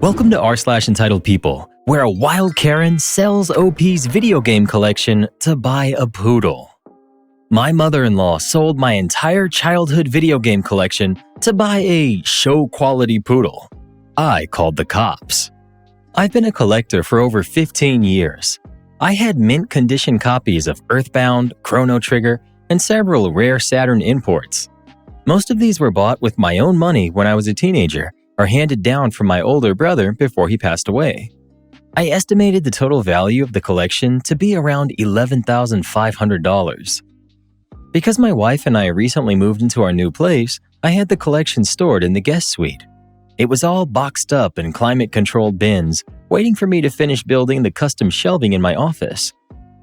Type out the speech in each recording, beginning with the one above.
Welcome to r/Entitled People, where a wild Karen sells OP's video game collection to buy a poodle. My mother-in-law sold my entire childhood video game collection to buy a show-quality poodle. I called the cops. I've been a collector for over 15 years. I had mint-condition copies of Earthbound, Chrono Trigger, and several rare Saturn imports. Most of these were bought with my own money when I was a teenager, or handed down from my older brother before he passed away. I estimated the total value of the collection to be around $11,500. Because my wife and I recently moved into our new place, I had the collection stored in the guest suite. It was all boxed up in climate-controlled bins, waiting for me to finish building the custom shelving in my office.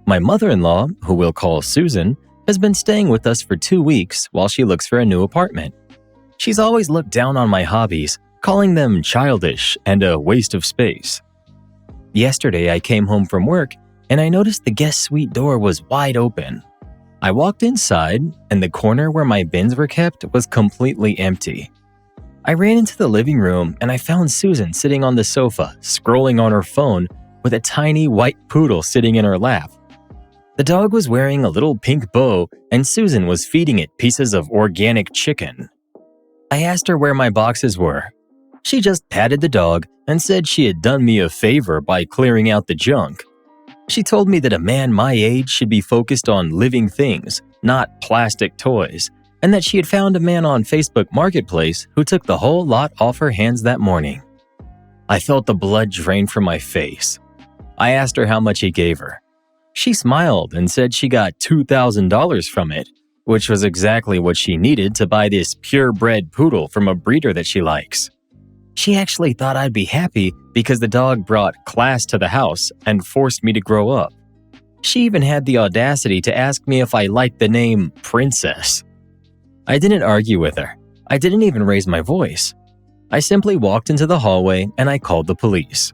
My mother-in-law, who we'll call Susan, has been staying with us for 2 weeks while she looks for a new apartment. She's always looked down on my hobbies, calling them childish and a waste of space. Yesterday, I came home from work and I noticed the guest suite door was wide open. I walked inside and the corner where my bins were kept was completely empty. I ran into the living room and I found Susan sitting on the sofa, scrolling on her phone with a tiny white poodle sitting in her lap. The dog was wearing a little pink bow and Susan was feeding it pieces of organic chicken. I asked her where my boxes were. She just patted the dog and said she had done me a favor by clearing out the junk. She told me that a man my age should be focused on living things, not plastic toys, and that she had found a man on Facebook Marketplace who took the whole lot off her hands that morning. I felt the blood drain from my face. I asked her how much he gave her. She smiled and said she got $2,000 from it, which was exactly what she needed to buy this purebred poodle from a breeder that she likes. She actually thought I'd be happy because the dog brought class to the house and forced me to grow up. She even had the audacity to ask me if I liked the name Princess. I didn't argue with her. I didn't even raise my voice. I simply walked into the hallway and I called the police.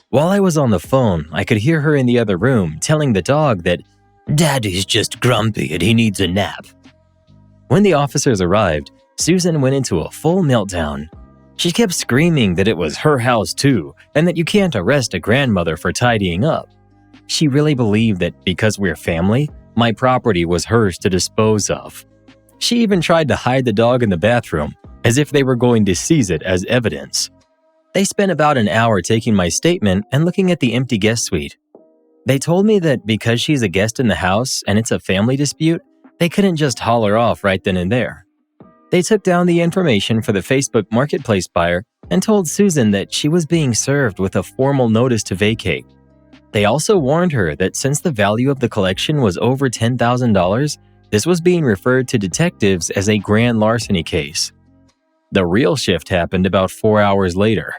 While I was on the phone, I could hear her in the other room telling the dog that Daddy's just grumpy and he needs a nap. When the officers arrived, Susan went into a full meltdown. She kept screaming that it was her house too, and that you can't arrest a grandmother for tidying up. She really believed that because we're family, my property was hers to dispose of. She even tried to hide the dog in the bathroom, as if they were going to seize it as evidence. They spent about an hour taking my statement and looking at the empty guest suite. They told me that because she's a guest in the house and it's a family dispute, they couldn't just haul her off right then and there. They took down the information for the Facebook Marketplace buyer and told Susan that she was being served with a formal notice to vacate. They also warned her that since the value of the collection was over $10,000, this was being referred to detectives as a grand larceny case. The real shift happened about 4 hours later.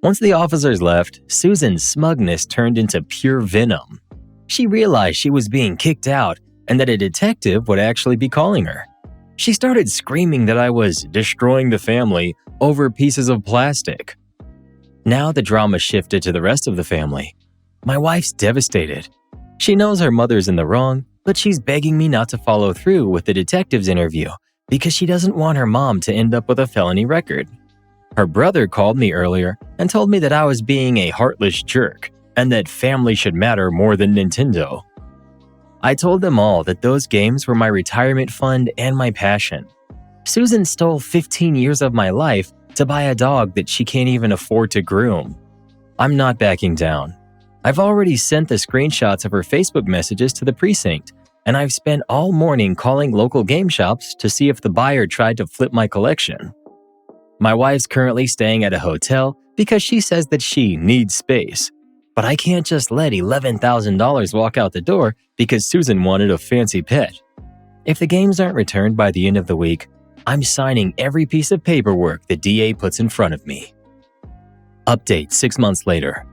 Once the officers left, Susan's smugness turned into pure venom. She realized she was being kicked out and that a detective would actually be calling her. She started screaming that I was destroying the family over pieces of plastic. Now the drama shifted to the rest of the family. My wife's devastated. She knows her mother's in the wrong, but she's begging me not to follow through with the detective's interview because she doesn't want her mom to end up with a felony record. Her brother called me earlier and told me that I was being a heartless jerk and that family should matter more than Nintendo. I told them all that those games were my retirement fund and my passion. Susan stole 15 years of my life to buy a dog that she can't even afford to groom. I'm not backing down. I've already sent the screenshots of her Facebook messages to the precinct, and I've spent all morning calling local game shops to see if the buyer tried to flip my collection. My wife's currently staying at a hotel because she says that she needs space. But I can't just let $11,000 walk out the door because Susan wanted a fancy pet. If the games aren't returned by the end of the week, I'm signing every piece of paperwork the DA puts in front of me. Update 6 months later.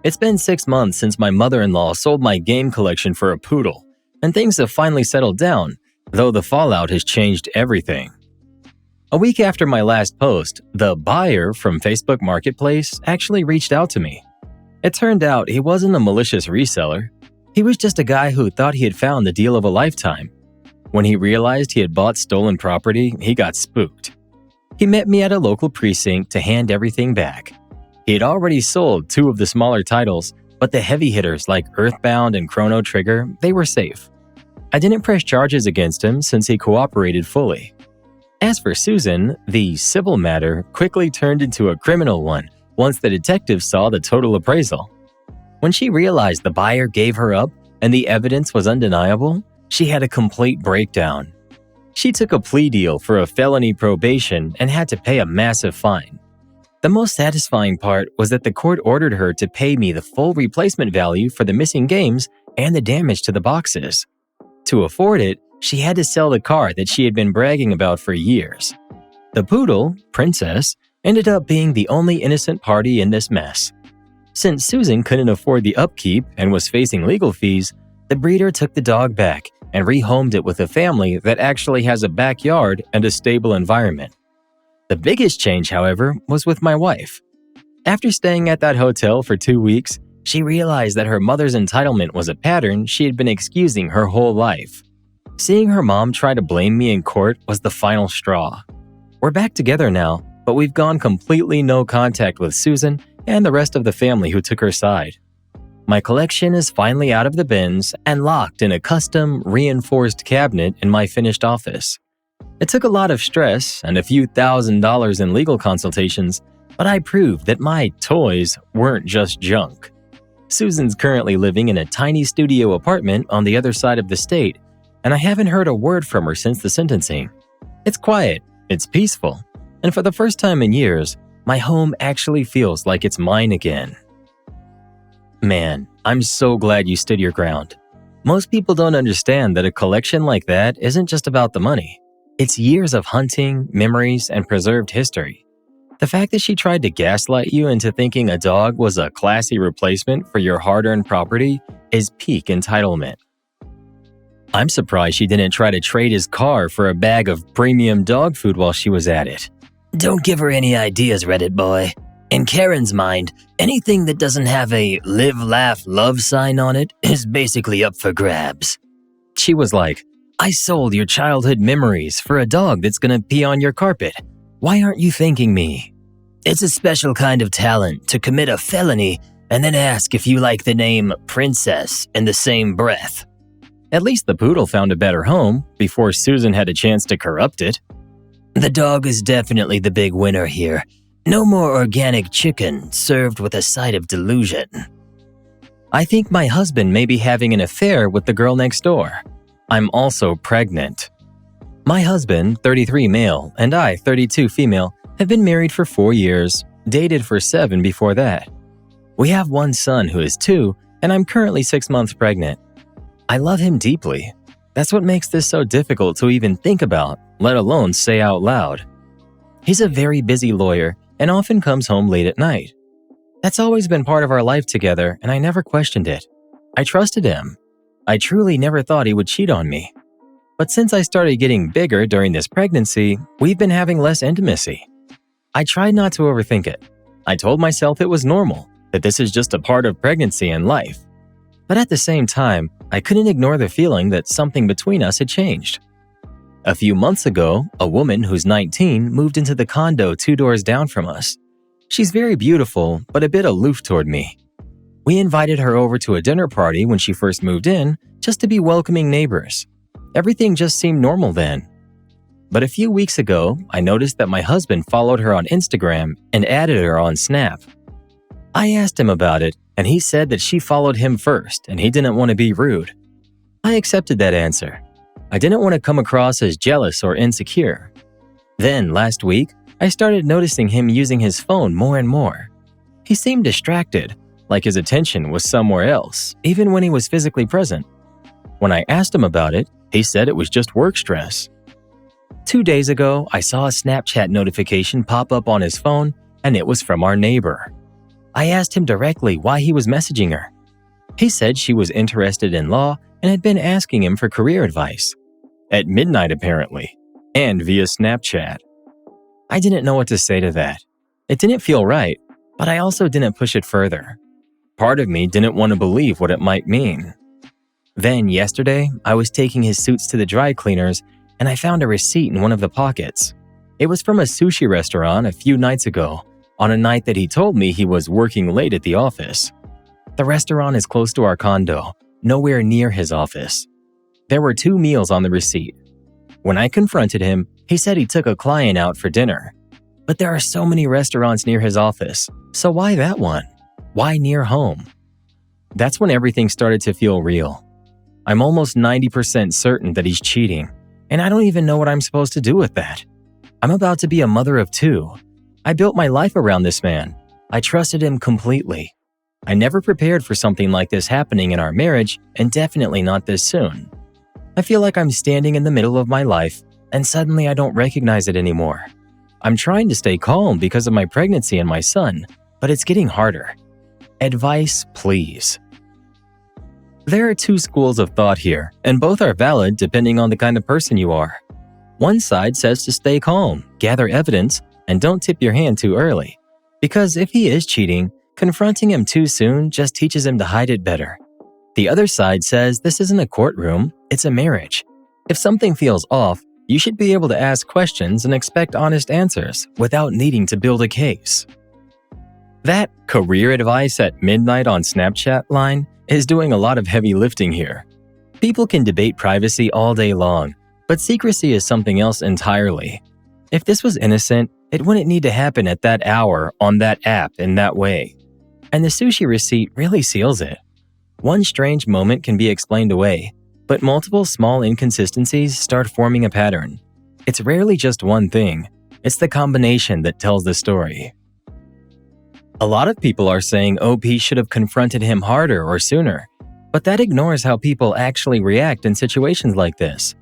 It's been 6 months since my mother-in-law sold my game collection for a poodle, and things have finally settled down, though the fallout has changed everything. A week after my last post, the buyer from Facebook Marketplace actually reached out to me. It turned out he wasn't a malicious reseller. He was just a guy who thought he had found the deal of a lifetime. When he realized he had bought stolen property, he got spooked. He met me at a local precinct to hand everything back. He had already sold 2 of the smaller titles, but the heavy hitters like Earthbound and Chrono Trigger, they were safe. I didn't press charges against him since he cooperated fully. As for Susan, the civil matter quickly turned into a criminal one once the detectives saw the total appraisal. When she realized the buyer gave her up and the evidence was undeniable, she had a complete breakdown. She took a plea deal for a felony probation and had to pay a massive fine. The most satisfying part was that the court ordered her to pay me the full replacement value for the missing games and the damage to the boxes. To afford it, she had to sell the car that she had been bragging about for years. The poodle, Princess, ended up being the only innocent party in this mess. Since Susan couldn't afford the upkeep and was facing legal fees, the breeder took the dog back and rehomed it with a family that actually has a backyard and a stable environment. The biggest change, however, was with my wife. After staying at that hotel for 2 weeks, she realized that her mother's entitlement was a pattern she had been excusing her whole life. Seeing her mom try to blame me in court was the final straw. We're back together now, but we've gone completely no contact with Susan and the rest of the family who took her side. My collection is finally out of the bins and locked in a custom, reinforced cabinet in my finished office. It took a lot of stress and a few $1,000s in legal consultations, but I proved that my toys weren't just junk. Susan's currently living in a tiny studio apartment on the other side of the state, and I haven't heard a word from her since the sentencing. It's quiet, it's peaceful, and for the first time in years, my home actually feels like it's mine again. Man, I'm so glad you stood your ground. Most people don't understand that a collection like that isn't just about the money. It's years of hunting, memories, and preserved history. The fact that she tried to gaslight you into thinking a dog was a classy replacement for your hard-earned property is peak entitlement. I'm surprised she didn't try to trade his car for a bag of premium dog food while she was at it. Don't give her any ideas, Reddit boy. In Karen's mind, anything that doesn't have a live, laugh, love sign on it is basically up for grabs. She was like, I sold your childhood memories for a dog that's gonna pee on your carpet. Why aren't you thanking me? It's a special kind of talent to commit a felony and then ask if you like the name Princess in the same breath. At least the poodle found a better home before Susan had a chance to corrupt it. The dog is definitely the big winner here. No more organic chicken served with a side of delusion. I think my husband may be having an affair with the girl next door. I'm also pregnant. My husband, 33 male, and I, 32 female, have been married for 4 years, dated for 7 before that. We have one son who is 2, and I'm currently 6 months pregnant. I love him deeply. That's what makes this so difficult to even think about, let alone say out loud. He's a very busy lawyer and often comes home late at night. That's always been part of our life together, and I never questioned it. I trusted him. I truly never thought he would cheat on me. But since I started getting bigger during this pregnancy, we've been having less intimacy. I tried not to overthink it. I told myself it was normal, that this is just a part of pregnancy and life. But at the same time, I couldn't ignore the feeling that something between us had changed. A few months ago, a woman who's 19 moved into the condo 2 doors down from us. She's very beautiful, but a bit aloof toward me. We invited her over to a dinner party when she first moved in, just to be welcoming neighbors. Everything just seemed normal then. But a few weeks ago, I noticed that my husband followed her on Instagram and added her on Snap. I asked him about it, and he said that she followed him first and he didn't want to be rude. I accepted that answer. I didn't want to come across as jealous or insecure. Then, last week, I started noticing him using his phone more and more. He seemed distracted, like his attention was somewhere else, even when he was physically present. When I asked him about it, he said it was just work stress. 2 days ago, I saw a Snapchat notification pop up on his phone, and it was from our neighbor. I asked him directly why he was messaging her. He said she was interested in law and had been asking him for career advice. At midnight, apparently, and via Snapchat. I didn't know what to say to that. It didn't feel right, but I also didn't push it further. Part of me didn't want to believe what it might mean. Then, yesterday, I was taking his suits to the dry cleaners, and I found a receipt in one of the pockets. It was from a sushi restaurant a few nights ago, on a night that he told me he was working late at the office. The restaurant is close to our condo, nowhere near his office. There were 2 meals on the receipt. When I confronted him, he said he took a client out for dinner. But there are so many restaurants near his office, so why that one? Why near home? That's when everything started to feel real. I'm almost 90% certain that he's cheating, and I don't even know what I'm supposed to do with that. I'm about to be a mother of 2. I built my life around this man. I trusted him completely. I never prepared for something like this happening in our marriage, and definitely not this soon. I feel like I'm standing in the middle of my life, and suddenly I don't recognize it anymore. I'm trying to stay calm because of my pregnancy and my son, but it's getting harder. Advice, please. There are 2 schools of thought here, and both are valid depending on the kind of person you are. One side says to stay calm, gather evidence, and don't tip your hand too early. Because if he is cheating, confronting him too soon just teaches him to hide it better. The other side says this isn't a courtroom, it's a marriage. If something feels off, you should be able to ask questions and expect honest answers without needing to build a case. That career advice at midnight on Snapchat line is doing a lot of heavy lifting here. People can debate privacy all day long, but secrecy is something else entirely. If this was innocent, it wouldn't need to happen at that hour on that app in that way. And the sushi receipt really seals it. One strange moment can be explained away, but multiple small inconsistencies start forming a pattern. It's rarely just one thing, it's the combination that tells the story. A lot of people are saying OP should have confronted him harder or sooner, but that ignores how people actually react in situations like this.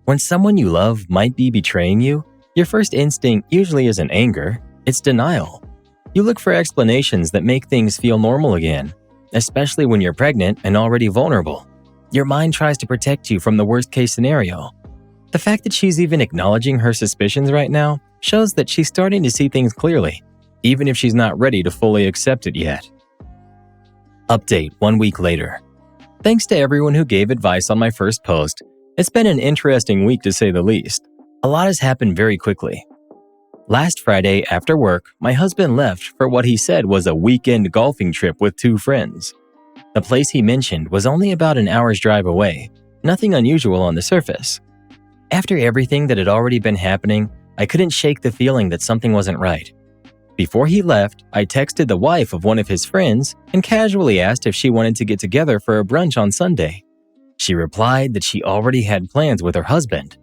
When someone you love might be betraying you, your first instinct usually isn't anger, it's denial. You look for explanations that make things feel normal again, especially when you're pregnant and already vulnerable. Your mind tries to protect you from the worst-case scenario. The fact that she's even acknowledging her suspicions right now shows that she's starting to see things clearly, even if she's not ready to fully accept it yet. Update 1 week later. Thanks to everyone who gave advice on my first post. It's been an interesting week to say the least. A lot has happened very quickly. Last Friday after work, my husband left for what he said was a weekend golfing trip with 2 friends. The place he mentioned was only about an hour's drive away, nothing unusual on the surface. After everything that had already been happening, I couldn't shake the feeling that something wasn't right. Before he left, I texted the wife of one of his friends and casually asked if she wanted to get together for a brunch on Sunday. She replied that she already had plans with her husband.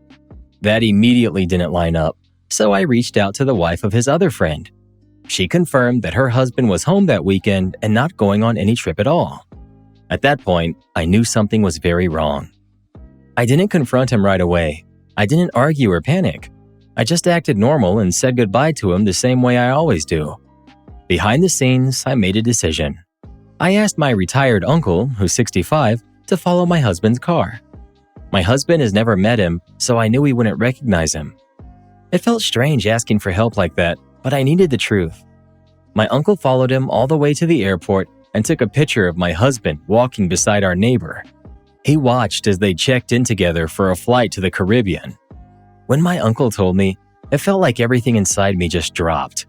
That immediately didn't line up, so I reached out to the wife of his other friend. She confirmed that her husband was home that weekend and not going on any trip at all. At that point, I knew something was very wrong. I didn't confront him right away. I didn't argue or panic. I just acted normal and said goodbye to him the same way I always do. Behind the scenes, I made a decision. I asked my retired uncle, who's 65, to follow my husband's car. My husband has never met him, so I knew he wouldn't recognize him. It felt strange asking for help like that, but I needed the truth. My uncle followed him all the way to the airport and took a picture of my husband walking beside our neighbor. He watched as they checked in together for a flight to the Caribbean. When my uncle told me, it felt like everything inside me just dropped.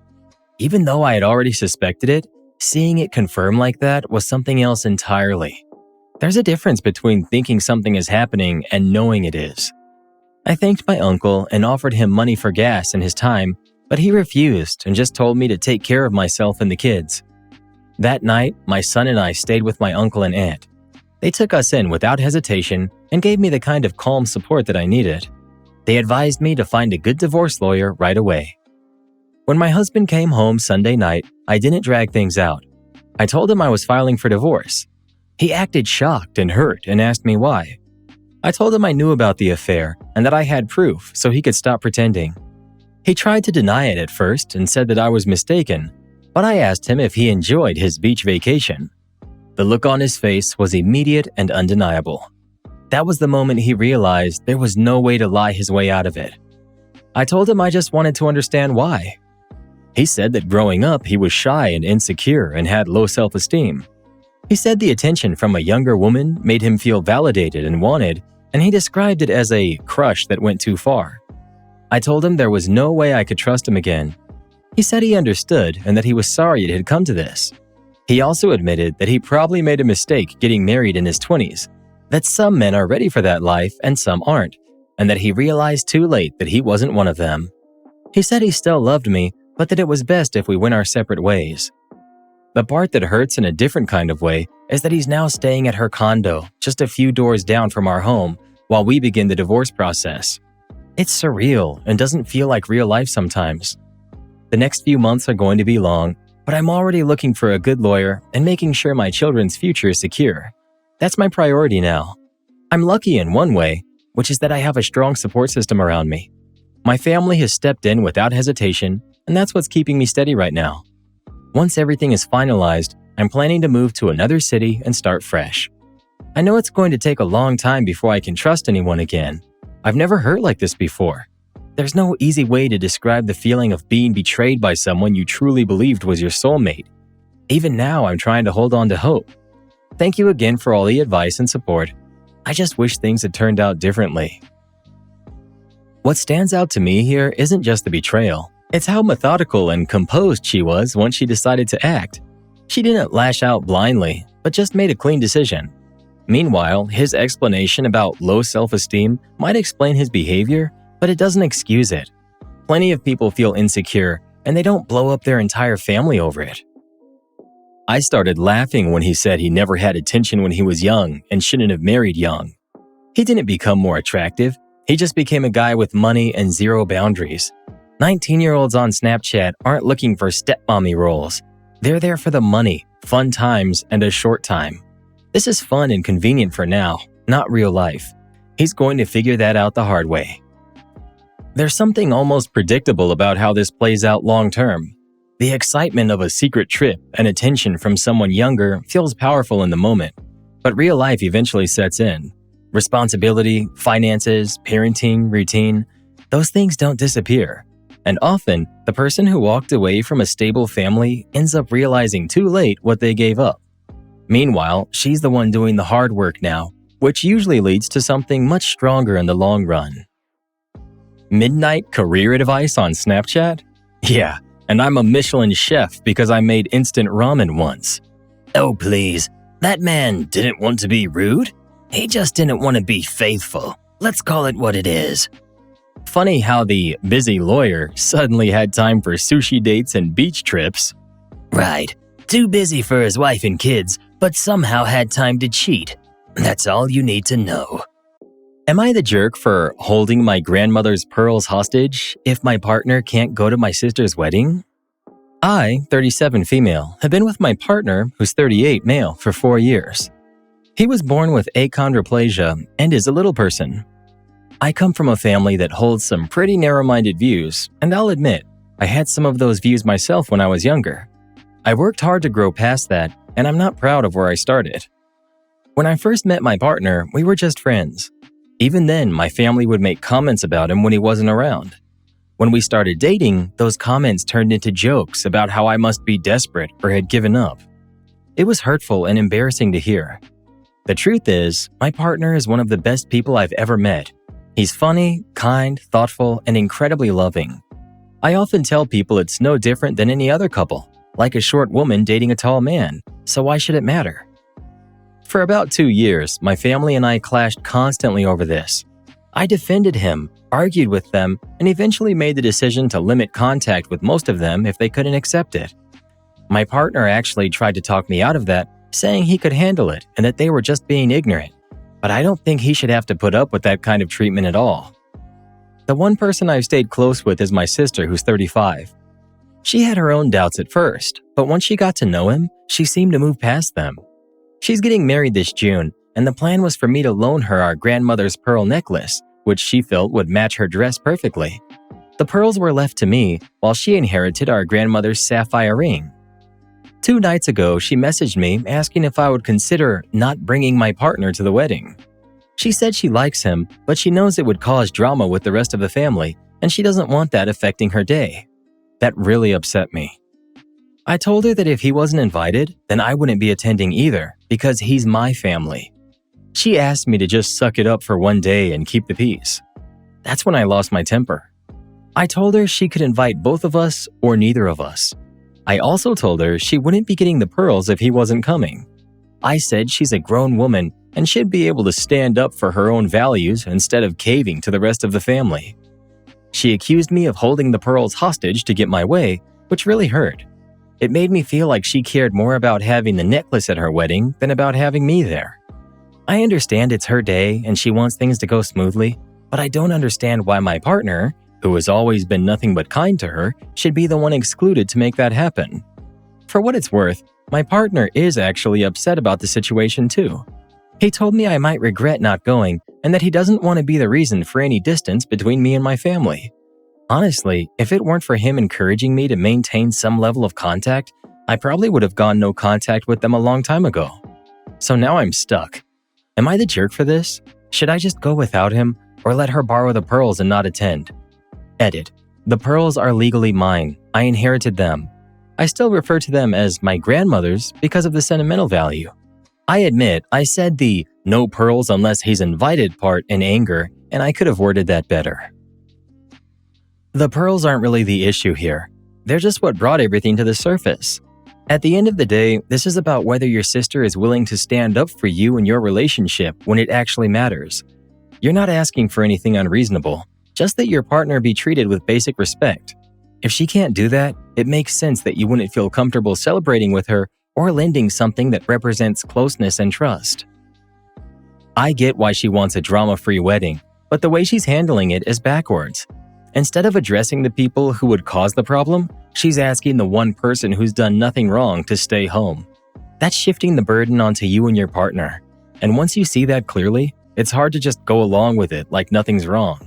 Even though I had already suspected it, seeing it confirmed like that was something else entirely. There's a difference between thinking something is happening and knowing it is. I thanked my uncle and offered him money for gas and his time, but he refused and just told me to take care of myself and the kids. That night, my son and I stayed with my uncle and aunt. They took us in without hesitation and gave me the kind of calm support that I needed. They advised me to find a good divorce lawyer right away. When my husband came home Sunday night, I didn't drag things out. I told him I was filing for divorce. He acted shocked and hurt and asked me why. I told him I knew about the affair and that I had proof so he could stop pretending. He tried to deny it at first and said that I was mistaken, but I asked him if he enjoyed his beach vacation. The look on his face was immediate and undeniable. That was the moment he realized there was no way to lie his way out of it. I told him I just wanted to understand why. He said that growing up he was shy and insecure and had low self-esteem. He said the attention from a younger woman made him feel validated and wanted, and he described it as a crush that went too far. I told him there was no way I could trust him again. He said he understood and that he was sorry it had come to this. He also admitted that he probably made a mistake getting married in his 20s, that some men are ready for that life and some aren't, and that he realized too late that he wasn't one of them. He said he still loved me, but that it was best if we went our separate ways. The part that hurts in a different kind of way is that he's now staying at her condo, just a few doors down from our home, while we begin the divorce process. It's surreal and doesn't feel like real life sometimes. The next few months are going to be long, but I'm already looking for a good lawyer and making sure my children's future is secure. That's my priority now. I'm lucky in one way, which is that I have a strong support system around me. My family has stepped in without hesitation, and that's what's keeping me steady right now. Once everything is finalized, I'm planning to move to another city and start fresh. I know it's going to take a long time before I can trust anyone again. I've never hurt like this before. There's no easy way to describe the feeling of being betrayed by someone you truly believed was your soulmate. Even now, I'm trying to hold on to hope. Thank you again for all the advice and support. I just wish things had turned out differently. What stands out to me here isn't just the betrayal. It's how methodical and composed she was once she decided to act. She didn't lash out blindly, but just made a clean decision. Meanwhile, his explanation about low self-esteem might explain his behavior, but it doesn't excuse it. Plenty of people feel insecure, and they don't blow up their entire family over it. I started laughing when he said he never had attention when he was young and shouldn't have married young. He didn't become more attractive. He just became a guy with money and zero boundaries. 19-year-olds on Snapchat aren't looking for stepmommy roles. They're there for the money, fun times, and a short time. This is fun and convenient for now, not real life. He's going to figure that out the hard way. There's something almost predictable about how this plays out long-term. The excitement of a secret trip and attention from someone younger feels powerful in the moment, but real life eventually sets in. Responsibility, finances, parenting, routine, those things don't disappear. And often, the person who walked away from a stable family ends up realizing too late what they gave up. Meanwhile, she's the one doing the hard work now, which usually leads to something much stronger in the long run. Midnight career advice on Snapchat? Yeah, and I'm a Michelin chef because I made instant ramen once. Oh please, that man didn't want to be rude? He just didn't want to be faithful. Let's call it what it is. Funny how the busy lawyer suddenly had time for sushi dates and beach trips. Right, too busy for his wife and kids, but somehow had time to cheat. That's all you need to know. Am I the jerk for holding my grandmother's pearls hostage if my partner can't go to my sister's wedding? I, 37 female, have been with my partner, who's 38 male, for 4 years. He was born with achondroplasia and is a little person. I come from a family that holds some pretty narrow-minded views, and I'll admit, I had some of those views myself when I was younger. I worked hard to grow past that, and I'm not proud of where I started. When I first met my partner, we were just friends. Even then, my family would make comments about him when he wasn't around. When we started dating, those comments turned into jokes about how I must be desperate or had given up. It was hurtful and embarrassing to hear. The truth is, my partner is one of the best people I've ever met. He's funny, kind, thoughtful, and incredibly loving. I often tell people it's no different than any other couple, like a short woman dating a tall man, so why should it matter? For about 2 years, my family and I clashed constantly over this. I defended him, argued with them, and eventually made the decision to limit contact with most of them if they couldn't accept it. My partner actually tried to talk me out of that, saying he could handle it and that they were just being ignorant. But I don't think he should have to put up with that kind of treatment at all. The one person I've stayed close with is my sister, who's 35. She had her own doubts at first, but once she got to know him, she seemed to move past them. She's getting married this June, and the plan was for me to loan her our grandmother's pearl necklace, which she felt would match her dress perfectly. The pearls were left to me, while she inherited our grandmother's sapphire ring. 2 nights ago, she messaged me asking if I would consider not bringing my partner to the wedding. She said she likes him, but she knows it would cause drama with the rest of the family, and she doesn't want that affecting her day. That really upset me. I told her that if he wasn't invited, then I wouldn't be attending either, because he's my family. She asked me to just suck it up for one day and keep the peace. That's when I lost my temper. I told her she could invite both of us or neither of us. I also told her she wouldn't be getting the pearls if he wasn't coming. I said she's a grown woman and should be able to stand up for her own values instead of caving to the rest of the family. She accused me of holding the pearls hostage to get my way, which really hurt. It made me feel like she cared more about having the necklace at her wedding than about having me there. I understand it's her day and she wants things to go smoothly, but I don't understand why my partner, who has always been nothing but kind to her, should be the one excluded to make that happen. For what it's worth, my partner is actually upset about the situation too. He told me I might regret not going and that he doesn't want to be the reason for any distance between me and my family. Honestly, if it weren't for him encouraging me to maintain some level of contact, I probably would have gone no contact with them a long time ago. So now I'm stuck. Am I the jerk for this? Should I just go without him or let her borrow the pearls and not attend? Edit. The pearls are legally mine. I inherited them. I still refer to them as my grandmother's because of the sentimental value. I admit I said the no pearls unless he's invited part in anger, and I could have worded that better. The pearls aren't really the issue here. They're just what brought everything to the surface. At the end of the day, this is about whether your sister is willing to stand up for you and your relationship when it actually matters. You're not asking for anything unreasonable, just that your partner be treated with basic respect. If she can't do that, it makes sense that you wouldn't feel comfortable celebrating with her or lending something that represents closeness and trust. I get why she wants a drama-free wedding, but the way she's handling it is backwards. Instead of addressing the people who would cause the problem, she's asking the one person who's done nothing wrong to stay home. That's shifting the burden onto you and your partner. And once you see that clearly, it's hard to just go along with it like nothing's wrong.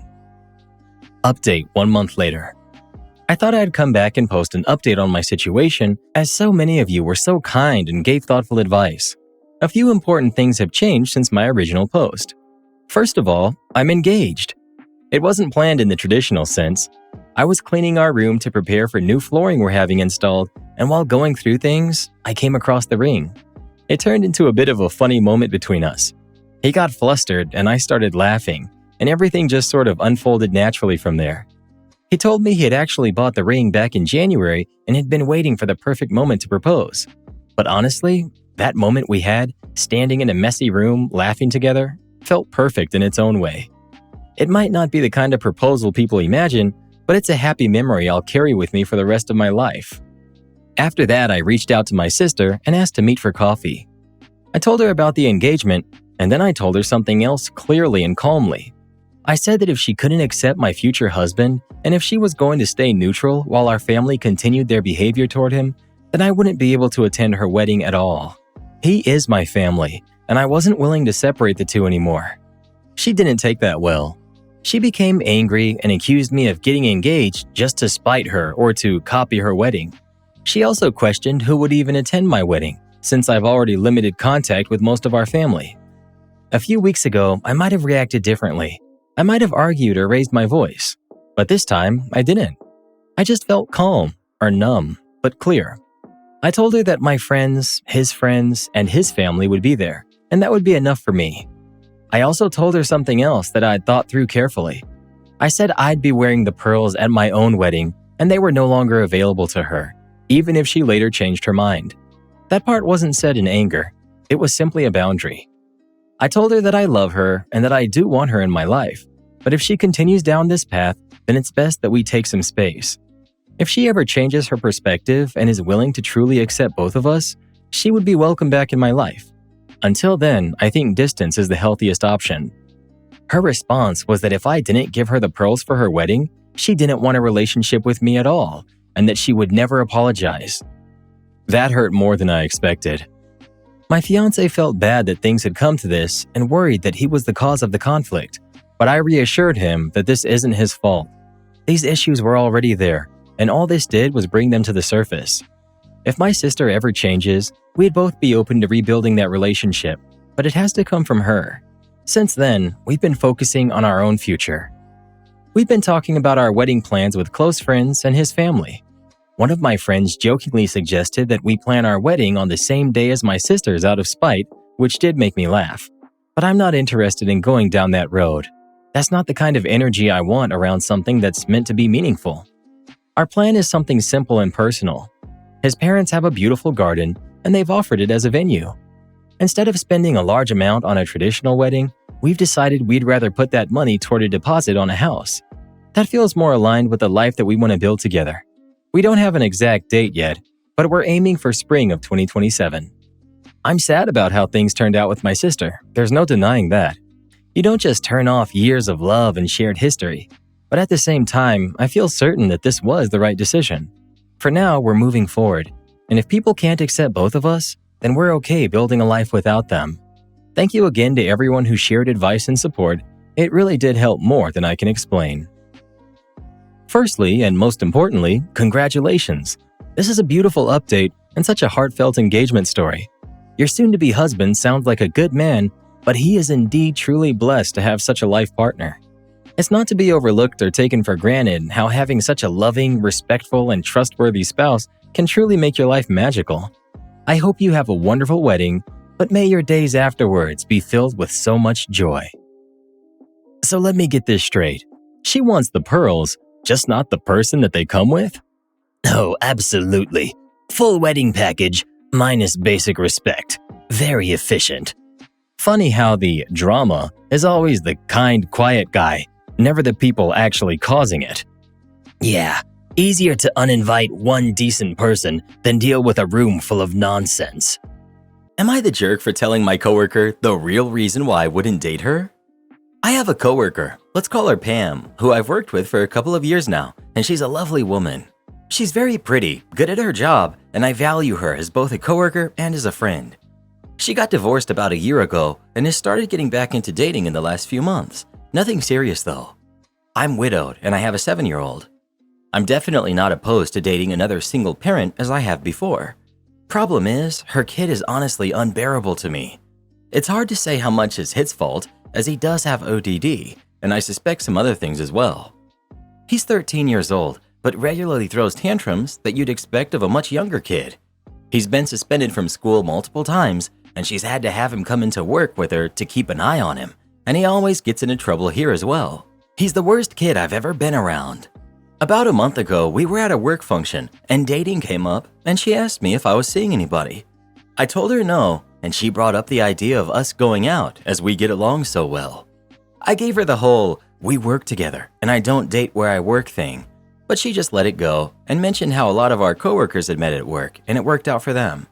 Update 1 month later. I thought I'd come back and post an update on my situation, as so many of you were so kind and gave thoughtful advice. A few important things have changed since my original post. First of all, I'm engaged. It wasn't planned in the traditional sense. I was cleaning our room to prepare for new flooring we're having installed, and while going through things, I came across the ring. It turned into a bit of a funny moment between us. He got flustered and I started laughing, and everything just sort of unfolded naturally from there. He told me he had actually bought the ring back in January and had been waiting for the perfect moment to propose. But honestly, that moment we had, standing in a messy room, laughing together, felt perfect in its own way. It might not be the kind of proposal people imagine, but it's a happy memory I'll carry with me for the rest of my life. After that, I reached out to my sister and asked to meet for coffee. I told her about the engagement, and then I told her something else clearly and calmly. I said that if she couldn't accept my future husband, and if she was going to stay neutral while our family continued their behavior toward him, then I wouldn't be able to attend her wedding at all. He is my family, and I wasn't willing to separate the two anymore. She didn't take that well. She became angry and accused me of getting engaged just to spite her or to copy her wedding. She also questioned who would even attend my wedding, since I've already limited contact with most of our family. A few weeks ago, I might have reacted differently. I might have argued or raised my voice. But this time, I didn't. I just felt calm, or numb, but clear. I told her that my friends, and his family would be there, and that would be enough for me. I also told her something else that I'd thought through carefully. I said I'd be wearing the pearls at my own wedding, and they were no longer available to her, even if she later changed her mind. That part wasn't said in anger. It was simply a boundary. I told her that I love her and that I do want her in my life, but if she continues down this path, then it's best that we take some space. If she ever changes her perspective and is willing to truly accept both of us, she would be welcome back in my life. Until then, I think distance is the healthiest option. Her response was that if I didn't give her the pearls for her wedding, she didn't want a relationship with me at all, and that she would never apologize. That hurt more than I expected. My fiancé felt bad that things had come to this and worried that he was the cause of the conflict, but I reassured him that this isn't his fault. These issues were already there, and all this did was bring them to the surface. If my sister ever changes, we'd both be open to rebuilding that relationship, but it has to come from her. Since then, we've been focusing on our own future. We've been talking about our wedding plans with close friends and his family. One of my friends jokingly suggested that we plan our wedding on the same day as my sister's out of spite, which did make me laugh. But I'm not interested in going down that road. That's not the kind of energy I want around something that's meant to be meaningful. Our plan is something simple and personal. His parents have a beautiful garden, and they've offered it as a venue. Instead of spending a large amount on a traditional wedding, we've decided we'd rather put that money toward a deposit on a house. That feels more aligned with the life that we want to build together. We don't have an exact date yet, but we're aiming for spring of 2027. I'm sad about how things turned out with my sister. There's no denying that. You don't just turn off years of love and shared history. But at the same time, I feel certain that this was the right decision. For now, we're moving forward. And if people can't accept both of us, then we're okay building a life without them. Thank you again to everyone who shared advice and support. It really did help more than I can explain. Firstly, and most importantly, congratulations. This is a beautiful update and such a heartfelt engagement story. Your soon-to-be husband sounds like a good man, but he is indeed truly blessed to have such a life partner. It's not to be overlooked or taken for granted how having such a loving, respectful, and trustworthy spouse can truly make your life magical. I hope you have a wonderful wedding, but may your days afterwards be filled with so much joy. So let me get this straight. She wants the pearls, just not the person that they come with? Oh, absolutely. Full wedding package, minus basic respect. Very efficient. Funny how the drama is always the kind, quiet guy, never the people actually causing it. Yeah, easier to uninvite one decent person than deal with a room full of nonsense. Am I the jerk for telling my coworker the real reason why I wouldn't date her? I have a coworker, let's call her Pam, who I've worked with for a couple of years now, and she's a lovely woman. She's very pretty, good at her job, and I value her as both a coworker and as a friend. She got divorced about a year ago and has started getting back into dating in the last few months. Nothing serious though. I'm widowed and I have a 7-year-old. I'm definitely not opposed to dating another single parent as I have before. Problem is, her kid is honestly unbearable to me. It's hard to say how much is his fault as he does have ODD, and I suspect some other things as well. He's 13 years old, but regularly throws tantrums that you'd expect of a much younger kid. He's been suspended from school multiple times, and she's had to have him come into work with her to keep an eye on him, and he always gets into trouble here as well. He's the worst kid I've ever been around. About a month ago, we were at a work function, and dating came up, and she asked me if I was seeing anybody. I told her no, and she brought up the idea of us going out as we get along so well. I gave her the whole, we work together, and I don't date where I work thing, but she just let it go and mentioned how a lot of our coworkers had met at work, and it worked out for them.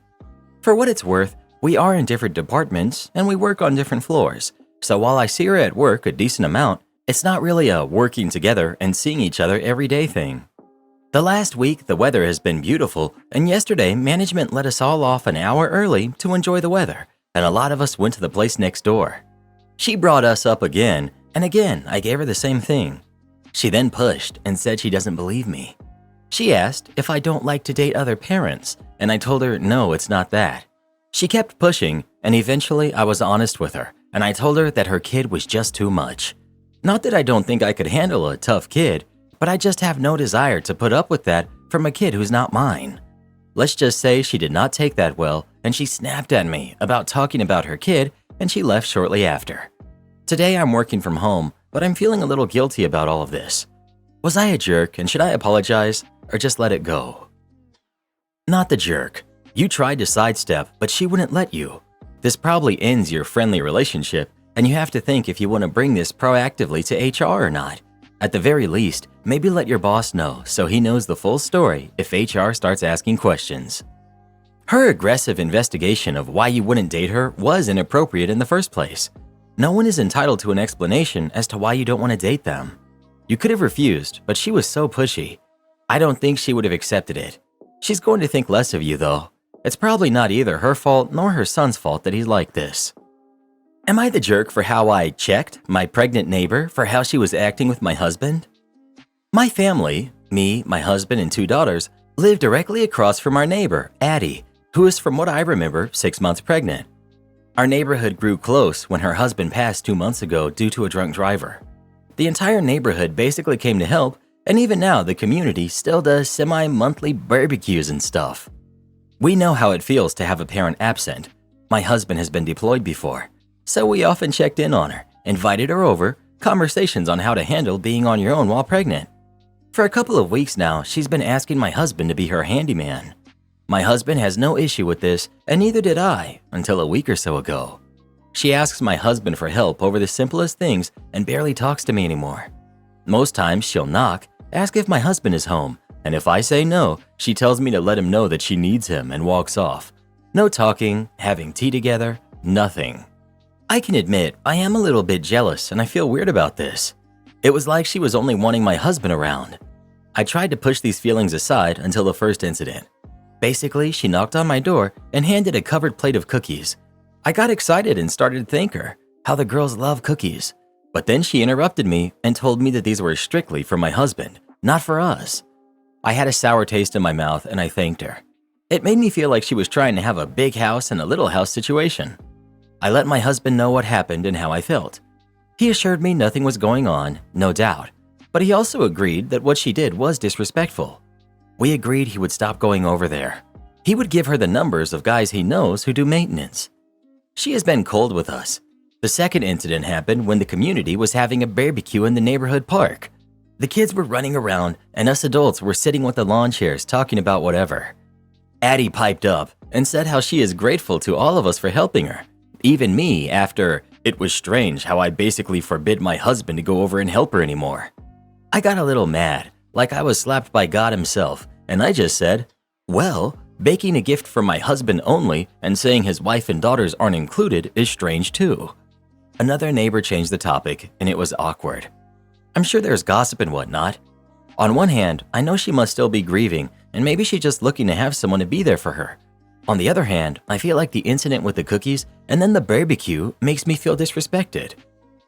For what it's worth, we are in different departments, and we work on different floors, so while I see her at work a decent amount, it's not really a working together and seeing each other every day thing. The last week, the weather has been beautiful, and yesterday, management let us all off an hour early to enjoy the weather, and a lot of us went to the place next door. She brought us up again, and again, I gave her the same thing. She then pushed and said she doesn't believe me. She asked if I don't like to date other parents, and I told her no, it's not that. She kept pushing, and eventually I was honest with her, and I told her that her kid was just too much. Not that I don't think I could handle a tough kid, but I just have no desire to put up with that from a kid who's not mine. Let's just say she did not take that well, and she snapped at me about talking about her kid, and she left shortly after. Today I'm working from home, but I'm feeling a little guilty about all of this. Was I a jerk, and should I apologize, or just let it go? Not the jerk. You tried to sidestep, but she wouldn't let you. This probably ends your friendly relationship, and you have to think if you want to bring this proactively to HR or not. At the very least, maybe let your boss know so he knows the full story if HR starts asking questions. Her aggressive investigation of why you wouldn't date her was inappropriate in the first place. No one is entitled to an explanation as to why you don't want to date them. You could have refused, but she was so pushy. I don't think she would have accepted it. She's going to think less of you though. It's probably not either her fault nor her son's fault that he's like this. Am I the jerk for how I checked my pregnant neighbor for how she was acting with my husband? My family, me, my husband, and 2 daughters, live directly across from our neighbor, Addie, who is, from what I remember, 6 months pregnant. Our neighborhood grew close when her husband passed 2 months ago due to a drunk driver. The entire neighborhood basically came to help, and even now the community still does semi-monthly barbecues and stuff. We know how it feels to have a parent absent. My husband has been deployed before. So we often checked in on her, invited her over, conversations on how to handle being on your own while pregnant. For a couple of weeks now, she's been asking my husband to be her handyman. My husband has no issue with this, and neither did I until a week or so ago. She asks my husband for help over the simplest things and barely talks to me anymore. Most times she'll knock, ask if my husband is home, and if I say no, she tells me to let him know that she needs him and walks off. No talking, having tea together, nothing. I can admit I am a little bit jealous and I feel weird about this. It was like she was only wanting my husband around. I tried to push these feelings aside until the first incident. Basically, she knocked on my door and handed a covered plate of cookies. I got excited and started to thank her, how the girls love cookies. But then she interrupted me and told me that these were strictly for my husband, not for us. I had a sour taste in my mouth and I thanked her. It made me feel like she was trying to have a big house and a little house situation. I let my husband know what happened and how I felt. He assured me nothing was going on, no doubt, but he also agreed that what she did was disrespectful. We agreed he would stop going over there. He would give her the numbers of guys he knows who do maintenance. She has been cold with us. The second incident happened when the community was having a barbecue in the neighborhood park. The kids were running around and us adults were sitting with the lawn chairs talking about whatever. Addie piped up and said how she is grateful to all of us for helping her, even me after it was strange how I basically forbid my husband to go over and help her anymore. I got a little mad, like I was slapped by God himself, and I just said, well, baking a gift for my husband only and saying his wife and daughters aren't included is strange too. Another neighbor changed the topic and it was awkward. I'm sure there's gossip and whatnot. On one hand, I know she must still be grieving and maybe she's just looking to have someone to be there for her. On the other hand, I feel like the incident with the cookies and then the barbecue makes me feel disrespected.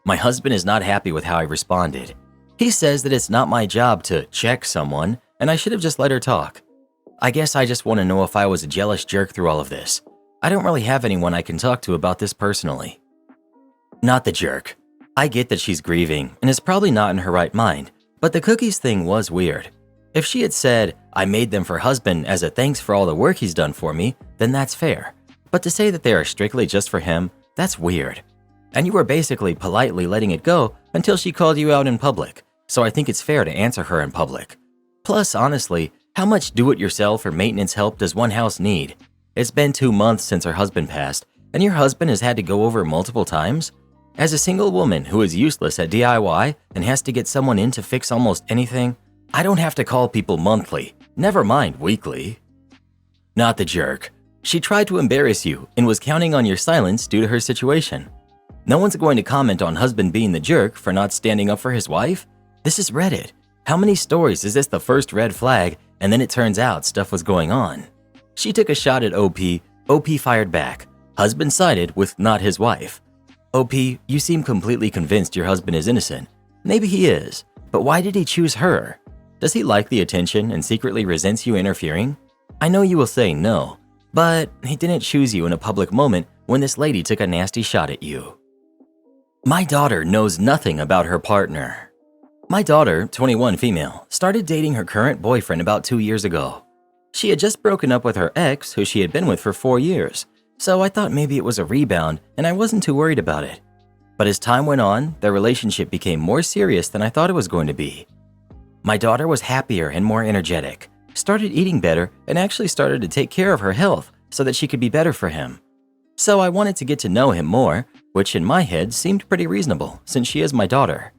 My husband is not happy with how I responded. He says that it's not my job to check someone and I should have just let her talk. I guess I just want to know if I was a jealous jerk through all of this. I don't really have anyone I can talk to about this personally. Not the jerk. I get that she's grieving and is probably not in her right mind, but the cookies thing was weird. If she had said, I made them for husband as a thanks for all the work he's done for me, then that's fair. But to say that they are strictly just for him, that's weird. And you were basically politely letting it go until she called you out in public, so I think it's fair to answer her in public. Plus, honestly, how much do-it-yourself or maintenance help does one house need? It's been 2 months since her husband passed, and your husband has had to go over multiple times? As a single woman who is useless at DIY and has to get someone in to fix almost anything, I don't have to call people monthly, never mind weekly. Not the jerk. She tried to embarrass you and was counting on your silence due to her situation. No one's going to comment on husband being the jerk for not standing up for his wife? This is Reddit. How many stories is this the first red flag and then it turns out stuff was going on? She took a shot at OP. OP fired back. Husband sided with not his wife. OP, you seem completely convinced your husband is innocent. Maybe he is, but why did he choose her? Does he like the attention and secretly resents you interfering? I know you will say no, but he didn't choose you in a public moment when this lady took a nasty shot at you. My daughter knows nothing about her partner. My daughter, 21 female, started dating her current boyfriend about 2 years ago. She had just broken up with her ex, who she had been with for 4 years, so I thought maybe it was a rebound and I wasn't too worried about it. But as time went on, their relationship became more serious than I thought it was going to be. My daughter was happier and more energetic, started eating better, and actually started to take care of her health so that she could be better for him. So I wanted to get to know him more, which in my head seemed pretty reasonable since she is my daughter.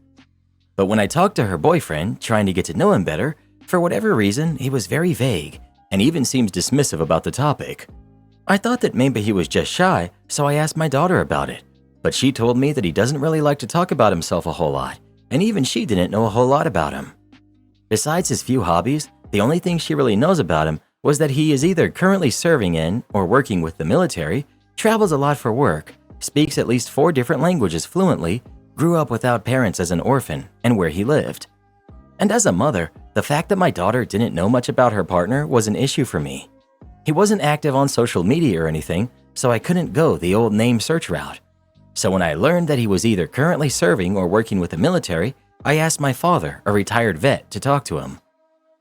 But when I talked to her boyfriend, trying to get to know him better, for whatever reason, he was very vague and even seems dismissive about the topic. I thought that maybe he was just shy, so I asked my daughter about it. But she told me that he doesn't really like to talk about himself a whole lot, and even she didn't know a whole lot about him. Besides his few hobbies, the only thing she really knows about him was that he is either currently serving in or working with the military, travels a lot for work, speaks at least 4 different languages fluently, grew up without parents as an orphan, and where he lived. And as a mother, the fact that my daughter didn't know much about her partner was an issue for me. He wasn't active on social media or anything, so I couldn't go the old name search route. So when I learned that he was either currently serving or working with the military, I asked my father, a retired vet, to talk to him.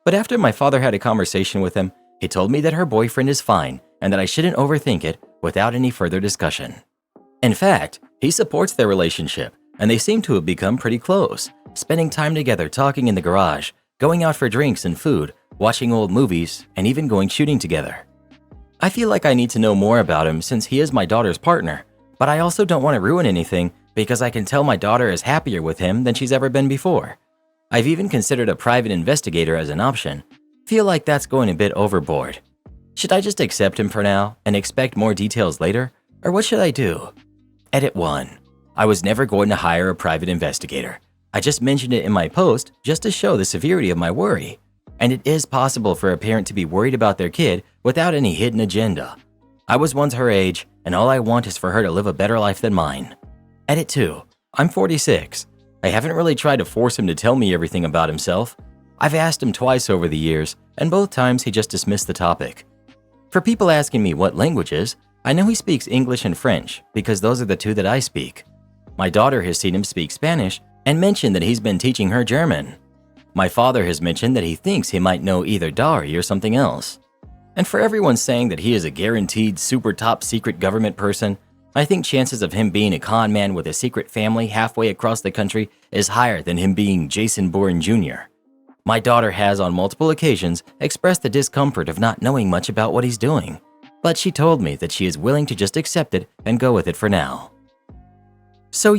But after my father had a conversation with him, he told me that her boyfriend is fine and that I shouldn't overthink it without any further discussion. In fact, he supports their relationship, and they seem to have become pretty close, spending time together talking in the garage, going out for drinks and food, watching old movies, and even going shooting together. I feel like I need to know more about him since he is my daughter's partner, but I also don't want to ruin anything because I can tell my daughter is happier with him than she's ever been before. I've even considered a private investigator as an option. Feel like that's going a bit overboard. Should I just accept him for now and expect more details later, or what should I do? Edit 1. I was never going to hire a private investigator. I just mentioned it in my post just to show the severity of my worry. And it is possible for a parent to be worried about their kid without any hidden agenda. I was once her age, and all I want is for her to live a better life than mine. Edit 2. I'm 46. I haven't really tried to force him to tell me everything about himself. I've asked him twice over the years, and both times he just dismissed the topic. For people asking me what languages, I know he speaks English and French because those are the two that I speak. My daughter has seen him speak Spanish and mentioned that he's been teaching her German. My father has mentioned that he thinks he might know either Dari or something else. And for everyone saying that he is a guaranteed super top secret government person, I think chances of him being a con man with a secret family halfway across the country is higher than him being Jason Bourne Jr. My daughter has on multiple occasions expressed the discomfort of not knowing much about what he's doing, but she told me that she is willing to just accept it and go with it for now. So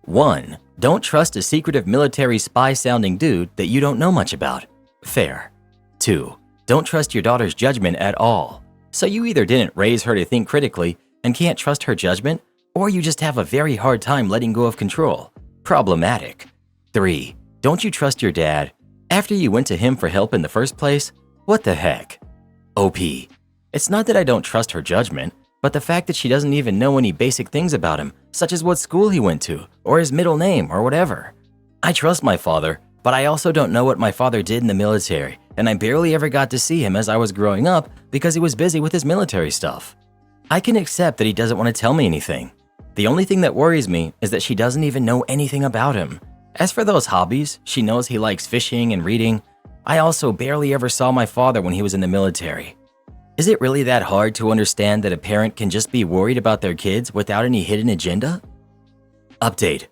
1. Don't trust a secretive military spy-sounding dude that you don't know much about. Fair. 2. Don't trust your daughter's judgment at all. So you either didn't raise her to think critically and can't trust her judgment, or you just have a very hard time letting go of control. Problematic. 3. Don't you trust your dad? After you went to him for help in the first place? What the heck? OP. It's not that I don't trust her judgment, but the fact that she doesn't even know any basic things about him, such as what school he went to, or his middle name, or whatever. I trust my father, but I also don't know what my father did in the military, and I barely ever got to see him as I was growing up because he was busy with his military stuff. I can accept that he doesn't want to tell me anything. The only thing that worries me is that she doesn't even know anything about him. As for those hobbies, she knows he likes fishing and reading. I also barely ever saw my father when he was in the military. Is it really that hard to understand that a parent can just be worried about their kids without any hidden agenda? Update.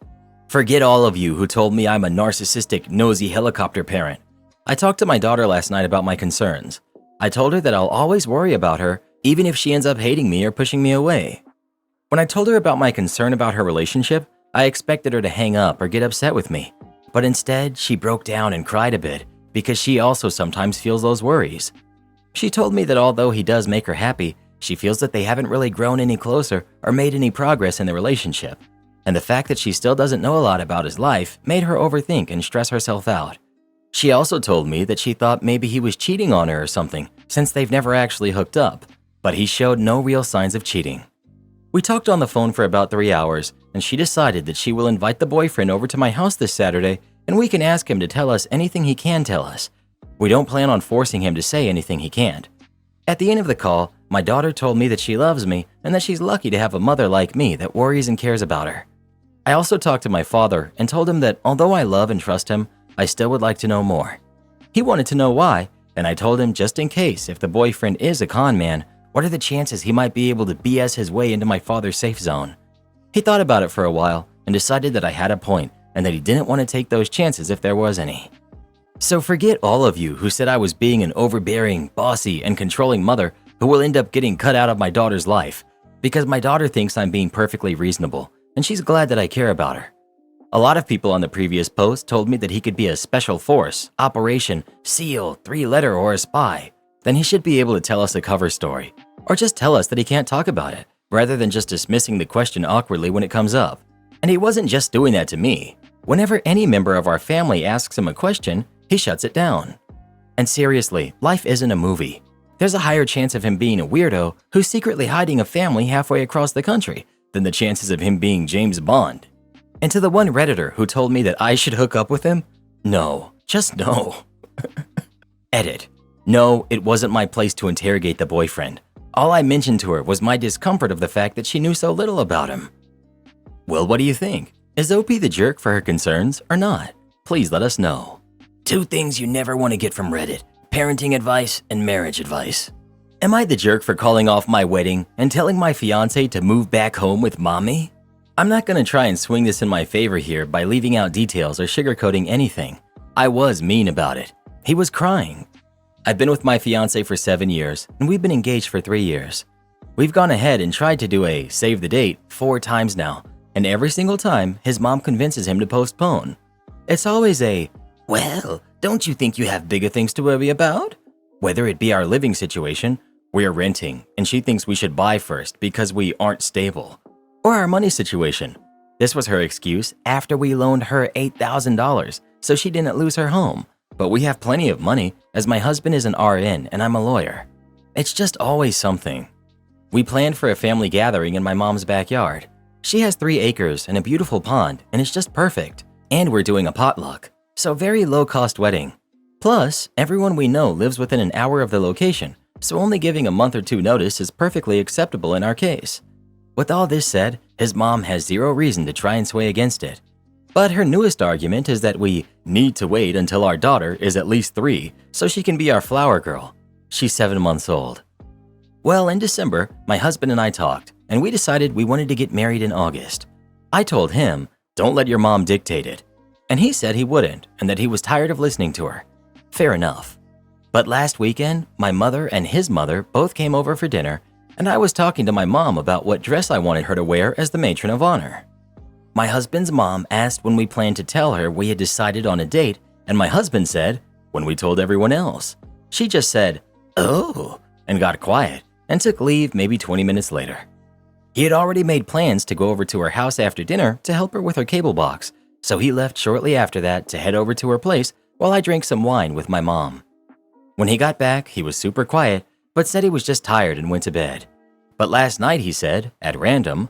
Forget all of you who told me I'm a narcissistic, nosy helicopter parent. I talked to my daughter last night about my concerns. I told her that I'll always worry about her, even if she ends up hating me or pushing me away. When I told her about my concern about her relationship, I expected her to hang up or get upset with me, but instead she broke down and cried a bit because she also sometimes feels those worries. She told me that although he does make her happy, she feels that they haven't really grown any closer or made any progress in the relationship, and the fact that she still doesn't know a lot about his life made her overthink and stress herself out. She also told me that she thought maybe he was cheating on her or something since they've never actually hooked up, but he showed no real signs of cheating. We talked on the phone for about 3 hours, and she decided that she will invite the boyfriend over to my house this Saturday, and we can ask him to tell us anything he can tell us. We don't plan on forcing him to say anything he can't. At the end of the call, my daughter told me that she loves me and that she's lucky to have a mother like me that worries and cares about her. I also talked to my father and told him that although I love and trust him, I still would like to know more. He wanted to know why, and I told him just in case if the boyfriend is a con man, what are the chances he might be able to BS his way into my father's safe zone? He thought about it for a while and decided that I had a point and that he didn't want to take those chances if there was any. So forget all of you who said I was being an overbearing, bossy, and controlling mother who will end up getting cut out of my daughter's life, because my daughter thinks I'm being perfectly reasonable, and she's glad that I care about her. A lot of people on the previous post told me that he could be a special force, operation, SEAL, 3-letter, or a spy. Then he should be able to tell us a cover story, or just tell us that he can't talk about it, rather than just dismissing the question awkwardly when it comes up. And he wasn't just doing that to me. Whenever any member of our family asks him a question, he shuts it down. And seriously, life isn't a movie. There's a higher chance of him being a weirdo who's secretly hiding a family halfway across the country than the chances of him being James Bond. And to the one Redditor who told me that I should hook up with him, no, just no. Edit. No, it wasn't my place to interrogate the boyfriend. All I mentioned to her was my discomfort of the fact that she knew so little about him. Well, what do you think? Is OP the jerk for her concerns or not? Please let us know. 2 things you never want to get from Reddit: parenting advice and marriage advice. Am I the jerk for calling off my wedding and telling my fiance to move back home with mommy? I'm not gonna try and swing this in my favor here by leaving out details or sugarcoating anything. I was mean about it. He was crying. I've been with my fiance for 7 years, and we've been engaged for 3 years. We've gone ahead and tried to do a save the date 4 times now, and every single time, his mom convinces him to postpone. It's always a, well, don't you think you have bigger things to worry about? Whether it be our living situation, we're renting, and she thinks we should buy first because we aren't stable. Or our money situation. This was her excuse after we loaned her $8,000 so she didn't lose her home. But we have plenty of money as my husband is an RN and I'm a lawyer. It's just always something. We planned for a family gathering in my mom's backyard. She has 3 acres and a beautiful pond, and it's just perfect. And we're doing a potluck, so very low-cost wedding. Plus, everyone we know lives within an hour of the location, so only giving a month or 2 notice is perfectly acceptable in our case. With all this said, his mom has 0 reason to try and sway against it. But her newest argument is that we need to wait until our daughter is at least 3 so she can be our flower girl. She's 7 months old. Well, in December, my husband and I talked, and we decided we wanted to get married in August. I told him, don't let your mom dictate it. And he said he wouldn't, and that he was tired of listening to her. Fair enough. But last weekend, my mother and his mother both came over for dinner, and I was talking to my mom about what dress I wanted her to wear as the matron of honor. My husband's mom asked when we planned to tell her we had decided on a date, and my husband said, when we told everyone else. She just said, oh, and got quiet, and took leave maybe 20 minutes later. He had already made plans to go over to her house after dinner to help her with her cable box, so he left shortly after that to head over to her place while I drank some wine with my mom. When he got back, he was super quiet, but said he was just tired and went to bed. But last night he said, at random,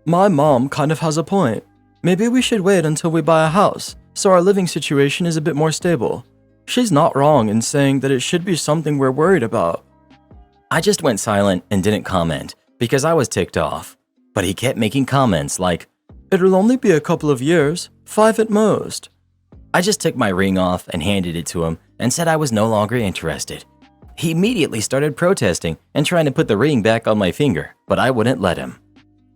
my mom kind of has a point. Maybe we should wait until we buy a house, so our living situation is a bit more stable. She's not wrong in saying that it should be something we're worried about. I just went silent and didn't comment because I was ticked off. But he kept making comments like, it'll only be a couple of years, 5 at most. I just took my ring off and handed it to him and said I was no longer interested. He immediately started protesting and trying to put the ring back on my finger, but I wouldn't let him.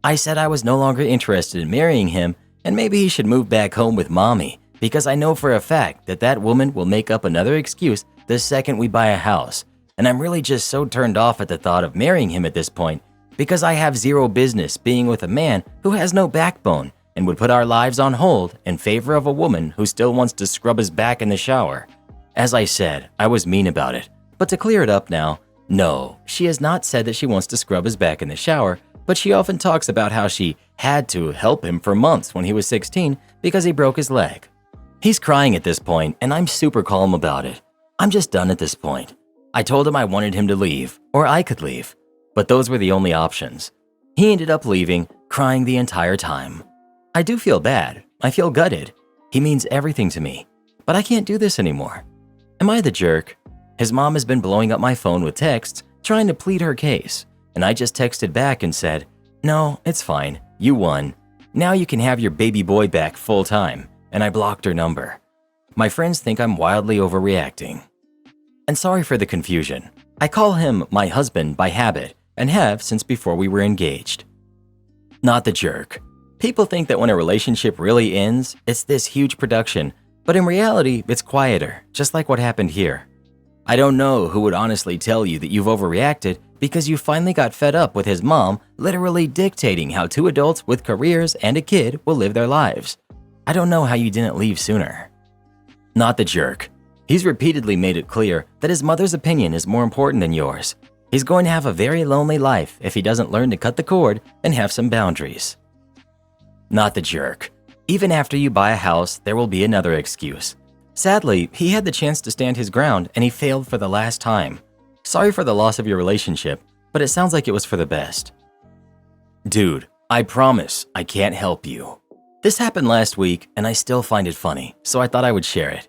I said I was no longer interested in marrying him and maybe he should move back home with mommy because I know for a fact that that woman will make up another excuse the second we buy a house. And I'm really just so turned off at the thought of marrying him at this point because I have 0 business being with a man who has no backbone and would put our lives on hold in favor of a woman who still wants to scrub his back in the shower. As I said, I was mean about it. But to clear it up now, no, she has not said that she wants to scrub his back in the shower, but she often talks about how she had to help him for months when he was 16 because he broke his leg. He's crying at this point and I'm super calm about it. I'm just done at this point. I told him I wanted him to leave, or I could leave, but those were the only options. He ended up leaving, crying the entire time. I do feel bad. I feel gutted. He means everything to me, but I can't do this anymore. Am I the jerk? His mom has been blowing up my phone with texts, trying to plead her case, and I just texted back and said, no, it's fine. You won. Now you can have your baby boy back full time, and I blocked her number. My friends think I'm wildly overreacting. And sorry for the confusion. I call him my husband by habit and have since before we were engaged. Not the jerk. People think that when a relationship really ends, it's this huge production, but in reality, it's quieter, just like what happened here. I don't know who would honestly tell you that you've overreacted because you finally got fed up with his mom literally dictating how 2 adults with careers and a kid will live their lives. I don't know how you didn't leave sooner. Not the jerk. He's repeatedly made it clear that his mother's opinion is more important than yours. He's going to have a very lonely life if he doesn't learn to cut the cord and have some boundaries. Not the jerk. Even after you buy a house, there will be another excuse. Sadly, he had the chance to stand his ground and he failed for the last time. Sorry for the loss of your relationship, but it sounds like it was for the best. Dude, I promise I can't help you. This happened last week and I still find it funny, so I thought I would share it.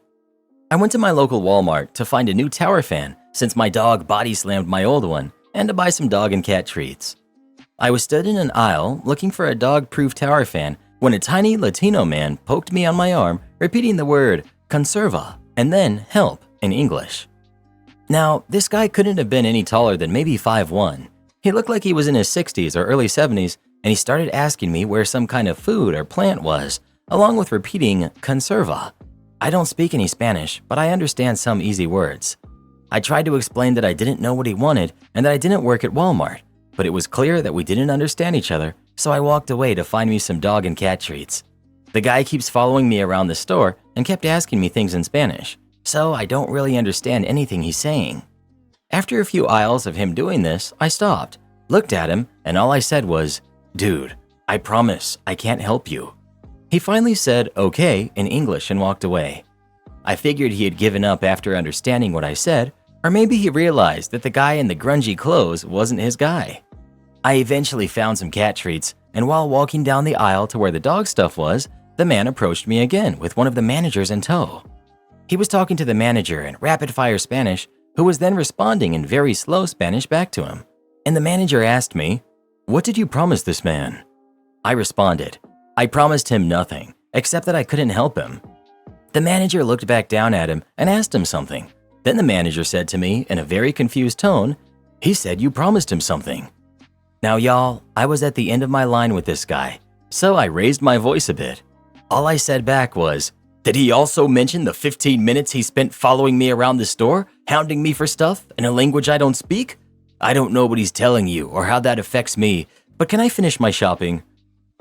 I went to my local Walmart to find a new tower fan since my dog body slammed my old one and to buy some dog and cat treats. I was stood in an aisle looking for a dog-proof tower fan when a tiny Latino man poked me on my arm, repeating the word conserva and then help in English. Now, this guy couldn't have been any taller than maybe 5'1". He looked like he was in his 60s or early 70s and he started asking me where some kind of food or plant was, along with repeating conserva. I don't speak any Spanish, but I understand some easy words. I tried to explain that I didn't know what he wanted and that I didn't work at Walmart, but it was clear that we didn't understand each other, so I walked away to find me some dog and cat treats. The guy keeps following me around the store and kept asking me things in Spanish, so I don't really understand anything he's saying. After a few aisles of him doing this, I stopped, looked at him, and all I said was, "Dude, I promise I can't help you." He finally said okay in English and walked away. I figured he had given up after understanding what I said, or maybe he realized that the guy in the grungy clothes wasn't his guy. I eventually found some cat treats, and while walking down the aisle to where the dog stuff was, the man approached me again with one of the managers in tow. He was talking to the manager in rapid-fire Spanish, who was then responding in very slow Spanish back to him. And the manager asked me, "What did you promise this man?" I responded, "I promised him nothing, except that I couldn't help him." The manager looked back down at him and asked him something. Then the manager said to me in a very confused tone, "He said you promised him something." Now y'all, I was at the end of my line with this guy, so I raised my voice a bit. All I said back was, "Did he also mention the 15 minutes he spent following me around the store, hounding me for stuff in a language I don't speak? I don't know what he's telling you or how that affects me, but can I finish my shopping?"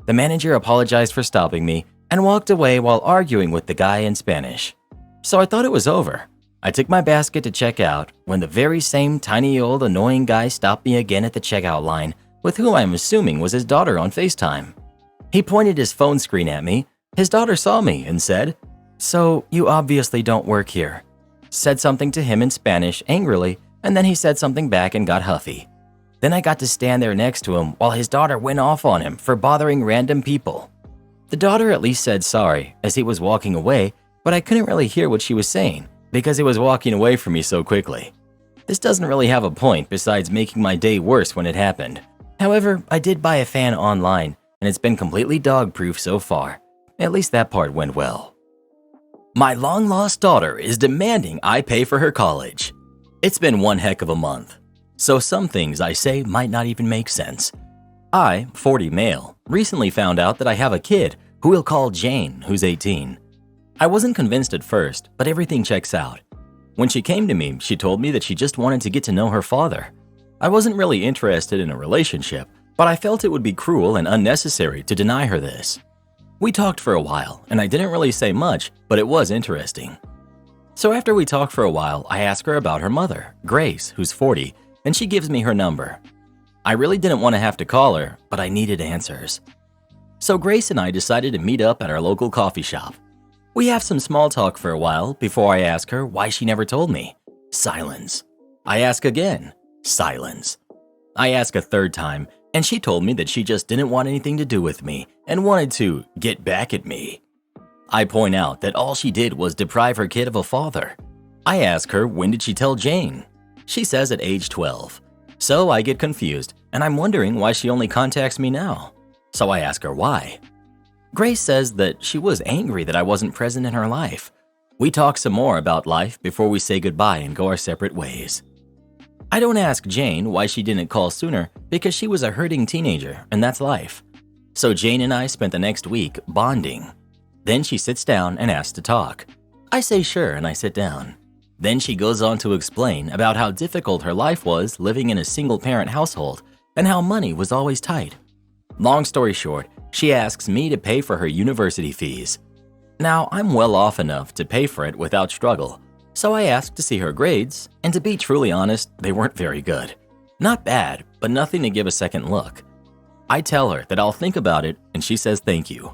The manager apologized for stopping me and walked away while arguing with the guy in Spanish. So I thought it was over. I took my basket to check out when the very same tiny old annoying guy stopped me again at the checkout line, with whom I'm assuming was his daughter on FaceTime. He pointed his phone screen at me. His daughter saw me and said, "So you obviously don't work here." Said something to him in Spanish angrily, and then he said something back and got huffy. Then I got to stand there next to him while his daughter went off on him for bothering random people. The daughter at least said sorry as he was walking away, but I couldn't really hear what she was saying because he was walking away from me so quickly. This doesn't really have a point besides making my day worse when it happened. However, I did buy a fan online, and it's been completely dog-proof so far. At least that part went well. My long-lost daughter is demanding I pay for her college. It's been one heck of a month, so some things I say might not even make sense. I, 40 male, recently found out that I have a kid who we'll call Jane, who's 18. I wasn't convinced at first, but everything checks out. When she came to me, she told me that she just wanted to get to know her father. I wasn't really interested in a relationship, but I felt it would be cruel and unnecessary to deny her this. We talked for a while, and I didn't really say much, but it was interesting. So after we talked for a while, I asked her about her mother, Grace, who's 40, and she gives me her number. I really didn't want to have to call her, but I needed answers. So Grace and I decided to meet up at our local coffee shop. We have some small talk for a while before I ask her why she never told me. Silence. I ask again. Silence. I ask a third time, and she told me that she just didn't want anything to do with me and wanted to get back at me. I point out that all she did was deprive her kid of a father. I ask her when did she tell Jane? She says at age 12. So I get confused, and I'm wondering why she only contacts me now. So I ask her why. Grace says that she was angry that I wasn't present in her life. We talk some more about life before we say goodbye and go our separate ways. I don't ask Jane why she didn't call sooner because she was a hurting teenager, and that's life. So Jane and I spent the next week bonding. Then she sits down and asks to talk. I say sure, and I sit down. Then she goes on to explain about how difficult her life was living in a single-parent household and how money was always tight. Long story short, she asks me to pay for her university fees. Now, I'm well off enough to pay for it without struggle, so I asked to see her grades, and to be truly honest, they weren't very good. Not bad, but nothing to give a second look. I tell her that I'll think about it, and she says thank you.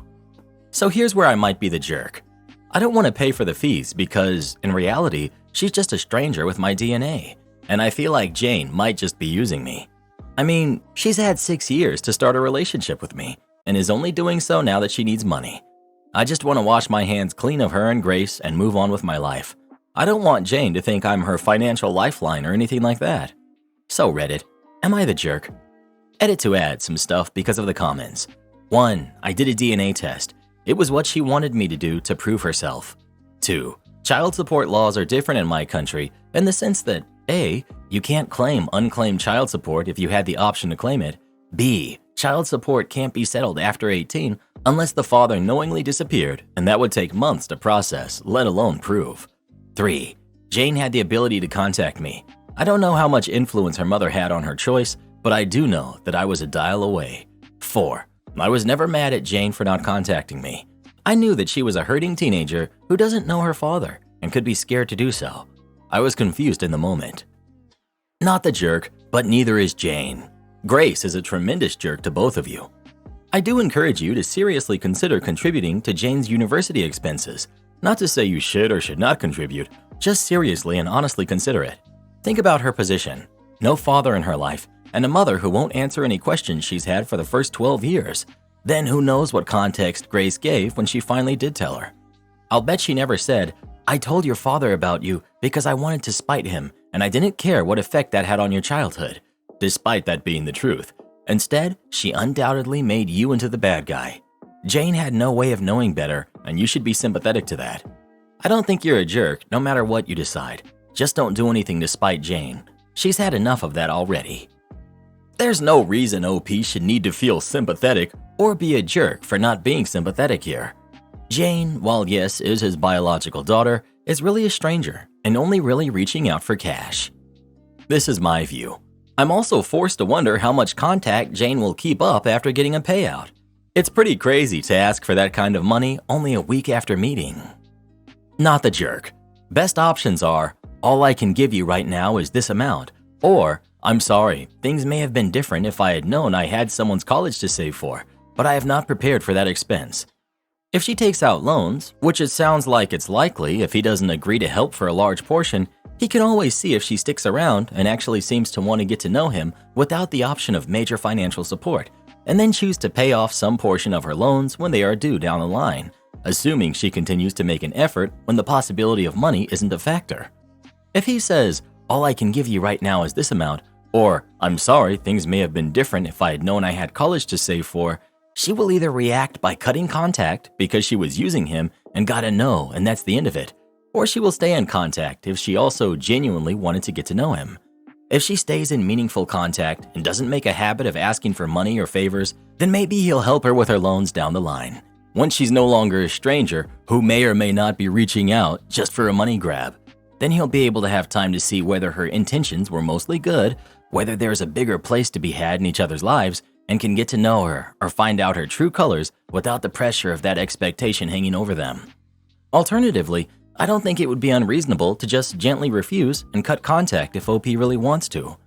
So here's where I might be the jerk. I don't want to pay for the fees because, in reality, she's just a stranger with my DNA, and I feel like Jane might just be using me. I mean, she's had 6 years to start a relationship with me, and is only doing so now that she needs money. I just want to wash my hands clean of her and Grace and move on with my life. I don't want Jane to think I'm her financial lifeline or anything like that. So Reddit, am I the jerk? Edit to add some stuff because of the comments. 1. I did a DNA test. It was what she wanted me to do to prove herself. 2. Child support laws are different in my country in the sense that A. You can't claim unclaimed child support if you had the option to claim it. B. Child support can't be settled after 18 unless the father knowingly disappeared, and that would take months to process, let alone prove. 3. Jane had the ability to contact me. I don't know how much influence her mother had on her choice, but I do know that I was a dial away. 4. I was never mad at Jane for not contacting me. I knew that she was a hurting teenager who doesn't know her father and could be scared to do so. I was confused in the moment. Not the jerk, but neither is Jane. Grace is a tremendous jerk to both of you. I do encourage you to seriously consider contributing to Jane's university expenses. Not to say you should or should not contribute, just seriously and honestly consider it. Think about her position. No father in her life, and a mother who won't answer any questions she's had for the first 12 years. Then who knows what context Grace gave when she finally did tell her. I'll bet she never said, "I told your father about you because I wanted to spite him, and I didn't care what effect that had on your childhood," despite that being the truth. Instead, she undoubtedly made you into the bad guy. Jane had no way of knowing better, and you should be sympathetic to that. I don't think you're a jerk, no matter what you decide. Just don't do anything to spite Jane. She's had enough of that already. There's no reason OP should need to feel sympathetic or be a jerk for not being sympathetic here. Jane, while yes, is his biological daughter, is really a stranger and only really reaching out for cash. This is my view. I'm also forced to wonder how much contact Jane will keep up after getting a payout. It's pretty crazy to ask for that kind of money only a week after meeting. Not the jerk. Best options are, "All I can give you right now is this amount," or "I'm sorry, things may have been different if I had known I had someone's college to save for, but I have not prepared for that expense." If she takes out loans, which it sounds like it's likely if he doesn't agree to help for a large portion, he can always see if she sticks around and actually seems to want to get to know him without the option of major financial support, and then choose to pay off some portion of her loans when they are due down the line, assuming she continues to make an effort when the possibility of money isn't a factor. If he says, "All I can give you right now is this amount," or "I'm sorry, things may have been different if I had known I had college to save for," she will either react by cutting contact because she was using him and got a no and that's the end of it, or she will stay in contact if she also genuinely wanted to get to know him. If she stays in meaningful contact and doesn't make a habit of asking for money or favors, then maybe he'll help her with her loans down the line. Once she's no longer a stranger who may or may not be reaching out just for a money grab, then he'll be able to have time to see whether her intentions were mostly good, whether there's a bigger place to be had in each other's lives, and can get to know her or find out her true colors without the pressure of that expectation hanging over them. Alternatively, I don't think it would be unreasonable to just gently refuse and cut contact if OP really wants to.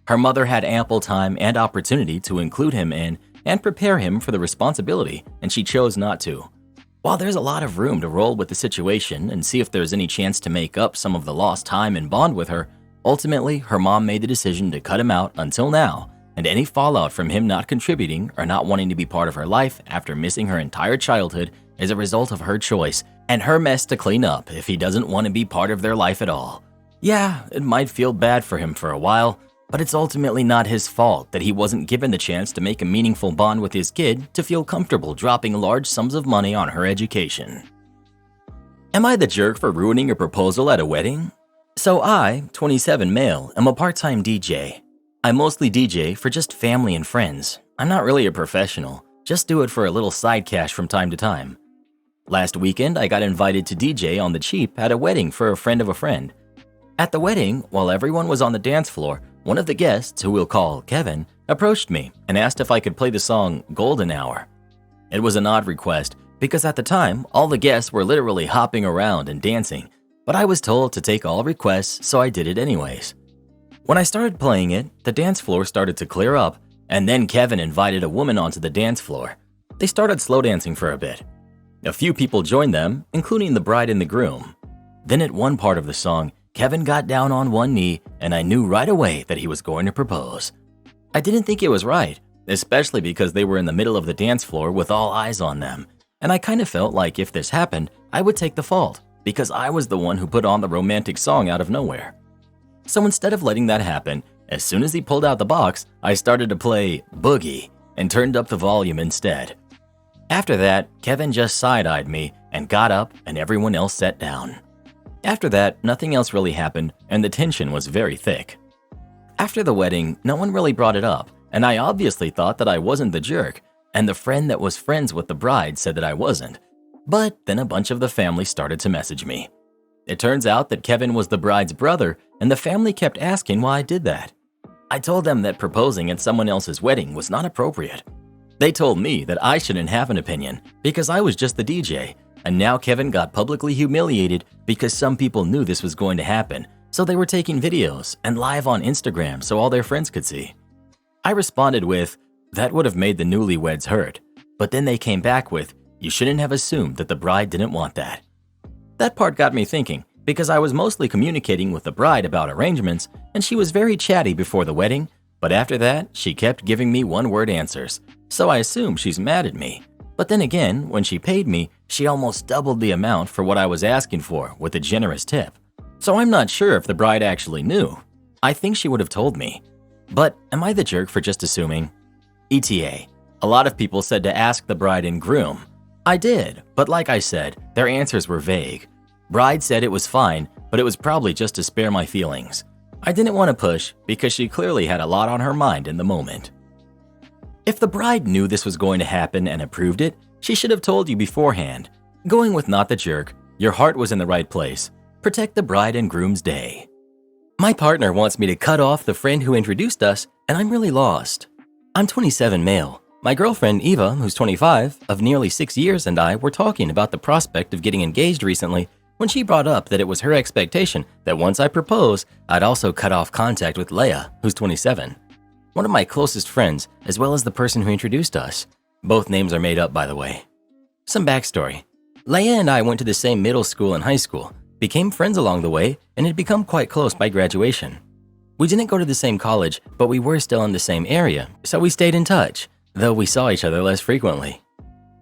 Her mother had ample time and opportunity to include him in and prepare him for the responsibility, and she chose not to. While there's a lot of room to roll with the situation and see if there's any chance to make up some of the lost time and bond with her, ultimately her mom made the decision to cut him out until now, and any fallout from him not contributing or not wanting to be part of her life after missing her entire childhood is a result of her choice and her mess to clean up if he doesn't want to be part of their life at all. Yeah, it might feel bad for him for a while, but it's ultimately not his fault that he wasn't given the chance to make a meaningful bond with his kid to feel comfortable dropping large sums of money on her education. Am I the jerk for ruining a proposal at a wedding? So I, 27 male, am a part-time DJ. I mostly DJ for just family and friends. I'm not really a professional, just do it for a little side cash from time to time. Last weekend, I got invited to DJ on the cheap at a wedding for a friend of a friend. At the wedding, while everyone was on the dance floor, one of the guests, who we'll call Kevin, approached me and asked if I could play the song Golden Hour. It was an odd request because at the time, all the guests were literally hopping around and dancing, but I was told to take all requests, so I did it anyways. When I started playing it, the dance floor started to clear up, and then Kevin invited a woman onto the dance floor. They started slow dancing for a bit. A few people joined them, including the bride and the groom. Then at one part of the song, Kevin got down on one knee, and I knew right away that he was going to propose. I didn't think it was right, especially because they were in the middle of the dance floor with all eyes on them, and I kind of felt like if this happened, I would take the fault, because I was the one who put on the romantic song out of nowhere. So instead of letting that happen, as soon as he pulled out the box, I started to play Boogie and turned up the volume instead. After that, Kevin just side-eyed me and got up and everyone else sat down. After that, nothing else really happened and the tension was very thick. After the wedding, no one really brought it up, and I obviously thought that I wasn't the jerk, and the friend that was friends with the bride said that I wasn't. But then a bunch of the family started to message me. It turns out that Kevin was the bride's brother, and the family kept asking why I did that. I told them that proposing at someone else's wedding was not appropriate. They told me that I shouldn't have an opinion because I was just the DJ, and now Kevin got publicly humiliated because some people knew this was going to happen, so they were taking videos and live on Instagram so all their friends could see. I responded with, "That would have made the newlyweds hurt," but then they came back with, "You shouldn't have assumed that the bride didn't want that." That part got me thinking because I was mostly communicating with the bride about arrangements, and she was very chatty before the wedding, but after that, she kept giving me one-word answers, so I assume she's mad at me. But then again, when she paid me, she almost doubled the amount for what I was asking for with a generous tip. So I'm not sure if the bride actually knew. I think she would have told me. But am I the jerk for just assuming? ETA. A lot of people said to ask the bride and groom. I did, but like I said, their answers were vague. Bride said it was fine, but it was probably just to spare my feelings. I didn't want to push because she clearly had a lot on her mind in the moment. If the bride knew this was going to happen and approved it, she should have told you beforehand. Going with not the jerk, your heart was in the right place. Protect the bride and groom's day. My partner wants me to cut off the friend who introduced us, and I'm really lost. I'm 27 male. My girlfriend Eva, who's 25, of nearly 6 years, and I were talking about the prospect of getting engaged recently when she brought up that it was her expectation that once I propose, I'd also cut off contact with Leia, who's 27. One of my closest friends, as well as the person who introduced us. Both names are made up, by the way. Some backstory. Leia and I went to the same middle school and high school, became friends along the way, and had become quite close by graduation. We didn't go to the same college, but we were still in the same area, so we stayed in touch, though we saw each other less frequently.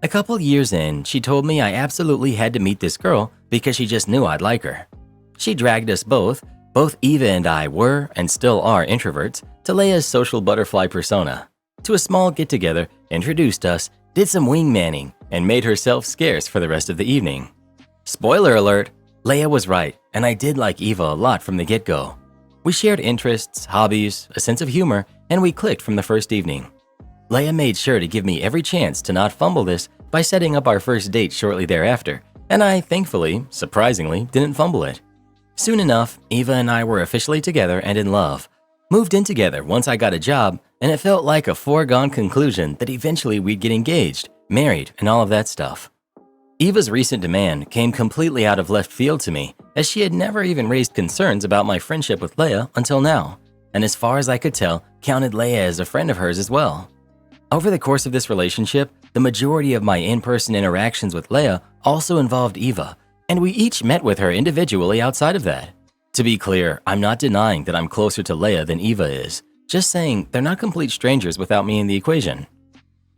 A couple years in, she told me I absolutely had to meet this girl because she just knew I'd like her. She dragged us both Eva and I were and still are introverts, to Leia's social butterfly persona, to a small get-together, introduced us, did some wingmanning, and made herself scarce for the rest of the evening. Spoiler alert, Leia was right, and I did like Eva a lot from the get-go. We shared interests, hobbies, a sense of humor, and we clicked from the first evening. Leia made sure to give me every chance to not fumble this by setting up our first date shortly thereafter, and I, thankfully, surprisingly, didn't fumble it. Soon enough, Eva and I were officially together and in love. Moved in together once I got a job, and it felt like a foregone conclusion that eventually we'd get engaged, married, and all of that stuff. Eva's recent demand came completely out of left field to me, as she had never even raised concerns about my friendship with Leia until now, and as far as I could tell, counted Leia as a friend of hers as well. Over the course of this relationship, the majority of my in-person interactions with Leia also involved Eva, and we each met with her individually outside of that. To be clear, I'm not denying that I'm closer to Leia than Eva is, just saying they're not complete strangers without me in the equation.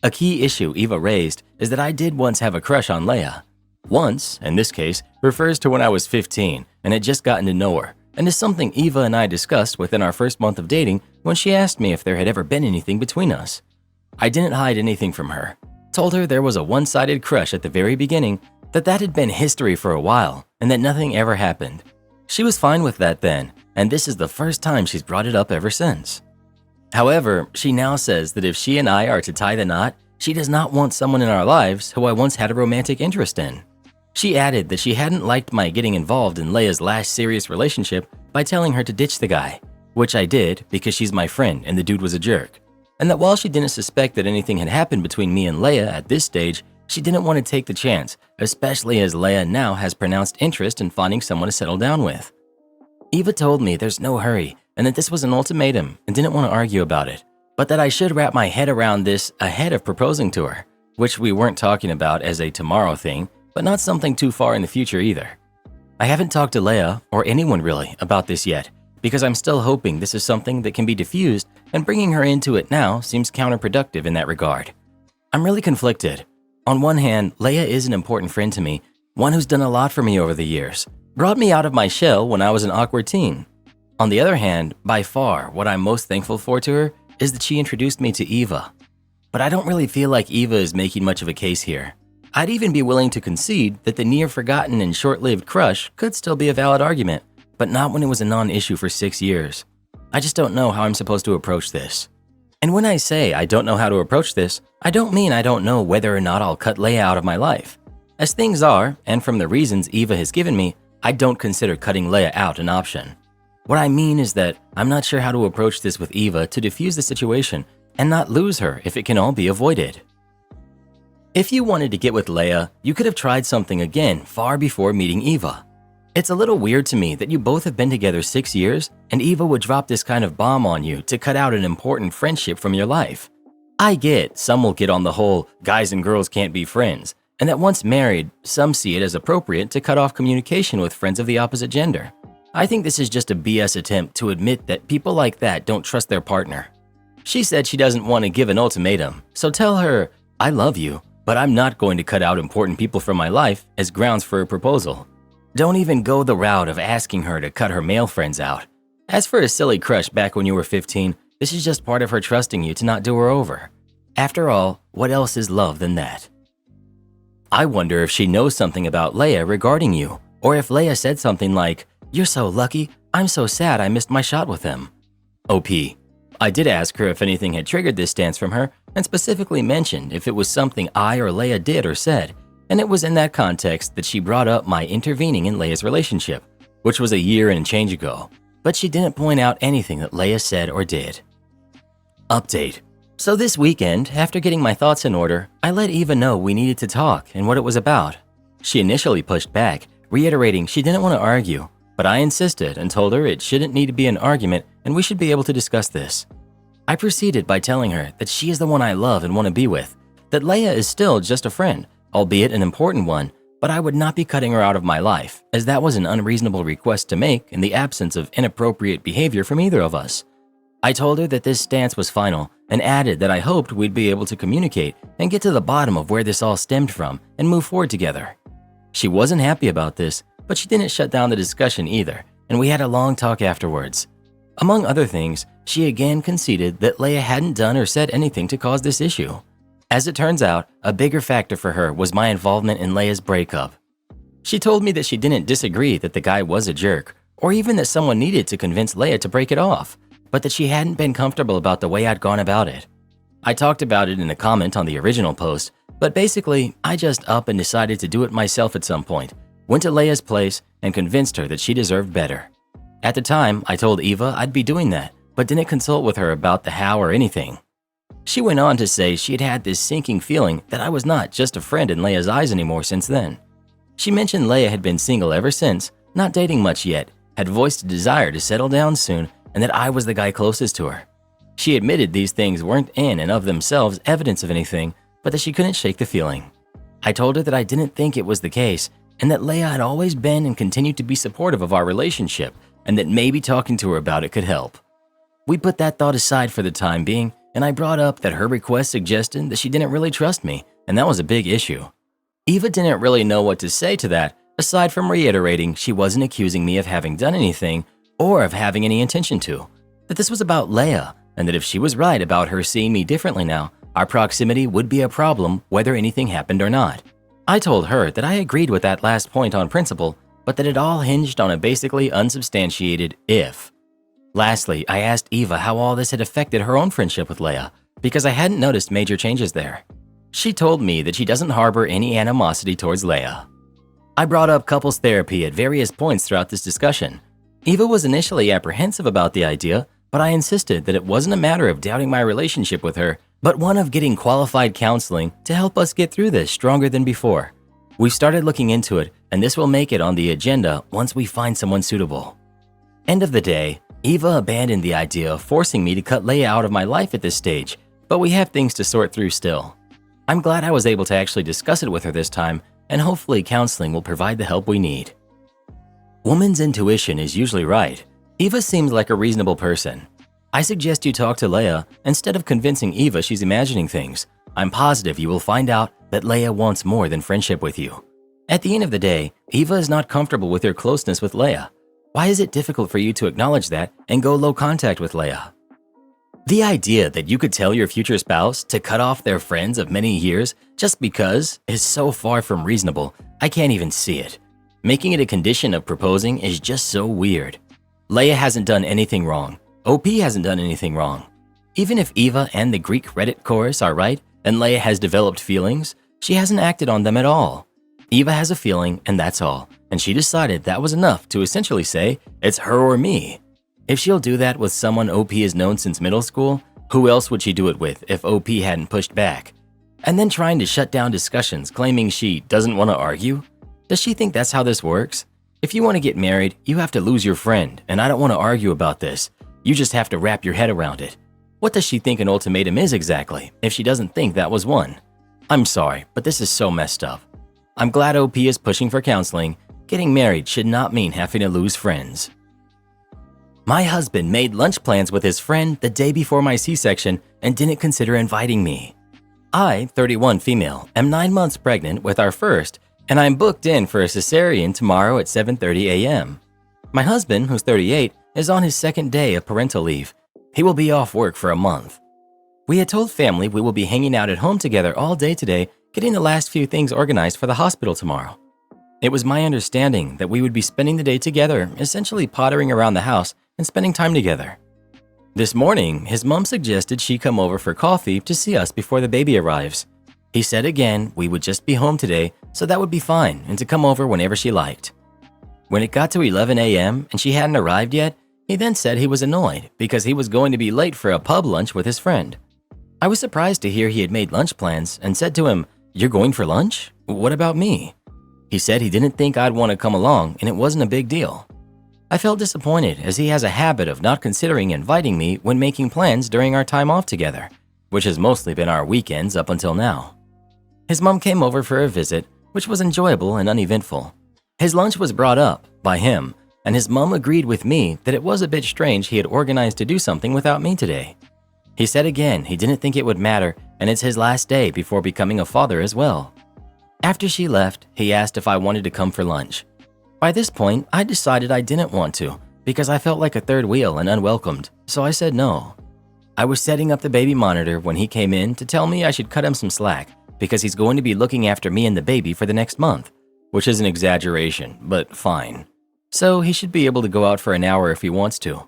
A key issue Eva raised is that I did once have a crush on Leia. Once, in this case, refers to when I was 15 and had just gotten to know her, and is something Eva and I discussed within our first month of dating when she asked me if there had ever been anything between us. I didn't hide anything from her. Told her there was a one-sided crush at the very beginning, that had been history for a while, and that nothing ever happened. She was fine with that then, and this is the first time she's brought it up ever since. However, she now says that if she and I are to tie the knot, she does not want someone in our lives who I once had a romantic interest in. She added that she hadn't liked my getting involved in Leia's last serious relationship by telling her to ditch the guy, which I did because she's my friend and the dude was a jerk, and that while she didn't suspect that anything had happened between me and Leia at this stage, she didn't want to take the chance, especially as Leia now has pronounced interest in finding someone to settle down with. Eva told me there's no hurry and that this was an ultimatum and didn't want to argue about it, but that I should wrap my head around this ahead of proposing to her, which we weren't talking about as a tomorrow thing, but not something too far in the future either. I haven't talked to Leia, or anyone really, about this yet, because I'm still hoping this is something that can be diffused, and bringing her into it now seems counterproductive in that regard. I'm really conflicted. On one hand, Leia is an important friend to me, one who's done a lot for me over the years, brought me out of my shell when I was an awkward teen. On the other hand, by far, what I'm most thankful for to her is that she introduced me to Eva. But I don't really feel like Eva is making much of a case here. I'd even be willing to concede that the near-forgotten and short-lived crush could still be a valid argument, but not when it was a non-issue for 6 years. I just don't know how I'm supposed to approach this. And when I say I don't know how to approach this, I don't mean I don't know whether or not I'll cut Leia out of my life. As things are, and from the reasons Eva has given me, I don't consider cutting Leia out an option. What I mean is that I'm not sure how to approach this with Eva to diffuse the situation and not lose her if it can all be avoided. If you wanted to get with Leia, you could have tried something again far before meeting Eva. It's a little weird to me that you both have been together 6 years and Eva would drop this kind of bomb on you to cut out an important friendship from your life. I get some will get on the whole guys and girls can't be friends, and that once married, some see it as appropriate to cut off communication with friends of the opposite gender. I think this is just a BS attempt to admit that people like that don't trust their partner. She said she doesn't want to give an ultimatum, so tell her, I love you, but I'm not going to cut out important people from my life as grounds for a proposal. Don't even go the route of asking her to cut her male friends out. As for a silly crush back when you were 15, this is just part of her trusting you to not do her over. After all, what else is love than that? I wonder if she knows something about Leia regarding you, or if Leia said something like, "You're so lucky, I'm so sad I missed my shot with him." OP. I did ask her if anything had triggered this stance from her, and specifically mentioned if it was something I or Leia did or said, and it was in that context that she brought up my intervening in Leia's relationship, which was a year and change ago, but she didn't point out anything that Leia said or did. Update. So this weekend, after getting my thoughts in order, I let Eva know we needed to talk and what it was about. She initially pushed back, reiterating she didn't want to argue, but I insisted and told her it shouldn't need to be an argument and we should be able to discuss this. I proceeded by telling her that she is the one I love and want to be with, that Leia is still just a friend, albeit an important one, but I would not be cutting her out of my life, as that was an unreasonable request to make in the absence of inappropriate behavior from either of us. I told her that this stance was final and added that I hoped we'd be able to communicate and get to the bottom of where this all stemmed from and move forward together. She wasn't happy about this, but she didn't shut down the discussion either, and we had a long talk afterwards. Among other things, she again conceded that Leia hadn't done or said anything to cause this issue. As it turns out, a bigger factor for her was my involvement in Leia's breakup. She told me that she didn't disagree that the guy was a jerk, or even that someone needed to convince Leia to break it off, but that she hadn't been comfortable about the way I'd gone about it. I talked about it in a comment on the original post, but basically, I just up and decided to do it myself at some point, went to Leia's place, and convinced her that she deserved better. At the time, I told Eva I'd be doing that, but didn't consult with her about the how or anything. She went on to say she had had this sinking feeling that I was not just a friend in Leia's eyes anymore since then. She mentioned Leia had been single ever since, not dating much yet, had voiced a desire to settle down soon, and that I was the guy closest to her. She admitted these things weren't in and of themselves evidence of anything, but that she couldn't shake the feeling. I told her that I didn't think it was the case, and that Leia had always been and continued to be supportive of our relationship, and that maybe talking to her about it could help. We put that thought aside for the time being, and I brought up that her request suggested that she didn't really trust me, and that was a big issue. Eva didn't really know what to say to that, aside from reiterating she wasn't accusing me of having done anything or of having any intention to, that this was about Leia, and that if she was right about her seeing me differently now, our proximity would be a problem whether anything happened or not. I told her that I agreed with that last point on principle, but that it all hinged on a basically unsubstantiated if. Lastly, I asked Eva how all this had affected her own friendship with Leia, because I hadn't noticed major changes there. She told me that she doesn't harbor any animosity towards Leia. I brought up couples therapy at various points throughout this discussion. Eva was initially apprehensive about the idea, but I insisted that it wasn't a matter of doubting my relationship with her, but one of getting qualified counseling to help us get through this stronger than before. We started looking into it, and this will make it on the agenda once we find someone suitable. End of the day, Eva abandoned the idea of forcing me to cut Leia out of my life at this stage, but we have things to sort through still. I'm glad I was able to actually discuss it with her this time, and hopefully counseling will provide the help we need. Woman's intuition is usually right. Eva seems like a reasonable person. I suggest you talk to Leia instead of convincing Eva she's imagining things. I'm positive you will find out that Leia wants more than friendship with you. At the end of the day, Eva is not comfortable with your closeness with Leia. Why is it difficult for you to acknowledge that and go low contact with Leia? The idea that you could tell your future spouse to cut off their friends of many years just because is so far from reasonable, I can't even see it. Making it a condition of proposing is just so weird. Leia hasn't done anything wrong. OP hasn't done anything wrong. Even if Eva and the Greek Reddit chorus are right and Leia has developed feelings, she hasn't acted on them at all. Eva has a feeling and that's all, and she decided that was enough to essentially say, it's her or me. If she'll do that with someone OP has known since middle school, who else would she do it with if OP hadn't pushed back? And then trying to shut down discussions claiming she doesn't want to argue? Does she think that's how this works? If you want to get married, you have to lose your friend, and I don't want to argue about this. You just have to wrap your head around it. What does she think an ultimatum is exactly, if she doesn't think that was one? I'm sorry, but this is so messed up. I'm glad OP is pushing for counseling. Getting married should not mean having to lose friends. My husband made lunch plans with his friend the day before my C-section and didn't consider inviting me. I, 31 female, am 9 months pregnant with our first, and I'm booked in for a cesarean tomorrow at 7:30 a.m. My husband, who's 38, is on his second day of parental leave. He will be off work for a month. We had told family we will be hanging out at home together all day today, getting the last few things organized for the hospital tomorrow. It was my understanding that we would be spending the day together, essentially pottering around the house and spending time together. This morning, his mom suggested she come over for coffee to see us before the baby arrives. He said again we would just be home today, so that would be fine, and to come over whenever she liked. When it got to 11 a.m. and she hadn't arrived yet, he then said he was annoyed because he was going to be late for a pub lunch with his friend. I was surprised to hear he had made lunch plans and said to him, "You're going for lunch? What about me?" He said he didn't think I'd want to come along and it wasn't a big deal. I felt disappointed as he has a habit of not considering inviting me when making plans during our time off together, which has mostly been our weekends up until now. His mom came over for a visit, which was enjoyable and uneventful. His lunch was brought up by him, and his mom agreed with me that it was a bit strange he had organized to do something without me today. He said again he didn't think it would matter and it's his last day before becoming a father as well. After she left, he asked if I wanted to come for lunch. By this point, I decided I didn't want to because I felt like a third wheel and unwelcomed, so I said no. I was setting up the baby monitor when he came in to tell me I should cut him some slack because he's going to be looking after me and the baby for the next month, which is an exaggeration, but fine. So he should be able to go out for an hour if he wants to.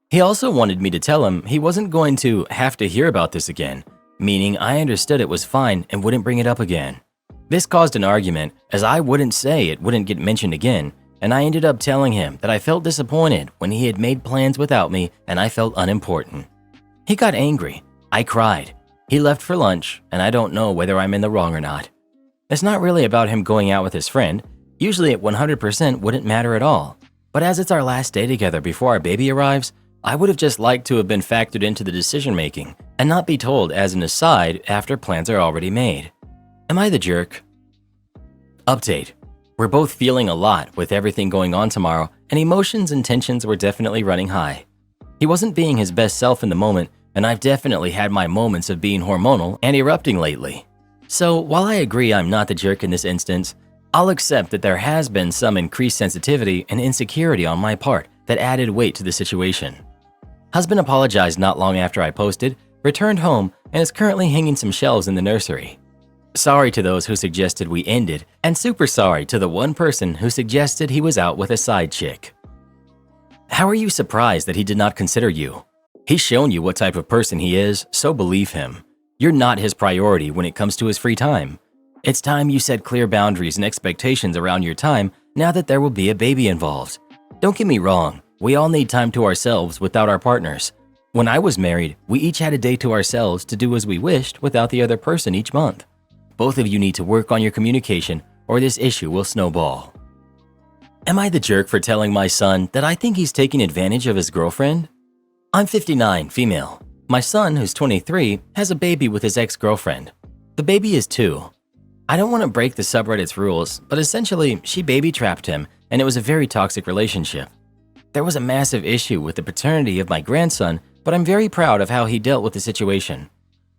He also wanted me to tell him he wasn't going to have to hear about this again, meaning I understood it was fine and wouldn't bring it up again. This caused an argument as I wouldn't say it wouldn't get mentioned again, and I ended up telling him that I felt disappointed when he had made plans without me and I felt unimportant. He got angry. I cried. He left for lunch, and I don't know whether I'm in the wrong or not. It's not really about him going out with his friend. Usually at 100% wouldn't matter at all. But as it's our last day together before our baby arrives, I would have just liked to have been factored into the decision making and not be told as an aside after plans are already made. Am I the jerk? Update. We're both feeling a lot with everything going on tomorrow, and emotions and tensions were definitely running high. He wasn't being his best self in the moment, and I've definitely had my moments of being hormonal and erupting lately. So while I agree I'm not the jerk in this instance, I'll accept that there has been some increased sensitivity and insecurity on my part that added weight to the situation. Husband apologized not long after I posted, returned home, and is currently hanging some shelves in the nursery. Sorry to those who suggested we ended, and super sorry to the one person who suggested he was out with a side chick. How are you surprised that he did not consider you? He's shown you what type of person he is, so believe him. You're not his priority when it comes to his free time. It's time you set clear boundaries and expectations around your time now that there will be a baby involved. Don't get me wrong, we all need time to ourselves without our partners. When I was married, we each had a day to ourselves to do as we wished without the other person each month. Both of you need to work on your communication or this issue will snowball. Am I the jerk for telling my son that I think he's taking advantage of his girlfriend? I'm 59, female. My son, who's 23, has a baby with his ex-girlfriend. The baby is 2. I don't want to break the subreddit's rules, but essentially, she baby-trapped him, and it was a very toxic relationship. There was a massive issue with the paternity of my grandson, but I'm very proud of how he dealt with the situation.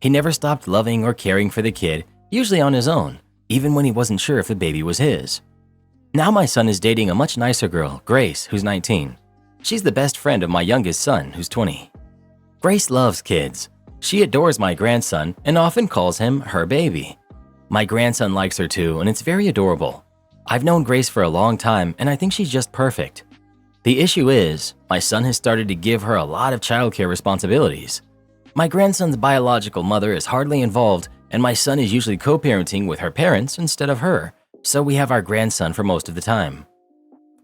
He never stopped loving or caring for the kid, usually on his own, even when he wasn't sure if the baby was his. Now my son is dating a much nicer girl, Grace, who's 19. She's the best friend of my youngest son, who's 20. Grace loves kids. She adores my grandson and often calls him her baby. My grandson likes her too, and it's very adorable. I've known Grace for a long time, and I think she's just perfect. The issue is, my son has started to give her a lot of childcare responsibilities. My grandson's biological mother is hardly involved, and my son is usually co-parenting with her parents instead of her, so we have our grandson for most of the time.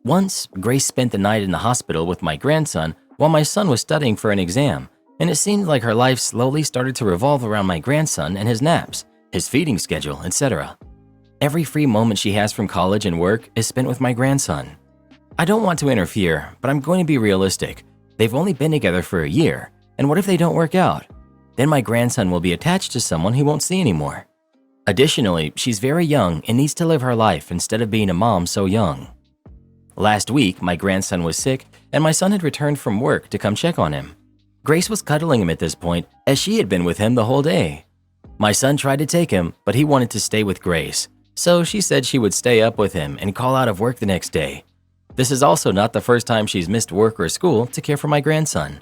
Once, Grace spent the night in the hospital with my grandson while my son was studying for an exam, and it seemed like her life slowly started to revolve around my grandson and his naps, his feeding schedule, etc. Every free moment she has from college and work is spent with my grandson. I don't want to interfere, but I'm going to be realistic. They've only been together for a year, and what if they don't work out? Then my grandson will be attached to someone he won't see anymore. Additionally, she's very young and needs to live her life instead of being a mom so young. Last week, my grandson was sick, and my son had returned from work to come check on him. Grace was cuddling him at this point, as she had been with him the whole day. My son tried to take him, but he wanted to stay with Grace, so she said she would stay up with him and call out of work the next day. This is also not the first time she's missed work or school to care for my grandson.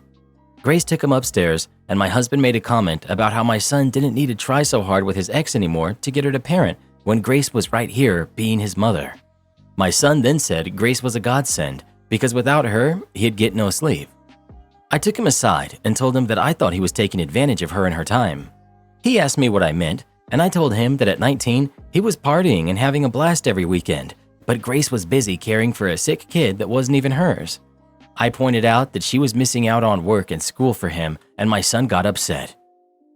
Grace took him upstairs, and my husband made a comment about how my son didn't need to try so hard with his ex anymore to get her to parent when Grace was right here being his mother. My son then said Grace was a godsend because without her, he'd get no sleep. I took him aside and told him that I thought he was taking advantage of her in her time. He asked me what I meant, and I told him that at 19, he was partying and having a blast every weekend, but Grace was busy caring for a sick kid that wasn't even hers. I pointed out that she was missing out on work and school for him, and my son got upset.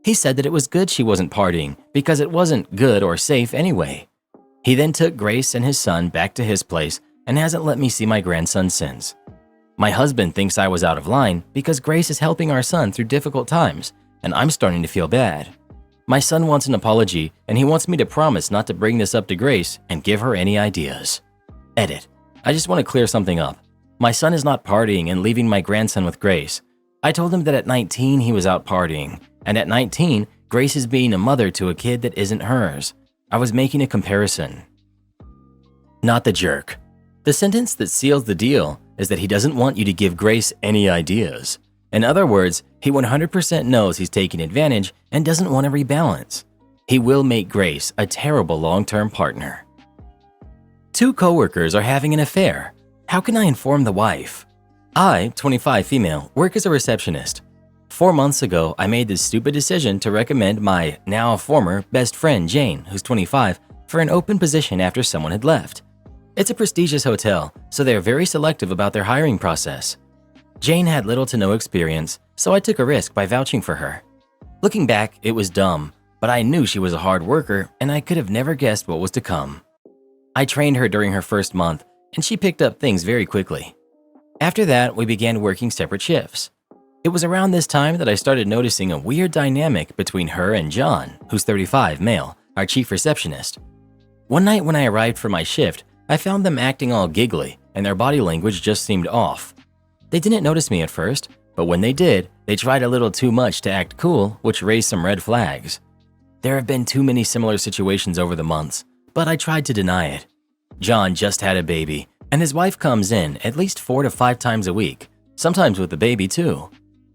He said that it was good she wasn't partying because it wasn't good or safe anyway. He then took Grace and his son back to his place and hasn't let me see my grandson since. My husband thinks I was out of line because Grace is helping our son through difficult times, and I'm starting to feel bad. My son wants an apology, and he wants me to promise not to bring this up to Grace and give her any ideas. Edit. I just want to clear something up. My son is not partying and leaving my grandson with Grace. I told him that at 19 he was out partying, and at 19, Grace is being a mother to a kid that isn't hers. I was making a comparison. Not the jerk. The sentence that seals the deal is that he doesn't want you to give Grace any ideas. In other words, he 100% knows he's taking advantage and doesn't want to rebalance. He will make Grace a terrible long-term partner. 2 coworkers are having an affair. How can I inform the wife? I, 25 female, work as a receptionist. 4 months ago, I made this stupid decision to recommend my now former best friend Jane, who's 25, for an open position after someone had left. It's a prestigious hotel, so they are very selective about their hiring process. Jane had little to no experience, so I took a risk by vouching for her. Looking back, it was dumb, but I knew she was a hard worker and I could have never guessed what was to come. I trained her during her first month, and she picked up things very quickly. After that, we began working separate shifts. It was around this time that I started noticing a weird dynamic between her and John, who's 35, male, our chief receptionist. One night when I arrived for my shift, I found them acting all giggly, and their body language just seemed off. They didn't notice me at first, but when they did, they tried a little too much to act cool, which raised some red flags. There have been too many similar situations over the months, but I tried to deny it. John just had a baby, and his wife comes in at least 4 to 5 times a week, sometimes with the baby too.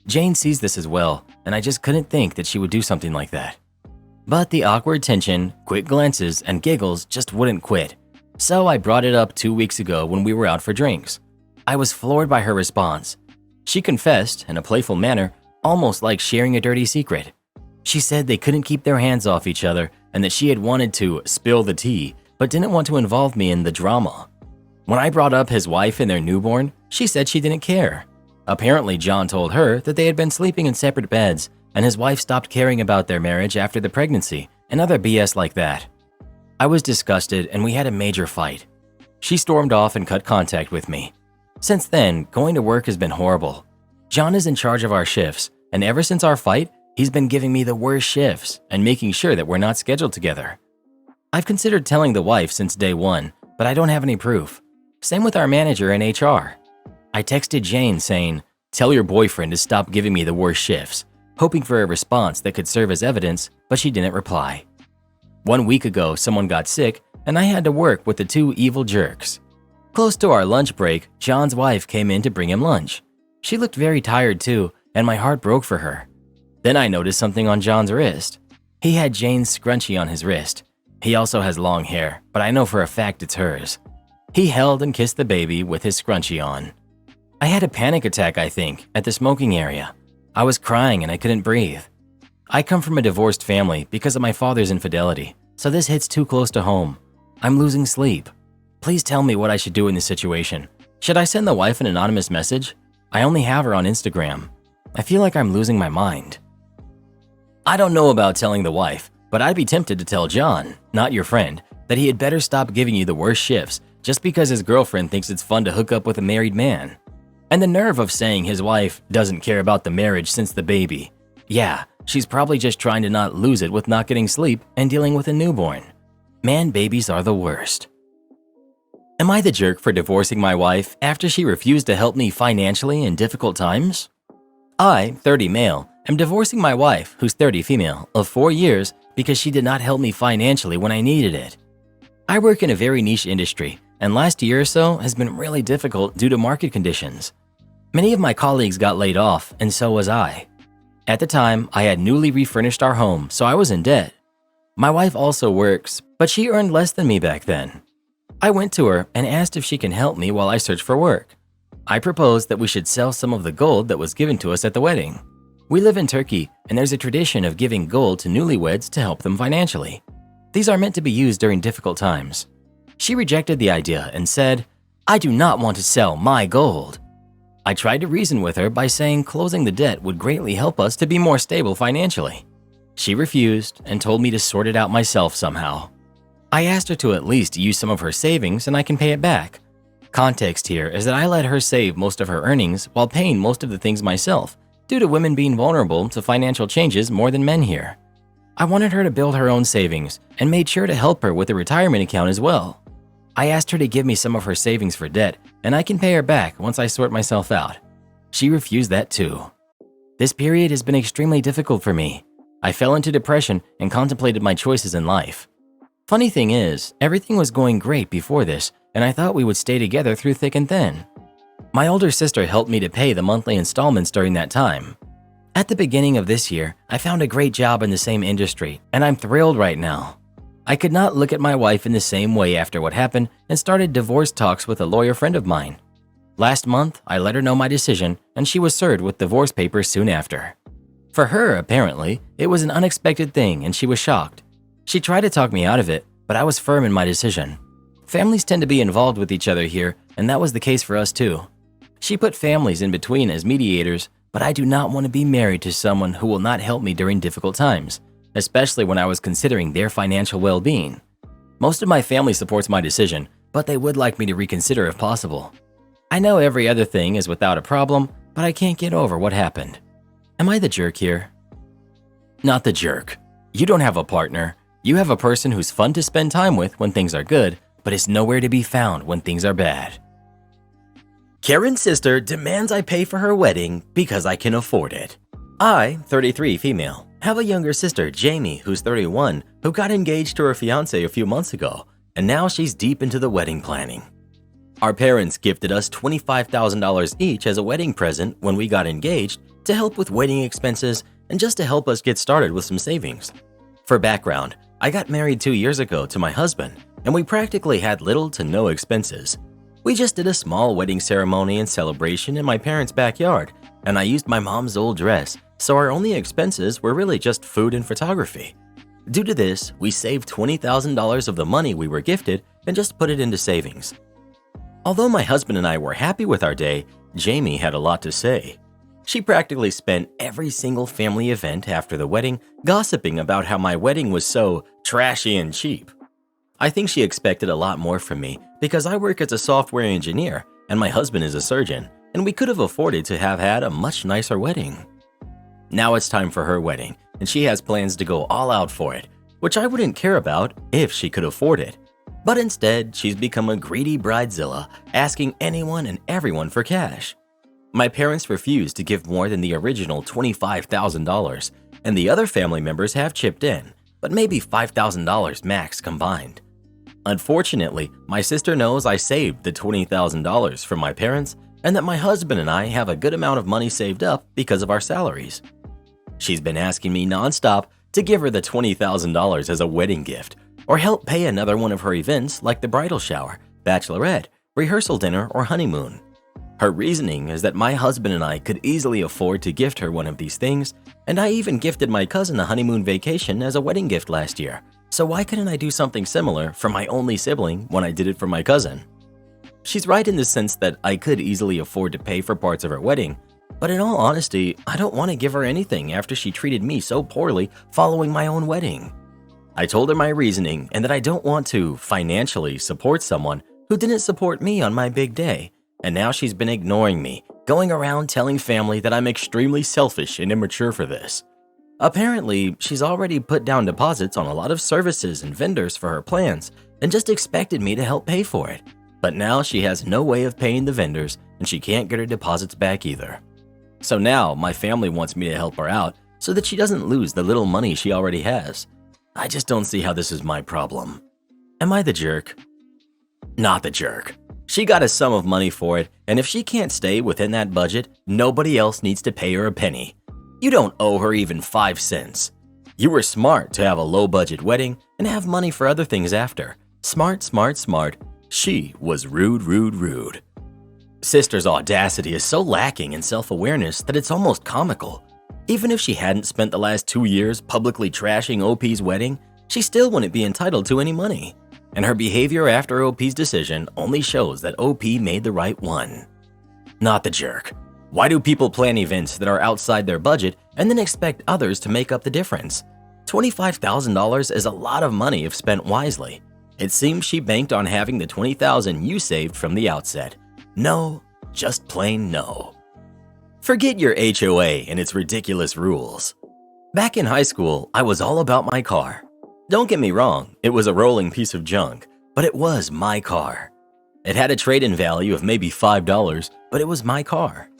Jane sees this as well, and I just couldn't think that she would do something like that. But the awkward tension, quick glances, and giggles just wouldn't quit. So I brought it up 2 weeks ago when we were out for drinks. I was floored by her response. She confessed, in a playful manner, almost like sharing a dirty secret. She said they couldn't keep their hands off each other and that she had wanted to spill the tea, but didn't want to involve me in the drama. When I brought up his wife and their newborn, she said she didn't care. Apparently, John told her that they had been sleeping in separate beds, and his wife stopped caring about their marriage after the pregnancy, and other BS like that. I was disgusted, and we had a major fight. She stormed off and cut contact with me. Since then, going to work has been horrible. John is in charge of our shifts, and ever since our fight, he's been giving me the worst shifts and making sure that we're not scheduled together. I've considered telling the wife since day one, but I don't have any proof. Same with our manager and HR. I texted Jane saying, "Tell your boyfriend to stop giving me the worst shifts," hoping for a response that could serve as evidence, but she didn't reply. 1 week ago, someone got sick, and I had to work with the 2 evil jerks. Close to our lunch break, John's wife came in to bring him lunch. She looked very tired too, and my heart broke for her. Then I noticed something on John's wrist. He had Jane's scrunchie on his wrist. He also has long hair, but I know for a fact it's hers. He held and kissed the baby with his scrunchie on. I had a panic attack, I think, at the smoking area. I was crying and I couldn't breathe. I come from a divorced family because of my father's infidelity, so this hits too close to home. I'm losing sleep. Please tell me what I should do in this situation. Should I send the wife an anonymous message? I only have her on Instagram. I feel like I'm losing my mind. I don't know about telling the wife, but I'd be tempted to tell John, not your friend, that he had better stop giving you the worst shifts just because his girlfriend thinks it's fun to hook up with a married man. And the nerve of saying his wife doesn't care about the marriage since the baby. Yeah, she's probably just trying to not lose it with not getting sleep and dealing with a newborn. Man, babies are the worst. Am I the jerk for divorcing my wife after she refused to help me financially in difficult times? I, 30 male, am divorcing my wife, who's 30 female, of 4 years because she did not help me financially when I needed it. I work in a very niche industry, and last year or so has been really difficult due to market conditions. Many of my colleagues got laid off, and so was I. At the time, I had newly refurnished our home, so I was in debt. My wife also works, but she earned less than me back then. I went to her and asked if she can help me while I search for work. I proposed that we should sell some of the gold that was given to us at the wedding. We live in Turkey, and there's a tradition of giving gold to newlyweds to help them financially. These are meant to be used during difficult times. She rejected the idea and said, "I do not want to sell my gold." I tried to reason with her by saying closing the debt would greatly help us to be more stable financially. She refused and told me to sort it out myself somehow. I asked her to at least use some of her savings and I can pay it back. Context here is that I let her save most of her earnings while paying most of the things myself, due to women being vulnerable to financial changes more than men here. I wanted her to build her own savings and made sure to help her with a retirement account as well. I asked her to give me some of her savings for debt and I can pay her back once I sort myself out. She refused that too. This period has been extremely difficult for me. I fell into depression and contemplated my choices in life. Funny thing is, everything was going great before this, and I thought we would stay together through thick and thin. My older sister helped me to pay the monthly installments during that time. At the beginning of this year, I found a great job in the same industry, and I'm thrilled right now. I could not look at my wife in the same way after what happened and started divorce talks with a lawyer friend of mine. Last month, I let her know my decision, and she was served with divorce papers soon after. For her, apparently, it was an unexpected thing and she was shocked. She tried to talk me out of it, but I was firm in my decision. Families tend to be involved with each other here, and that was the case for us too. She put families in between as mediators, but I do not want to be married to someone who will not help me during difficult times, especially when I was considering their financial well-being. Most of my family supports my decision, but they would like me to reconsider if possible. I know every other thing is without a problem, but I can't get over what happened. Am I the jerk here? Not the jerk. You don't have a partner. You have a person who's fun to spend time with when things are good, but is nowhere to be found when things are bad. Karen's sister demands I pay for her wedding because I can afford it. I, 33 female, have a younger sister, Jamie, who's 31, who got engaged to her fiancé a few months ago, and now she's deep into the wedding planning. Our parents gifted us $25,000 each as a wedding present when we got engaged to help with wedding expenses and just to help us get started with some savings. For background, I got married 2 years ago to my husband, and we practically had little to no expenses. We just did a small wedding ceremony and celebration in my parents' backyard, and I used my mom's old dress, so our only expenses were really just food and photography. Due to this, we saved $20,000 of the money we were gifted and just put it into savings. Although my husband and I were happy with our day, Jamie had a lot to say. She practically spent every single family event after the wedding gossiping about how my wedding was so trashy and cheap. I think she expected a lot more from me because I work as a software engineer and my husband is a surgeon, and we could have afforded to have had a much nicer wedding. Now it's time for her wedding, and she has plans to go all out for it, which I wouldn't care about if she could afford it. But instead, she's become a greedy bridezilla, asking anyone and everyone for cash. My parents refused to give more than the original $25,000, and the other family members have chipped in, but maybe $5,000 max combined. Unfortunately, my sister knows I saved the $20,000 from my parents and that my husband and I have a good amount of money saved up because of our salaries. She's been asking me nonstop to give her the $20,000 as a wedding gift or help pay another one of her events like the bridal shower, bachelorette, rehearsal dinner, or honeymoon. Her reasoning is that my husband and I could easily afford to gift her one of these things, and I even gifted my cousin a honeymoon vacation as a wedding gift last year, so why couldn't I do something similar for my only sibling when I did it for my cousin? She's right in the sense that I could easily afford to pay for parts of her wedding, but in all honesty, I don't want to give her anything after she treated me so poorly following my own wedding. I told her my reasoning and that I don't want to financially support someone who didn't support me on my big day, and now she's been ignoring me, going around telling family that I'm extremely selfish and immature for this. Apparently, she's already put down deposits on a lot of services and vendors for her plans and just expected me to help pay for it. But now she has no way of paying the vendors and she can't get her deposits back either. So now my family wants me to help her out so that she doesn't lose the little money she already has. I just don't see how this is my problem. Am I the jerk? Not the jerk. She got a sum of money for it, and if she can't stay within that budget, nobody else needs to pay her a penny. You don't owe her even 5 cents. You were smart to have a low-budget wedding and have money for other things after. Smart, smart, smart. She was rude, rude, rude. Sister's audacity is so lacking in self-awareness that it's almost comical. Even if she hadn't spent the last 2 years publicly trashing OP's wedding, she still wouldn't be entitled to any money. And her behavior after OP's decision only shows that OP made the right one. Not the jerk. Why do people plan events that are outside their budget and then expect others to make up the difference? $25,000 is a lot of money if spent wisely. It seems she banked on having the $20,000 you saved from the outset. No, just plain no. Forget your HOA and its ridiculous rules. Back in high school, I was all about my car. Don't get me wrong, it was a rolling piece of junk, but it was my car. It had a trade-in value of maybe $5, but it was my car.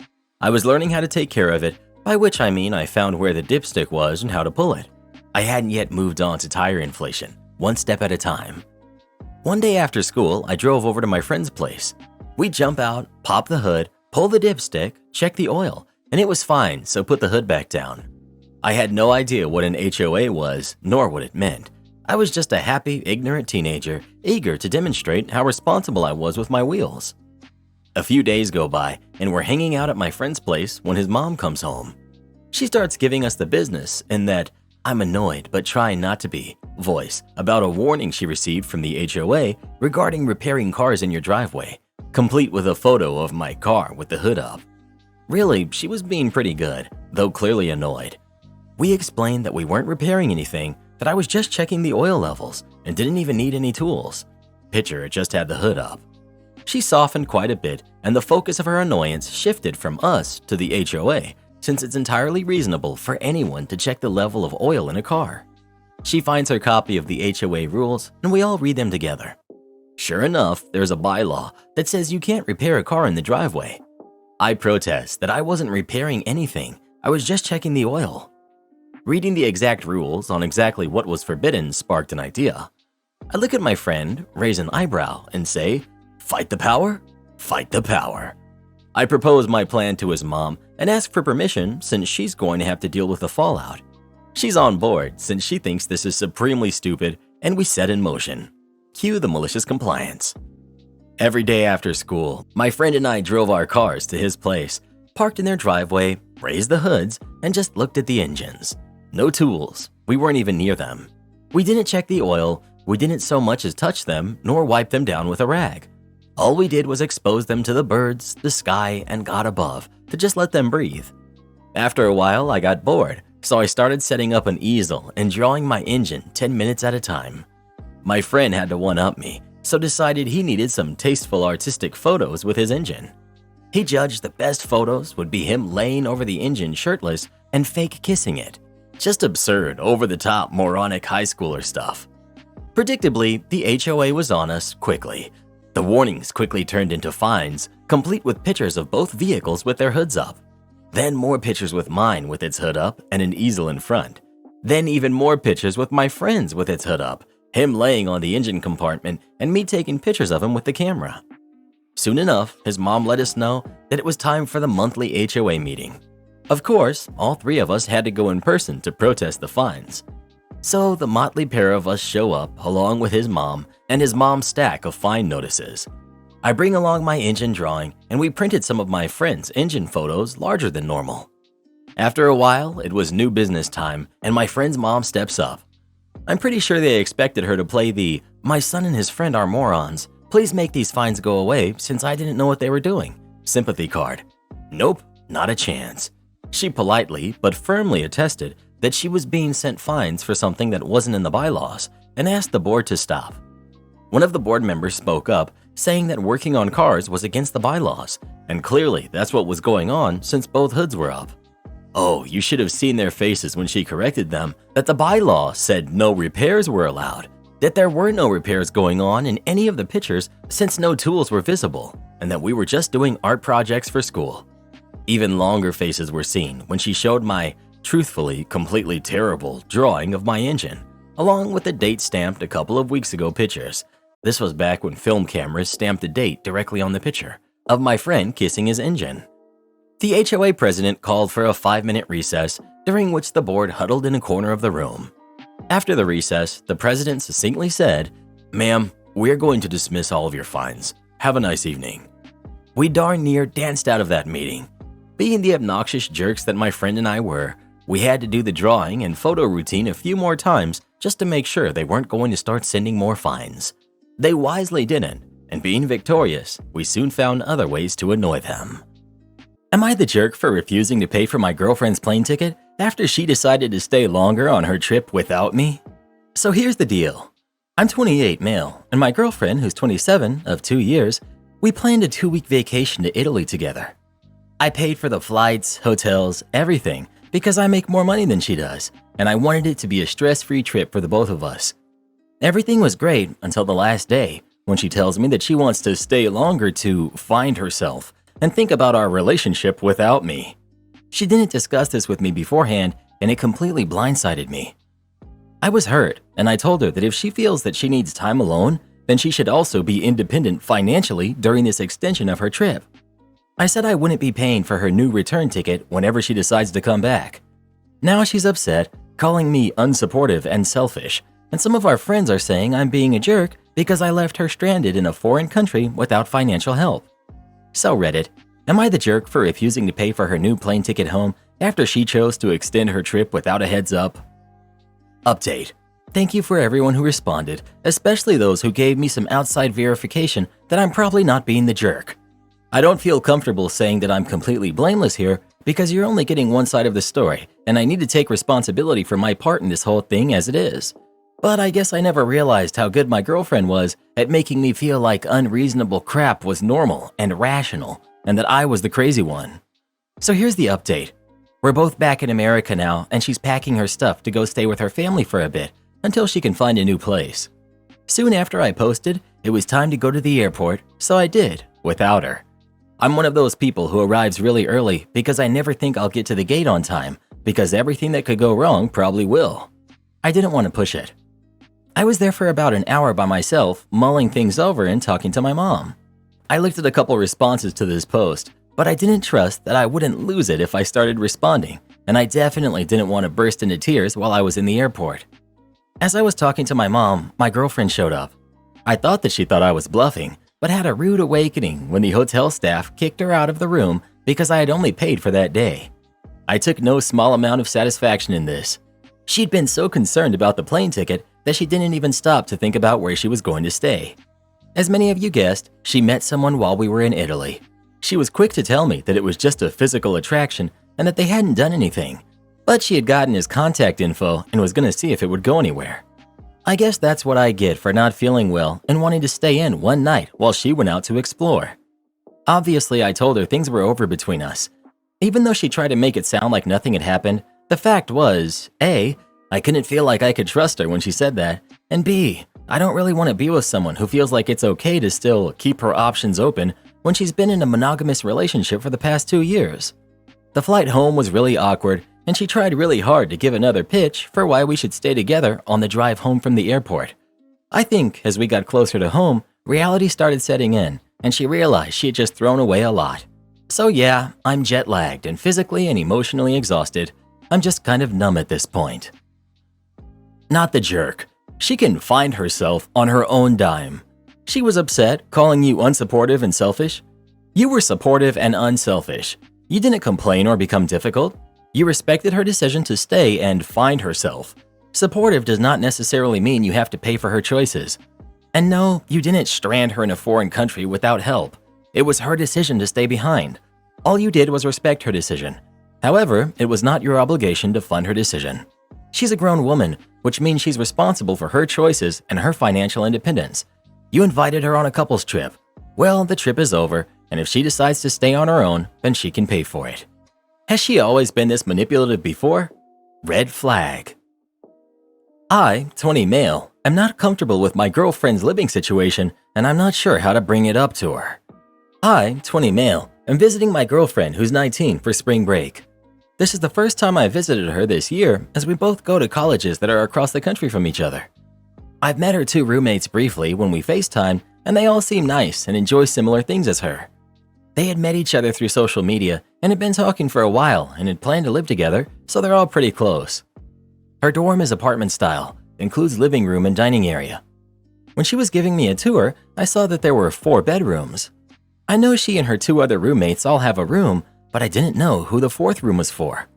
I was learning how to take care of it, by which I mean I found where the dipstick was and how to pull it. I hadn't yet moved on to tire inflation, one step at a time. One day after school, I drove over to my friend's place. We jump out, pop the hood, pull the dipstick, check the oil, and it was fine, so put the hood back down. I had no idea what an HOA was, nor what it meant. I was just a happy, ignorant teenager, eager to demonstrate how responsible I was with my wheels. A few days go by, and we're hanging out at my friend's place when his mom comes home. She starts giving us the business in that I'm annoyed but trying not to be voice about a warning she received from the HOA regarding repairing cars in your driveway, complete with a photo of my car with the hood up. Really, she was being pretty good, though clearly annoyed. We explained that we weren't repairing anything, that I was just checking the oil levels and didn't even need any tools. Picture, it just had the hood up. She softened quite a bit, and the focus of her annoyance shifted from us to the HOA, since it's entirely reasonable for anyone to check the level of oil in a car. She finds her copy of the HOA rules, and we all read them together. Sure enough, there's a bylaw that says you can't repair a car in the driveway. I protest that I wasn't repairing anything, I was just checking the oil. Reading the exact rules on exactly what was forbidden sparked an idea. I look at my friend, raise an eyebrow, and say, "Fight the power? Fight the power." I propose my plan to his mom and ask for permission since she's going to have to deal with the fallout. She's on board since she thinks this is supremely stupid, and we set in motion. Cue the malicious compliance. Every day after school, my friend and I drove our cars to his place, parked in their driveway, raised the hoods, and just looked at the engines. No tools. We weren't even near them. We didn't check the oil, we didn't so much as touch them, nor wipe them down with a rag. All we did was expose them to the birds, the sky, and God above to just let them breathe. After a while, I got bored, so I started setting up an easel and drawing my engine 10 minutes at a time. My friend had to one-up me, so decided he needed some tasteful artistic photos with his engine. He judged the best photos would be him laying over the engine shirtless and fake kissing it. Just absurd, over-the-top, moronic high schooler stuff. Predictably, the HOA was on us quickly. The warnings quickly turned into fines, complete with pictures of both vehicles with their hoods up. Then more pictures with mine with its hood up and an easel in front. Then even more pictures with my friend's with its hood up, him laying on the engine compartment and me taking pictures of him with the camera. Soon enough, his mom let us know that it was time for the monthly HOA meeting. Of course, all three of us had to go in person to protest the fines. So the motley pair of us show up along with his mom and his mom's stack of fine notices. I bring along my engine drawing, and we printed some of my friends' engine photos larger than normal. After a while, it was new business time, and my friend's mom steps up. I'm pretty sure they expected her to play the "My son and his friend are morons. Please make these fines go away since I didn't know what they were doing" sympathy card. Nope, not a chance. She politely but firmly attested that she was being sent fines for something that wasn't in the bylaws and asked the board to stop. One of the board members spoke up, saying that working on cars was against the bylaws, and clearly that's what was going on since both hoods were up. Oh, you should have seen their faces when she corrected them that the bylaw said no repairs were allowed, that there were no repairs going on in any of the pictures since no tools were visible, and that we were just doing art projects for school. Even longer faces were seen when she showed my, truthfully, completely terrible drawing of my engine, along with the date stamped a couple of weeks ago pictures. This was back when film cameras stamped the date directly on the picture of my friend kissing his engine. The HOA president called for a 5-minute recess, during which the board huddled in a corner of the room. After the recess, the president succinctly said, "Ma'am, we're going to dismiss all of your fines. Have a nice evening." We darn near danced out of that meeting. Being the obnoxious jerks that my friend and I were, we had to do the drawing and photo routine a few more times just to make sure they weren't going to start sending more fines. They wisely didn't, and being victorious, we soon found other ways to annoy them. Am I the jerk for refusing to pay for my girlfriend's plane ticket after she decided to stay longer on her trip without me? So here's the deal. I'm 28 male, and my girlfriend, who's 27, of 2 years, we planned a 2-week vacation to Italy together. I paid for the flights, hotels, everything, because I make more money than she does, and I wanted it to be a stress-free trip for the both of us. Everything was great until the last day, when she tells me that she wants to stay longer to find herself and think about our relationship without me. She didn't discuss this with me beforehand, and it completely blindsided me. I was hurt, and I told her that if she feels that she needs time alone, then she should also be independent financially during this extension of her trip. I said I wouldn't be paying for her new return ticket whenever she decides to come back. Now she's upset, calling me unsupportive and selfish, and some of our friends are saying I'm being a jerk because I left her stranded in a foreign country without financial help. So Reddit, am I the jerk for refusing to pay for her new plane ticket home after she chose to extend her trip without a heads up? Update. Thank you for everyone who responded, especially those who gave me some outside verification that I'm probably not being the jerk. I don't feel comfortable saying that I'm completely blameless here because you're only getting one side of the story, and I need to take responsibility for my part in this whole thing as it is. But I guess I never realized how good my girlfriend was at making me feel like unreasonable crap was normal and rational, and that I was the crazy one. So here's the update. We're both back in America now, and she's packing her stuff to go stay with her family for a bit until she can find a new place. Soon after I posted, it was time to go to the airport, so I did, without her. I'm one of those people who arrives really early because I never think I'll get to the gate on time, because everything that could go wrong probably will. I didn't want to push it. I was there for about an hour by myself, mulling things over and talking to my mom. I looked at a couple responses to this post, but I didn't trust that I wouldn't lose it if I started responding, and I definitely didn't want to burst into tears while I was in the airport. As I was talking to my mom, my girlfriend showed up. I thought that she thought I was bluffing, but had a rude awakening when the hotel staff kicked her out of the room because I had only paid for that day. I took no small amount of satisfaction in this. She'd been so concerned about the plane ticket that she didn't even stop to think about where she was going to stay. As many of you guessed, she met someone while we were in Italy. She was quick to tell me that it was just a physical attraction and that they hadn't done anything, but she had gotten his contact info and was going to see if it would go anywhere. I guess that's what I get for not feeling well and wanting to stay in one night while she went out to explore. Obviously, I told her things were over between us. Even though she tried to make it sound like nothing had happened, the fact was, A, I couldn't feel like I could trust her when she said that, and B, I don't really want to be with someone who feels like it's okay to still keep her options open when she's been in a monogamous relationship for the past 2 years. The flight home was really awkward, and she tried really hard to give another pitch for why we should stay together on the drive home from the airport. I think as we got closer to home, reality started setting in, and she realized she had just thrown away a lot. So yeah, I'm jet-lagged and physically and emotionally exhausted. I'm just kind of numb at this point. Not the jerk. She can find herself on her own dime. She was upset, calling you unsupportive and selfish. You were supportive and unselfish. You didn't complain or become difficult. You respected her decision to stay and find herself. Supportive does not necessarily mean you have to pay for her choices. And no, you didn't strand her in a foreign country without help. It was her decision to stay behind. All you did was respect her decision. However, it was not your obligation to fund her decision. She's a grown woman, which means she's responsible for her choices and her financial independence. You invited her on a couple's trip. Well, the trip is over, and if she decides to stay on her own, then she can pay for it. Has she always been this manipulative before? Red flag. I, 20 male, am not comfortable with my girlfriend's living situation, and I'm not sure how to bring it up to her. I, 20 male, am visiting my girlfriend who's 19 for spring break. This is the first time I visited her this year, as we both go to colleges that are across the country from each other. I've met her two roommates briefly when we FaceTime, and they all seem nice and enjoy similar things as her. They had met each other through social media and had been talking for a while and had planned to live together, so they're all pretty close. Her dorm is apartment style, includes living room and dining area. When she was giving me a tour, I saw that there were 4 bedrooms. I know she and her 2 other roommates all have a room, but I didn't know who the 4th room was for.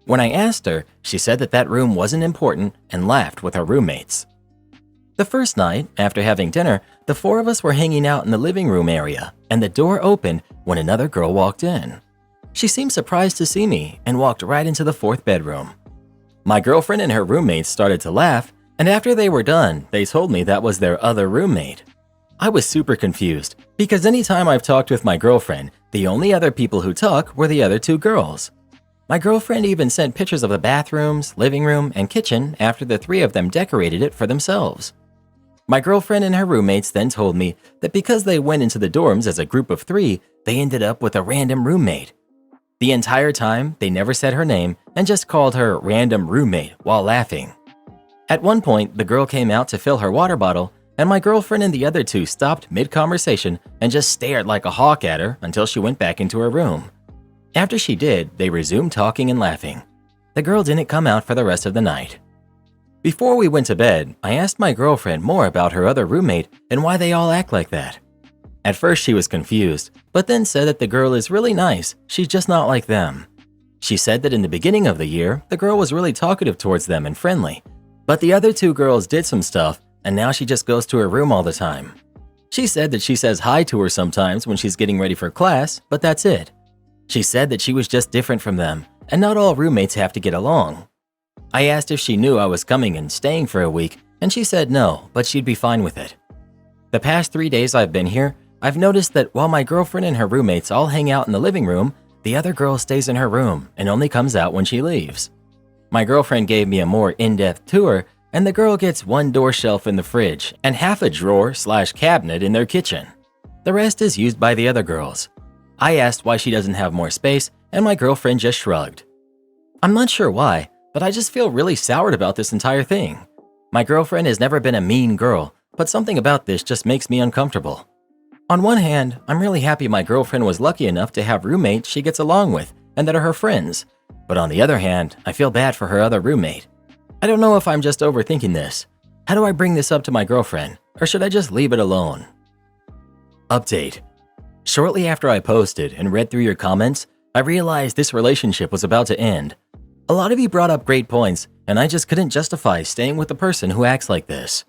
When I asked her, she said that that room wasn't important and laughed with her roommates. The first night, after having dinner, the 4 of us were hanging out in the living room area, and the door opened when another girl walked in. She seemed surprised to see me and walked right into the 4th bedroom. My girlfriend and her roommates started to laugh, and after they were done, they told me that was their other roommate. I was super confused, because anytime I've talked with my girlfriend, the only other people who talk were the other 2 girls. My girlfriend even sent pictures of the bathrooms, living room, and kitchen after the 3 of them decorated it for themselves. My girlfriend and her roommates then told me that because they went into the dorms as a group of 3, they ended up with a random roommate. The entire time, they never said her name and just called her random roommate while laughing. At one point, the girl came out to fill her water bottle, and my girlfriend and the other 2 stopped mid-conversation and just stared like a hawk at her until she went back into her room. After she did, they resumed talking and laughing. The girl didn't come out for the rest of the night. Before we went to bed, I asked my girlfriend more about her other roommate and why they all act like that. At first she was confused, but then said that the girl is really nice, she's just not like them. She said that in the beginning of the year, the girl was really talkative towards them and friendly, but the other 2 girls did some stuff, and now she just goes to her room all the time. She said that she says hi to her sometimes when she's getting ready for class, but that's it. She said that she was just different from them, and not all roommates have to get along. I asked if she knew I was coming and staying for a week, and she said no, but she'd be fine with it. The past 3 days I've been here, I've noticed that while my girlfriend and her roommates all hang out in the living room, the other girl stays in her room and only comes out when she leaves. My girlfriend gave me a more in-depth tour, and the girl gets 1 door shelf in the fridge and half a drawer/cabinet in their kitchen. The rest is used by the other girls. I asked why she doesn't have more space, and my girlfriend just shrugged. I'm not sure why, but I just feel really soured about this entire thing. My girlfriend has never been a mean girl, but something about this just makes me uncomfortable. On one hand, I'm really happy my girlfriend was lucky enough to have roommates she gets along with and that are her friends. But on the other hand, I feel bad for her other roommate. I don't know if I'm just overthinking this. How do I bring this up to my girlfriend, or should I just leave it alone? Update. Shortly after I posted and read through your comments, I realized this relationship was about to end. A lot of you brought up great points, and I just couldn't justify staying with a person who acts like this.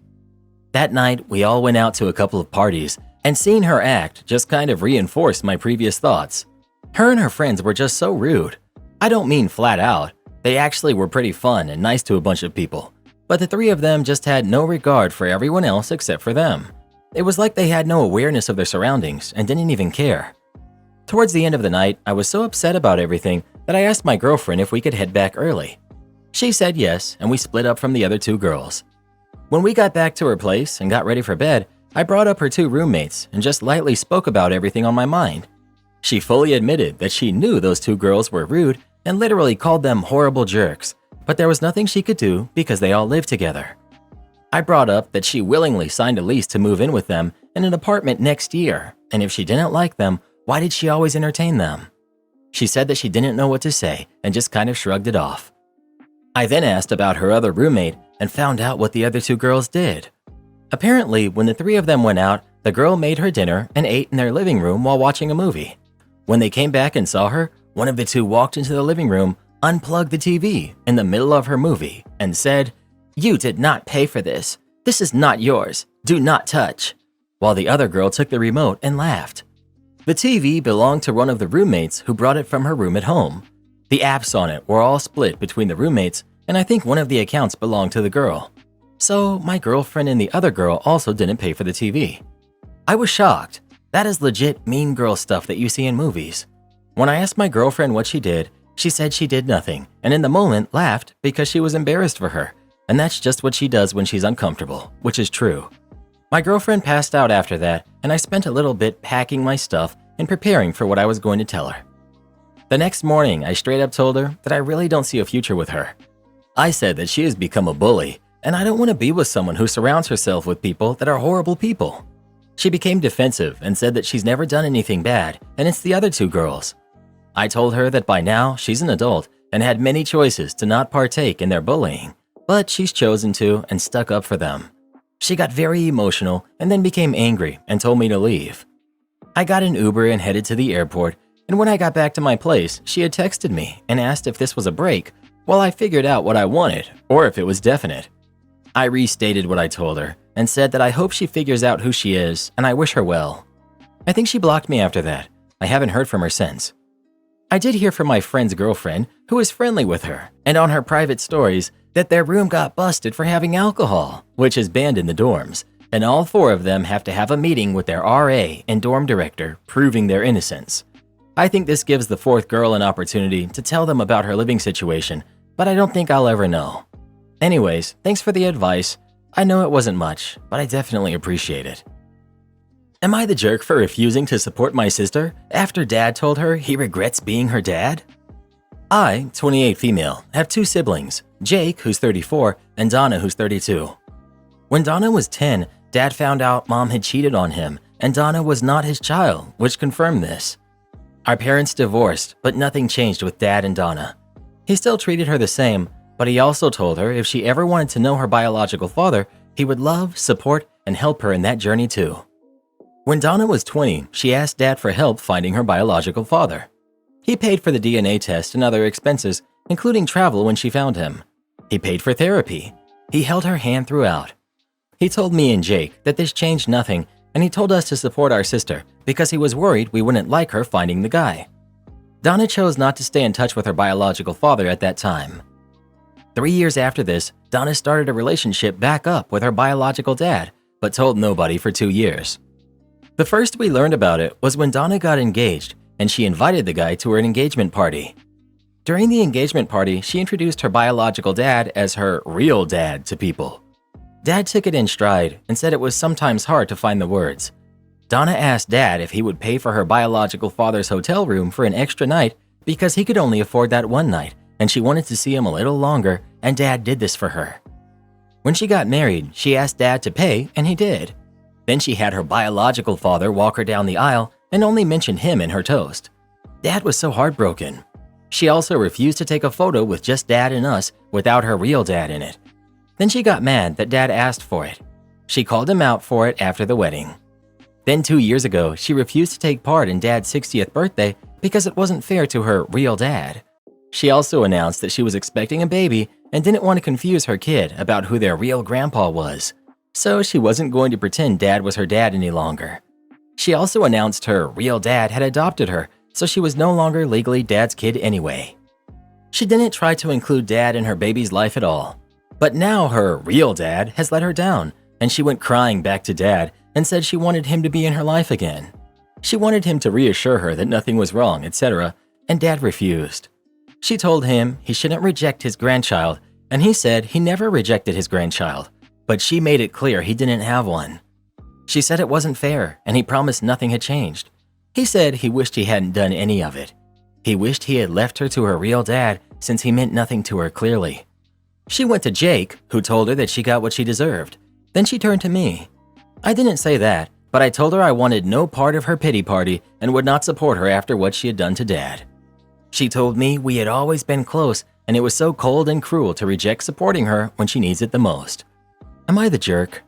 That night, we all went out to a couple of parties, and seeing her act just kind of reinforced my previous thoughts. Her and her friends were just so rude. I don't mean flat out. They actually were pretty fun and nice to a bunch of people, but the 3 of them just had no regard for everyone else except for them. It was like they had no awareness of their surroundings and didn't even care. Towards the end of the night, I was so upset about everything that I asked my girlfriend if we could head back early. She said yes, and we split up from the other 2 girls. When we got back to her place and got ready for bed, I brought up her 2 roommates and just lightly spoke about everything on my mind. She fully admitted that she knew those 2 girls were rude and literally called them horrible jerks, but there was nothing she could do because they all lived together. I brought up that she willingly signed a lease to move in with them in an apartment next year, and if she didn't like them, why did she always entertain them? She said that she didn't know what to say and just kind of shrugged it off. I then asked about her other roommate and found out what the other 2 girls did. Apparently, when the 3 of them went out, The girl made her dinner and ate in their living room while watching a movie. When they came back and saw her, one of the two walked into the living room, unplugged the TV in the middle of her movie, and said, "You did not pay for this. This is not yours. Do not touch," while the other girl took the remote and laughed. The TV belonged to one of the roommates who brought it from her room at home. The apps on it were all split between the roommates, and I think one of the accounts belonged to the girl. So my girlfriend and the other girl also didn't pay for the TV. I was shocked. That is legit mean girl stuff that you see in movies. When I asked my girlfriend what she did, she said she did nothing, and in the moment laughed because she was embarrassed for her, and that's just what she does when she's uncomfortable, which is true. My girlfriend passed out after that, and I spent a little bit packing my stuff and preparing for what I was going to tell her. The next morning, I straight up told her that I really don't see a future with her. I said that she has become a bully, and I don't want to be with someone who surrounds herself with people that are horrible people. She became defensive and said that she's never done anything bad, and it's the other two girls. I told her that by now she's an adult and had many choices to not partake in their bullying, but she's chosen to and stuck up for them. She got very emotional and then became angry and told me to leave. I got an Uber and headed to the airport, and when I got back to my place, she had texted me and asked if this was a break while I figured out what I wanted or if it was definite. I restated what I told her and said that I hope she figures out who she is and I wish her well. I think she blocked me after that. I haven't heard from her since. I did hear from my friend's girlfriend, who is friendly with her, and on her private stories, that their room got busted for having alcohol, which is banned in the dorms, and all four of them have to have a meeting with their RA and dorm director proving their innocence. I think this gives the fourth girl an opportunity to tell them about her living situation, but I don't think I'll ever know. Anyways, thanks for the advice. I know it wasn't much, but I definitely appreciate it. Am I the jerk for refusing to support my sister after dad told her he regrets being her dad? I, 28 female, have two siblings, Jake, who's 34, and Donna, who's 32. When Donna was 10, dad found out mom had cheated on him, and Donna was not his child, which confirmed this. Our parents divorced, but nothing changed with dad and Donna. He still treated her the same, but he also told her if she ever wanted to know her biological father, he would love, support, and help her in that journey too. When Donna was 20, she asked dad for help finding her biological father. He paid for the DNA test and other expenses, including travel when she found him. He paid for therapy. He held her hand throughout. He told me and Jake that this changed nothing, and he told us to support our sister because he was worried we wouldn't like her finding the guy. Donna chose not to stay in touch with her biological father at that time. 3 years after this, Donna started a relationship back up with her biological dad, but told nobody for 2 years. The first we learned about it was when Donna got engaged, and she invited the guy to her engagement party. During the engagement party, she introduced her biological dad as her real dad to people. Dad took it in stride and said it was sometimes hard to find the words. Donna asked dad if he would pay for her biological father's hotel room for an extra night because he could only afford that one night, and she wanted to see him a little longer, and dad did this for her. When she got married, she asked dad to pay, and he did. Then she had her biological father walk her down the aisle and only mentioned him in her toast. Dad was so heartbroken. She also refused to take a photo with just dad and us without her real dad in it. Then she got mad that dad asked for it. She called him out for it after the wedding. Then 2 years ago, she refused to take part in dad's 60th birthday because it wasn't fair to her real dad. She also announced that she was expecting a baby and didn't want to confuse her kid about who their real grandpa was. So she wasn't going to pretend dad was her dad any longer. She also announced her real dad had adopted her, so she was no longer legally dad's kid anyway. She didn't try to include dad in her baby's life at all. But now her real dad has let her down, and she went crying back to dad and said she wanted him to be in her life again. She wanted him to reassure her that nothing was wrong, etc., and dad refused. She told him he shouldn't reject his grandchild, and he said he never rejected his grandchild, but she made it clear he didn't have one. She said it wasn't fair, and he promised nothing had changed. He said he wished he hadn't done any of it. He wished he had left her to her real dad since he meant nothing to her clearly. She went to Jake, who told her that she got what she deserved. Then she turned to me. I didn't say that, but I told her I wanted no part of her pity party and would not support her after what she had done to dad. She told me we had always been close, and it was so cold and cruel to reject supporting her when she needs it the most. Am I the jerk?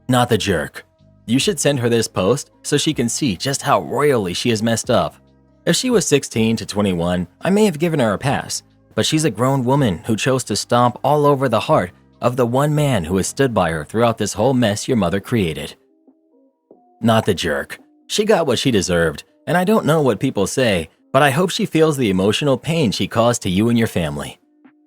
Not the jerk. You should send her this post so she can see just how royally she is messed up. If she was 16 to 21, I may have given her a pass, but she's a grown woman who chose to stomp all over the heart of the one man who has stood by her throughout this whole mess your mother created. Not the jerk. She got what she deserved, and I don't know what people say, but I hope she feels the emotional pain she caused to you and your family.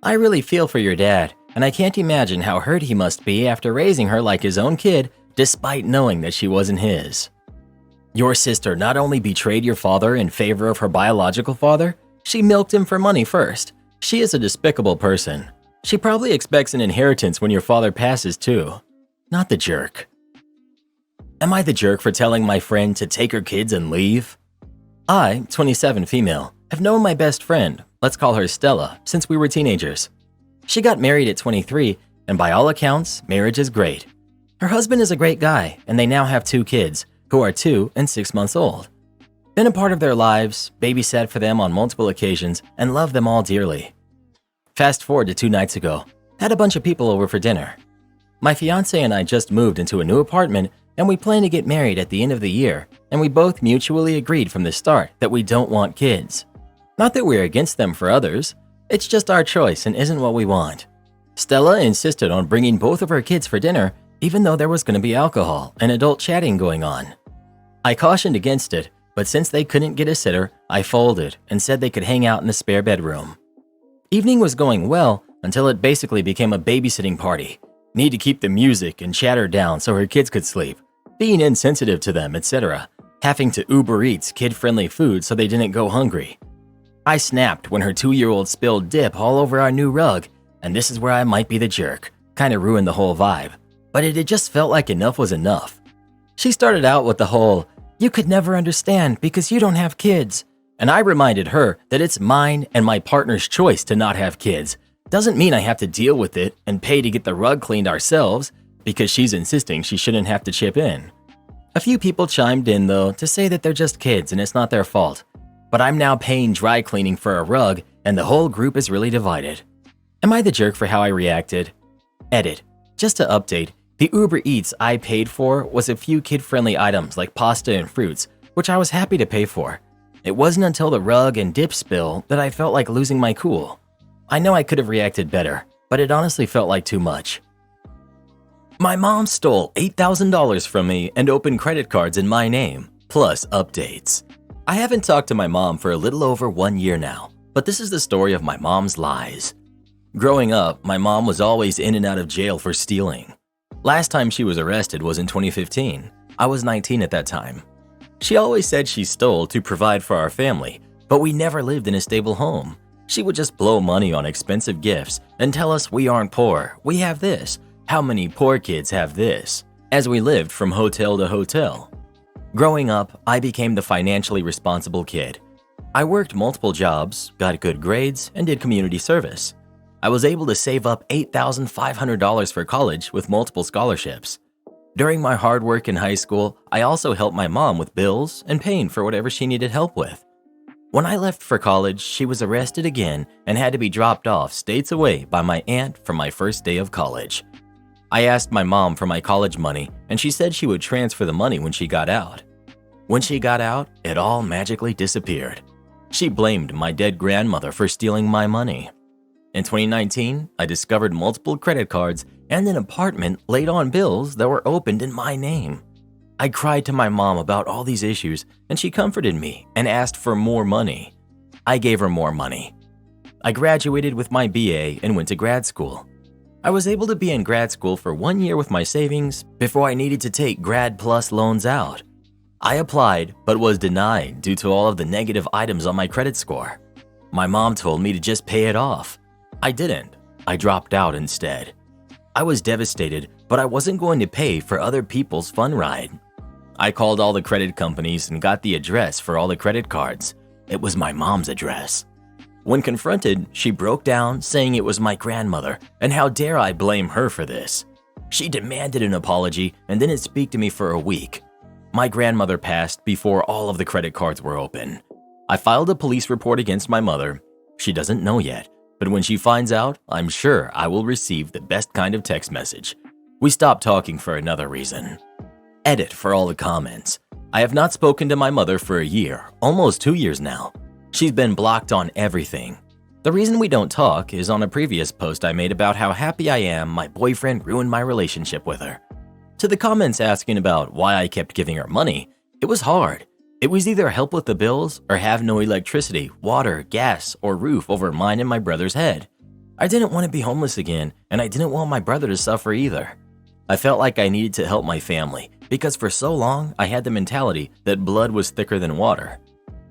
I really feel for your dad, and I can't imagine how hurt he must be after raising her like his own kid despite knowing that she wasn't his. Your sister not only betrayed your father in favor of her biological father, she milked him for money first. She is a despicable person. She probably expects an inheritance when your father passes too. Not the jerk. Am I the jerk for telling my friend to take her kids and leave? I, 27 female, have known my best friend, let's call her Stella, since we were teenagers. She got married at 23, and by all accounts, marriage is great. Her husband is a great guy, and they now have 2 kids, who are 2 and 6 months old. Been a part of their lives, babysat for them on multiple occasions, and love them all dearly. Fast forward to 2 nights ago, had a bunch of people over for dinner. My fiance and I just moved into a new apartment, and we plan to get married at the end of the year, and we both mutually agreed from the start that we don't want kids. Not that we're against them for others, it's just our choice and isn't what we want. Stella insisted on bringing both of her kids for dinner, even though there was going to be alcohol and adult chatting going on. I cautioned against it, but since they couldn't get a sitter, I folded and said they could hang out in the spare bedroom. Evening was going well until it basically became a babysitting party. Need to keep the music and chatter down so her kids could sleep, being insensitive to them, etc. Having to Uber Eats kid-friendly food so they didn't go hungry. I snapped when her 2-year-old spilled dip all over our new rug, and this is where I might be the jerk. Kinda ruined the whole vibe. But it had just felt like enough was enough. She started out with the whole, "You could never understand because you don't have kids." And I reminded her that it's mine and my partner's choice to not have kids. Doesn't mean I have to deal with it and pay to get the rug cleaned ourselves because she's insisting she shouldn't have to chip in. A few people chimed in though to say that they're just kids and it's not their fault. But I'm now paying dry cleaning for a rug and the whole group is really divided. Am I the jerk for how I reacted? Edit. Just to update, the Uber Eats I paid for was a few kid-friendly items like pasta and fruits, which I was happy to pay for. It wasn't until the rug and dip spill that I felt like losing my cool. I know I could have reacted better, but it honestly felt like too much. My mom stole $8,000 from me and opened credit cards in my name, plus updates. I haven't talked to my mom for a little over 1 year now, but this is the story of my mom's lies. Growing up, my mom was always in and out of jail for stealing. Last time she was arrested was in 2015. I was 19 at that time. She always said she stole to provide for our family, but we never lived in a stable home. She would just blow money on expensive gifts and tell us we aren't poor, we have this, how many poor kids have this, as we lived from hotel to hotel. Growing up, I became the financially responsible kid. I worked multiple jobs, got good grades, and did community service. I was able to save up $8,500 for college with multiple scholarships. During my hard work in high school, I also helped my mom with bills and paying for whatever she needed help with. When I left for college, she was arrested again and had to be dropped off states away by my aunt for my first day of college. I asked my mom for my college money, and she said she would transfer the money when she got out. When she got out, it all magically disappeared. She blamed my dead grandmother for stealing my money. In 2019, I discovered multiple credit cards and an apartment laid on bills that were opened in my name. I cried to my mom about all these issues, and she comforted me and asked for more money. I gave her more money. I graduated with my BA and went to grad school. I was able to be in grad school for 1 year with my savings before I needed to take Grad Plus loans out. I applied but was denied due to all of the negative items on my credit score. My mom told me to just pay it off. I didn't. I dropped out instead. I was devastated, but I wasn't going to pay for other people's fun ride. I called all the credit companies and got the address for all the credit cards. It was my mom's address. When confronted, she broke down saying it was my grandmother, and how dare I blame her for this. She demanded an apology and didn't speak to me for a week. My grandmother passed before all of the credit cards were open. I filed a police report against my mother. She doesn't know yet, but when she finds out, I'm sure I will receive the best kind of text message. We stopped talking for another reason. Edit for all the comments. I have not spoken to my mother for a year, almost 2 years now. She's been blocked on everything. The reason we don't talk is on a previous post I made about how happy I am my boyfriend ruined my relationship with her. To the comments asking about why I kept giving her money, it was hard. It was either help with the bills or have no electricity, water, gas, or roof over mine and my brother's head. I didn't want to be homeless again, and I didn't want my brother to suffer either. I felt like I needed to help my family because for so long I had the mentality that blood was thicker than water.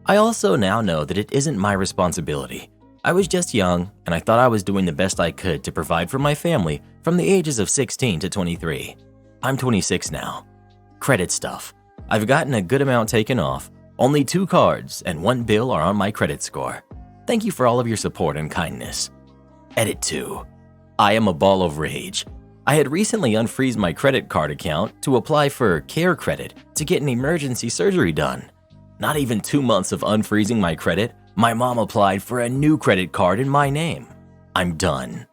I also now know that it isn't my responsibility. I was just young, and I thought I was doing the best I could to provide for my family from the ages of 16 to 23. I'm 26 now. Credit stuff. I've gotten a good amount taken off. Only 2 cards and 1 bill are on my credit score. Thank you for all of your support and kindness. Edit 2. I am a ball of rage. I had recently unfreezed my credit card account to apply for care credit to get an emergency surgery done. Not even 2 months of unfreezing my credit, my mom applied for a new credit card in my name. I'm done.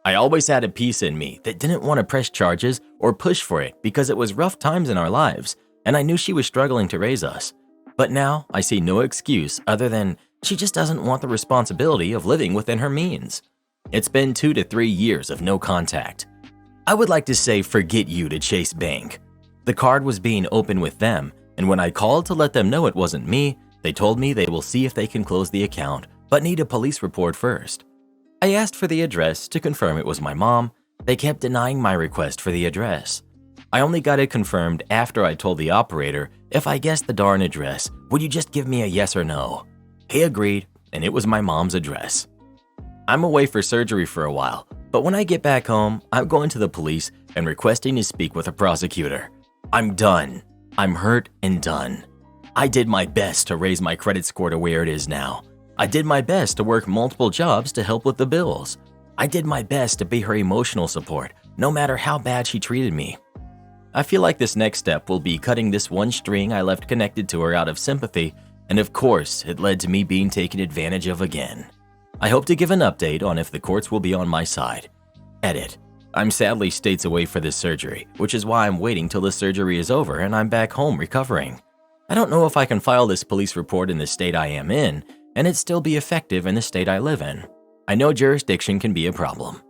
I always had a piece in me that didn't want to press charges or push for it because it was rough times in our lives, and I knew she was struggling to raise us. But now I see no excuse other than she just doesn't want the responsibility of living within her means. It's been 2 to 3 years of no contact. I would like to say forget you to Chase Bank. The card was being opened with them, and when I called to let them know it wasn't me, they told me they will see if they can close the account, but need a police report first. I asked for the address to confirm it was my mom. They kept denying my request for the address. I only got it confirmed after I told the operator if I guessed the darn address, would you just give me a yes or no? He agreed, and it was my mom's address. I'm away for surgery for a while, but when I get back home, I'm going to the police and requesting to speak with a prosecutor. I'm done. I'm hurt and done. I did my best to raise my credit score to where it is now. I did my best to work multiple jobs to help with the bills. I did my best to be her emotional support, no matter how bad she treated me. I feel like this next step will be cutting this one string I left connected to her out of sympathy, and of course, it led to me being taken advantage of again. I hope to give an update on if the courts will be on my side. Edit. I'm sadly states away for this surgery, which is why I'm waiting till the surgery is over and I'm back home recovering. I don't know if I can file this police report in the state I am in, and it still be effective in the state I live in. I know jurisdiction can be a problem.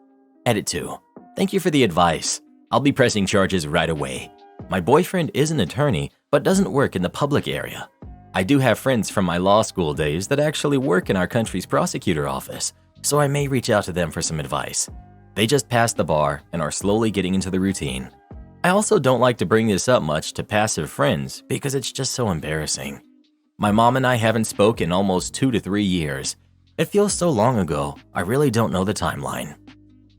Edit 2. Thank you for the advice. I'll be pressing charges right away. My boyfriend is an attorney, but doesn't work in the public area. I do have friends from my law school days that actually work in our country's prosecutor office, so I may reach out to them for some advice. They just passed the bar and are slowly getting into the routine. I also don't like to bring this up much to passive friends because it's just so embarrassing. My mom and I haven't spoken in almost 2 to 3 years. It feels so long ago, I really don't know the timeline.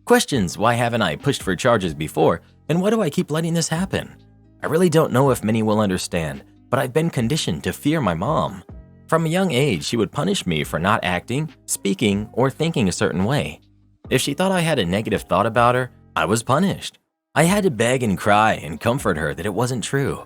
Questions: why haven't I pushed for charges before, and why do I keep letting this happen? I really don't know if many will understand, but I've been conditioned to fear my mom. From a young age, she would punish me for not acting, speaking, or thinking a certain way. If she thought I had a negative thought about her, I was punished. I had to beg and cry and comfort her that it wasn't true.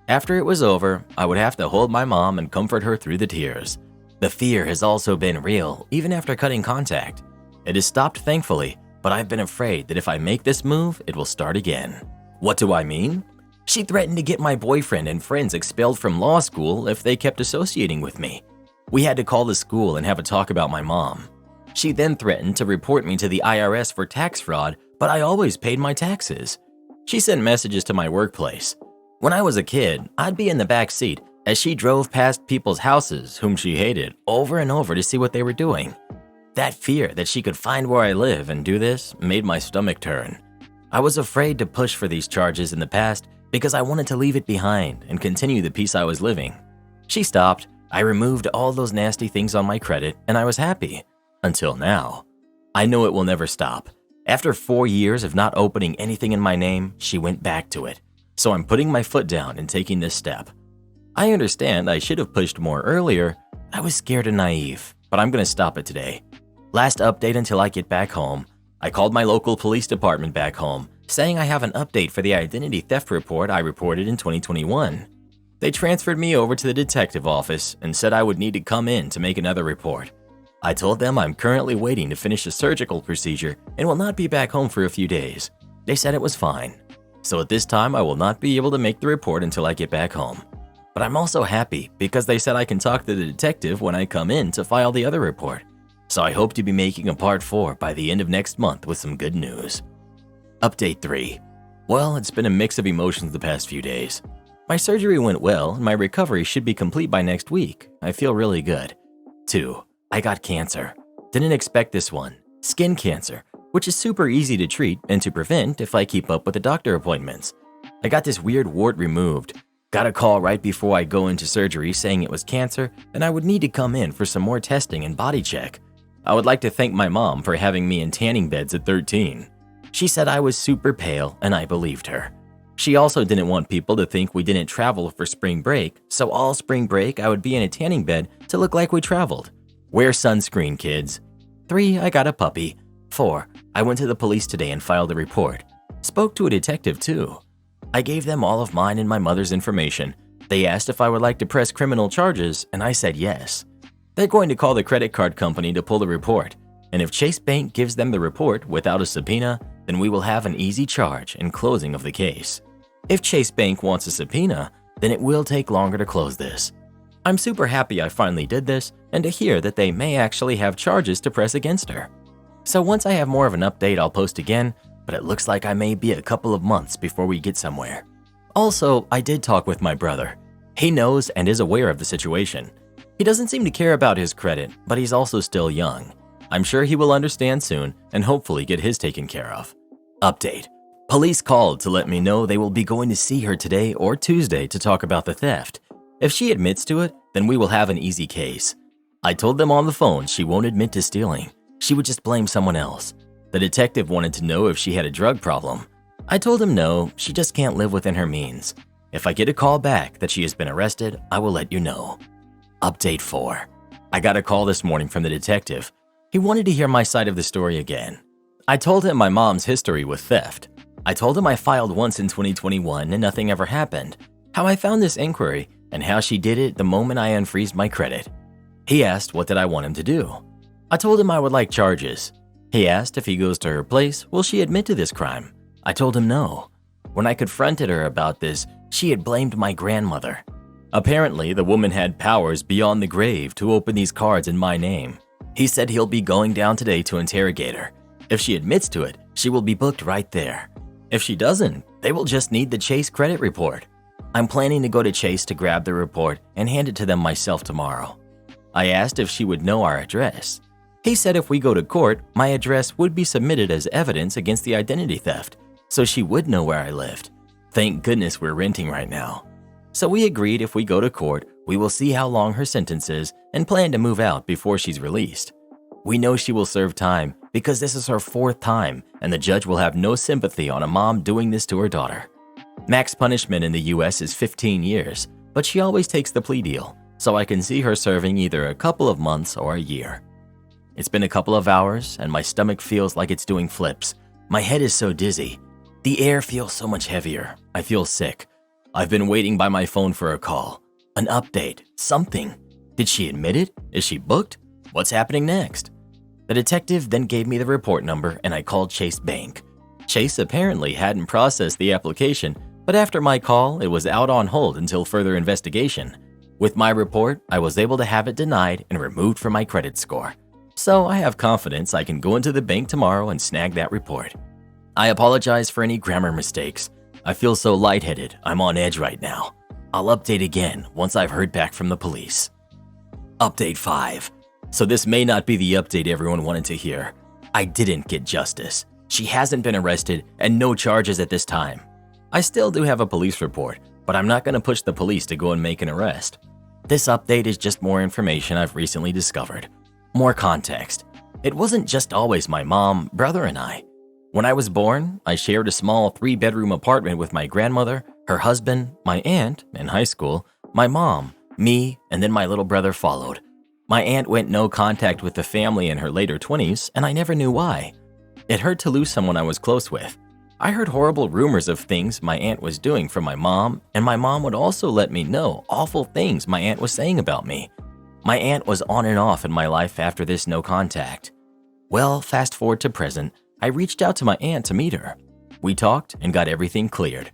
After it was over, I would have to hold my mom and comfort her through the tears. The fear has also been real, even after cutting contact. It has stopped thankfully, but I've been afraid that if I make this move, it will start again. What do I mean? She threatened to get my boyfriend and friends expelled from law school if they kept associating with me. We had to call the school and have a talk about my mom. She then threatened to report me to the IRS for tax fraud, but I always paid my taxes. She sent messages to my workplace. When I was a kid, I'd be in the back seat as she drove past people's houses whom she hated over and over to see what they were doing. That fear that she could find where I live and do this made my stomach turn. I was afraid to push for these charges in the past because I wanted to leave it behind and continue the peace I was living. She stopped, I removed all those nasty things on my credit, and I was happy. Until now. I know it will never stop. After 4 years of not opening anything in my name, she went back to it. So I'm putting my foot down and taking this step. I understand I should have pushed more earlier. I was scared and naive, but I'm going to stop it today. Last update until I get back home. I called my local police department back home, saying I have an update for the identity theft report I reported in 2021. They transferred me over to the detective office and said I would need to come in to make another report. I told them I'm currently waiting to finish a surgical procedure and will not be back home for a few days. They said it was fine. so at this time I will not be able to make the report until I get back home. But I'm also happy because they said I can talk to the detective when I come in to file the other report. So I hope to be making a part 4 by the end of next month with some good news. Update 3. Well, it's been a mix of emotions the past few days. My surgery went well and my recovery should be complete by next week. I feel really good. 2. I got cancer. Didn't expect this one. Skin cancer, which is super easy to treat and to prevent if I keep up with the doctor appointments. I got this weird wart removed. Got a call right before I go into surgery saying it was cancer and I would need to come in for some more testing and body check. I would like to thank my mom for having me in tanning beds at 13. She said I was super pale and I believed her. She also didn't want people to think we didn't travel for spring break, so all spring break I would be in a tanning bed to look like we traveled. Wear sunscreen, kids. 3. I got a puppy. 4. I went to the police today and filed a report. Spoke to a detective too. I gave them all of mine and my mother's information. They asked if I would like to press criminal charges, and I said yes. They're going to call the credit card company to pull the report, and if Chase Bank gives them the report without a subpoena, then we will have an easy charge and closing of the case. If Chase Bank wants a subpoena, then it will take longer to close this. I'm super happy I finally did this, and to hear that they may actually have charges to press against her. So once I have more of an update, I'll post again, but it looks like I may be a couple of months before we get somewhere. Also, I did talk with my brother. He knows and is aware of the situation. He doesn't seem to care about his credit, but he's also still young. I'm sure he will understand soon and hopefully get his taken care of. Update. Police called to let me know they will be going to see her today or Tuesday to talk about the theft. If she admits to it, then we will have an easy case. I told them on the phone she won't admit to stealing. She would just blame someone else. The detective wanted to know if she had a drug problem. I told him no, she just can't live within her means. If I get a call back that she has been arrested, I will let you know. Update 4. I got a call this morning from the detective. He wanted to hear my side of the story again. I told him my mom's history with theft. I told him I filed once in 2021 and nothing ever happened, how I found this inquiry, and how she did it the moment I unfreezed my credit. He asked what did I want him to do. I told him I would like charges. He asked if he goes to her place, will she admit to this crime? I told him no. When I confronted her about this, she had blamed my grandmother. Apparently, the woman had powers beyond the grave to open these cards in my name. He said he'll be going down today to interrogate her. If she admits to it, she will be booked right there. If she doesn't, they will just need the Chase credit report. I'm planning to go to Chase to grab the report and hand it to them myself tomorrow. I asked if she would know our address. He said if we go to court, my address would be submitted as evidence against the identity theft, so she would know where I lived. Thank goodness we're renting right now. So we agreed if we go to court, we will see how long her sentence is and plan to move out before she's released. We know she will serve time because this is her 4th time and the judge will have no sympathy on a mom doing this to her daughter. Max punishment in the US is 15 years, but she always takes the plea deal, so I can see her serving either a couple of months or a year. It's been a couple of hours and my stomach feels like it's doing flips. My head is so dizzy. The air feels so much heavier. I feel sick. I've been waiting by my phone for a call, an update, something. Did she admit it? Is she booked? What's happening next? The detective then gave me the report number and I called Chase Bank. Chase apparently hadn't processed the application, but after my call, it was out on hold until further investigation. With my report, I was able to have it denied and removed from my credit score. So I have confidence I can go into the bank tomorrow and snag that report. I apologize for any grammar mistakes. I feel so lightheaded, I'm on edge right now. I'll update again once I've heard back from the police. Update 5. So this may not be the update everyone wanted to hear. I didn't get justice. She hasn't been arrested and no charges at this time. I still do have a police report, but I'm not going to push the police to go and make an arrest. This update is just more information I've recently discovered. More context. It wasn't just always my mom, brother, and I. When I was born, I shared a small 3-bedroom apartment with my grandmother, her husband, my aunt in high school, my mom, me, and then my little brother followed. My aunt went no contact with the family in her later 20s, and I never knew why. It hurt to lose someone I was close with. I heard horrible rumors of things my aunt was doing from my mom, and my mom would also let me know awful things my aunt was saying about me. My aunt was on and off in my life after this no contact. Well, fast forward to present, I reached out to my aunt to meet her. We talked and got everything cleared.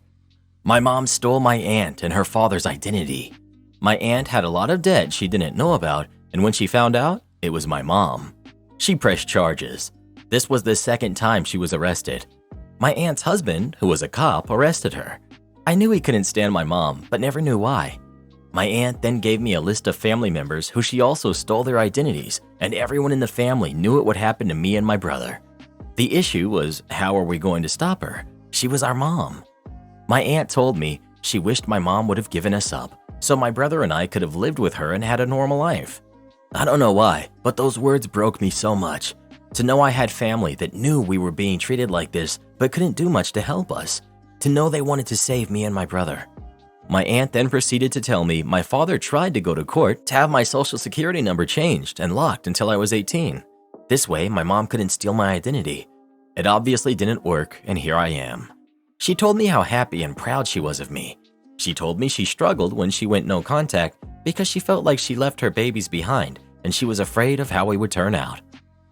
My mom stole my aunt and her father's identity. My aunt had a lot of debt she didn't know about, and when she found out, it was my mom. She pressed charges. This was the second time she was arrested. My aunt's husband, who was a cop, arrested her. I knew he couldn't stand my mom, but never knew why. My aunt then gave me a list of family members who she also stole their identities, and everyone in the family knew it would happen to me and my brother. The issue was, how are we going to stop her? She was our mom. My aunt told me she wished my mom would have given us up, so my brother and I could have lived with her and had a normal life. I don't know why, but those words broke me so much. To know I had family that knew we were being treated like this but couldn't do much to help us. To know they wanted to save me and my brother. My aunt then proceeded to tell me my father tried to go to court to have my social security number changed and locked until I was 18. This way, my mom couldn't steal my identity. It obviously didn't work, and here I am. She told me how happy and proud she was of me. She told me she struggled when she went no contact because she felt like she left her babies behind and she was afraid of how we would turn out.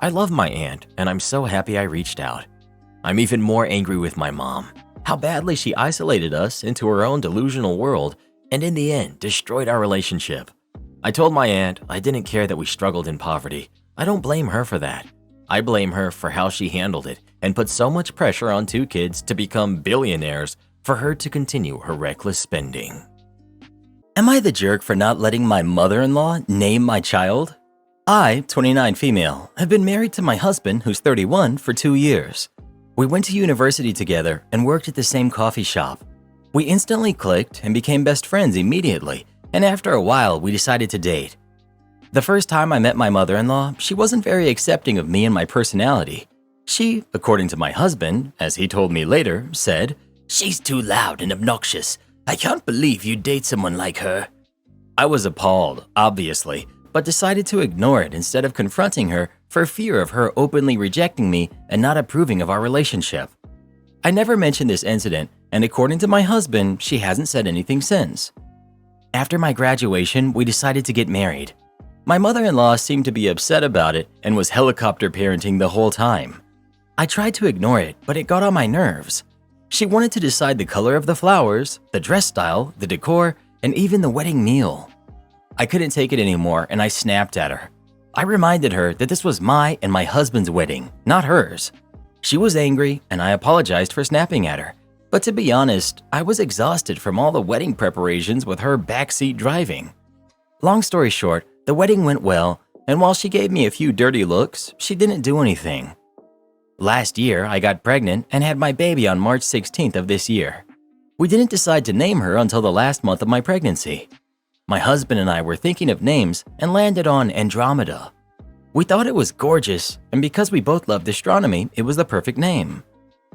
I love my aunt, and I'm so happy I reached out. I'm even more angry with my mom. How badly she isolated us into her own delusional world and in the end destroyed our relationship. I told my aunt I didn't care that we struggled in poverty. I don't blame her for that. I blame her for how she handled it and put so much pressure on two kids to become billionaires for her to continue her reckless spending. Am I the jerk for not letting my mother-in-law name my child? I, 29 female, have been married to my husband, who's 31, for 2 years. We went to university together and worked at the same coffee shop. We instantly clicked and became best friends immediately, and after a while, we decided to date. The first time I met my mother-in-law, she wasn't very accepting of me and my personality. She, according to my husband, as he told me later, said, "She's too loud and obnoxious. I can't believe you date someone like her." I was appalled, obviously, but decided to ignore it instead of confronting her for fear of her openly rejecting me and not approving of our relationship. I never mentioned this incident, and according to my husband, she hasn't said anything since. After my graduation, we decided to get married. My mother-in-law seemed to be upset about it and was helicopter parenting the whole time. I tried to ignore it, but it got on my nerves. She wanted to decide the color of the flowers, the dress style, the decor, and even the wedding meal. I couldn't take it anymore and I snapped at her. I reminded her that this was my and my husband's wedding, not hers. She was angry and I apologized for snapping at her. But to be honest, I was exhausted from all the wedding preparations with her backseat driving. Long story short, the wedding went well, and while she gave me a few dirty looks, she didn't do anything. Last year, I got pregnant and had my baby on March 16th of this year. We didn't decide to name her until the last month of my pregnancy. My husband and I were thinking of names and landed on Andromeda. We thought it was gorgeous, and because we both loved astronomy, it was the perfect name.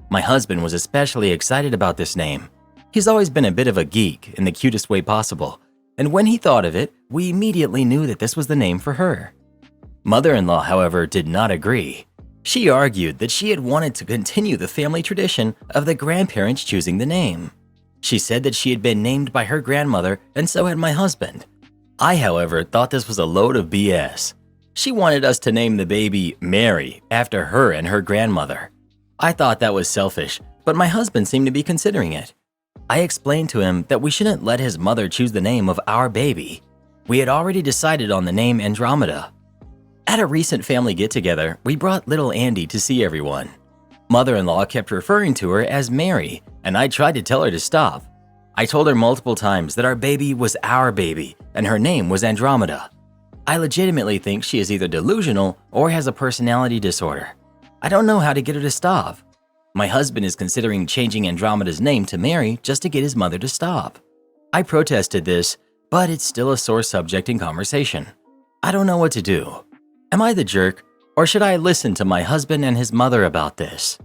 My husband was especially excited about this name. He's always been a bit of a geek in the cutest way possible, and when he thought of it, we immediately knew that this was the name for her. Mother-in-law, however, did not agree. She argued that she had wanted to continue the family tradition of the grandparents choosing the name. She said that she had been named by her grandmother and so had my husband. I, however, thought this was a load of BS. She wanted us to name the baby Mary after her and her grandmother. I thought that was selfish, but my husband seemed to be considering it. I explained to him that we shouldn't let his mother choose the name of our baby. We had already decided on the name Andromeda. At a recent family get-together, we brought little Andy to see everyone. Mother-in-law kept referring to her as Mary, and I tried to tell her to stop. I told her multiple times that our baby was our baby, and her name was Andromeda. I legitimately think she is either delusional or has a personality disorder. I don't know how to get her to stop. My husband is considering changing Andromeda's name to Mary just to get his mother to stop. I protested this, but it's still a sore subject in conversation. I don't know what to do. Am I the jerk, or should I listen to my husband and his mother about this?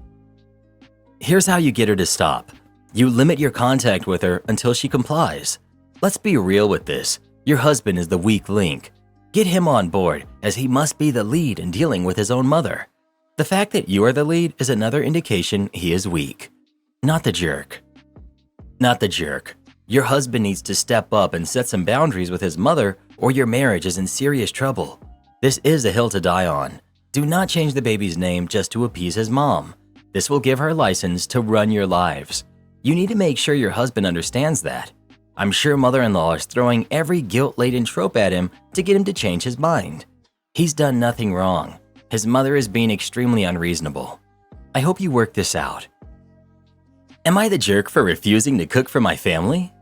Here's how you get her to stop. You limit your contact with her until she complies. Let's be real with this. Your husband is the weak link. Get him on board, as he must be the lead in dealing with his own mother. The fact that you are the lead is another indication he is weak. Not the jerk. Not the jerk. Your husband needs to step up and set some boundaries with his mother, or your marriage is in serious trouble. This is a hill to die on. Do not change the baby's name just to appease his mom. This will give her license to run your lives. You need to make sure your husband understands that. I'm sure mother-in-law is throwing every guilt-laden trope at him to get him to change his mind. He's done nothing wrong. His mother is being extremely unreasonable. I hope you work this out. Am I the jerk for refusing to cook for my family?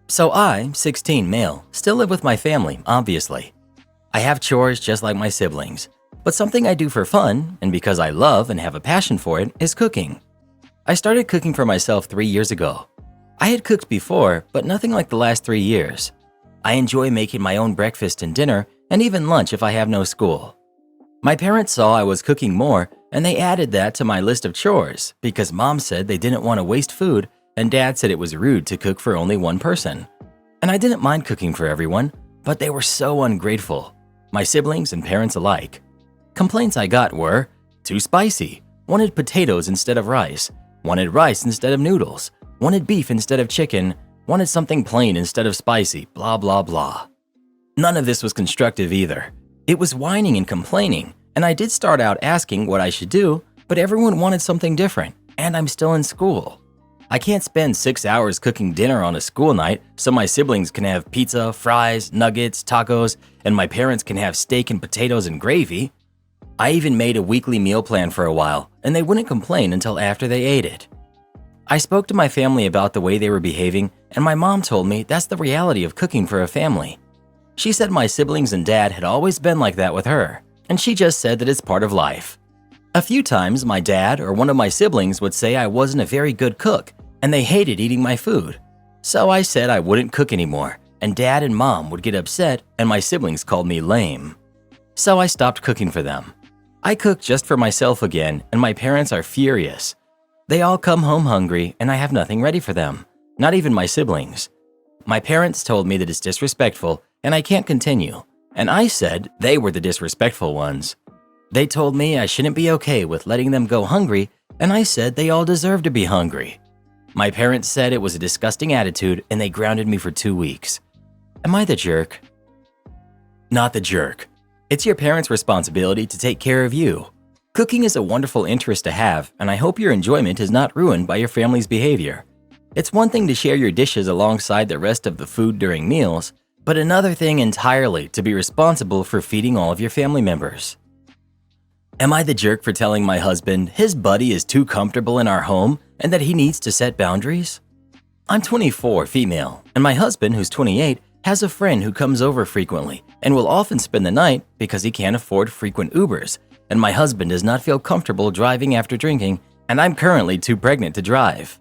So I, 16 male, still live with my family, obviously. I have chores just like my siblings, but something I do for fun, and because I love and have a passion for it, is cooking. I started cooking for myself 3 years ago. I had cooked before, but nothing like the last 3 years. I enjoy making my own breakfast and dinner, and even lunch if I have no school. My parents saw I was cooking more, and they added that to my list of chores because Mom said they didn't want to waste food, and Dad said it was rude to cook for only one person. And I didn't mind cooking for everyone, but they were so ungrateful, my siblings and parents alike. Complaints I got were, too spicy, wanted potatoes instead of rice, wanted rice instead of noodles, wanted beef instead of chicken, wanted something plain instead of spicy, blah blah blah. None of this was constructive either. It was whining and complaining, and I did start out asking what I should do, but everyone wanted something different, and I'm still in school. I can't spend 6 hours cooking dinner on a school night so my siblings can have pizza, fries, nuggets, tacos, and my parents can have steak and potatoes and gravy. I even made a weekly meal plan for a while, and they wouldn't complain until after they ate it. I spoke to my family about the way they were behaving, and my mom told me that's the reality of cooking for a family. She said my siblings and dad had always been like that with her, and she just said that it's part of life. A few times, my dad or one of my siblings would say I wasn't a very good cook, and they hated eating my food. So I said I wouldn't cook anymore, and Dad and Mom would get upset, and my siblings called me lame. So I stopped cooking for them. I cook just for myself again, and my parents are furious. They all come home hungry, and I have nothing ready for them, not even my siblings. My parents told me that it's disrespectful, and I can't continue, and I said they were the disrespectful ones. They told me I shouldn't be okay with letting them go hungry, and I said they all deserve to be hungry. My parents said it was a disgusting attitude, and they grounded me for 2 weeks. Am I the jerk? Not the jerk. It's your parents' responsibility to take care of you. Cooking is a wonderful interest to have, and I hope your enjoyment is not ruined by your family's behavior. It's one thing to share your dishes alongside the rest of the food during meals, but another thing entirely to be responsible for feeding all of your family members. Am I the jerk for telling my husband his buddy is too comfortable in our home and that he needs to set boundaries? I'm 24, female, and my husband, who's 28, has a friend who comes over frequently and will often spend the night because he can't afford frequent Ubers, and my husband does not feel comfortable driving after drinking, and I'm currently too pregnant to drive.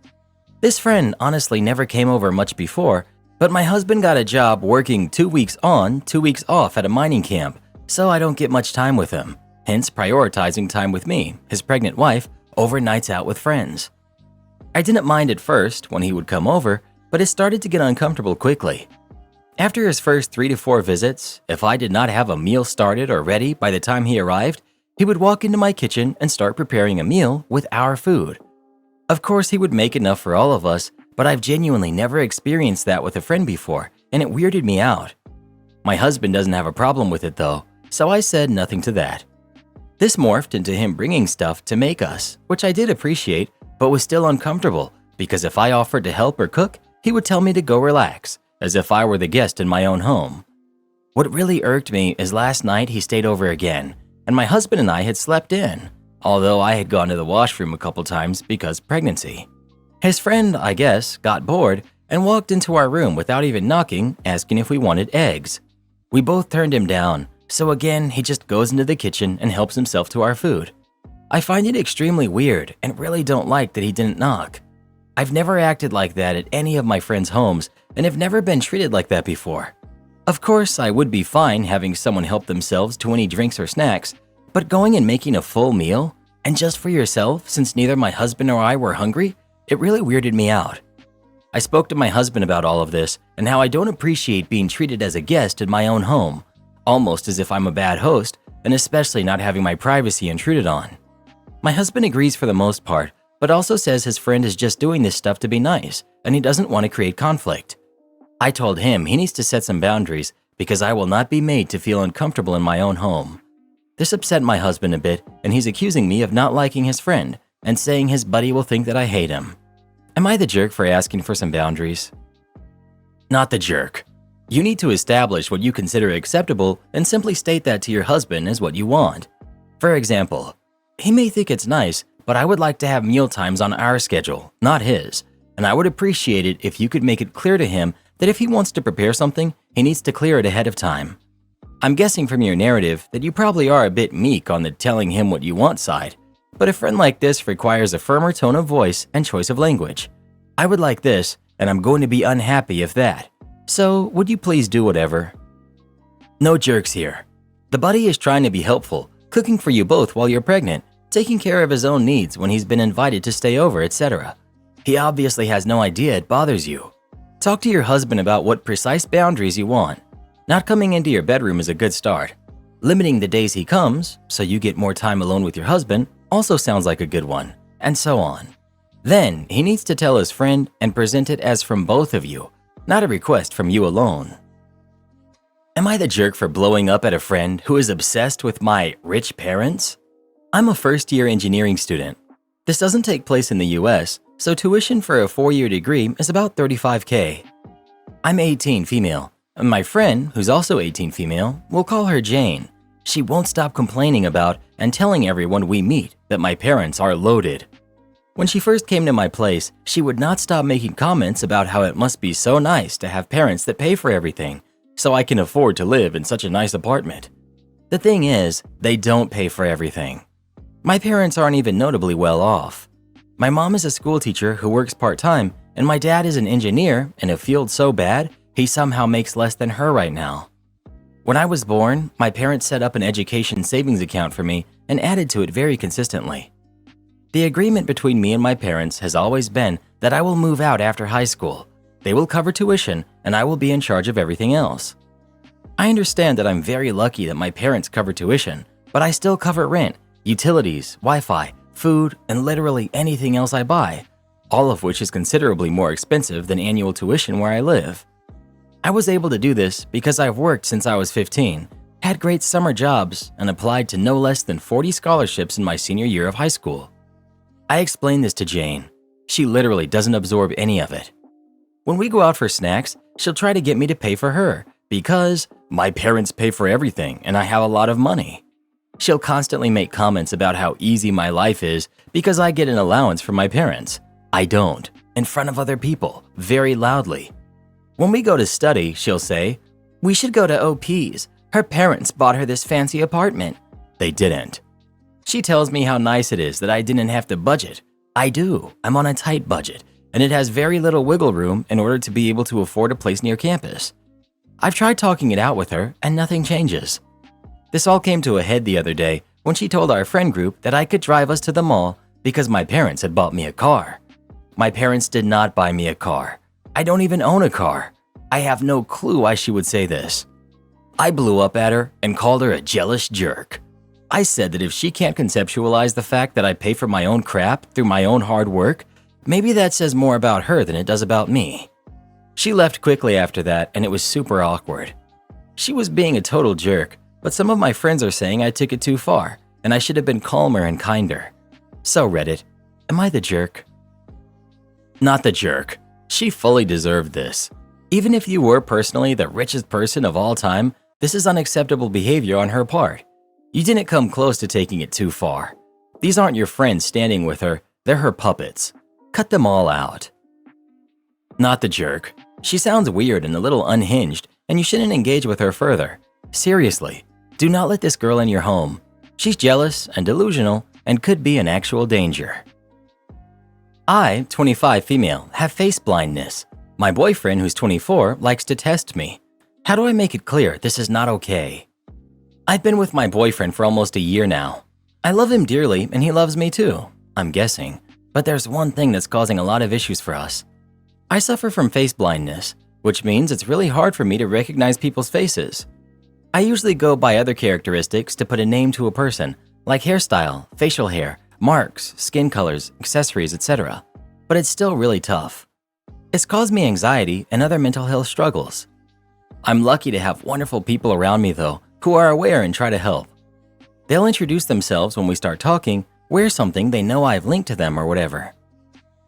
This friend honestly never came over much before, but my husband got a job working 2 weeks on, 2 weeks off at a mining camp, so I don't get much time with him, hence prioritizing time with me, his pregnant wife, over nights out with friends. I didn't mind at first when he would come over, but it started to get uncomfortable quickly. After his first 3 to 4 visits, if I did not have a meal started or ready by the time he arrived, he would walk into my kitchen and start preparing a meal with our food. Of course, he would make enough for all of us, but I've genuinely never experienced that with a friend before, and it weirded me out. My husband doesn't have a problem with it though, so I said nothing to that. This morphed into him bringing stuff to make us, which I did appreciate, but was still uncomfortable because if I offered to help or cook, he would tell me to go relax, as if I were the guest in my own home. What really irked me is last night he stayed over again, and my husband and I had slept in, although I had gone to the washroom a couple times because pregnancy. His friend, I guess, got bored and walked into our room without even knocking, asking if we wanted eggs. We both turned him down, so again he just goes into the kitchen and helps himself to our food. I find it extremely weird and really don't like that he didn't knock. I've never acted like that at any of my friends' homes and have never been treated like that before. Of course, I would be fine having someone help themselves to any drinks or snacks, but going and making a full meal, and just for yourself since neither my husband or I were hungry, it really weirded me out. I spoke to my husband about all of this and how I don't appreciate being treated as a guest in my own home, almost as if I'm a bad host, and especially not having my privacy intruded on. My husband agrees for the most part, but also says his friend is just doing this stuff to be nice, and he doesn't want to create conflict. I told him he needs to set some boundaries because I will not be made to feel uncomfortable in my own home. This upset my husband a bit, and he's accusing me of not liking his friend, and saying his buddy will think that I hate him. Am I the jerk for asking for some boundaries? Not the jerk. You need to establish what you consider acceptable and simply state that to your husband as what you want. For example, he may think it's nice, but I would like to have meal times on our schedule, not his, and I would appreciate it if you could make it clear to him that if he wants to prepare something, he needs to clear it ahead of time. I'm guessing from your narrative that you probably are a bit meek on the telling him what you want side, but a friend like this requires a firmer tone of voice and choice of language. I would like this, and I'm going to be unhappy if that. So, would you please do whatever? No jerks here. The buddy is trying to be helpful, cooking for you both while you're pregnant, taking care of his own needs when he's been invited to stay over, etc. He obviously has no idea it bothers you. Talk to your husband about what precise boundaries you want. Not coming into your bedroom is a good start. Limiting the days he comes, so you get more time alone with your husband, also sounds like a good one, and so on. Then, he needs to tell his friend and present it as from both of you, not a request from you alone. Am I the jerk for blowing up at a friend who is obsessed with my rich parents? I'm a first-year engineering student. This doesn't take place in the US, so tuition for a 4-year degree is about $35K. I'm 18 female, and my friend, who's also 18 female, we'll call her Jane. She won't stop complaining about and telling everyone we meet that my parents are loaded. When she first came to my place, she would not stop making comments about how it must be so nice to have parents that pay for everything, so I can afford to live in such a nice apartment. The thing is, they don't pay for everything. My parents aren't even notably well off. My mom is a school teacher who works part-time, and my dad is an engineer in a field so bad, he somehow makes less than her right now. When I was born, my parents set up an education savings account for me and added to it very consistently. The agreement between me and my parents has always been that I will move out after high school. They will cover tuition, and I will be in charge of everything else. I understand that I'm very lucky that my parents cover tuition, but I still cover rent, utilities, Wi-Fi, food, and literally anything else I buy, all of which is considerably more expensive than annual tuition where I live. I was able to do this because I've worked since I was 15, had great summer jobs, and applied to no less than 40 scholarships in my senior year of high school. I explained this to Jane. She literally doesn't absorb any of it. When we go out for snacks, she'll try to get me to pay for her because my parents pay for everything and I have a lot of money. She'll constantly make comments about how easy my life is because I get an allowance from my parents. I don't, in front of other people, very loudly. When we go to study, she'll say, "We should go to OP's. Her parents bought her this fancy apartment." They didn't. She tells me how nice it is that I didn't have to budget. I do. I'm on a tight budget, and it has very little wiggle room in order to be able to afford a place near campus. I've tried talking it out with her, and nothing changes. This all came to a head the other day when she told our friend group that I could drive us to the mall because my parents had bought me a car. My parents did not buy me a car. I don't even own a car. I have no clue why she would say this. I blew up at her and called her a jealous jerk. I said that if she can't conceptualize the fact that I pay for my own crap through my own hard work, maybe that says more about her than it does about me. She left quickly after that, and it was super awkward. She was being a total jerk, but some of my friends are saying I took it too far, and I should have been calmer and kinder. So Reddit, am I the jerk? Not the jerk. She fully deserved this. Even if you were personally the richest person of all time, this is unacceptable behavior on her part. You didn't come close to taking it too far. These aren't your friends standing with her, they're her puppets. Cut them all out. Not the jerk. She sounds weird and a little unhinged, and you shouldn't engage with her further. Seriously, do not let this girl in your home. She's jealous and delusional and could be an actual danger. I, 25 female, have face blindness. My boyfriend, who's 24, likes to test me. How do I make it clear this is not okay? I've been with my boyfriend for almost a year now. I love him dearly and he loves me too, I'm guessing. But there's one thing that's causing a lot of issues for us. I suffer from face blindness, which means it's really hard for me to recognize people's faces. I usually go by other characteristics to put a name to a person, like hairstyle, facial hair, marks, skin colors, accessories, etc. But it's still really tough. It's caused me anxiety and other mental health struggles. I'm lucky to have wonderful people around me though, who are aware and try to help. They'll introduce themselves when we start talking, wear something they know I've linked to them or whatever.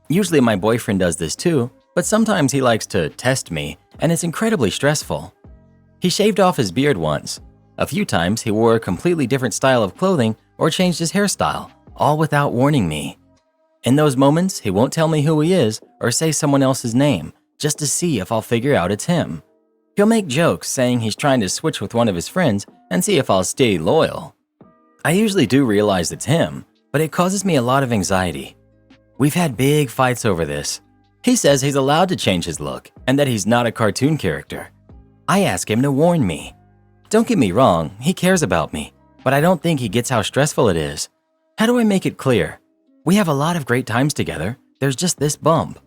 Usually my boyfriend does this too, but sometimes he likes to test me, and it's incredibly stressful. He shaved off his beard once. A few times he wore a completely different style of clothing or changed his hairstyle, all without warning me. In those moments, he won't tell me who he is or say someone else's name, just to see if I'll figure out it's him. He'll make jokes saying he's trying to switch with one of his friends and see if I'll stay loyal. I usually do realize it's him, but it causes me a lot of anxiety. We've had big fights over this. He says he's allowed to change his look and that he's not a cartoon character. I ask him to warn me. Don't get me wrong, he cares about me, but I don't think he gets how stressful it is. How do I make it clear? We have a lot of great times together, there's just this bump.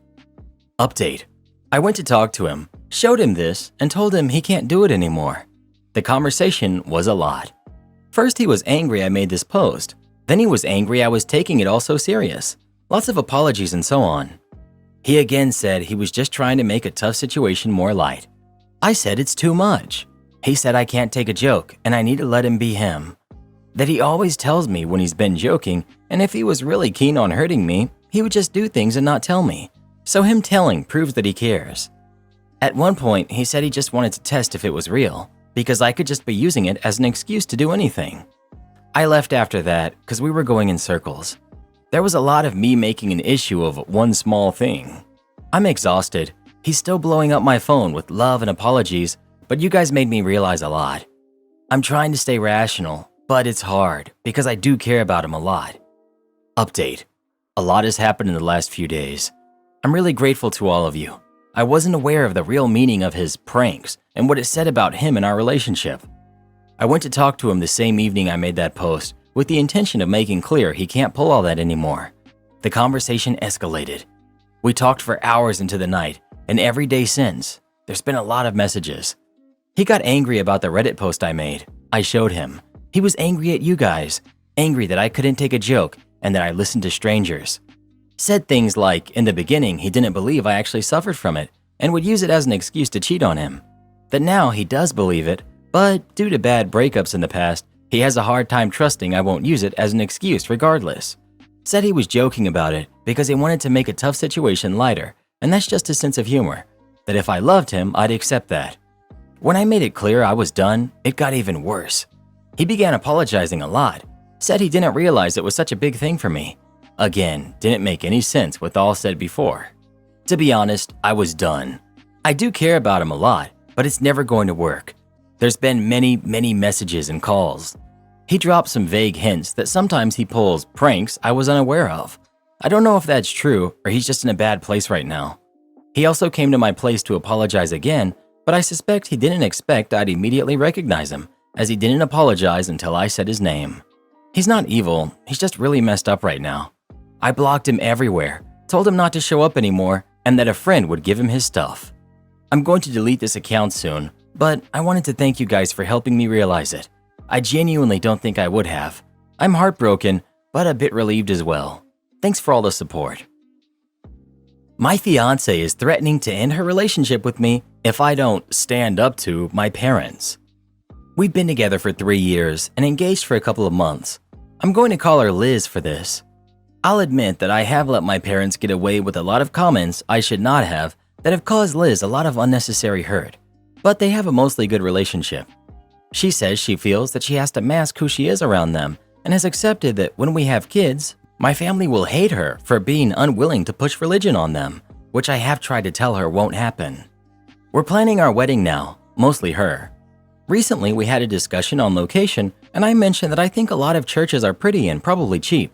Update. I went to talk to him, showed him this, and told him he can't do it anymore. The conversation was a lot. First he was angry I made this post, then he was angry I was taking it all so serious. Lots of apologies and so on. He again said he was just trying to make a tough situation more light. I said it's too much. He said I can't take a joke and I need to let him be him. That he always tells me when he's been joking, and if he was really keen on hurting me, he would just do things and not tell me. So him telling proves that he cares. At one point, he said he just wanted to test if it was real, because I could just be using it as an excuse to do anything. I left after that because we were going in circles. There was a lot of me making an issue of one small thing. I'm exhausted. He's still blowing up my phone with love and apologies, but you guys made me realize a lot. I'm trying to stay rational, but it's hard because I do care about him a lot. Update. A lot has happened in the last few days. I'm really grateful to all of you. I wasn't aware of the real meaning of his pranks and what it said about him and our relationship. I went to talk to him the same evening I made that post with the intention of making clear he can't pull all that anymore. The conversation escalated. We talked for hours into the night, and every day since, there's been a lot of messages. He got angry about the Reddit post I made. I showed him. He was angry at you guys, angry that I couldn't take a joke and that I listened to strangers. Said things like, in the beginning, he didn't believe I actually suffered from it and would use it as an excuse to cheat on him. That now he does believe it, but due to bad breakups in the past, he has a hard time trusting I won't use it as an excuse regardless. Said he was joking about it because he wanted to make a tough situation lighter, and that's just his sense of humor. That if I loved him, I'd accept that. When I made it clear I was done, it got even worse. He began apologizing a lot, said he didn't realize it was such a big thing for me. Again, didn't make any sense with all said before. To be honest, I was done. I do care about him a lot, but it's never going to work. There's been many messages and calls. He dropped some vague hints that sometimes he pulls pranks I was unaware of. I don't know if that's true or he's just in a bad place right now. He also came to my place to apologize again, but I suspect he didn't expect I'd immediately recognize him, as he didn't apologize until I said his name. He's not evil, he's just really messed up right now. I blocked him everywhere, told him not to show up anymore, and that a friend would give him his stuff. I'm going to delete this account soon, but I wanted to thank you guys for helping me realize it. I genuinely don't think I would have. I'm heartbroken, but a bit relieved as well. Thanks for all the support. My fiance is threatening to end her relationship with me if I don't stand up to my parents. We've been together for 3 years and engaged for a couple of months. I'm going to call her Liz for this. I'll admit that I have let my parents get away with a lot of comments I should not have that have caused Liz a lot of unnecessary hurt, but they have a mostly good relationship. She says she feels that she has to mask who she is around them and has accepted that when we have kids, my family will hate her for being unwilling to push religion on them, which I have tried to tell her won't happen. We're planning our wedding now, mostly her. Recently, we had a discussion on location, and I mentioned that I think a lot of churches are pretty and probably cheap.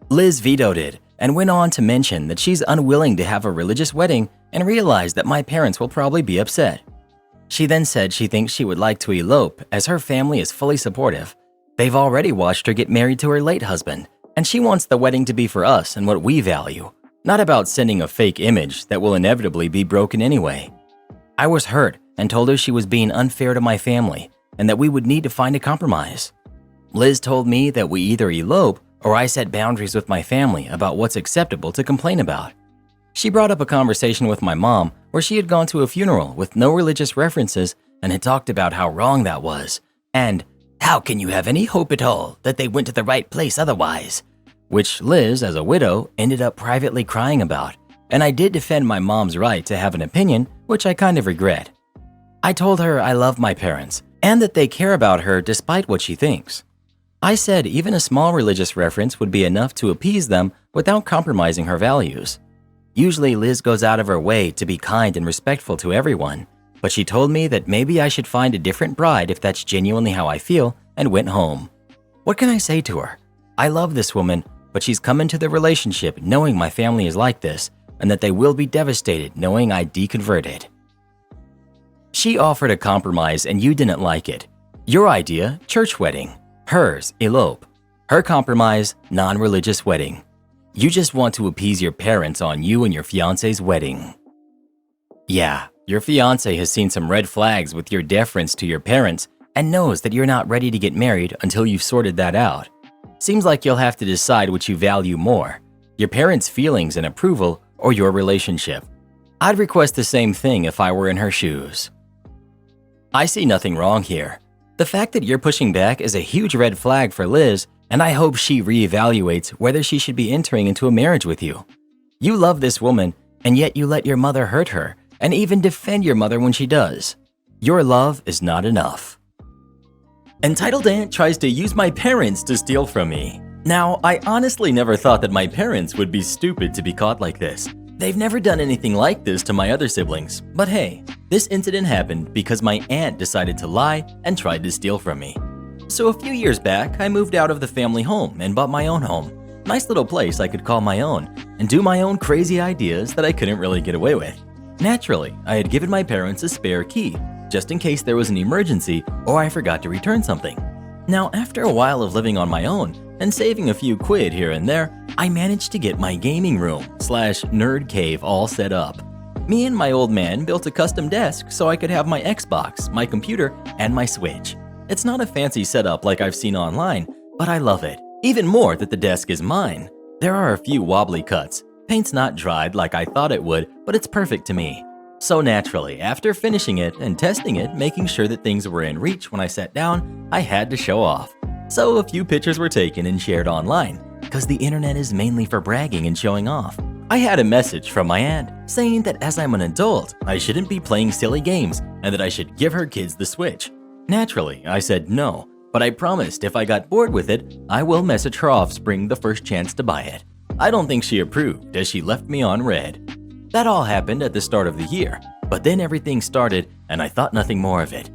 Liz vetoed it and went on to mention that she's unwilling to have a religious wedding and realized that my parents will probably be upset. She then said she thinks she would like to elope as her family is fully supportive. They've already watched her get married to her late husband, and she wants the wedding to be for us and what we value, not about sending a fake image that will inevitably be broken anyway. I was hurt and told her she was being unfair to my family and that we would need to find a compromise. Liz told me that we either elope or I set boundaries with my family about what's acceptable to complain about. She brought up a conversation with my mom where she had gone to a funeral with no religious references and had talked about how wrong that was, and how can you have any hope at all that they went to the right place otherwise? which Liz, as a widow, ended up privately crying about. And I did defend my mom's right to have an opinion, which I kind of regret. I told her I love my parents and that they care about her despite what she thinks. I said even a small religious reference would be enough to appease them without compromising her values. Usually Liz goes out of her way to be kind and respectful to everyone, but she told me that maybe I should find a different bride if that's genuinely how I feel, and went home. What can I say to her? I love this woman, but she's come into the relationship knowing my family is like this, and that they will be devastated knowing I deconverted. She offered a compromise and you didn't like it. Your idea, church wedding. Hers, elope. Her compromise, non-religious wedding. You just want to appease your parents on you and your fiance's wedding. Yeah, your fiance has seen some red flags with your deference to your parents and knows that you're not ready to get married until you've sorted that out. Seems like you'll have to decide what you value more, your parents' feelings and approval or your relationship. I'd request the same thing if I were in her shoes. I see nothing wrong here. The fact that you're pushing back is a huge red flag for Liz, and I hope she reevaluates whether she should be entering into a marriage with you. You love this woman, and yet you let your mother hurt her, and even defend your mother when she does. Your love is not enough. Entitled Aunt tries to use my parents to steal from me. Now, I honestly never thought that my parents would be stupid to be caught like this. They've never done anything like this to my other siblings, but hey, this incident happened because my aunt decided to lie and tried to steal from me. So a few years back, I moved out of the family home and bought my own home. Nice little place I could call my own and do my own crazy ideas that I couldn't really get away with. Naturally, I had given my parents a spare key, just in case there was an emergency or I forgot to return something. Now, after a while of living on my own and saving a few quid here and there, I managed to get my gaming room / nerd cave all set up. Me and my old man built a custom desk so I could have my Xbox, my computer, and my Switch. It's not a fancy setup like I've seen online, but I love it. Even more that the desk is mine. There are a few wobbly cuts. Paint's not dried like I thought it would, but it's perfect to me. So naturally, after finishing it and testing it, making sure that things were in reach when I sat down, I had to show off. So a few pictures were taken and shared online, because the internet is mainly for bragging and showing off. I had a message from my aunt saying that as I'm an adult, I shouldn't be playing silly games and that I should give her kids the Switch. Naturally, I said no, but I promised if I got bored with it, I will message her offspring the first chance to buy it. I don't think she approved as she left me on red. That all happened at the start of the year, but then everything started and I thought nothing more of it.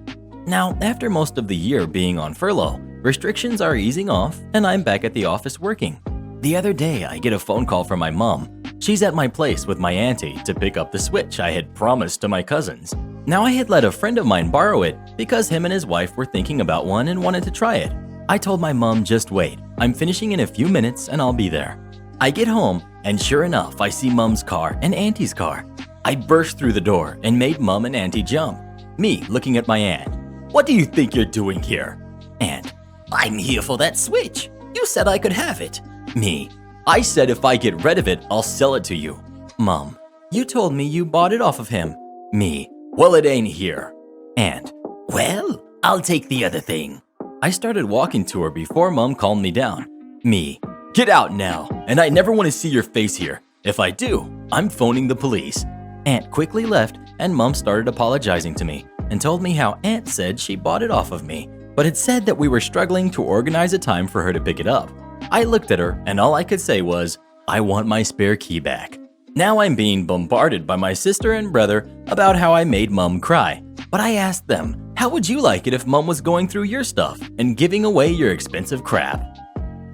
Now, after most of the year being on furlough, restrictions are easing off and I'm back at the office working. The other day, I get a phone call from my mom. She's at my place with my auntie to pick up the Switch I had promised to my cousins. Now, I had let a friend of mine borrow it because him and his wife were thinking about one and wanted to try it. I told my mom, just wait, I'm finishing in a few minutes and I'll be there. I get home and sure enough, I see mom's car and auntie's car. I burst through the door and made mom and auntie jump. Me looking at my aunt. What do you think you're doing here? Aunt, I'm here for that Switch. You said I could have it. Me, I said if I get rid of it, I'll sell it to you. Mom, you told me you bought it off of him. Me, well, it ain't here. Aunt, well, I'll take the other thing. I started walking to her before mom calmed me down. Me, get out now, and I never want to see your face here. If I do, I'm phoning the police. Aunt quickly left and mom started apologizing to me and told me how aunt said she bought it off of me, but had said that we were struggling to organize a time for her to pick it up. I looked at her and all I could say was, I want my spare key back. Now I'm being bombarded by my sister and brother about how I made mom cry, but I asked them, how would you like it if mom was going through your stuff and giving away your expensive crap?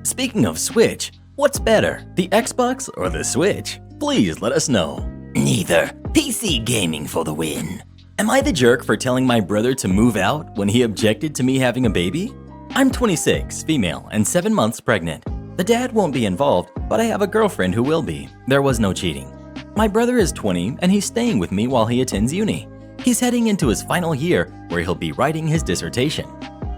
Speaking of Switch, what's better, the Xbox or the Switch? Please let us know. Neither. PC gaming for the win. Am I the jerk for telling my brother to move out when he objected to me having a baby? I'm 26, female, and 7 months pregnant. The dad won't be involved, but I have a girlfriend who will be. There was no cheating. My brother is 20 and he's staying with me while he attends uni. He's heading into his final year where he'll be writing his dissertation.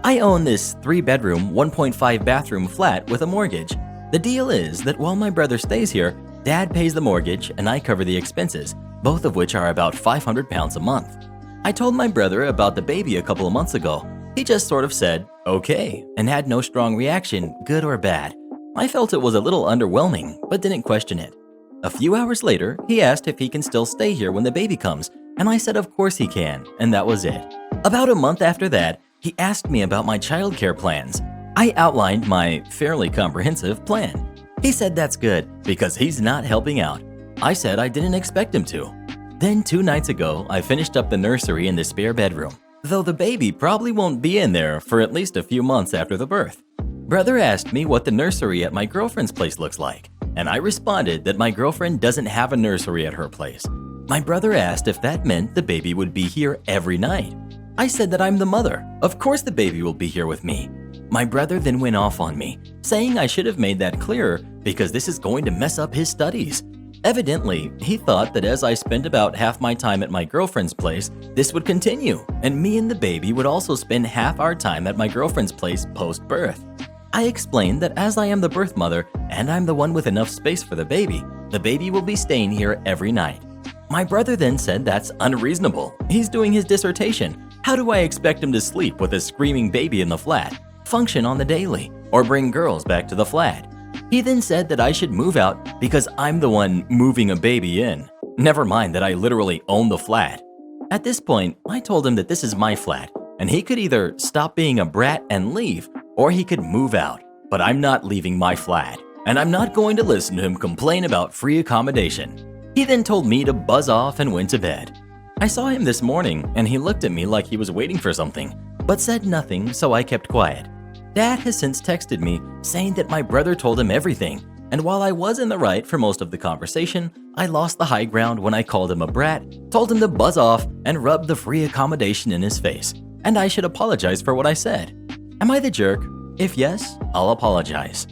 I own this 3-bedroom, 1.5 bathroom flat with a mortgage. The deal is that while my brother stays here, Dad pays the mortgage and I cover the expenses, both of which are about £500 a month. I told my brother about the baby a couple of months ago. He just sort of said, okay, and had no strong reaction, good or bad. I felt it was a little underwhelming, but didn't question it. A few hours later, he asked if he can still stay here when the baby comes, and I said of course he can, and that was it. About a month after that, he asked me about my childcare plans. I outlined my fairly comprehensive plan. He said that's good, because he's not helping out. I said I didn't expect him to. Then 2 nights ago, I finished up the nursery in the spare bedroom, though the baby probably won't be in there for at least a few months after the birth. Brother asked me what the nursery at my girlfriend's place looks like, and I responded that my girlfriend doesn't have a nursery at her place. My brother asked if that meant the baby would be here every night. I said that I'm the mother. Of course the baby will be here with me. My brother then went off on me, saying I should have made that clearer because this is going to mess up his studies. Evidently, he thought that as I spent about half my time at my girlfriend's place, this would continue, and me and the baby would also spend half our time at my girlfriend's place post-birth. I explained that as I am the birth mother and I'm the one with enough space for the baby will be staying here every night. My brother then said that's unreasonable. He's doing his dissertation. How do I expect him to sleep with a screaming baby in the flat, function on the daily, or bring girls back to the flat? He then said that I should move out because I'm the one moving a baby in. Never mind that I literally own the flat. At this point, I told him that this is my flat, and he could either stop being a brat and leave, or he could move out. But I'm not leaving my flat, and I'm not going to listen to him complain about free accommodation. He then told me to buzz off and went to bed. I saw him this morning, and he looked at me like he was waiting for something, but said nothing, so I kept quiet. Dad has since texted me saying that my brother told him everything, and while I was in the right for most of the conversation, I lost the high ground when I called him a brat, told him to buzz off, and rubbed the free accommodation in his face, and I should apologize for what I said. Am I the jerk? If yes, I'll apologize.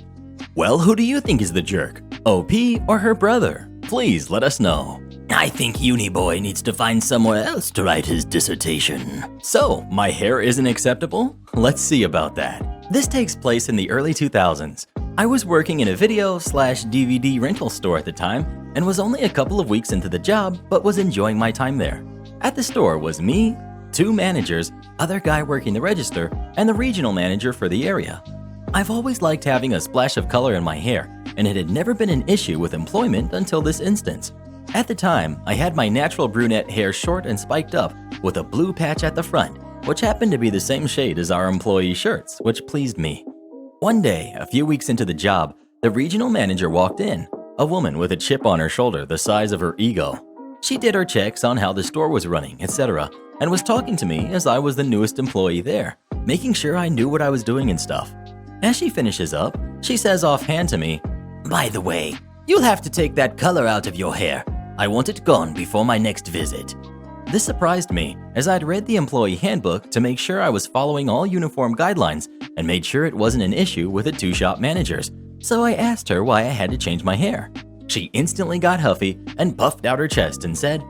Well, who do you think is the jerk? OP or her brother? Please let us know. I think Uni Boy needs to find somewhere else to write his dissertation. So, my hair isn't acceptable? Let's see about that. This takes place in the early 2000s. I was working in a video/DVD rental store at the time and was only a couple of weeks into the job but was enjoying my time there. At the store was me, 2 managers, other guy working the register, and the regional manager for the area. I've always liked having a splash of color in my hair, and it had never been an issue with employment until this instance. At the time, I had my natural brunette hair short and spiked up with a blue patch at the front, which happened to be the same shade as our employee shirts, which pleased me. One day, a few weeks into the job, the regional manager walked in, a woman with a chip on her shoulder the size of her ego. She did her checks on how the store was running, etc., and was talking to me as I was the newest employee there, making sure I knew what I was doing and stuff. As she finishes up, she says offhand to me, By the way, you'll have to take that color out of your hair. I want it gone before my next visit. This surprised me, as I'd read the employee handbook to make sure I was following all uniform guidelines and made sure it wasn't an issue with the 2 shop managers, so I asked her why I had to change my hair. She instantly got huffy and puffed out her chest and said,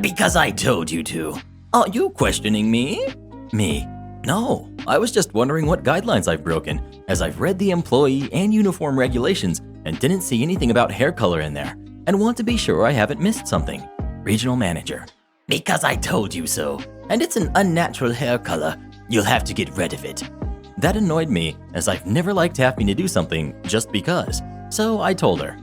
Because I told you to. Are you questioning me? Me? No, I was just wondering what guidelines I've broken, as I've read the employee and uniform regulations and didn't see anything about hair color in there, and want to be sure I haven't missed something. Regional manager. Because I told you so, and it's an unnatural hair color. You'll have to get rid of it. That annoyed me, as I've never liked having to do something just because, so I told her.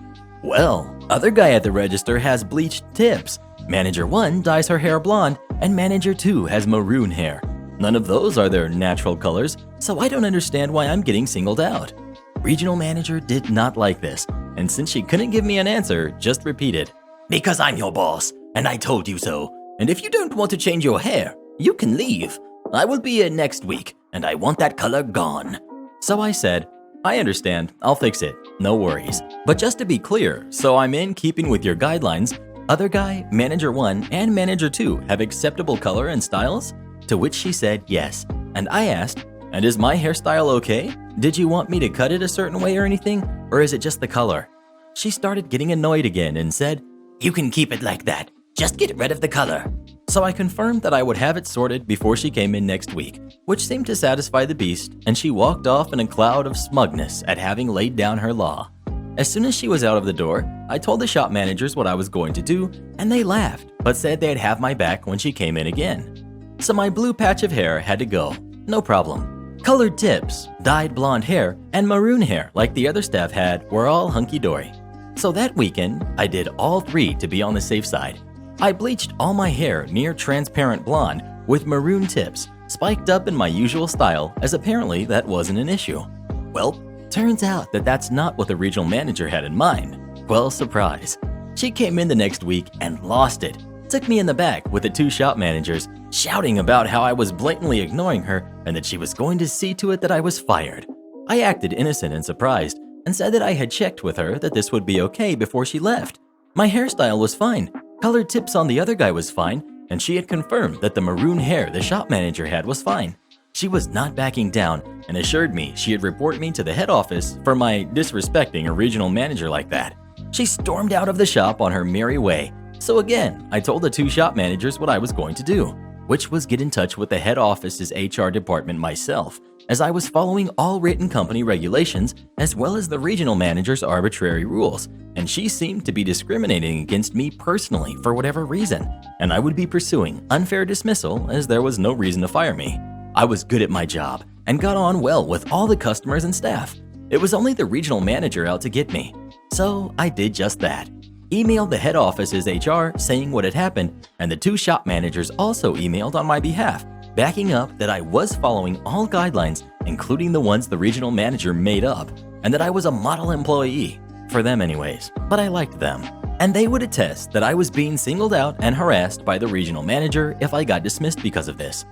Well, other guy at the register has bleached tips. Manager 1 dyes her hair blonde, and Manager 2 has maroon hair. None of those are their natural colors, so I don't understand why I'm getting singled out. Regional manager did not like this, and since she couldn't give me an answer, just repeated, Because I'm your boss, and I told you so. And if you don't want to change your hair, you can leave. I will be here next week, and I want that color gone. So I said, I understand, I'll fix it, no worries. But just to be clear, so I'm in keeping with your guidelines, other guy, Manager 1, and Manager 2 have acceptable color and styles? To which she said yes, and I asked, and is my hairstyle okay? Did you want me to cut it a certain way or anything, or is it just the color? She started getting annoyed again and said, You can keep it like that. Just get rid of the color. So I confirmed that I would have it sorted before she came in next week, which seemed to satisfy the beast, and she walked off in a cloud of smugness at having laid down her law. As soon as she was out of the door, I told the shop managers what I was going to do, and they laughed, but said they'd have my back when she came in again. So my blue patch of hair had to go, no problem. Colored tips, dyed blonde hair, and maroon hair like the other staff had were all hunky-dory. So that weekend, I did all three to be on the safe side. I bleached all my hair near transparent blonde with maroon tips, spiked up in my usual style, as apparently that wasn't an issue. Well, turns out that that's not what the regional manager had in mind. Well, surprise. She came in the next week and lost it. Took me in the back with the two shop managers, shouting about how I was blatantly ignoring her and that she was going to see to it that I was fired. I acted innocent and surprised and said that I had checked with her that this would be okay before she left. My hairstyle was fine, colored tips on the other guy was fine, and she had confirmed that the maroon hair the shop manager had was fine. She was not backing down and assured me she'd report me to the head office for my disrespecting a regional manager like that. She stormed out of the shop on her merry way. So again, I told the two shop managers what I was going to do, which was get in touch with the head office's HR department myself, as I was following all written company regulations as well as the regional manager's arbitrary rules, and she seemed to be discriminating against me personally for whatever reason, and I would be pursuing unfair dismissal as there was no reason to fire me. I was good at my job and got on well with all the customers and staff. It was only the regional manager out to get me. So I did just that. Emailed the head office's HR saying what had happened, and the two shop managers also emailed on my behalf, backing up that I was following all guidelines, including the ones the regional manager made up, and that I was a model employee, for them anyways, but I liked them. And they would attest that I was being singled out and harassed by the regional manager if I got dismissed because of this.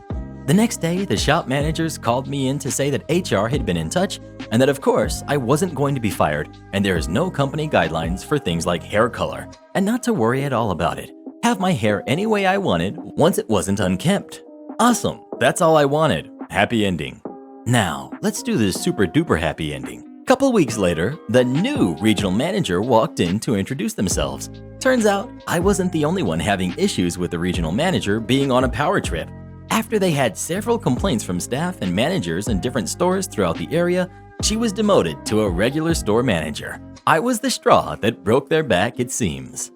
The next day, the shop managers called me in to say that HR had been in touch and that of course I wasn't going to be fired and there is no company guidelines for things like hair color and not to worry at all about it. Have my hair any way I wanted once it wasn't unkempt. Awesome, that's all I wanted. Happy ending. Now, let's do this super duper happy ending. Couple weeks later, the new regional manager walked in to introduce themselves. Turns out, I wasn't the only one having issues with the regional manager being on a power trip. After they had several complaints from staff and managers in different stores throughout the area, she was demoted to a regular store manager. I was the straw that broke their back, it seems.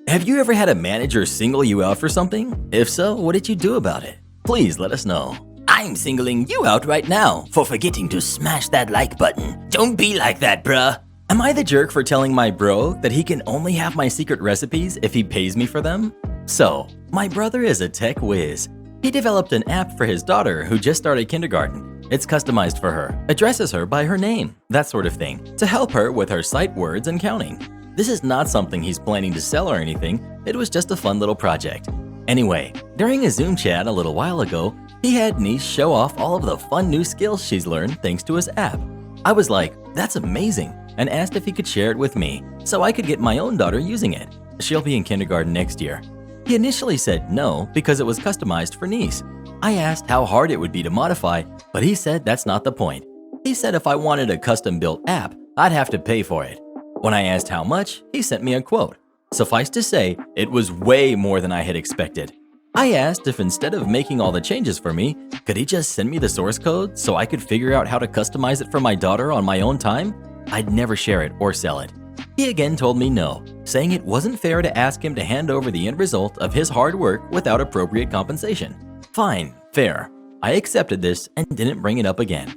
Have you ever had a manager single you out for something? If so, what did you do about it? Please let us know. I'm singling you out right now for forgetting to smash that like button. Don't be like that, bruh. Am I the jerk for telling my bro that he can only have my secret recipes if he pays me for them? So, my brother is a tech whiz. He developed an app for his daughter who just started kindergarten. It's customized for her, addresses her by her name, that sort of thing, to help her with her sight words and counting. This is not something he's planning to sell or anything, it was just a fun little project. Anyway, during a Zoom chat a little while ago, he had Niche show off all of the fun new skills she's learned thanks to his app. I was like, that's amazing, and asked if he could share it with me so I could get my own daughter using it. She'll be in kindergarten next year. He initially said no because it was customized for Niece. I asked how hard it would be to modify, but he said that's not the point. He said if I wanted a custom-built app, I'd have to pay for it. When I asked how much, he sent me a quote. Suffice to say, it was way more than I had expected. I asked if instead of making all the changes for me, could he just send me the source code so I could figure out how to customize it for my daughter on my own time? I'd never share it or sell it. He again told me no, saying it wasn't fair to ask him to hand over the end result of his hard work without appropriate compensation. Fine, fair. I accepted this and didn't bring it up again.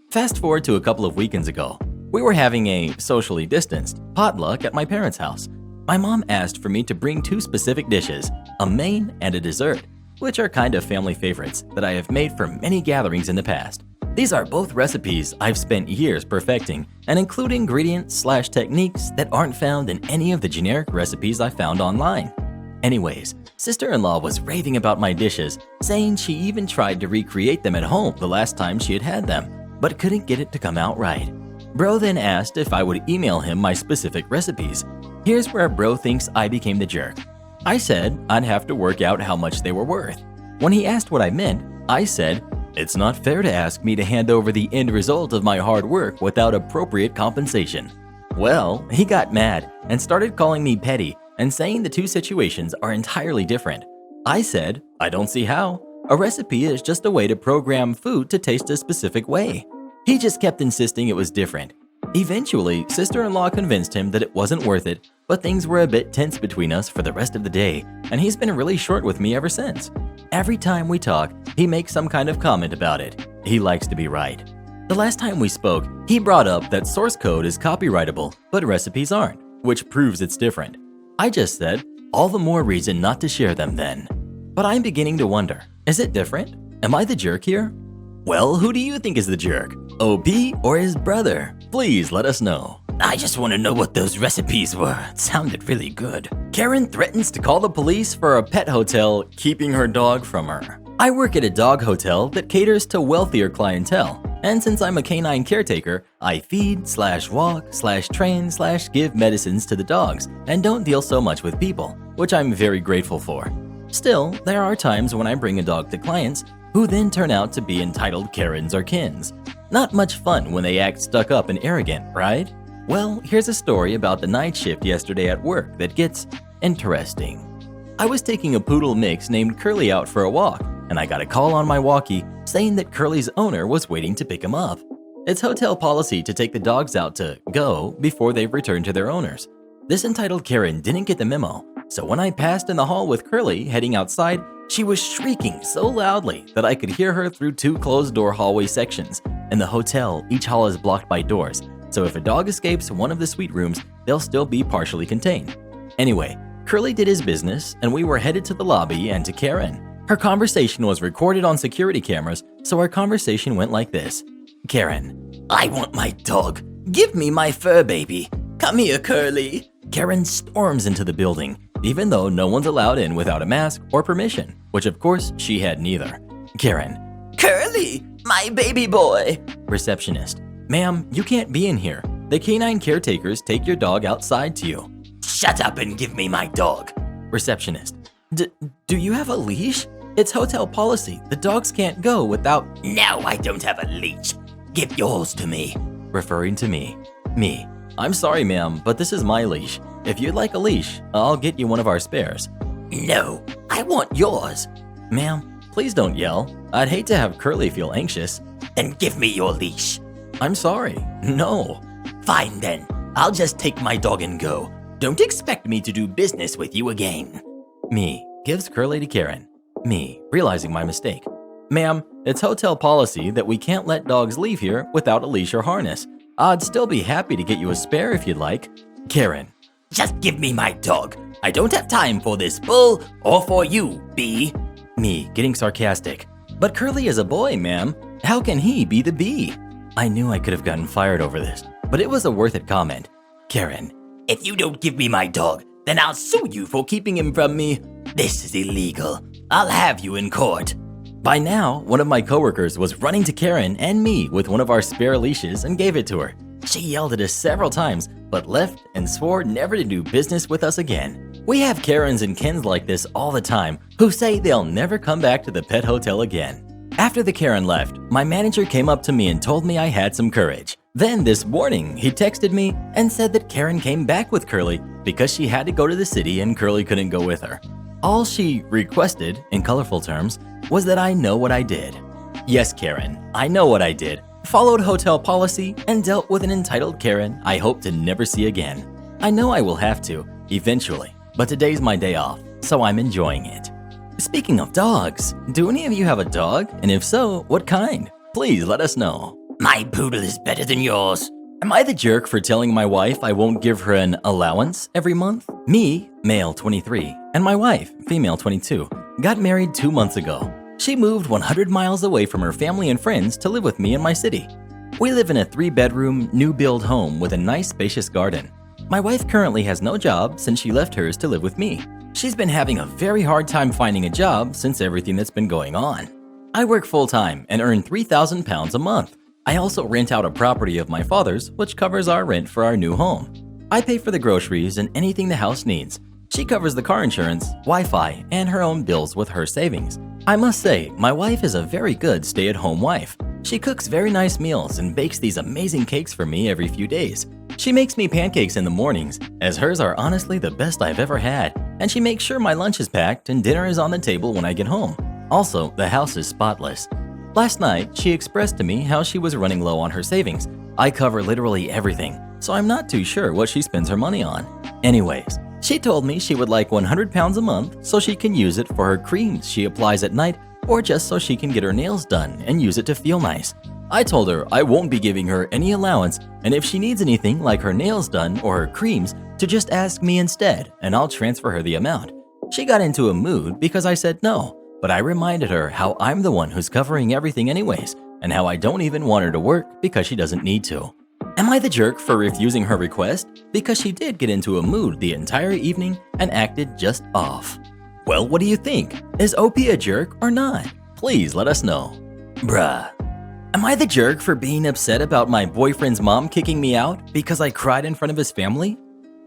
Fast forward to a couple of weekends ago. We were having a socially distanced potluck at my parents' house. My mom asked for me to bring two specific dishes, a main and a dessert, which are kind of family favorites that I have made for many gatherings in the past. These are both recipes I've spent years perfecting and include ingredients/techniques that aren't found in any of the generic recipes I found online. Anyways, sister-in-law was raving about my dishes, saying she even tried to recreate them at home the last time she had had them, but couldn't get it to come out right. Bro then asked if I would email him my specific recipes. Here's where bro thinks I became the jerk. I said I'd have to work out how much they were worth. When he asked what I meant, I said, "It's not fair to ask me to hand over the end result of my hard work without appropriate compensation." Well, he got mad and started calling me petty and saying the two situations are entirely different. I said, "I don't see how. A recipe is just a way to program food to taste a specific way." He just kept insisting it was different. Eventually, sister-in-law convinced him that it wasn't worth it, but things were a bit tense between us for the rest of the day, and he's been really short with me ever since. Every time we talk, he makes some kind of comment about it. He likes to be right. The last time we spoke, he brought up that source code is copyrightable, but recipes aren't, which proves it's different. I just said, all the more reason not to share them then. But I'm beginning to wonder, is it different? Am I the jerk here? Well, who do you think is the jerk? OP or his brother? Please let us know. I just want to know what those recipes were. It sounded really good. Karen threatens to call the police for a pet hotel keeping her dog from her. I work at a dog hotel that caters to wealthier clientele, and since I'm a canine caretaker, I feed, walk, train, give medicines to the dogs, and don't deal so much with people, which I'm very grateful for. Still, there are times when I bring a dog to clients who then turn out to be entitled Karens or Kins. Not much fun when they act stuck up and arrogant, right? Well, here's a story about the night shift yesterday at work that gets interesting. I was taking a poodle mix named Curly out for a walk, and I got a call on my walkie saying that Curly's owner was waiting to pick him up. It's hotel policy to take the dogs out to go before they've returned to their owners. This entitled Karen didn't get the memo, so when I passed in the hall with Curly heading outside, she was shrieking so loudly that I could hear her through 2 closed-door hallway sections. In the hotel, each hall is blocked by doors, so if a dog escapes one of the suite rooms, they'll still be partially contained. Anyway, Curly did his business, and we were headed to the lobby and to Karen. Her conversation was recorded on security cameras, so our conversation went like this. Karen: I want my dog. Give me my fur baby. Come here, Curly. Karen storms into the building, even though no one's allowed in without a mask or permission, which of course she had neither. Karen: Curly, my baby boy. Receptionist: Ma'am, you can't be in here. The canine caretakers take your dog outside to you. Shut up and give me my dog. Receptionist: Do you have a leash? It's hotel policy. The dogs can't go without… No, I don't have a leash. Give yours to me. Referring to me. Me: I'm sorry, ma'am, but this is my leash. If you'd like a leash, I'll get you one of our spares. No, I want yours. Ma'am, please don't yell. I'd hate to have Curly feel anxious. Then give me your leash. I'm sorry. No. Fine then. I'll just take my dog and go. Don't expect me to do business with you again. Me gives Curly to Karen. Me realizing my mistake. Ma'am, it's hotel policy that we can't let dogs leave here without a leash or harness. I'd still be happy to get you a spare if you'd like. Karen: Just give me my dog. I don't have time for this bull or for you, B. Me getting sarcastic. But Curly is a boy, ma'am. How can he be the B? I knew I could have gotten fired over this, but it was a worth it comment. Karen: If you don't give me my dog, then I'll sue you for keeping him from me. This is illegal. I'll have you in court. By now, one of my coworkers was running to Karen and me with one of our spare leashes and gave it to her. She yelled at us several times, but left and swore never to do business with us again. We have Karens and Kens like this all the time who say they'll never come back to the pet hotel again. After the Karen left, my manager came up to me and told me I had some courage. Then this morning, he texted me and said that Karen came back with Curly because she had to go to the city and Curly couldn't go with her. All she requested, in colorful terms, was that I know what I did. Yes, Karen, I know what I did. Followed hotel policy and dealt with an entitled Karen I hope to never see again. I know I will have to, eventually, but today's my day off, so I'm enjoying it. Speaking of dogs, do any of you have a dog? And if so, what kind? Please let us know. My poodle is better than yours. Am I the jerk for telling my wife I won't give her an allowance every month? Me, male 23, and my wife, female 22, got married 2 months ago. She moved 100 miles away from her family and friends to live with me in my city. We live in a 3-bedroom, new-build home with a nice spacious garden. My wife currently has no job since she left hers to live with me. She's been having a very hard time finding a job since everything that's been going on. I work full-time and earn £3,000 a month. I also rent out a property of my father's, which covers our rent for our new home. I pay for the groceries and anything the house needs. She covers the car insurance, Wi-Fi, and her own bills with her savings. I must say, my wife is a very good stay-at-home wife. She cooks very nice meals and bakes these amazing cakes for me every few days. She makes me pancakes in the mornings, as hers are honestly the best I've ever had, and she makes sure my lunch is packed and dinner is on the table when I get home. Also, the house is spotless. Last night, she expressed to me how she was running low on her savings. I cover literally everything, so I'm not too sure what she spends her money on. Anyways, she told me she would like £100 a month so she can use it for her creams she applies at night or just so she can get her nails done and use it to feel nice. I told her I won't be giving her any allowance, and if she needs anything like her nails done or her creams, to just ask me instead, and I'll transfer her the amount. She got into a mood because I said no, but I reminded her how I'm the one who's covering everything anyways, and how I don't even want her to work because she doesn't need to. Am I the jerk for refusing her request? Because she did get into a mood the entire evening and acted just off. Well, what do you think? Is OP a jerk or not? Please let us know. Bruh. Am I the jerk for being upset about my boyfriend's mom kicking me out because I cried in front of his family?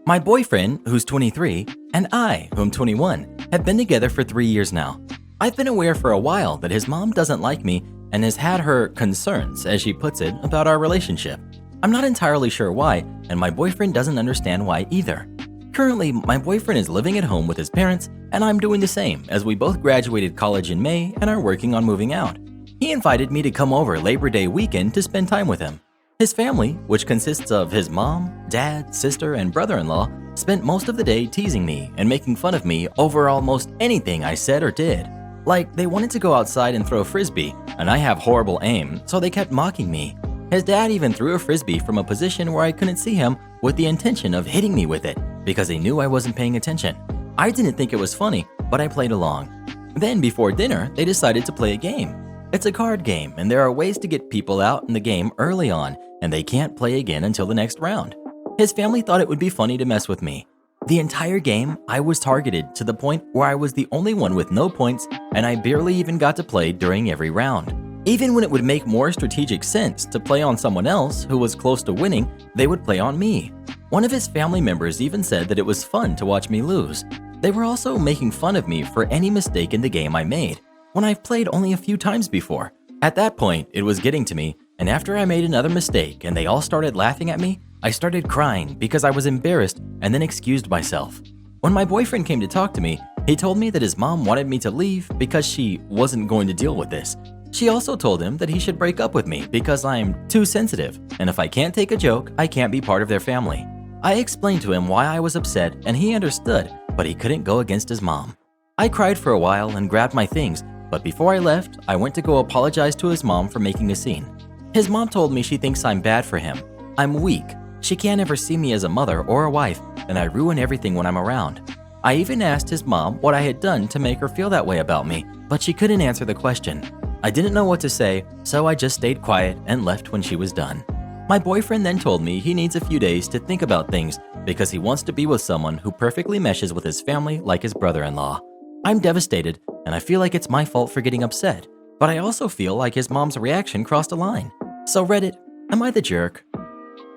My boyfriend, who's 23, and I, who am 21, have been together for 3 years now. I've been aware for a while that his mom doesn't like me and has had her concerns, as she puts it, about our relationship. I'm not entirely sure why, and my boyfriend doesn't understand why either. Currently, my boyfriend is living at home with his parents, and I'm doing the same as we both graduated college in May and are working on moving out. He invited me to come over Labor Day weekend to spend time with him. His family, which consists of his mom, dad, sister, and brother-in-law, spent most of the day teasing me and making fun of me over almost anything I said or did. Like, they wanted to go outside and throw a frisbee, and I have horrible aim, so they kept mocking me. His dad even threw a frisbee from a position where I couldn't see him with the intention of hitting me with it because he knew I wasn't paying attention. I didn't think it was funny, but I played along. Then before dinner, they decided to play a game. It's a card game, and there are ways to get people out in the game early on, and they can't play again until the next round. His family thought it would be funny to mess with me. The entire game, I was targeted to the point where I was the only one with no points, and I barely even got to play during every round. Even when it would make more strategic sense to play on someone else who was close to winning, they would play on me. One of his family members even said that it was fun to watch me lose. They were also making fun of me for any mistake in the game I made, when I've played only a few times before. At that point, it was getting to me, and after I made another mistake and they all started laughing at me, I started crying because I was embarrassed and then excused myself. When my boyfriend came to talk to me, he told me that his mom wanted me to leave because she wasn't going to deal with this. She also told him that he should break up with me because I'm too sensitive, and if I can't take a joke, I can't be part of their family. I explained to him why I was upset and he understood, but he couldn't go against his mom. I cried for a while and grabbed my things, but before I left, I went to go apologize to his mom for making a scene. His mom told me she thinks I'm bad for him. I'm weak. She can't ever see me as a mother or a wife, and I ruin everything when I'm around. I even asked his mom what I had done to make her feel that way about me, but she couldn't answer the question. I didn't know what to say, so I just stayed quiet and left when she was done. My boyfriend then told me he needs a few days to think about things because he wants to be with someone who perfectly meshes with his family like his brother-in-law. I'm devastated, and I feel like it's my fault for getting upset, but I also feel like his mom's reaction crossed a line. So Reddit, am I the jerk?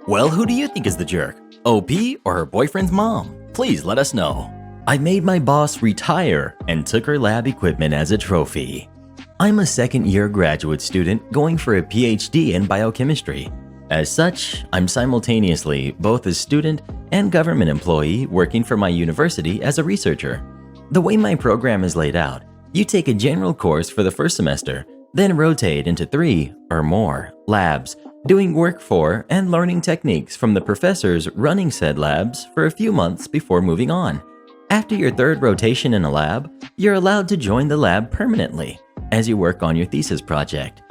Well, who do you think is the jerk? OP or her boyfriend's mom? Please let us know. I made my boss retire and took her lab equipment as a trophy. I'm a second-year graduate student going for a PhD in biochemistry. As such, I'm simultaneously both a student and government employee working for my university as a researcher. The way my program is laid out, you take a general course for the first semester, then rotate into 3 or more labs, doing work for and learning techniques from the professors running said labs for a few months before moving on. After your third rotation in a lab, you're allowed to join the lab permanently as you work on your thesis project.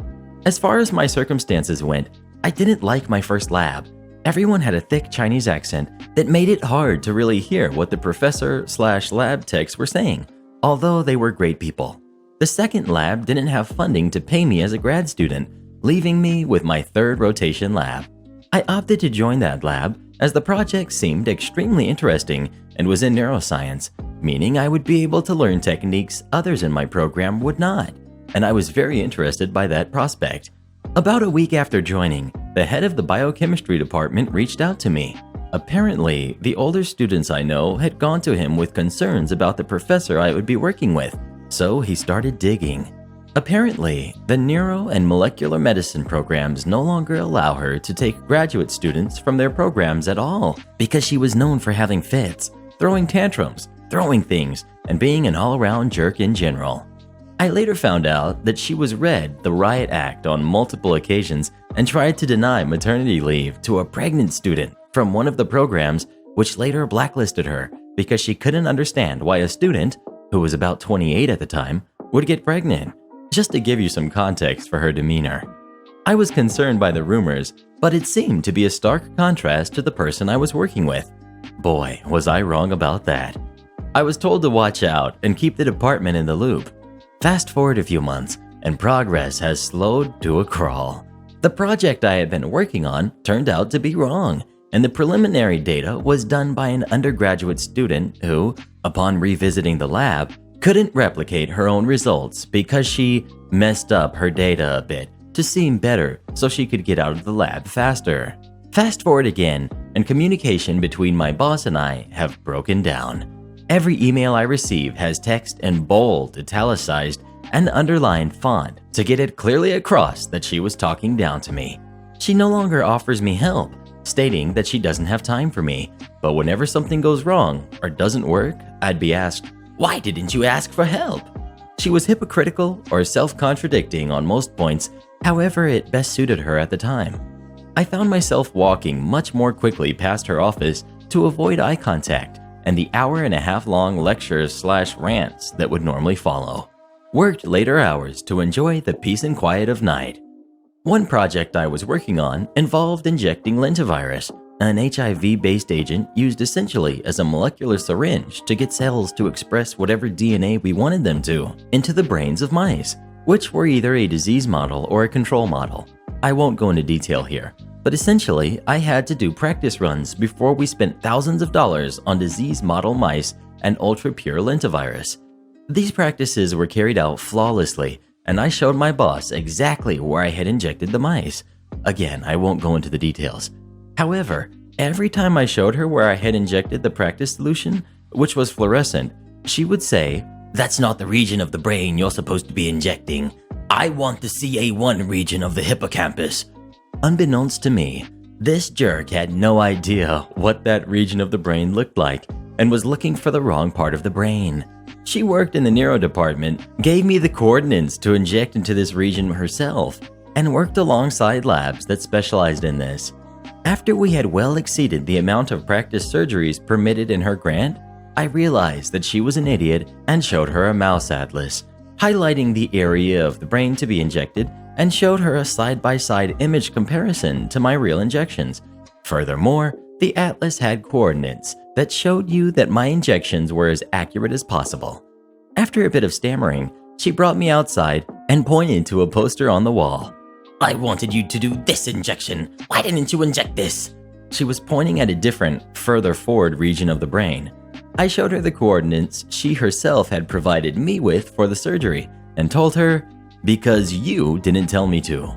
As far as my circumstances went, I didn't like my first lab. Everyone had a thick Chinese accent that made it hard to really hear what the professor/lab techs were saying, although they were great people. The second lab didn't have funding to pay me as a grad student, leaving me with my third rotation lab. I opted to join that lab as the project seemed extremely interesting and was in neuroscience, meaning I would be able to learn techniques others in my program would not, and I was very interested by that prospect. About a week after joining, the head of the biochemistry department reached out to me. Apparently, the older students I know had gone to him with concerns about the professor I would be working with, so he started digging. Apparently, the neuro and molecular medicine programs no longer allow her to take graduate students from their programs at all because she was known for having fits, throwing tantrums, throwing things, and being an all-around jerk in general. I later found out that she was read the Riot Act on multiple occasions and tried to deny maternity leave to a pregnant student from one of the programs, which later blacklisted her because she couldn't understand why a student, who was about 28 at the time, would get pregnant. Just to give you some context for her demeanor. I was concerned by the rumors, but it seemed to be a stark contrast to the person I was working with. Boy, was I wrong about that. I was told to watch out and keep the department in the loop. Fast forward a few months, and progress has slowed to a crawl. The project I had been working on turned out to be wrong, and the preliminary data was done by an undergraduate student who, upon revisiting the lab, couldn't replicate her own results because she messed up her data a bit to seem better so she could get out of the lab faster. Fast forward again, and communication between my boss and I have broken down. Every email I receive has text in bold, italicized, and underlined font to get it clearly across that she was talking down to me. She no longer offers me help, stating that she doesn't have time for me, but whenever something goes wrong or doesn't work, I'd be asked, "Why didn't you ask for help?" She was hypocritical or self-contradicting on most points, however it best suited her at the time. I found myself walking much more quickly past her office to avoid eye contact and the hour-and-a-half-long lectures/rants that would normally follow. Worked later hours to enjoy the peace and quiet of night. One project I was working on involved injecting lentivirus, an HIV-based agent used essentially as a molecular syringe to get cells to express whatever DNA we wanted them to into the brains of mice, which were either a disease model or a control model. I won't go into detail here, but essentially I had to do practice runs before we spent thousands of dollars on disease model mice and ultra-pure lentivirus. These practices were carried out flawlessly, and I showed my boss exactly where I had injected the mice. Again, I won't go into the details. However, every time I showed her where I had injected the practice solution, which was fluorescent, she would say, "That's not the region of the brain you're supposed to be injecting. I want the CA1 region of the hippocampus." Unbeknownst to me, this jerk had no idea what that region of the brain looked like and was looking for the wrong part of the brain. She worked in the neuro department, gave me the coordinates to inject into this region herself, and worked alongside labs that specialized in this. After we had well exceeded the amount of practice surgeries permitted in her grant, I realized that she was an idiot and showed her a mouse atlas, highlighting the area of the brain to be injected, and showed her a side-by-side image comparison to my real injections. Furthermore, the atlas had coordinates that showed you that my injections were as accurate as possible. After a bit of stammering, she brought me outside and pointed to a poster on the wall. "I wanted you to do this injection. Why didn't you inject this?" She was pointing at a different, further forward region of the brain. I showed her the coordinates she herself had provided me with for the surgery and told her, "Because you didn't tell me to."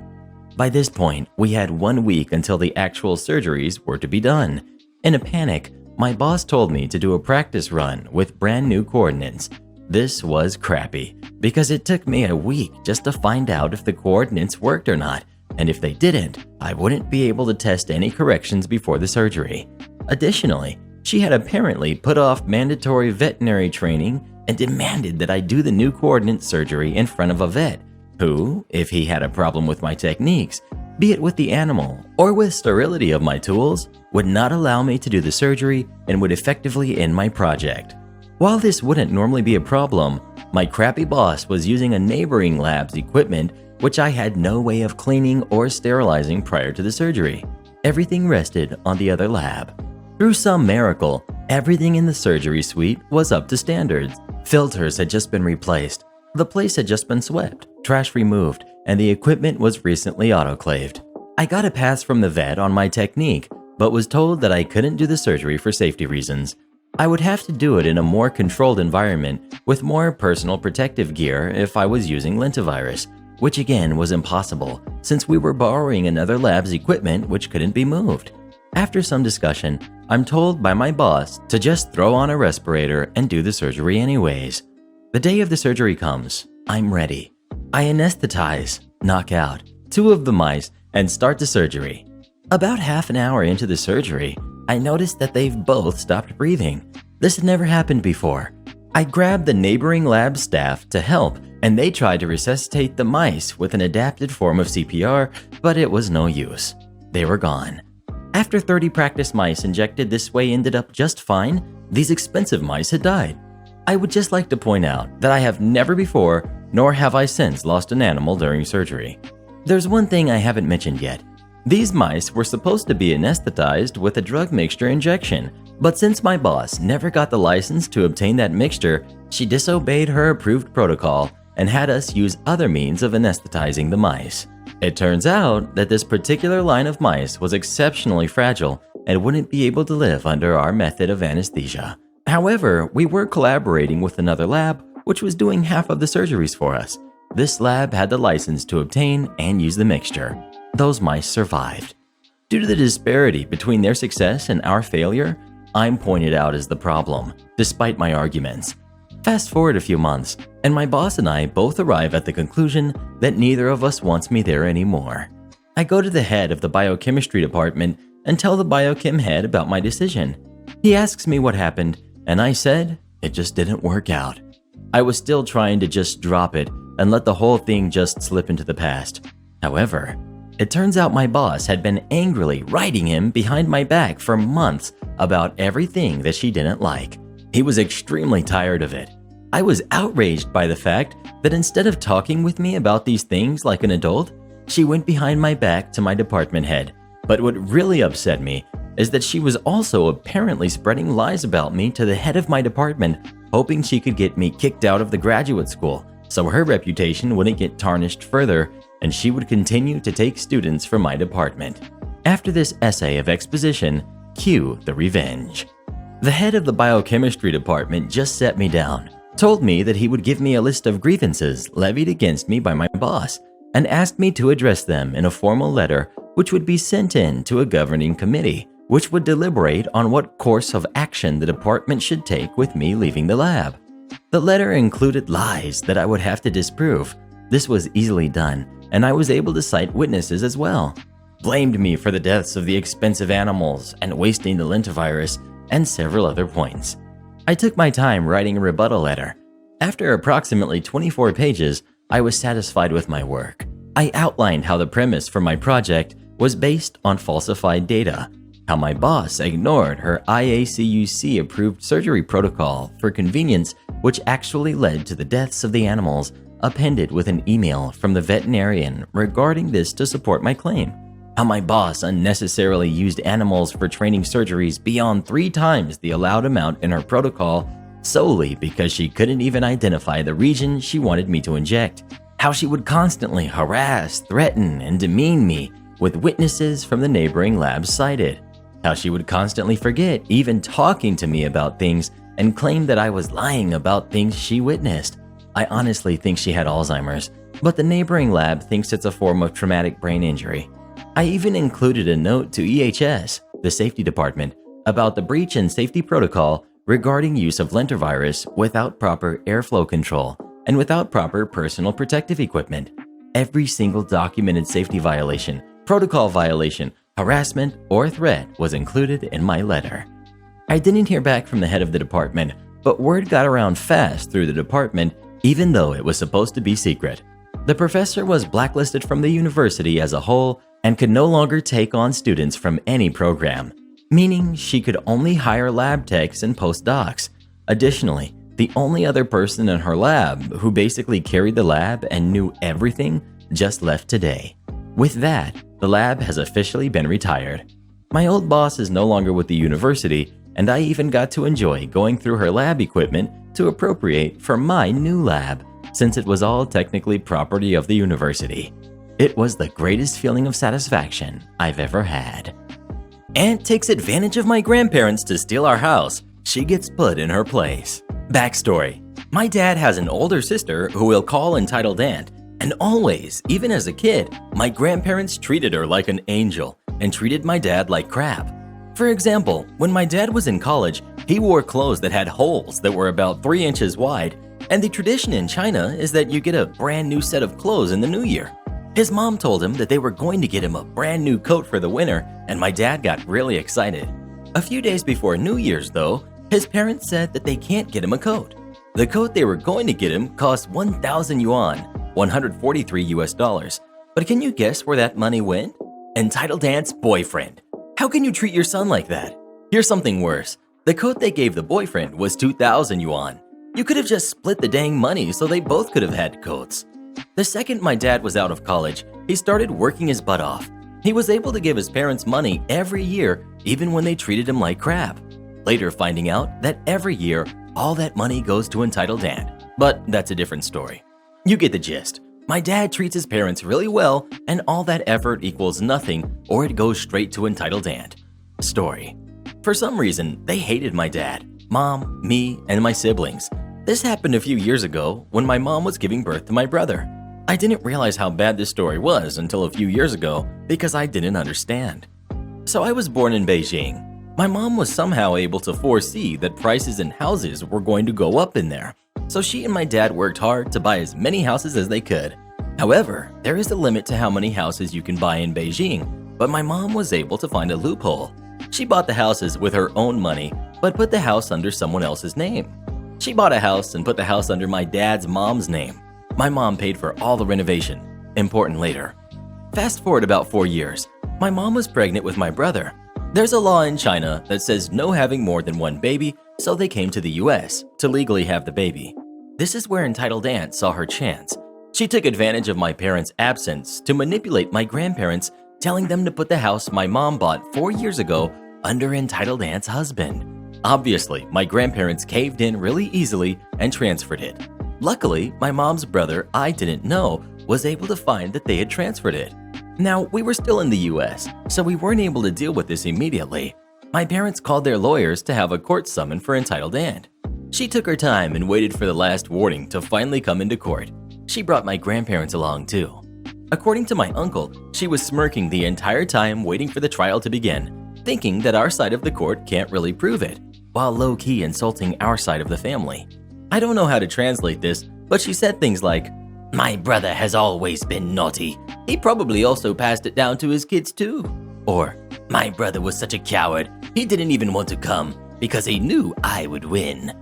By this point, we had 1 week until the actual surgeries were to be done. In a panic, my boss told me to do a practice run with brand new coordinates. This was crappy, because it took me a week just to find out if the coordinates worked or not, and if they didn't, I wouldn't be able to test any corrections before the surgery. Additionally, she had apparently put off mandatory veterinary training and demanded that I do the new coordinate surgery in front of a vet, who, if he had a problem with my techniques, be it with the animal or with sterility of my tools, would not allow me to do the surgery and would effectively end my project. While this wouldn't normally be a problem, my crappy boss was using a neighboring lab's equipment which I had no way of cleaning or sterilizing prior to the surgery. Everything rested on the other lab. Through some miracle, everything in the surgery suite was up to standards. Filters had just been replaced, the place had just been swept, trash removed, and the equipment was recently autoclaved. I got a pass from the vet on my technique, but was told that I couldn't do the surgery for safety reasons. I would have to do it in a more controlled environment with more personal protective gear if I was using lentivirus, which again was impossible since we were borrowing another lab's equipment which couldn't be moved. After some discussion, I'm told by my boss to just throw on a respirator and do the surgery anyways. The day of the surgery comes. I'm ready. I anesthetize, knock out 2 of the mice, and start the surgery. About half an hour into the surgery, I noticed that they've both stopped breathing. This had never happened before. I grabbed the neighboring lab staff to help, and they tried to resuscitate the mice with an adapted form of CPR, but it was no use. They were gone. After 30 practice mice injected this way ended up just fine, these expensive mice had died. I would just like to point out that I have never before nor have I since lost an animal during surgery. There's one thing I haven't mentioned yet. These mice were supposed to be anesthetized with a drug mixture injection, but since my boss never got the license to obtain that mixture, she disobeyed her approved protocol and had us use other means of anesthetizing the mice. It turns out that this particular line of mice was exceptionally fragile and wouldn't be able to live under our method of anesthesia. However, we were collaborating with another lab which was doing half of the surgeries for us. This lab had the license to obtain and use the mixture. Those mice survived. Due to the disparity between their success and our failure, I'm pointed out as the problem, despite my arguments. Fast forward a few months, and my boss and I both arrive at the conclusion that neither of us wants me there anymore. I go to the head of the biochemistry department and tell the biochem head about my decision. He asks me what happened, and I said it just didn't work out. I was still trying to just drop it and let the whole thing just slip into the past. However, it turns out my boss had been angrily writing him behind my back for months about everything that she didn't like. He was extremely tired of it. I was outraged by the fact that instead of talking with me about these things like an adult, she went behind my back to my department head. But what really upset me is that she was also apparently spreading lies about me to the head of my department, hoping she could get me kicked out of the graduate school so her reputation wouldn't get tarnished further and she would continue to take students from my department. After this essay of exposition, cue the revenge. The head of the biochemistry department just set me down, told me that he would give me a list of grievances levied against me by my boss, and asked me to address them in a formal letter which would be sent in to a governing committee, which would deliberate on what course of action the department should take with me leaving the lab. The letter included lies that I would have to disprove. This was easily done, and I was able to cite witnesses as well. Blamed me for the deaths of the expensive animals and wasting the lentivirus, and several other points. I took my time writing a rebuttal letter. After approximately 24 pages, I was satisfied with my work. I outlined how the premise for my project was based on falsified data, how my boss ignored her IACUC-approved surgery protocol for convenience, which actually led to the deaths of the animals, appended with an email from the veterinarian regarding this to support my claim. How my boss unnecessarily used animals for training surgeries beyond 3 times the allowed amount in her protocol solely because she couldn't even identify the region she wanted me to inject. How she would constantly harass, threaten, and demean me with witnesses from the neighboring labs cited. How she would constantly forget even talking to me about things and claim that I was lying about things she witnessed. I honestly think she had Alzheimer's, but the neighboring lab thinks it's a form of traumatic brain injury. I even included a note to EHS, the safety department, about the breach in safety protocol regarding use of lentivirus without proper airflow control and without proper personal protective equipment. Every single documented safety violation, protocol violation, harassment, or threat was included in my letter. I didn't hear back from the head of the department, but word got around fast through the department even though it was supposed to be secret. The professor was blacklisted from the university as a whole and could no longer take on students from any program, meaning she could only hire lab techs and postdocs. Additionally, the only other person in her lab who basically carried the lab and knew everything just left today. With that, the lab has officially been retired. My old boss is no longer with the university, and I even got to enjoy going through her lab equipment to appropriate for my new lab, since it was all technically property of the university. It was the greatest feeling of satisfaction I've ever had. Aunt takes advantage of my grandparents to steal our house. She gets put in her place. Backstory: my dad has an older sister who we'll call entitled Aunt, and always, even as a kid, my grandparents treated her like an angel and treated my dad like crap. For example, when my dad was in college, he wore clothes that had holes that were about 3 inches wide, and the tradition in China is that you get a brand new set of clothes in the new year. His mom told him that they were going to get him a brand new coat for the winter, and my dad got really excited. A few days before New Year's, though, his parents said that they can't get him a coat. The coat they were going to get him cost 1,000 yuan, 143 US dollars. But can you guess where that money went? Entitled Aunt's boyfriend. How can you treat your son like that? Here's something worse. The coat they gave the boyfriend was 2,000 yuan. You could have just split the dang money so they both could have had coats. The second my dad was out of college, he started working his butt off. He was able to give his parents money every year, even when they treated him like crap. Later finding out that every year, all that money goes to entitled aunt. But that's a different story. You get the gist. My dad treats his parents really well, and all that effort equals nothing, or it goes straight to entitled aunt. Story. For some reason, they hated my dad, mom, me, and my siblings. This happened a few years ago when my mom was giving birth to my brother. I didn't realize how bad this story was until a few years ago because I didn't understand. So I was born in Beijing. My mom was somehow able to foresee that prices in houses were going to go up in there. So she and my dad worked hard to buy as many houses as they could. However, there is a limit to how many houses you can buy in Beijing, but my mom was able to find a loophole. She bought the houses with her own money, but put the house under someone else's name. She bought a house and put the house under my dad's mom's name. My mom paid for all the renovation. Important later. Fast forward about 4 years. My mom was pregnant with my brother. There's a law in China that says no having more than one baby, so they came to the US to legally have the baby. This is where entitled aunt saw her chance. She took advantage of my parents' absence to manipulate my grandparents, telling them to put the house my mom bought 4 years ago under entitled aunt's husband. Obviously, my grandparents caved in really easily and transferred it. Luckily, my mom's brother I didn't know was able to find that they had transferred it. Now, we were still in the US, so we weren't able to deal with this immediately. My parents called their lawyers to have a court summon for entitled aunt. She took her time and waited for the last warning to finally come into court. She brought my grandparents along too. According to my uncle, she was smirking the entire time waiting for the trial to begin, thinking that our side of the court can't really prove it, while low-key insulting our side of the family. I don't know how to translate this, but she said things like, "My brother has always been naughty. He probably also passed it down to his kids too." Or, "My brother was such a coward, he didn't even want to come because he knew I would win."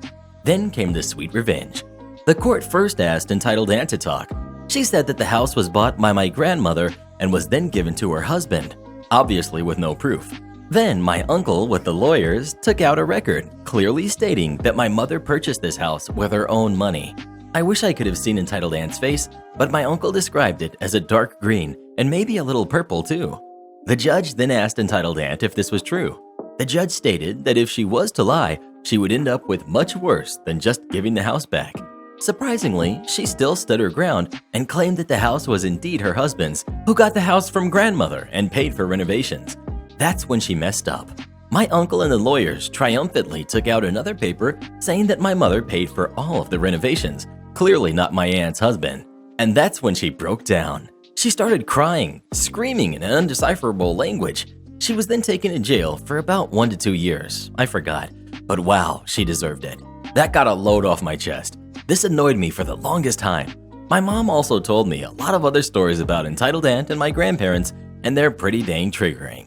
Then came the sweet revenge. The court first asked entitled aunt to talk. She said that the house was bought by my grandmother and was then given to her husband, obviously with no proof. Then my uncle with the lawyers took out a record clearly stating that my mother purchased this house with her own money. I wish I could have seen entitled aunt's face, but my uncle described it as a dark green and maybe a little purple too. The judge then asked entitled aunt if this was true. The judge stated that if she was to lie, she would end up with much worse than just giving the house back. Surprisingly, she still stood her ground and claimed that the house was indeed her husband's, who got the house from grandmother and paid for renovations. That's when she messed up. My uncle and the lawyers triumphantly took out another paper saying that my mother paid for all of the renovations, clearly not my aunt's husband. And that's when she broke down. She started crying, screaming in an undecipherable language. She was then taken to jail for about 1 to 2 years. I forgot. But wow, she deserved it. That got a load off my chest. This annoyed me for the longest time. My mom also told me a lot of other stories about entitled aunt and my grandparents, and they're pretty dang triggering.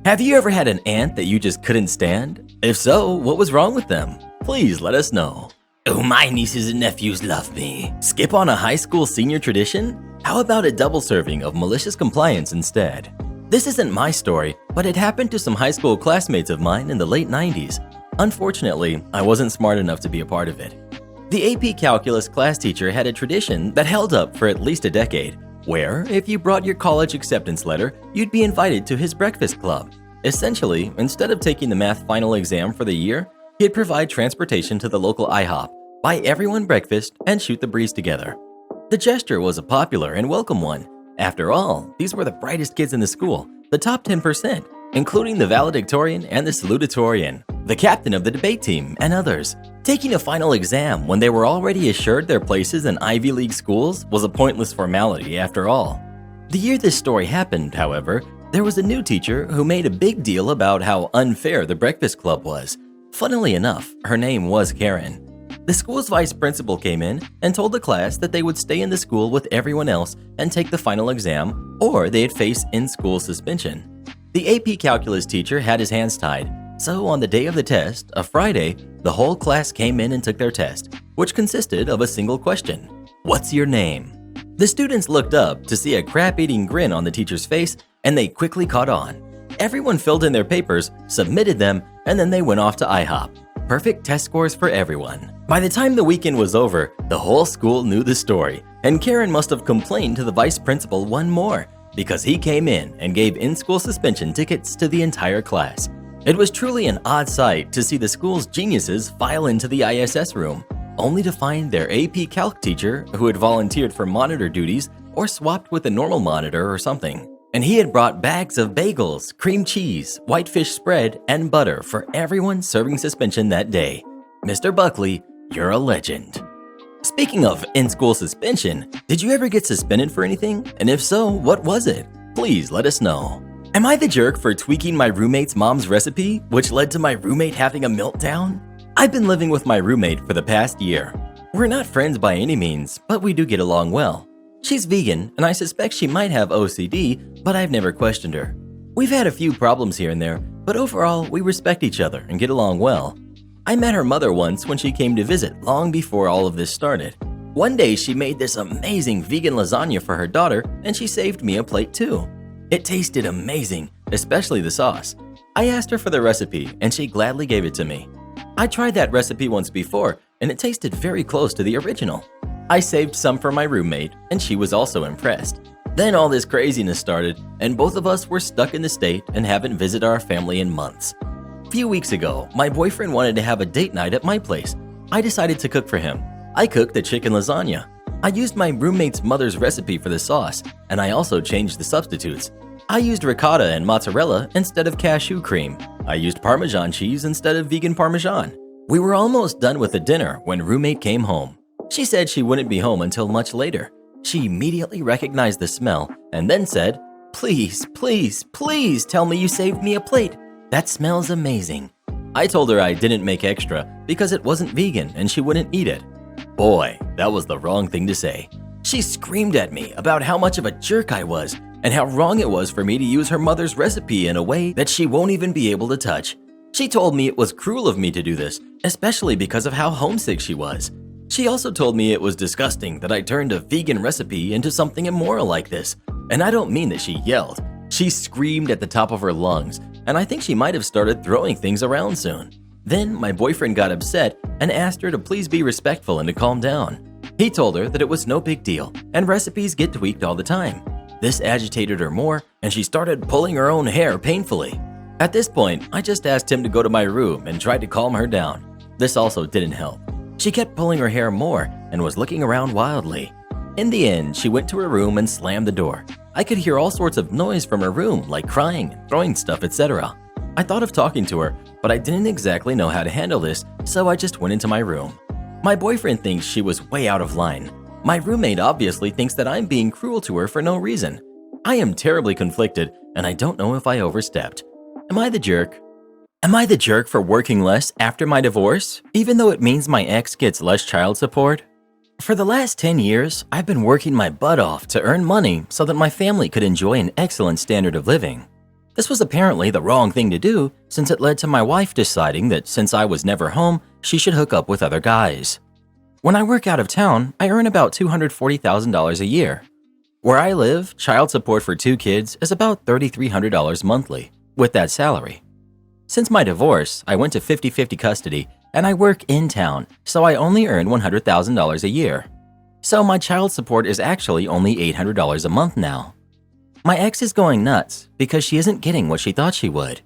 Have you ever had an aunt that you just couldn't stand? If so, what was wrong with them? Please let us know. Oh, my nieces and nephews love me. Skip on a high school senior tradition? How about a double serving of malicious compliance instead? This isn't my story, but it happened to some high school classmates of mine in the late 90s. Unfortunately, I wasn't smart enough to be a part of it. The AP Calculus class teacher had a tradition that held up for at least a decade, where if you brought your college acceptance letter, you'd be invited to his breakfast club. Essentially, instead of taking the math final exam for the year, he'd provide transportation to the local IHOP, buy everyone breakfast, and shoot the breeze together. The gesture was a popular and welcome one. After all, these were the brightest kids in the school, the top 10%, including the valedictorian and the salutatorian, the captain of the debate team, and others. Taking a final exam when they were already assured their places in Ivy League schools was a pointless formality after all. The year this story happened, however, there was a new teacher who made a big deal about how unfair the breakfast club was. Funnily enough, her name was Karen. The school's vice principal came in and told the class that they would stay in the school with everyone else and take the final exam, or they'd face in-school suspension. The AP Calculus teacher had his hands tied, so on the day of the test, a Friday, the whole class came in and took their test, which consisted of a single question. What's your name? The students looked up to see a crap-eating grin on the teacher's face, and they quickly caught on. Everyone filled in their papers, submitted them, and then they went off to IHOP. Perfect test scores for everyone. By the time the weekend was over, the whole school knew the story, and Karen must have complained to the vice principal one more because he came in and gave in-school suspension tickets to the entire class. It was truly an odd sight to see the school's geniuses file into the ISS room, only to find their AP Calc teacher who had volunteered for monitor duties or swapped with a normal monitor or something. And he had brought bags of bagels, cream cheese, whitefish spread, and butter for everyone serving suspension that day. Mr. Buckley, you're a legend. Speaking of in-school suspension, did you ever get suspended for anything? And if so, what was it? Please let us know. Am I the jerk for tweaking my roommate's mom's recipe, which led to my roommate having a meltdown? I've been living with my roommate for the past year. We're not friends by any means, but we do get along well. She's vegan, and I suspect she might have OCD, but I've never questioned her. We've had a few problems here and there, but overall, we respect each other and get along well. I met her mother once when she came to visit long before all of this started. One day, she made this amazing vegan lasagna for her daughter, and she saved me a plate too. It tasted amazing, especially the sauce. I asked her for the recipe, and she gladly gave it to me. I tried that recipe once before, and it tasted very close to the original. I saved some for my roommate, and she was also impressed. Then all this craziness started, and both of us were stuck in the state and haven't visited our family in months. A few weeks ago, my boyfriend wanted to have a date night at my place. I decided to cook for him. I cooked the chicken lasagna. I used my roommate's mother's recipe for the sauce, and I also changed the substitutes. I used ricotta and mozzarella instead of cashew cream. I used Parmesan cheese instead of vegan Parmesan. We were almost done with the dinner when roommate came home. She said she wouldn't be home until much later. She immediately recognized the smell and then said, "Please, please, please tell me you saved me a plate. That smells amazing." I told her I didn't make extra because it wasn't vegan and she wouldn't eat it. Boy, that was the wrong thing to say. She screamed at me about how much of a jerk I was and how wrong it was for me to use her mother's recipe in a way that she won't even be able to touch. She told me it was cruel of me to do this, especially because of how homesick she was. She also told me it was disgusting that I turned a vegan recipe into something immoral like this. And I don't mean that she yelled. She screamed at the top of her lungs, and I think she might have started throwing things around soon. Then my boyfriend got upset and asked her to please be respectful and to calm down. He told her that it was no big deal, and recipes get tweaked all the time. This agitated her more, and she started pulling her own hair painfully. At this point, I just asked him to go to my room and tried to calm her down. This also didn't help. She kept pulling her hair more and was looking around wildly. In the end, she went to her room and slammed the door. I could hear all sorts of noise from her room, like crying, throwing stuff, etc. I thought of talking to her, but I didn't exactly know how to handle this, so I just went into my room. My boyfriend thinks she was way out of line. My roommate obviously thinks that I'm being cruel to her for no reason. I am terribly conflicted, and I don't know if I overstepped. Am I the jerk? Am I the jerk for working less after my divorce, even though it means my ex gets less child support? For the last 10 years, I've been working my butt off to earn money so that my family could enjoy an excellent standard of living. This was apparently the wrong thing to do since it led to my wife deciding that since I was never home, she should hook up with other guys. When I work out of town, I earn about $240,000 a year. Where I live, child support for 2 kids is about $3,300 monthly, with that salary. Since my divorce, I went to 50-50 custody and I work in town, so I only earn $100,000 a year. So my child support is actually only $800 a month now. My ex is going nuts because she isn't getting what she thought she would.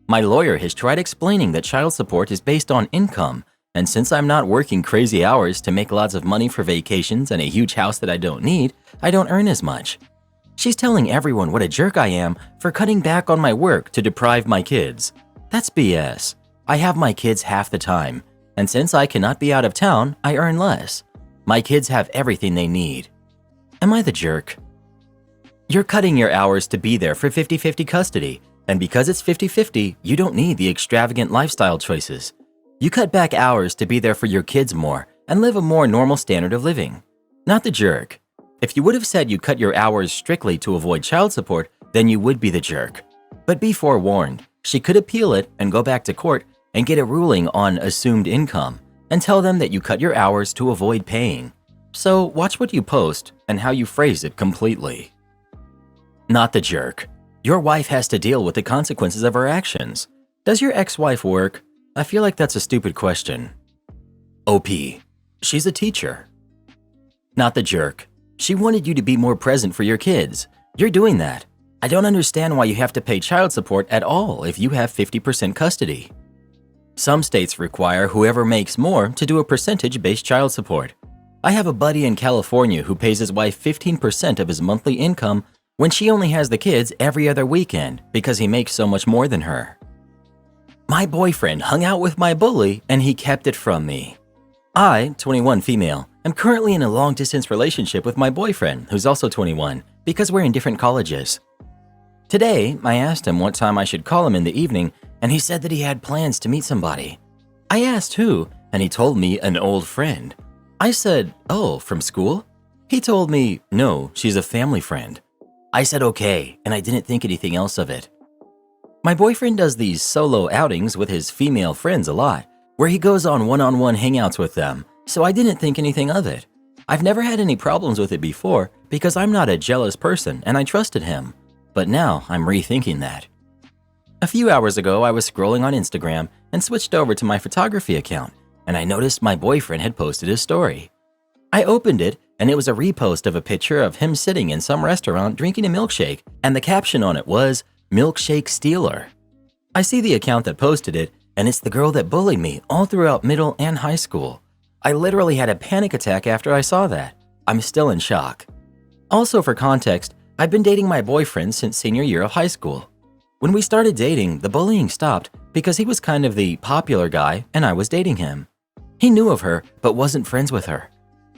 My lawyer has tried explaining that child support is based on income, and since I'm not working crazy hours to make lots of money for vacations and a huge house that I don't need, I don't earn as much. She's telling everyone what a jerk I am for cutting back on my work to deprive my kids. That's BS. I have my kids half the time, and since I cannot be out of town, I earn less. My kids have everything they need. Am I the jerk? You're cutting your hours to be there for 50-50 custody, and because it's 50-50, you don't need the extravagant lifestyle choices. You cut back hours to be there for your kids more and live a more normal standard of living. Not the jerk. If you would have said you cut your hours strictly to avoid child support, then you would be the jerk. But be forewarned, she could appeal it and go back to court and get a ruling on assumed income and tell them that you cut your hours to avoid paying. So watch what you post and how you phrase it completely. Not the jerk. Your wife has to deal with the consequences of her actions. Does your ex-wife work? I feel like that's a stupid question. OP. She's a teacher. Not the jerk. She wanted you to be more present for your kids. You're doing that. I don't understand why you have to pay child support at all if you have 50% custody. Some states require whoever makes more to do a percentage-based child support. I have a buddy in California who pays his wife 15% of his monthly income when she only has the kids every other weekend because he makes so much more than her. My boyfriend hung out with my bully and he kept it from me. I, 21 female, am currently in a long-distance relationship with my boyfriend, who's also 21, because we're in different colleges. Today, I asked him what time I should call him in the evening, and he said that he had plans to meet somebody. I asked who, and he told me an old friend. I said, "Oh, from school?" He told me, "No, she's a family friend." I said okay, and I didn't think anything else of it. My boyfriend does these solo outings with his female friends a lot, where he goes on one-on-one hangouts with them, so I didn't think anything of it. I've never had any problems with it before because I'm not a jealous person and I trusted him, but now I'm rethinking that. A few hours ago, I was scrolling on Instagram and switched over to my photography account, and I noticed my boyfriend had posted his story. I opened it, and it was a repost of a picture of him sitting in some restaurant drinking a milkshake, and the caption on it was, "Milkshake Stealer." I see the account that posted it, and it's the girl that bullied me all throughout middle and high school. I literally had a panic attack after I saw that. I'm still in shock. Also for context, I've been dating my boyfriend since senior year of high school. When we started dating, the bullying stopped because he was kind of the popular guy and I was dating him. He knew of her but wasn't friends with her.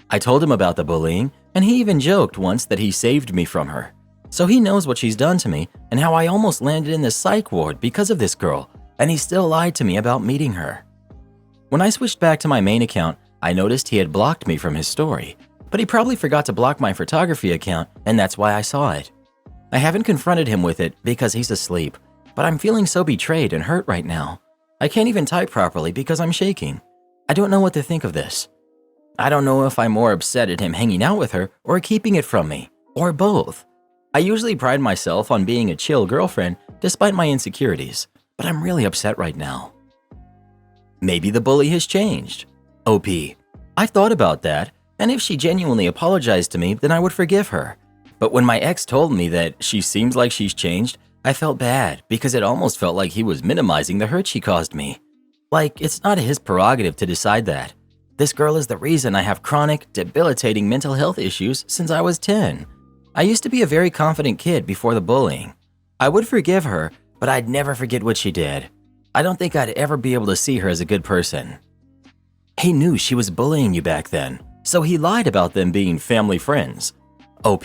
I told him about the bullying and he even joked once that he saved me from her. So he knows what she's done to me and how I almost landed in the psych ward because of this girl, and he still lied to me about meeting her. When I switched back to my main account, I noticed he had blocked me from his story, but he probably forgot to block my photography account and that's why I saw it. I haven't confronted him with it because he's asleep, but I'm feeling so betrayed and hurt right now. I can't even type properly because I'm shaking. I don't know what to think of this. I don't know if I'm more upset at him hanging out with her or keeping it from me, or both. I usually pride myself on being a chill girlfriend despite my insecurities, but I'm really upset right now. Maybe the bully has changed. OP. I've thought about that, and if she genuinely apologized to me, then I would forgive her. But when my ex told me that she seems like she's changed, I felt bad because it almost felt like he was minimizing the hurt she caused me. Like, it's not his prerogative to decide that. This girl is the reason I have chronic, debilitating mental health issues since I was 10. I used to be a very confident kid before the bullying. I would forgive her, but I'd never forget what she did. I don't think I'd ever be able to see her as a good person. He knew she was bullying you back then, so he lied about them being family friends. OP.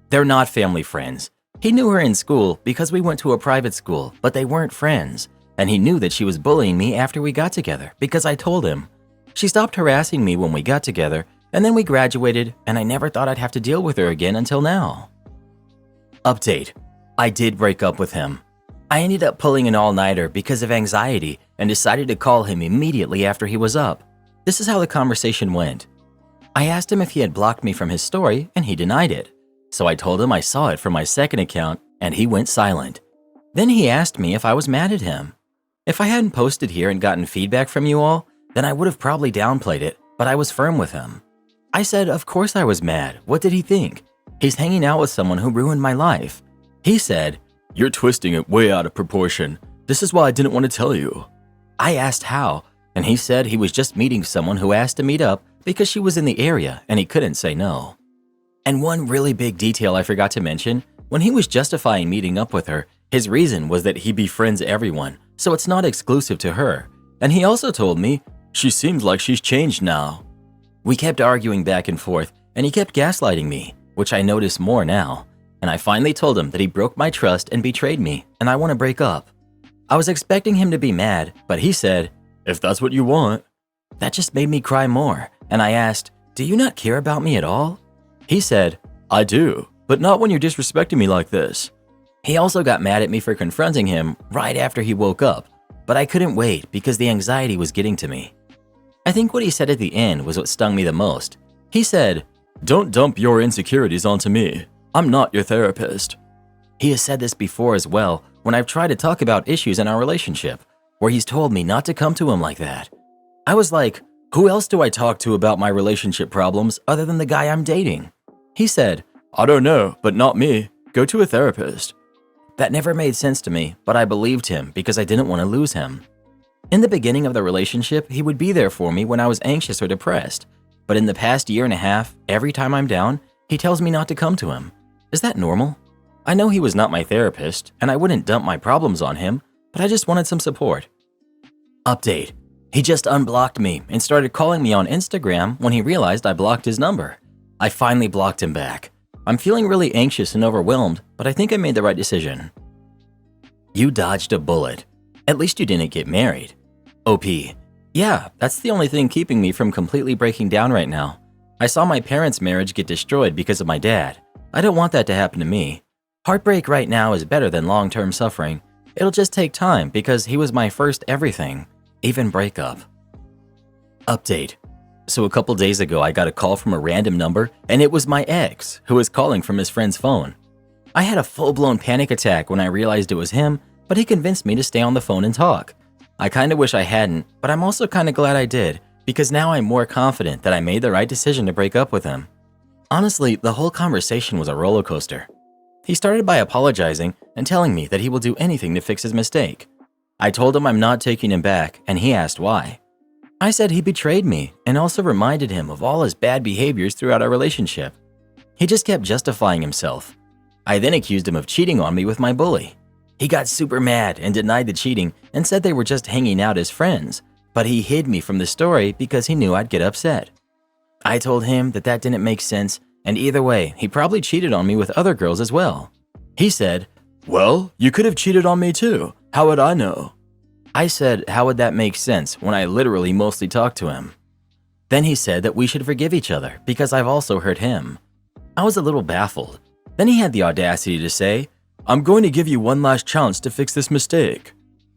They're not family friends. He knew her in school because we went to a private school, but they weren't friends. And he knew that she was bullying me after we got together because I told him. She stopped harassing me when we got together, and then we graduated, and I never thought I'd have to deal with her again until now. Update. I did break up with him. I ended up pulling an all-nighter because of anxiety and decided to call him immediately after he was up. This is how the conversation went. I asked him if he had blocked me from his story, and he denied it. So I told him I saw it from my second account, and he went silent. Then he asked me if I was mad at him. If I hadn't posted here and gotten feedback from you all, then I would have probably downplayed it, but I was firm with him. I said, of course I was mad. What did he think? He's hanging out with someone who ruined my life. He said, "You're twisting it way out of proportion. This is why I didn't want to tell you." I asked how, and he said he was just meeting someone who asked to meet up because she was in the area and he couldn't say no. And one really big detail I forgot to mention, when he was justifying meeting up with her, his reason was that he befriends everyone, so it's not exclusive to her. And he also told me, "She seems like she's changed now." We kept arguing back and forth, and he kept gaslighting me, which I notice more now. And I finally told him that he broke my trust and betrayed me, and I want to break up. I was expecting him to be mad, but he said, "If that's what you want." That just made me cry more, and I asked, "Do you not care about me at all?" He said, "I do, but not when you're disrespecting me like this." He also got mad at me for confronting him right after he woke up, but I couldn't wait because the anxiety was getting to me. I think what he said at the end was what stung me the most. He said, "Don't dump your insecurities onto me. I'm not your therapist." He has said this before as well when I've tried to talk about issues in our relationship, where he's told me not to come to him like that. I was like, Who else do I talk to about my relationship problems other than the guy I'm dating? He said, I don't know, but not me. Go to a therapist. That never made sense to me, but I believed him because I didn't want to lose him. In the beginning of the relationship, he would be there for me when I was anxious or depressed. But in the past year and a half, every time I'm down, he tells me not to come to him. Is that normal? I know he was not my therapist, and I wouldn't dump my problems on him, but I just wanted some support. Update. He just unblocked me and started calling me on Instagram when he realized I blocked his number. I finally blocked him back. I'm feeling really anxious and overwhelmed, but I think I made the right decision. You dodged a bullet. At least you didn't get married. OP. Yeah, that's the only thing keeping me from completely breaking down right now. I saw my parents' marriage get destroyed because of my dad. I don't want that to happen to me. Heartbreak right now is better than long-term suffering. It'll just take time because he was my first everything, even breakup. Update. So a couple days ago, I got a call from a random number, and it was my ex who was calling from his friend's phone. I had a full-blown panic attack when I realized it was him, but he convinced me to stay on the phone and talk. I kinda wish I hadn't, but I'm also kinda glad I did, because now I'm more confident that I made the right decision to break up with him. Honestly, the whole conversation was a roller coaster. He started by apologizing and telling me that he will do anything to fix his mistake. I told him I'm not taking him back, and he asked why. I said he betrayed me and also reminded him of all his bad behaviors throughout our relationship. He just kept justifying himself. I then accused him of cheating on me with my bully. He got super mad and denied the cheating and said they were just hanging out as friends, but he hid me from the story because he knew I'd get upset. I told him that that didn't make sense, and either way, he probably cheated on me with other girls as well. He said, well, you could have cheated on me too. How would I know? I said, how would that make sense when I literally mostly talked to him? Then he said that we should forgive each other because I've also hurt him. I was a little baffled. Then he had the audacity to say, I'm going to give you one last chance to fix this mistake.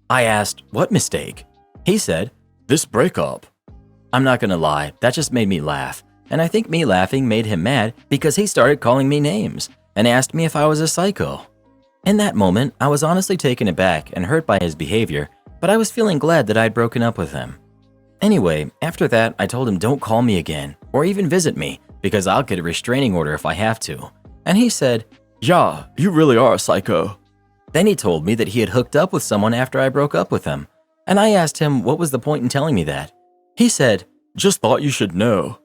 I asked, what mistake? He said, this breakup. I'm not gonna lie, that just made me laugh. And I think me laughing made him mad because he started calling me names and asked me if I was a psycho. In that moment, I was honestly taken aback and hurt by his behavior, but I was feeling glad that I'd broken up with him. Anyway, after that, I told him don't call me again or even visit me because I'll get a restraining order if I have to. And he said, yeah, you really are a psycho. Then he told me that he had hooked up with someone after I broke up with him. And I asked him what was the point in telling me that. He said, just thought you should know.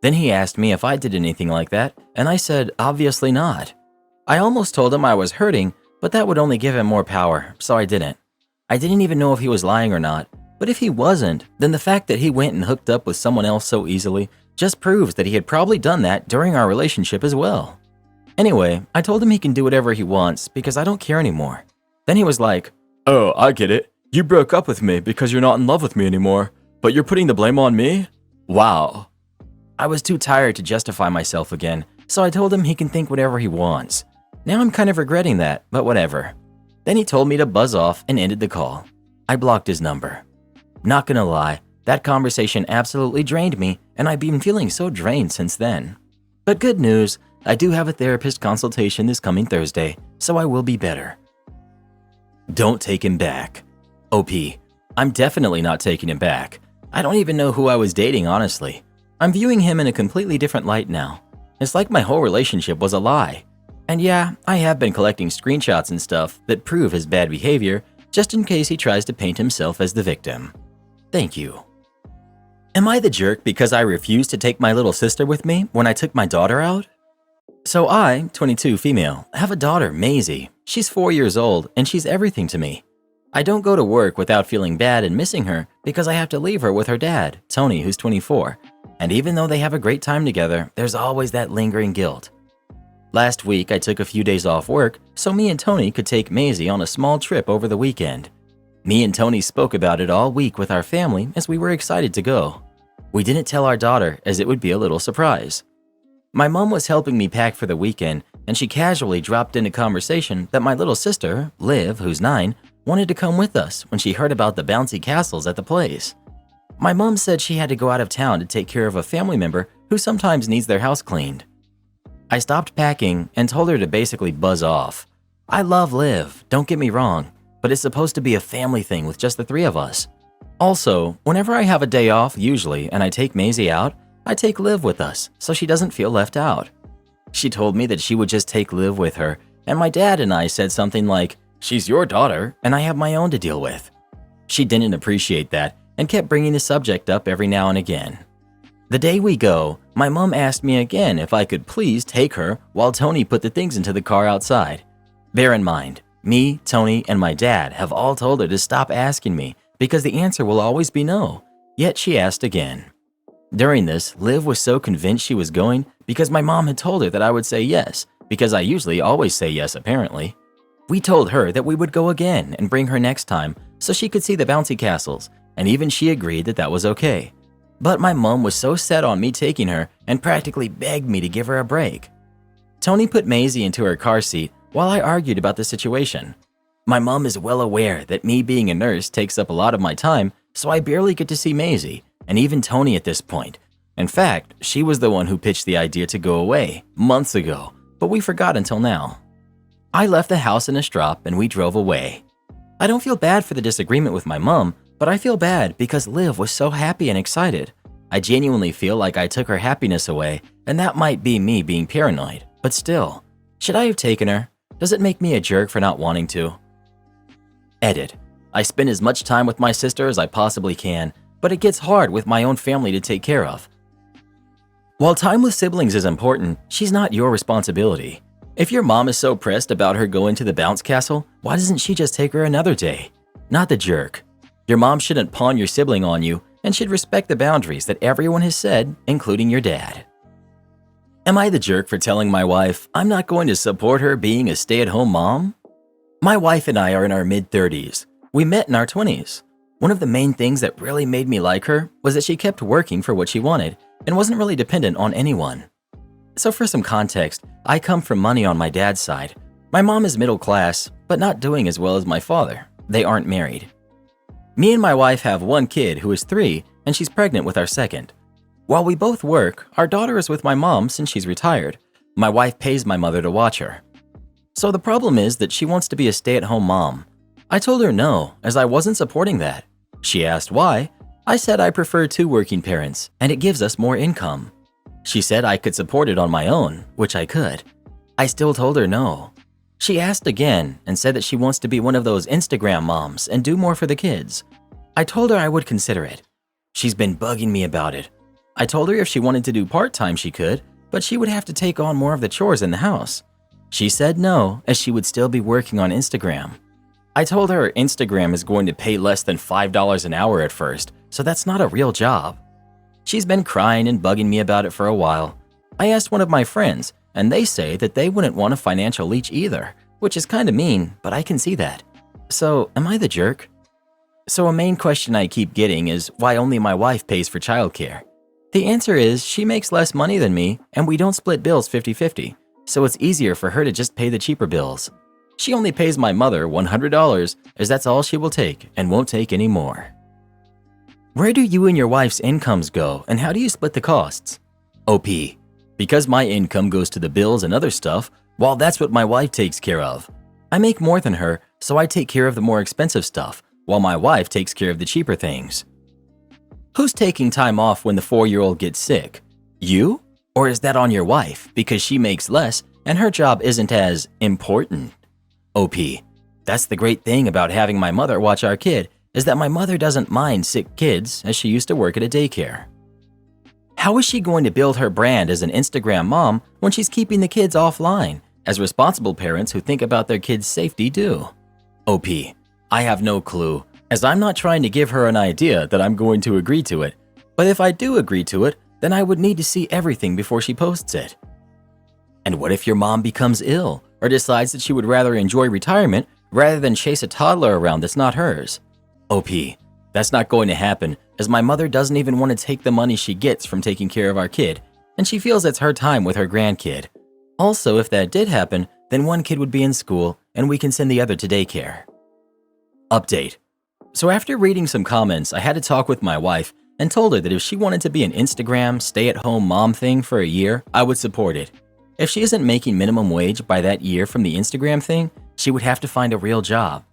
Then he asked me if I did anything like that, and I said, obviously not. I almost told him I was hurting, but that would only give him more power, so I didn't. I didn't even know if he was lying or not, but if he wasn't, then the fact that he went and hooked up with someone else so easily just proves that he had probably done that during our relationship as well. Anyway, I told him he can do whatever he wants because I don't care anymore. Then he was like, oh, I get it. You broke up with me because you're not in love with me anymore, but you're putting the blame on me? Wow. I was too tired to justify myself again, so I told him he can think whatever he wants. Now I'm kind of regretting that, but whatever. Then he told me to buzz off and ended the call. I blocked his number. Not gonna lie, that conversation absolutely drained me, and I've been feeling so drained since then. But good news, I do have a therapist consultation this coming Thursday, so I will be better. Don't take him back. OP, I'm definitely not taking him back. I don't even know who I was dating, honestly. I'm viewing him in a completely different light now. It's like my whole relationship was a lie. And yeah, I have been collecting screenshots and stuff that prove his bad behavior, just in case he tries to paint himself as the victim. Thank you. Am I the jerk because I refused to take my little sister with me when I took my daughter out? So I, 22 female, have a daughter, Maisie. She's 4 years old and she's everything to me. I don't go to work without feeling bad and missing her because I have to leave her with her dad, Tony, who's 24. And even though they have a great time together, there's always that lingering guilt. Last week, I took a few days off work so me and Tony could take Maisie on a small trip over the weekend. Me and Tony spoke about it all week with our family as we were excited to go. We didn't tell our daughter as it would be a little surprise. My mom was helping me pack for the weekend and she casually dropped in a conversation that my little sister, Liv, who's 9, wanted to come with us when she heard about the bouncy castles at the place. My mom said she had to go out of town to take care of a family member who sometimes needs their house cleaned. I stopped packing and told her to basically buzz off. I love Liv, don't get me wrong, but it's supposed to be a family thing with just the 3 of us. Also, whenever I have a day off, usually, and I take Maisie out, I take Liv with us so she doesn't feel left out. She told me that she would just take Liv with her, and my dad and I said something like, "She's your daughter, and I have my own to deal with." She didn't appreciate that and kept bringing the subject up every now and again. The day we go, my mom asked me again if I could please take her while Tony put the things into the car outside. Bear in mind, me, Tony, and my dad have all told her to stop asking me because the answer will always be no, yet she asked again. During this, Liv was so convinced she was going because my mom had told her that I would say yes, because I usually always say yes apparently. We told her that we would go again and bring her next time so she could see the bouncy castles, and even she agreed that that was okay. But my mom was so set on me taking her and practically begged me to give her a break. Tony put Maisie into her car seat while I argued about the situation. My mom is well aware that me being a nurse takes up a lot of my time, so I barely get to see Maisie, and even Tony at this point. In fact, she was the one who pitched the idea to go away months ago, but we forgot until now. I left the house in a strop and we drove away. I don't feel bad for the disagreement with my mom, but I feel bad because Liv was so happy and excited. I genuinely feel like I took her happiness away, and that might be me being paranoid, but still. Should I have taken her? Does it make me a jerk for not wanting to? Edit. I spend as much time with my sister as I possibly can, but it gets hard with my own family to take care of. While time with siblings is important, she's not your responsibility. If your mom is so pressed about her going to the bounce castle, why doesn't she just take her another day? Not the jerk. Your mom shouldn't pawn your sibling on you and should respect the boundaries that everyone has said, including your dad. Am I the jerk for telling my wife I'm not going to support her being a stay-at-home mom? My wife and I are in our mid-30s. We met in our 20s. One of the main things that really made me like her was that she kept working for what she wanted and wasn't really dependent on anyone. So for some context, I come from money on my dad's side. My mom is middle class, but not doing as well as my father. They aren't married. Me and my wife have one kid who is 3, and she's pregnant with our second. While we both work, our daughter is with my mom since she's retired. My wife pays my mother to watch her. So the problem is that she wants to be a stay-at-home mom. I told her no, as I wasn't supporting that. She asked why. I said I prefer 2 working parents, and it gives us more income. She said I could support it on my own, which I could. I still told her no. She asked again and said that she wants to be one of those Instagram moms and do more for the kids. I told her I would consider it. She's been bugging me about it. I told her if she wanted to do part-time she could, but she would have to take on more of the chores in the house. She said no, as she would still be working on Instagram. I told her Instagram is going to pay less than $5 an hour at first, so that's not a real job. She's been crying and bugging me about it for a while. I asked one of my friends, and they say that they wouldn't want a financial leech either, which is kinda mean, but I can see that. So, am I the jerk? So a main question I keep getting is why only my wife pays for childcare. The answer is she makes less money than me, and we don't split bills 50-50, so it's easier for her to just pay the cheaper bills. She only pays my mother $100, as that's all she will take and won't take any more. Where do you and your wife's incomes go, and how do you split the costs? OP. Because my income goes to the bills and other stuff, while that's what my wife takes care of. I make more than her, so I take care of the more expensive stuff, while my wife takes care of the cheaper things. Who's taking time off when the 4-year-old gets sick? You? Or is that on your wife because she makes less and her job isn't as important? OP. That's the great thing about having my mother watch our kid, is that my mother doesn't mind sick kids as she used to work at a daycare. How is she going to build her brand as an Instagram mom when she's keeping the kids offline, as responsible parents who think about their kids' safety do? OP. I have no clue, as I'm not trying to give her an idea that I'm going to agree to it, but if I do agree to it, then I would need to see everything before she posts it. And what if your mom becomes ill or decides that she would rather enjoy retirement rather than chase a toddler around that's not hers? OP. That's not going to happen, as my mother doesn't even want to take the money she gets from taking care of our kid, and she feels it's her time with her grandkid. Also, if that did happen, then one kid would be in school and we can send the other to daycare. Update. So after reading some comments, I had to talk with my wife and told her that if she wanted to be an Instagram stay-at-home mom thing for a year, I would support it. If she isn't making minimum wage by that year from the Instagram thing, she would have to find a real job.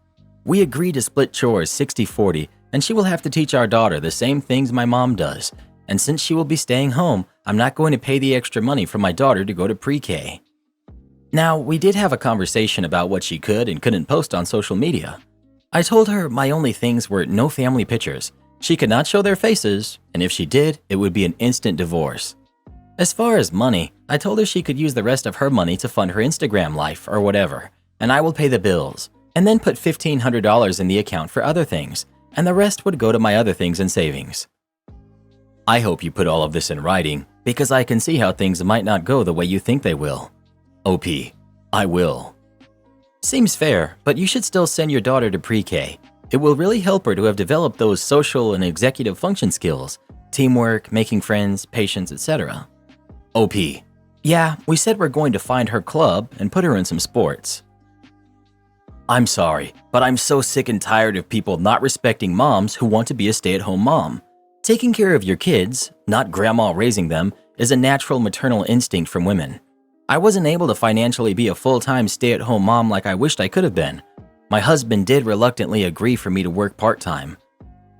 We agreed to split chores 60-40, and she will have to teach our daughter the same things my mom does. And since she will be staying home, I'm not going to pay the extra money for my daughter to go to pre-K. Now, we did have a conversation about what she could and couldn't post on social media. I told her my only things were no family pictures. She could not show their faces, and if she did, it would be an instant divorce. As far as money, I told her she could use the rest of her money to fund her Instagram life or whatever, and I will pay the bills, and then put $1,500 in the account for other things, and the rest would go to my other things and savings. I hope you put all of this in writing, because I can see how things might not go the way you think they will. OP, I will. Seems fair, but you should still send your daughter to pre-K. It will really help her to have developed those social and executive function skills, teamwork, making friends, patience, etc. OP, yeah, we said we're going to find her club and put her in some sports. I'm sorry, but I'm so sick and tired of people not respecting moms who want to be a stay-at-home mom. Taking care of your kids, not grandma raising them, is a natural maternal instinct from women. I wasn't able to financially be a full-time stay-at-home mom like I wished I could have been. My husband did reluctantly agree for me to work part-time.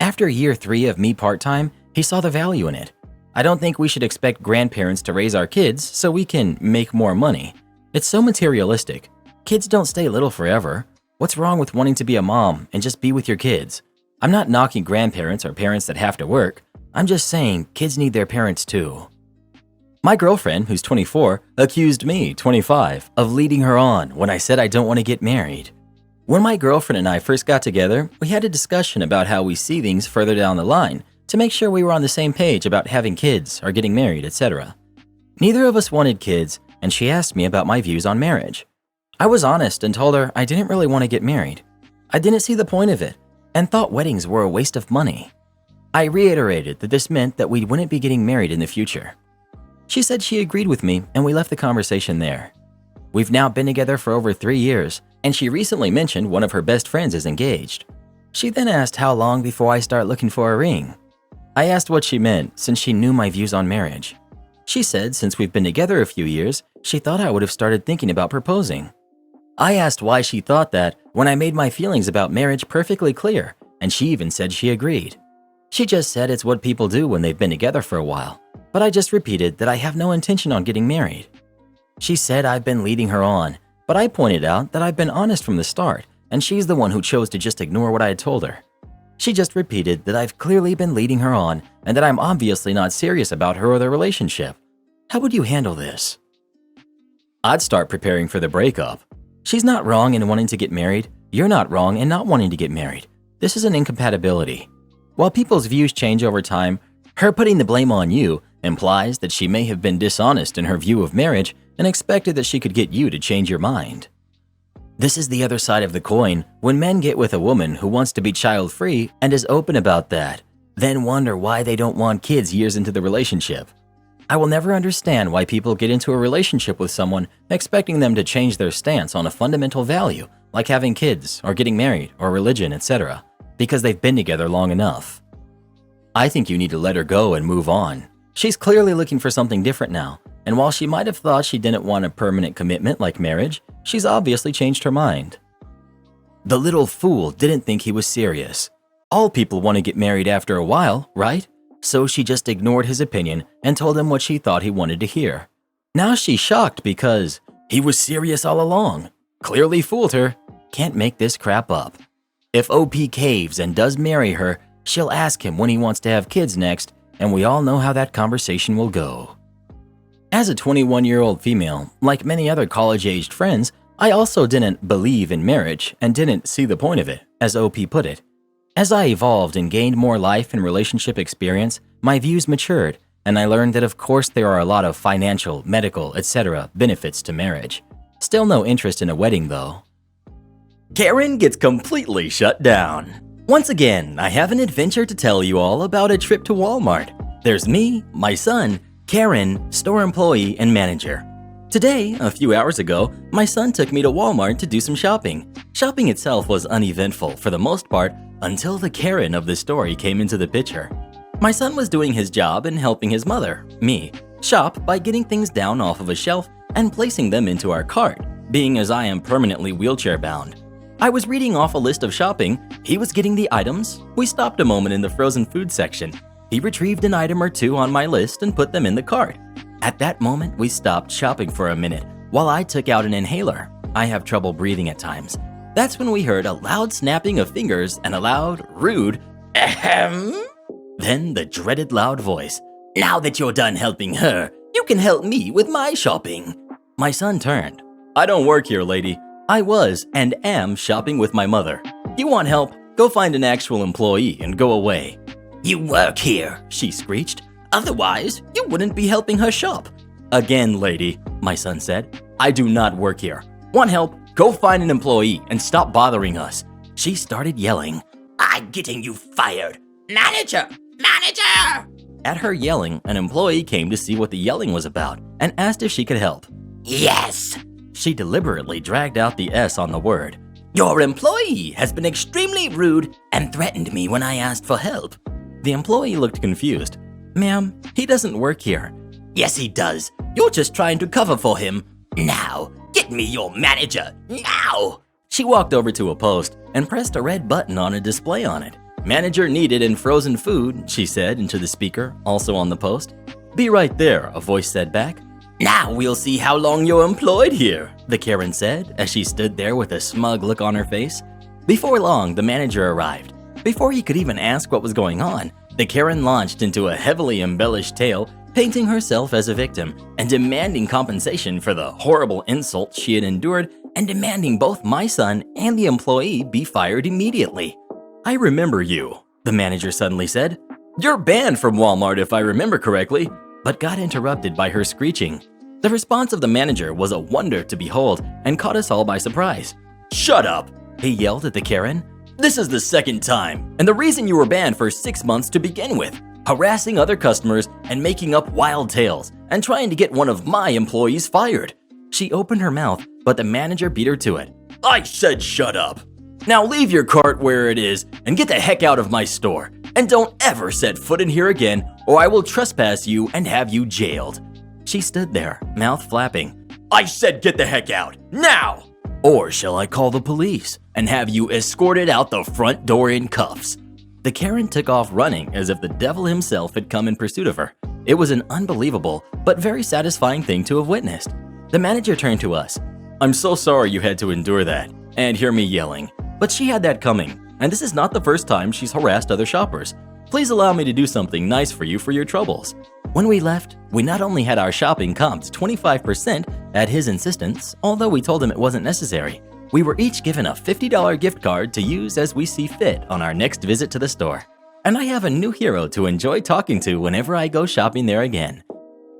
After year 3 of me part-time, he saw the value in it. I don't think we should expect grandparents to raise our kids so we can make more money. It's so materialistic. Kids don't stay little forever. What's wrong with wanting to be a mom and just be with your kids? I'm not knocking grandparents or parents that have to work. I'm just saying kids need their parents too. My girlfriend, who's 24, accused me, 25, of leading her on when I said I don't want to get married. When my girlfriend and I first got together, we had a discussion about how we see things further down the line to make sure we were on the same page about having kids or getting married, etc. Neither of us wanted kids, and she asked me about my views on marriage. I was honest and told her I didn't really want to get married. I didn't see the point of it and thought weddings were a waste of money. I reiterated that this meant that we wouldn't be getting married in the future. She said she agreed with me, and we left the conversation there. We've now been together for over 3 years, and she recently mentioned one of her best friends is engaged. She then asked how long before I start looking for a ring. I asked what she meant since she knew my views on marriage. She said since we've been together a few years, she thought I would have started thinking about proposing. I asked why she thought that when I made my feelings about marriage perfectly clear, and she even said she agreed. She just said it's what people do when they've been together for a while, but I just repeated that I have no intention on getting married. She said I've been leading her on, but I pointed out that I've been honest from the start, and she's the one who chose to just ignore what I had told her. She just repeated that I've clearly been leading her on and that I'm obviously not serious about her or the relationship. How would you handle this? I'd start preparing for the breakup. She's not wrong in wanting to get married. You're not wrong in not wanting to get married. This is an incompatibility. While people's views change over time, her putting the blame on you implies that she may have been dishonest in her view of marriage and expected that she could get you to change your mind. This is the other side of the coin when men get with a woman who wants to be child-free and is open about that, then wonder why they don't want kids years into the relationship. I will never understand why people get into a relationship with someone expecting them to change their stance on a fundamental value like having kids or getting married or religion, etc., because they've been together long enough. I think you need to let her go and move on. She's clearly looking for something different now, and while she might have thought she didn't want a permanent commitment like marriage, she's obviously changed her mind. The little fool didn't think he was serious. All people want to get married after a while, right? So she just ignored his opinion and told him what she thought he wanted to hear. Now she's shocked because he was serious all along. Clearly fooled her. Can't make this crap up. If OP caves and does marry her, she'll ask him when he wants to have kids next, and we all know how that conversation will go. As a 21-year-old female, like many other college-aged friends, I also didn't believe in marriage and didn't see the point of it, as OP put it. As I evolved and gained more life and relationship experience, my views matured, and I learned that of course there are a lot of financial, medical, etc. benefits to marriage. Still no interest in a wedding though. Karen gets completely shut down. Once again, I have an adventure to tell you all about a trip to Walmart. There's me, my son, Karen, store employee, and manager. Today, a few hours ago, my son took me to Walmart to do some shopping. Shopping itself was uneventful for the most part until the Karen of the story came into the picture. My son was doing his job and helping his mother, me, shop by getting things down off of a shelf and placing them into our cart, being as I am permanently wheelchair bound. I was reading off a list of shopping, he was getting the items. We stopped a moment in the frozen food section. He retrieved an item or two on my list and put them in the cart. At that moment, we stopped shopping for a minute while I took out an inhaler. I have trouble breathing at times. That's when we heard a loud snapping of fingers and a loud, rude, ahem. Then the dreaded loud voice. Now that you're done helping her, you can help me with my shopping. My son turned. I don't work here, lady. I was and am shopping with my mother. You want help? Go find an actual employee and go away. You work here, she screeched. Otherwise, you wouldn't be helping her shop. Again, lady, my son said. I do not work here. Want help? Go find an employee and stop bothering us. She started yelling. I'm getting you fired. Manager! Manager! At her yelling, an employee came to see what the yelling was about and asked if she could help. Yes! She deliberately dragged out the S on the word. Your employee has been extremely rude and threatened me when I asked for help. The employee looked confused. Ma'am, he doesn't work here. Yes, he does. You're just trying to cover for him. Now, get me your manager, now! She walked over to a post and pressed a red button on a display on it. Manager needed in frozen food, she said into the speaker, also on the post. Be right there, a voice said back. Now we'll see how long you're employed here, the Karen said as she stood there with a smug look on her face. Before long, the manager arrived. Before he could even ask what was going on, the Karen launched into a heavily embellished tale, painting herself as a victim and demanding compensation for the horrible insults she had endured and demanding both my son and the employee be fired immediately. I remember you, the manager suddenly said. You're banned from Walmart if I remember correctly, but got interrupted by her screeching. The response of the manager was a wonder to behold and caught us all by surprise. Shut up, he yelled at the Karen. This is the second time, and the reason you were banned for 6 months to begin with, harassing other customers and making up wild tales and trying to get one of my employees fired. She opened her mouth, but the manager beat her to it. I said shut up. Now leave your cart where it is and get the heck out of my store. And don't ever set foot in here again or I will trespass you and have you jailed. She stood there, mouth flapping. I said get the heck out, now! Or shall I call the police and have you escorted out the front door in cuffs? The Karen took off running as if the devil himself had come in pursuit of her. It was an unbelievable but very satisfying thing to have witnessed. The manager turned to us. I'm so sorry you had to endure that and hear me yelling. But she had that coming, and this is not the first time she's harassed other shoppers. Please allow me to do something nice for you for your troubles. When we left, we not only had our shopping comped 25% at his insistence, although we told him it wasn't necessary, we were each given a $50 gift card to use as we see fit on our next visit to the store. And I have a new hero to enjoy talking to whenever I go shopping there again.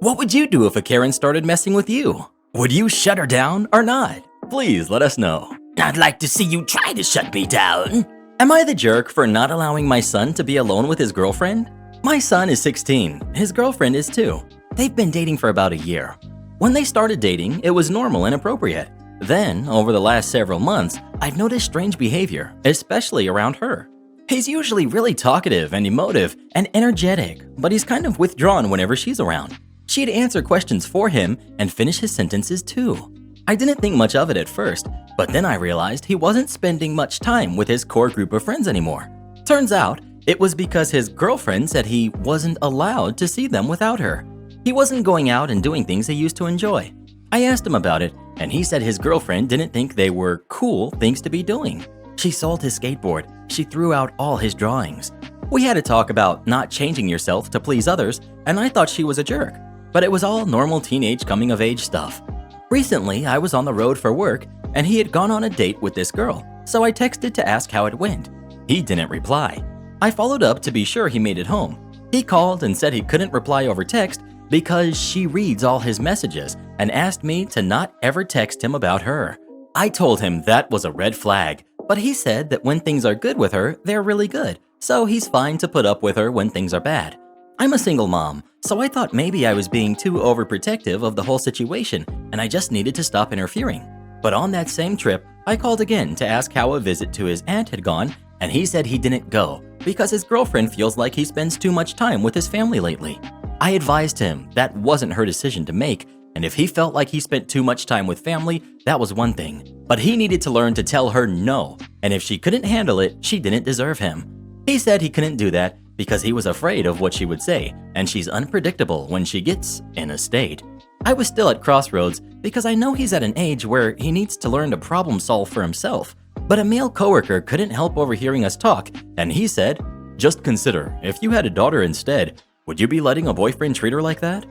What would you do if a Karen started messing with you? Would you shut her down or not? Please let us know. I'd like to see you try to shut me down. Am I the jerk for not allowing my son to be alone with his girlfriend? My son is 16. His girlfriend is 2. They've been dating for about a year. When they started dating, it was normal and appropriate. Then, over the last several months, I've noticed strange behavior, especially around her. He's usually really talkative and emotive and energetic, but he's kind of withdrawn whenever she's around. She'd answer questions for him and finish his sentences too. I didn't think much of it at first, but then I realized he wasn't spending much time with his core group of friends anymore. Turns out, it was because his girlfriend said he wasn't allowed to see them without her. He wasn't going out and doing things he used to enjoy. I asked him about it, and he said his girlfriend didn't think they were cool things to be doing. She sold his skateboard. She threw out all his drawings. We had a talk about not changing yourself to please others, and I thought she was a jerk. But it was all normal teenage coming-of-age stuff. Recently, I was on the road for work, and he had gone on a date with this girl, so I texted to ask how it went. He didn't reply. I followed up to be sure he made it home. He called and said he couldn't reply over text because she reads all his messages and asked me to not ever text him about her. I told him that was a red flag, but he said that when things are good with her, they're really good, so he's fine to put up with her when things are bad. I'm a single mom, so I thought maybe I was being too overprotective of the whole situation and I just needed to stop interfering. But on that same trip, I called again to ask how a visit to his aunt had gone, and he said he didn't go because his girlfriend feels like he spends too much time with his family lately. I advised him that wasn't her decision to make and if he felt like he spent too much time with family, that was one thing. But he needed to learn to tell her no, and if she couldn't handle it, she didn't deserve him. He said he couldn't do that because he was afraid of what she would say, and she's unpredictable when she gets in a state. I was still at crossroads because I know he's at an age where he needs to learn to problem solve for himself. But a male coworker couldn't help overhearing us talk, and he said, "Just consider, if you had a daughter instead, would you be letting a boyfriend treat her like that?"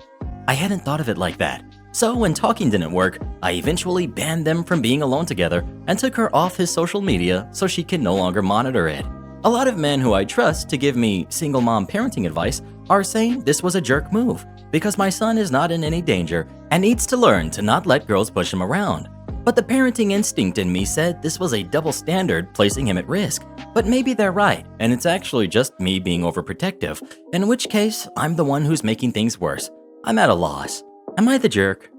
I hadn't thought of it like that. So when talking didn't work, I eventually banned them from being alone together and took her off his social media so she can no longer monitor it. A lot of men who I trust to give me single mom parenting advice are saying this was a jerk move because my son is not in any danger and needs to learn to not let girls push him around. But the parenting instinct in me said this was a double standard placing him at risk. But maybe they're right, and it's actually just me being overprotective, in which case I'm the one who's making things worse. I'm at a loss. Am I the jerk?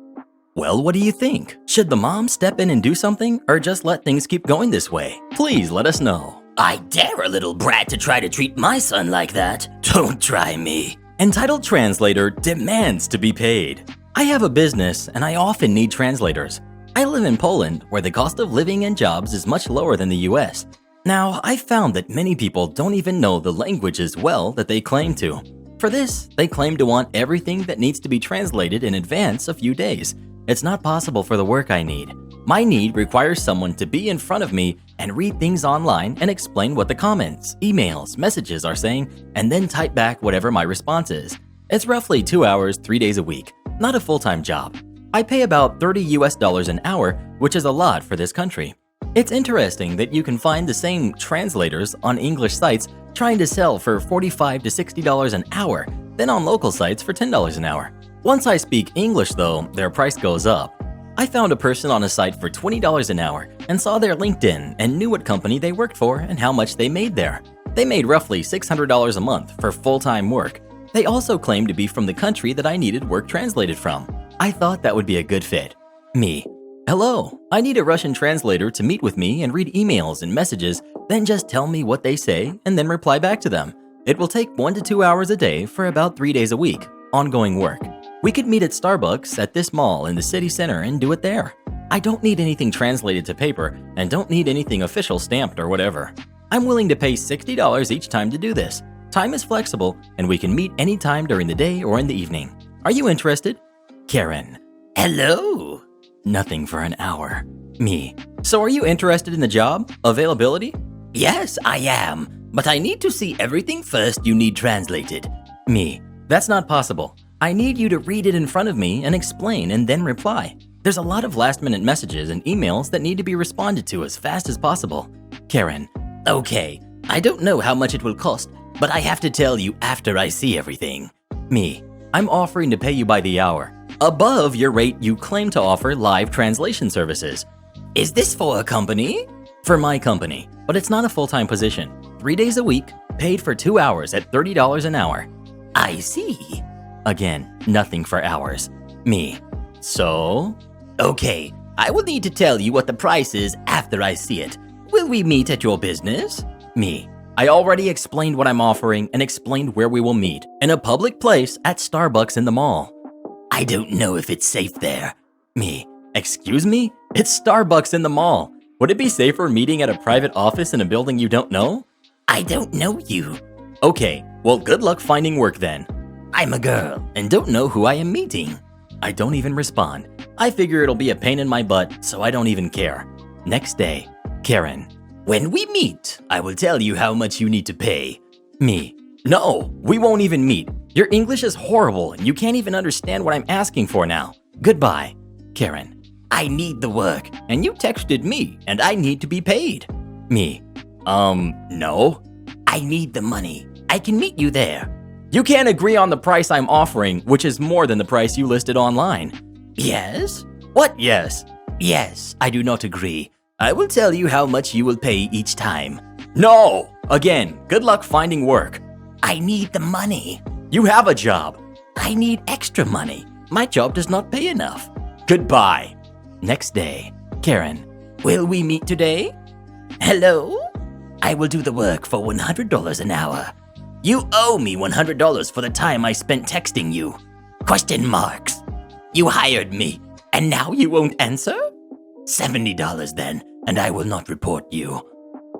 Well, what do you think? Should the mom step in and do something, or just let things keep going this way? Please let us know. I dare a little brat to try to treat my son like that. Don't try me. Entitled Translator demands to be paid. I have a business, and I often need translators. I live in Poland, where the cost of living and jobs is much lower than the US. Now, I've found that many people don't even know the language as well that they claim to. For this, they claim to want everything that needs to be translated in advance a few days. It's not possible for the work I need. My need requires someone to be in front of me and read things online and explain what the comments, emails, messages are saying, and then type back whatever my response is. It's roughly 2 hours, 3 days a week, not a full-time job. I pay about $30 an hour, which is a lot for this country. It's interesting that you can find the same translators on English sites trying to sell for $45 to $60 an hour, then on local sites for $10 an hour. Once I speak English though, their price goes up. I found a person on a site for $20 an hour and saw their LinkedIn and knew what company they worked for and how much they made there. They made roughly $600 a month for full-time work. They also claimed to be from the country that I needed work translated from. I thought that would be a good fit. Me. Hello, I need a Russian translator to meet with me and read emails and messages, then just tell me what they say and then reply back to them. It will take 1 to 2 hours a day for about 3 days a week. Ongoing work. We could meet at Starbucks at this mall in the city center and do it there. I don't need anything translated to paper and don't need anything official stamped or whatever. I'm willing to pay $60 each time to do this. Time is flexible and we can meet anytime during the day or in the evening. Are you interested? Karen. Hello. Nothing for an hour. Me. So are you interested in the job? Availability? Yes, I am. But I need to see everything first you need translated. Me. That's not possible. I need you to read it in front of me and explain and then reply. There's a lot of last-minute messages and emails that need to be responded to as fast as possible. Karen. Okay, I don't know how much it will cost, but I have to tell you after I see everything. Me. I'm offering to pay you by the hour, above your rate you claim to offer live translation services. Is this for a company? For my company, but it's not a full-time position. 3 days a week, paid for 2 hours at $30 an hour. I see. Again, nothing for hours. Me. So? Okay, I will need to tell you what the price is after I see it. Will we meet at your business? Me. I already explained what I'm offering and explained where we will meet. In a public place at Starbucks in the mall. I don't know if it's safe there. Me. Excuse me? It's Starbucks in the mall. Would it be safer meeting at a private office in a building you don't know? I don't know you. Okay, well good luck finding work then. I'm a girl and don't know who I am meeting. I don't even respond. I figure it'll be a pain in my butt, so I don't even care. Next day, Karen. When we meet, I will tell you how much you need to pay. Me. No, we won't even meet. Your English is horrible and you can't even understand what I'm asking for now. Goodbye. Karen. I need the work and you texted me and I need to be paid. Me. No. I need the money. I can meet you there. You can't agree on the price I'm offering, which is more than the price you listed online. Yes? What yes? Yes, I do not agree. I will tell you how much you will pay each time. No! Again, good luck finding work. I need the money. You have a job. I need extra money. My job does not pay enough. Goodbye. Next day, Karen. Will we meet today? Hello? I will do the work for $100 an hour. You owe me $100 for the time I spent texting you. Question marks. You hired me, and now you won't answer? $70 then, and I will not report you.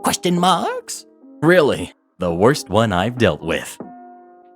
Question marks? Really, the worst one I've dealt with.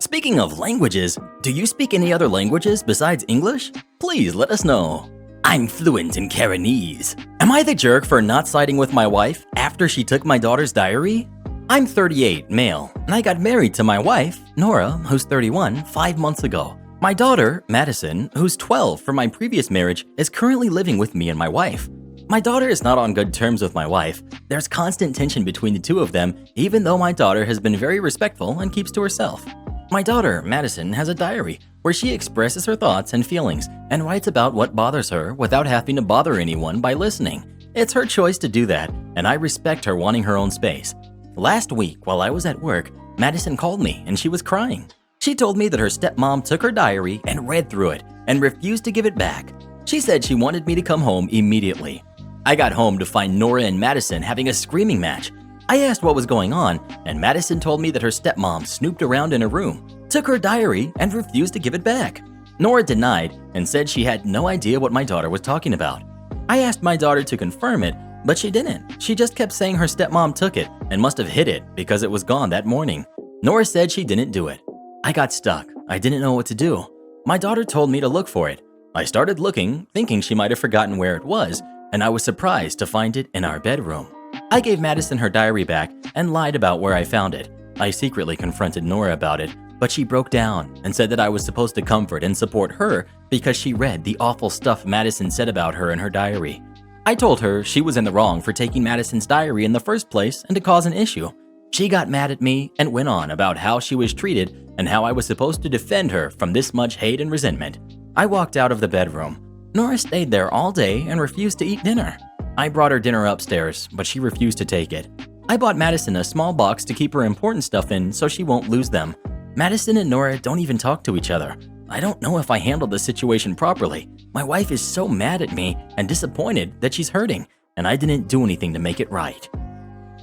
Speaking of languages, do you speak any other languages besides English? Please let us know. I'm fluent in Karenese. Am I the jerk for not siding with my wife after she took my daughter's diary? I'm 38, male, and I got married to my wife, Nora, who's 31, 5 months ago. My daughter, Madison, who's 12 from my previous marriage, is currently living with me and my wife. My daughter is not on good terms with my wife. There's constant tension between the two of them, even though my daughter has been very respectful and keeps to herself. My daughter, Madison, has a diary where she expresses her thoughts and feelings and writes about what bothers her without having to bother anyone by listening. It's her choice to do that, and I respect her wanting her own space. Last week, while I was at work, Madison called me and she was crying. She told me that her stepmom took her diary and read through it and refused to give it back. She said she wanted me to come home immediately. I got home to find Nora and Madison having a screaming match. I asked what was going on, and Madison told me that her stepmom snooped around in her room, took her diary, and refused to give it back. Nora denied and said she had no idea what my daughter was talking about. I asked my daughter to confirm it, but she didn't. She just kept saying her stepmom took it and must have hid it because it was gone that morning. Nora said she didn't do it. I got stuck. I didn't know what to do. My daughter told me to look for it. I started looking, thinking she might have forgotten where it was, and I was surprised to find it in our bedroom. I gave Madison her diary back and lied about where I found it. I secretly confronted Nora about it, but she broke down and said that I was supposed to comfort and support her because she read the awful stuff Madison said about her in her diary. I told her she was in the wrong for taking Madison's diary in the first place and to cause an issue. She got mad at me and went on about how she was treated and how I was supposed to defend her from this much hate and resentment. I walked out of the bedroom. Nora stayed there all day and refused to eat dinner. I brought her dinner upstairs, but she refused to take it. I bought Madison a small box to keep her important stuff in so she won't lose them. Madison and Nora don't even talk to each other. I don't know if I handled the situation properly. My wife is so mad at me and disappointed that she's hurting, and I didn't do anything to make it right.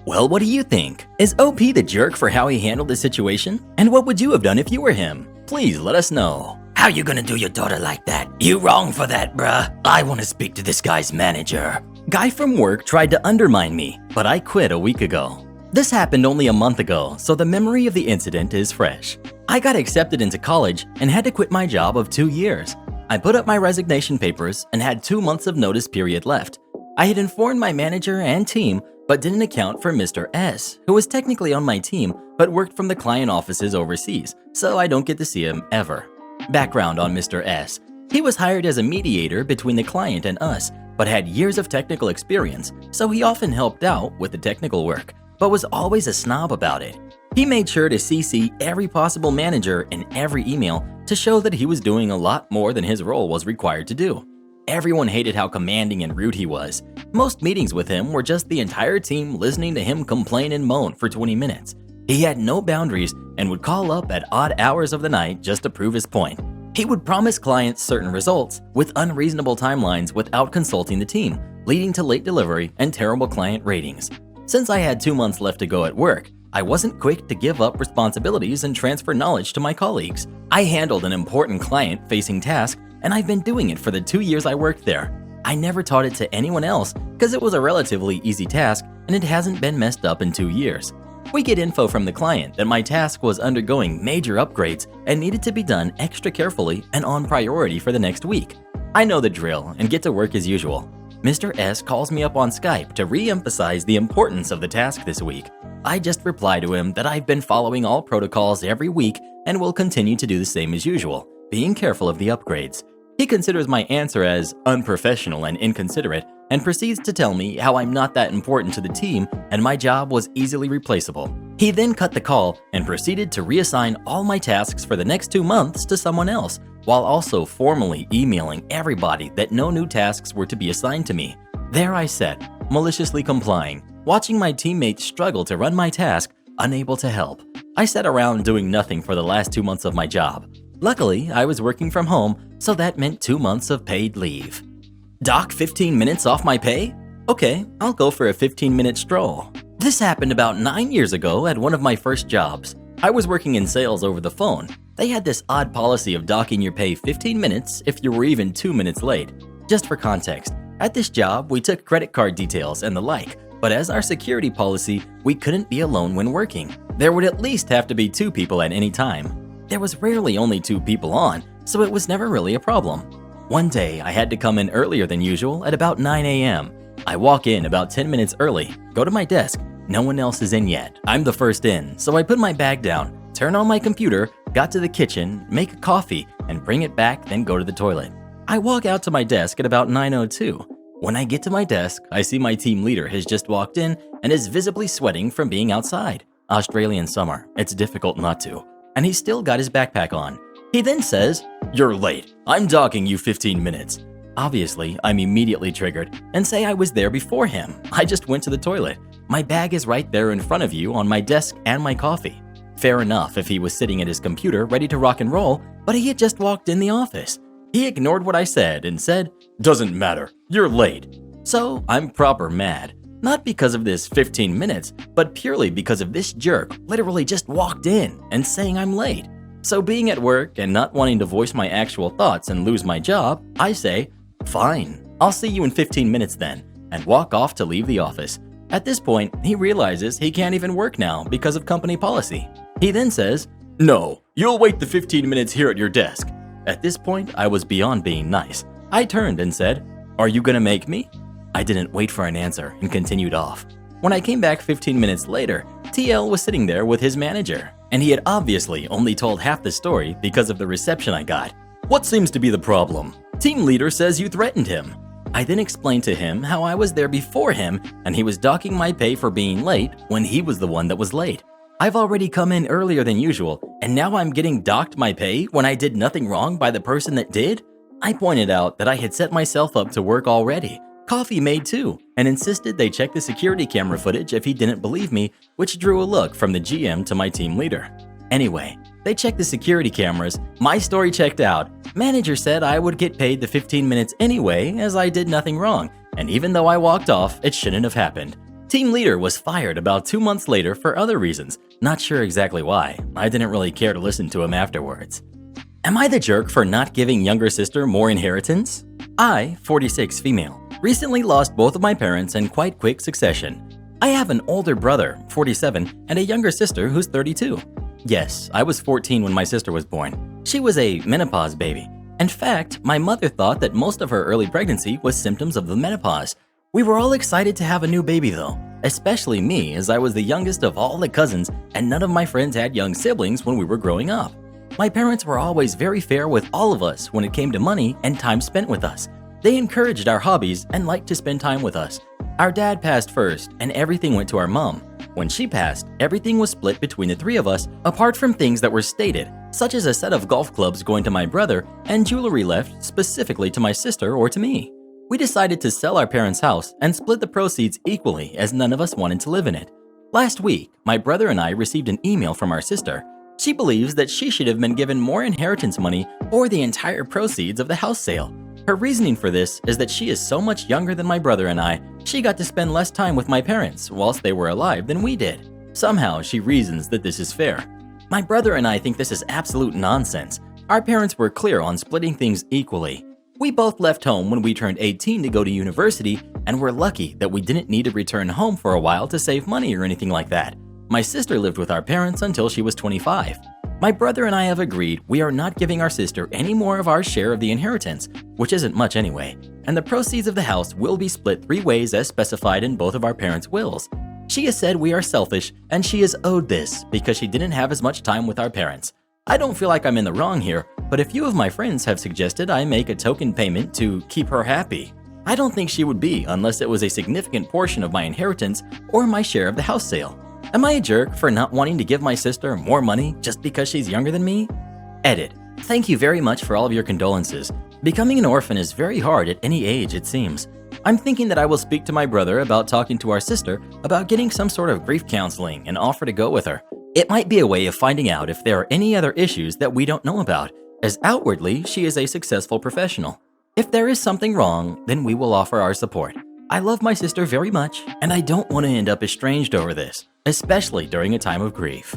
Well, what do you think? Is OP the jerk for how he handled the situation? And what would you have done if you were him? Please let us know. How you gonna do your daughter like that? You wrong for that, bruh. I wanna speak to this guy's manager. Guy from work tried to undermine me, but I quit a week ago. This happened only a month ago, so the memory of the incident is fresh. I got accepted into college and had to quit my job of 2 years. I put up my resignation papers and had 2 months of notice period left. I had informed my manager and team, but didn't account for Mr. S, who was technically on my team, but worked from the client offices overseas, so I don't get to see him ever. Background on Mr. S. He was hired as a mediator between the client and us, but had years of technical experience, so he often helped out with the technical work, but was always a snob about it. He made sure to CC every possible manager in every email to show that he was doing a lot more than his role was required to do. Everyone hated how commanding and rude he was. Most meetings with him were just the entire team listening to him complain and moan for 20 minutes. He had no boundaries and would call up at odd hours of the night just to prove his point. He would promise clients certain results with unreasonable timelines without consulting the team, leading to late delivery and terrible client ratings. Since I had 2 months left to go at work, I wasn't quick to give up responsibilities and transfer knowledge to my colleagues. I handled an important client-facing task, and I've been doing it for the 2 years I worked there. I never taught it to anyone else because it was a relatively easy task and it hasn't been messed up in 2 years. We get info from the client that my task was undergoing major upgrades and needed to be done extra carefully and on priority for the next week. I know the drill and get to work as usual. Mr. S calls me up on Skype to re-emphasize the importance of the task this week. I just reply to him that I've been following all protocols every week and will continue to do the same as usual, being careful of the upgrades. He considers my answer as unprofessional and inconsiderate and proceeds to tell me how I'm not that important to the team and my job was easily replaceable. He then cut the call and proceeded to reassign all my tasks for the next 2 months to someone else, while also formally emailing everybody that no new tasks were to be assigned to me. There I sat, maliciously complying, watching my teammates struggle to run my task, unable to help. I sat around doing nothing for the last 2 months of my job. Luckily, I was working from home, so that meant 2 months of paid leave. Dock 15 minutes off my pay? Okay, I'll go for a 15-minute stroll. This happened about 9 years ago at one of my first jobs. I was working in sales over the phone. They had this odd policy of docking your pay 15 minutes if you were even 2 minutes late. Just for context, at this job, we took credit card details and the like, but as our security policy, we couldn't be alone when working. There would at least have to be 2 people at any time. There was rarely only 2 people on, so it was never really a problem. One day, I had to come in earlier than usual at about 9 a.m. I walk in about 10 minutes early, go to my desk. No one else is in yet. I'm the first in, so I put my bag down, turn on my computer, got to the kitchen, make a coffee, and bring it back, then go to the toilet. I walk out to my desk at about 9:02. When I get to my desk, I see my team leader has just walked in and is visibly sweating from being outside. Australian summer, it's difficult not to. And he's still got his backpack on. He then says, "You're late. I'm docking you 15 minutes. Obviously, I'm immediately triggered and say I was there before him. I just went to the toilet. My bag is right there in front of you on my desk and my coffee. Fair enough if he was sitting at his computer ready to rock and roll, but he had just walked in the office. He ignored what I said and said, "Doesn't matter, you're late." So I'm proper mad. Not because of this 15 minutes, but purely because of this jerk literally just walked in and saying I'm late. So being at work and not wanting to voice my actual thoughts and lose my job, I say, "Fine, I'll see you in 15 minutes then," and walk off to leave the office. At this point, he realizes he can't even work now because of company policy. He then says, "No, you'll wait the 15 minutes here at your desk." At this point, I was beyond being nice. I turned and said, "Are you gonna make me?" I didn't wait for an answer and continued off. When I came back 15 minutes later, TL was sitting there with his manager, and he had obviously only told half the story because of the reception I got. "What seems to be the problem? Team leader says you threatened him." I then explained to him how I was there before him and he was docking my pay for being late when he was the one that was late. I've already come in earlier than usual, and now I'm getting docked my pay when I did nothing wrong by the person that did? I pointed out that I had set myself up to work already, coffee made too, and insisted they check the security camera footage if he didn't believe me, which drew a look from the GM to my team leader. Anyway, they checked the security cameras, my story checked out, manager said I would get paid the 15 minutes anyway as I did nothing wrong, and even though I walked off, it shouldn't have happened. Team leader was fired about 2 months later for other reasons, not sure exactly why, I didn't really care to listen to him afterwards. Am I the jerk for not giving younger sister more inheritance? I, 46 female, recently lost both of my parents in quite quick succession. I have an older brother, 47, and a younger sister who's 32. Yes, I was 14 when my sister was born. She was a menopause baby. In fact, my mother thought that most of her early pregnancy was symptoms of the menopause. We were all excited to have a new baby though, especially me as I was the youngest of all the cousins and none of my friends had young siblings when we were growing up. My parents were always very fair with all of us when it came to money and time spent with us. They encouraged our hobbies and liked to spend time with us. Our dad passed first and everything went to our mom. When she passed, everything was split between the 3 of us apart from things that were stated, such as a set of golf clubs going to my brother and jewelry left specifically to my sister or to me. We decided to sell our parents' house and split the proceeds equally as none of us wanted to live in it. Last week, my brother and I received an email from our sister. She believes that she should have been given more inheritance money or the entire proceeds of the house sale. Her reasoning for this is that she is so much younger than my brother and I, she got to spend less time with my parents whilst they were alive than we did. Somehow, she reasons that this is fair. My brother and I think this is absolute nonsense. Our parents were clear on splitting things equally. We both left home when we turned 18 to go to university, and we're lucky that we didn't need to return home for a while to save money or anything like that. My sister lived with our parents until she was 25. My brother and I have agreed we are not giving our sister any more of our share of the inheritance, which isn't much anyway, and the proceeds of the house will be split 3 ways as specified in both of our parents' wills. She has said we are selfish, and she is owed this because she didn't have as much time with our parents. I don't feel like I'm in the wrong here, but a few of my friends have suggested I make a token payment to keep her happy. I don't think she would be unless it was a significant portion of my inheritance or my share of the house sale. Am I a jerk for not wanting to give my sister more money just because she's younger than me? Edit. Thank you very much for all of your condolences. Becoming an orphan is very hard at any age, it seems. I'm thinking that I will speak to my brother about talking to our sister about getting some sort of grief counseling and offer to go with her. It might be a way of finding out if there are any other issues that we don't know about, as outwardly she is a successful professional. If there is something wrong, then we will offer our support. I love my sister very much, and I don't want to end up estranged over this, especially during a time of grief.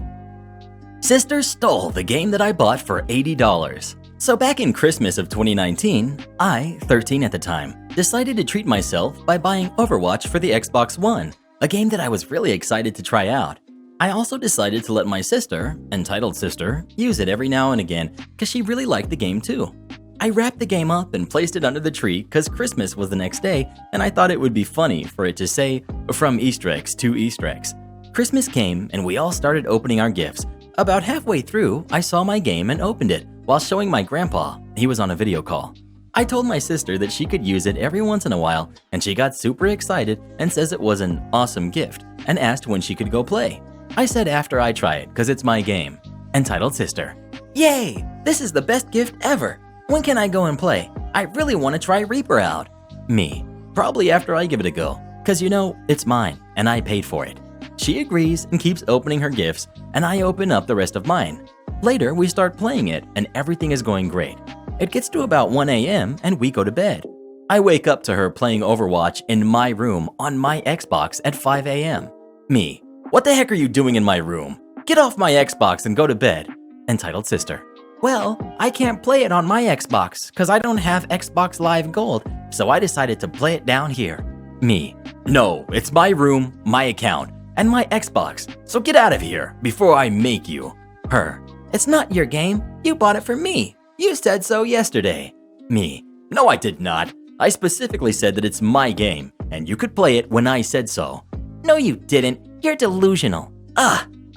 Sister stole the game that I bought for $80. So back in Christmas of 2019, I, 13 at the time, decided to treat myself by buying Overwatch for the Xbox One, a game that I was really excited to try out. I also decided to let my sister, entitled sister, use it every now and again because she really liked the game too. I wrapped the game up and placed it under the tree because Christmas was the next day and I thought it would be funny for it to say, "From Easter eggs to Easter eggs." Christmas came and we all started opening our gifts. About halfway through, I saw my game and opened it while showing my grandpa. He was on a video call. I told my sister that she could use it every once in a while and she got super excited and says it was an awesome gift and asked when she could go play. I said after I try it because it's my game. Entitled sister: "Yay! This is the best gift ever! When can I go and play? I really want to try Reaper out." Me: "Probably after I give it a go, because it's mine and I paid for it." She agrees and keeps opening her gifts and I open up the rest of mine. Later, we start playing it and everything is going great. It gets to about 1 a.m. and we go to bed. I wake up to her playing Overwatch in my room on my Xbox at 5 a.m. Me: "What the heck are you doing in my room? Get off my Xbox and go to bed." Entitled sister: "Well, I can't play it on my Xbox because I don't have Xbox Live Gold, so I decided to play it down here." Me: "No, it's my room, my account, and my Xbox, so get out of here before I make you." Her: "It's not your game. You bought it for me. You said so yesterday." Me: "No, I did not. I specifically said that it's my game, and you could play it when I said so." "No, you didn't. You're delusional.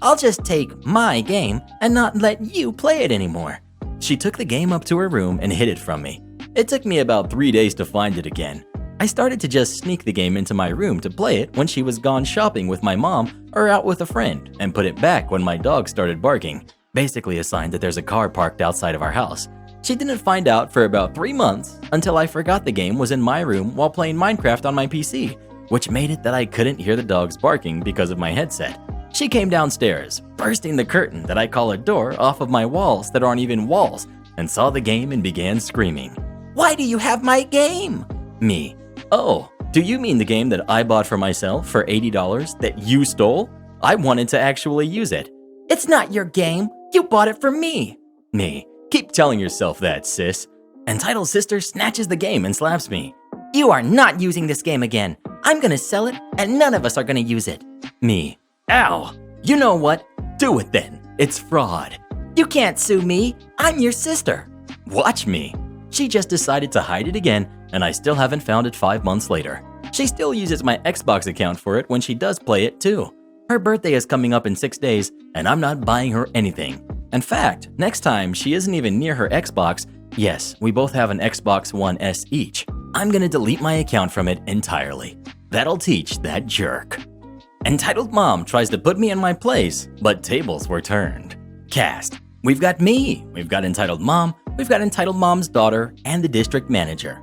I'll just take my game and not let you play it anymore." She took the game up to her room and hid it from me. It took me about 3 days to find it again. I started to just sneak the game into my room to play it when she was gone shopping with my mom or out with a friend and put it back when my dog started barking, basically a sign that there's a car parked outside of our house. She didn't find out for about 3 months until I forgot the game was in my room while playing Minecraft on my PC, which made it that I couldn't hear the dogs barking because of my headset. She came downstairs, bursting the curtain that I call a door off of my walls that aren't even walls, and saw the game and began screaming, "Why do you have my game?" Me: "Oh, do you mean the game that I bought for myself for $80 that you stole? I wanted to actually use it." "It's not your game. You bought it for me." Me: "Keep telling yourself that, sis." Entitled sister snatches the game and slaps me. "You are not using this game again. I'm gonna sell it and none of us are gonna use it." Me: "Ow! You know what? Do it then. It's fraud." "You can't sue me. I'm your sister." Watch me. She just decided to hide it again and I still haven't found it 5 months later. She still uses my Xbox account for it when she does play it too. Her birthday is coming up in 6 days and I'm not buying her anything. In fact, next time she isn't even near her Xbox, yes, we both have an Xbox One S each, I'm gonna delete my account from it entirely. That'll teach that jerk. Entitled mom tries to put me in my place, but tables were turned. Cast: we've got me, we've got entitled mom, we've got entitled mom's daughter, and the district manager.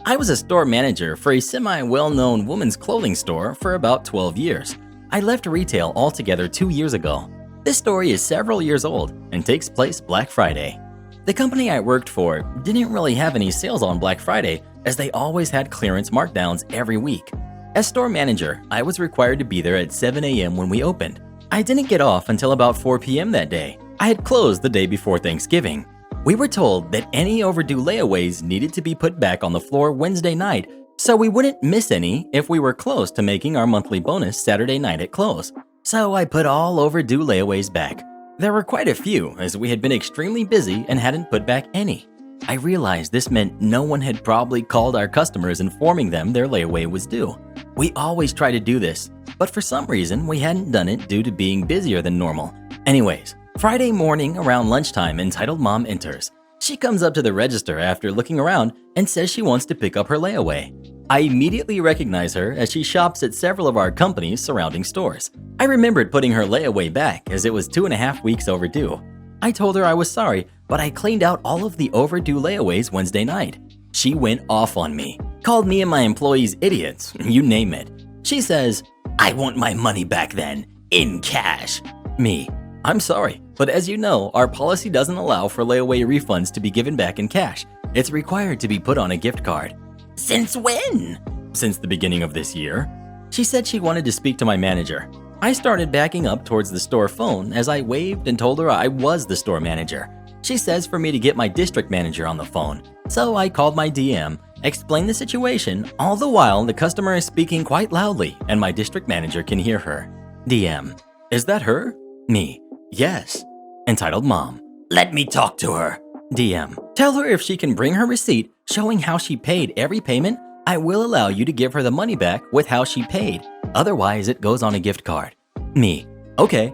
I was a store manager for a semi-well-known women's clothing store for about 12 years. I left retail altogether 2 years ago. This story is several years old and takes place Black Friday. The company I worked for didn't really have any sales on Black Friday as they always had clearance markdowns every week. As store manager, I was required to be there at 7 a.m. when we opened. I didn't get off until about 4 p.m. that day. I had closed the day before Thanksgiving. We were told that any overdue layaways needed to be put back on the floor Wednesday night, so we wouldn't miss any if we were close to making our monthly bonus Saturday night at close. So I put all overdue layaways back. There were quite a few as we had been extremely busy and hadn't put back any. I realized this meant no one had probably called our customers informing them their layaway was due. We always try to do this, but for some reason we hadn't done it due to being busier than normal. Anyways, Friday morning around lunchtime, entitled mom enters. She comes up to the register after looking around and says she wants to pick up her layaway. I immediately recognize her as she shops at several of our company's surrounding stores. I remembered putting her layaway back as it was 2.5 weeks overdue. I told her I was sorry, but I cleaned out all of the overdue layaways Wednesday night. She went off on me, called me and my employees idiots, you name it. She says, "I want my money back then, in cash." Me: "I'm sorry, but as you know, our policy doesn't allow for layaway refunds to be given back in cash. It's required to be put on a gift card." "Since when?" "Since the beginning of this year." She said she wanted to speak to my manager. I started backing up towards the store phone as I waved and told her I was the store manager. She says for me to get my district manager on the phone. So I called my DM, explained the situation, all the while the customer is speaking quite loudly and my district manager can hear her. DM: Is that her? Me: Yes. Entitled Mom: Let me talk to her. DM: Tell her if she can bring her receipt showing how she paid every payment, I will allow you to give her the money back with how she paid. Otherwise, it goes on a gift card. Me: Okay.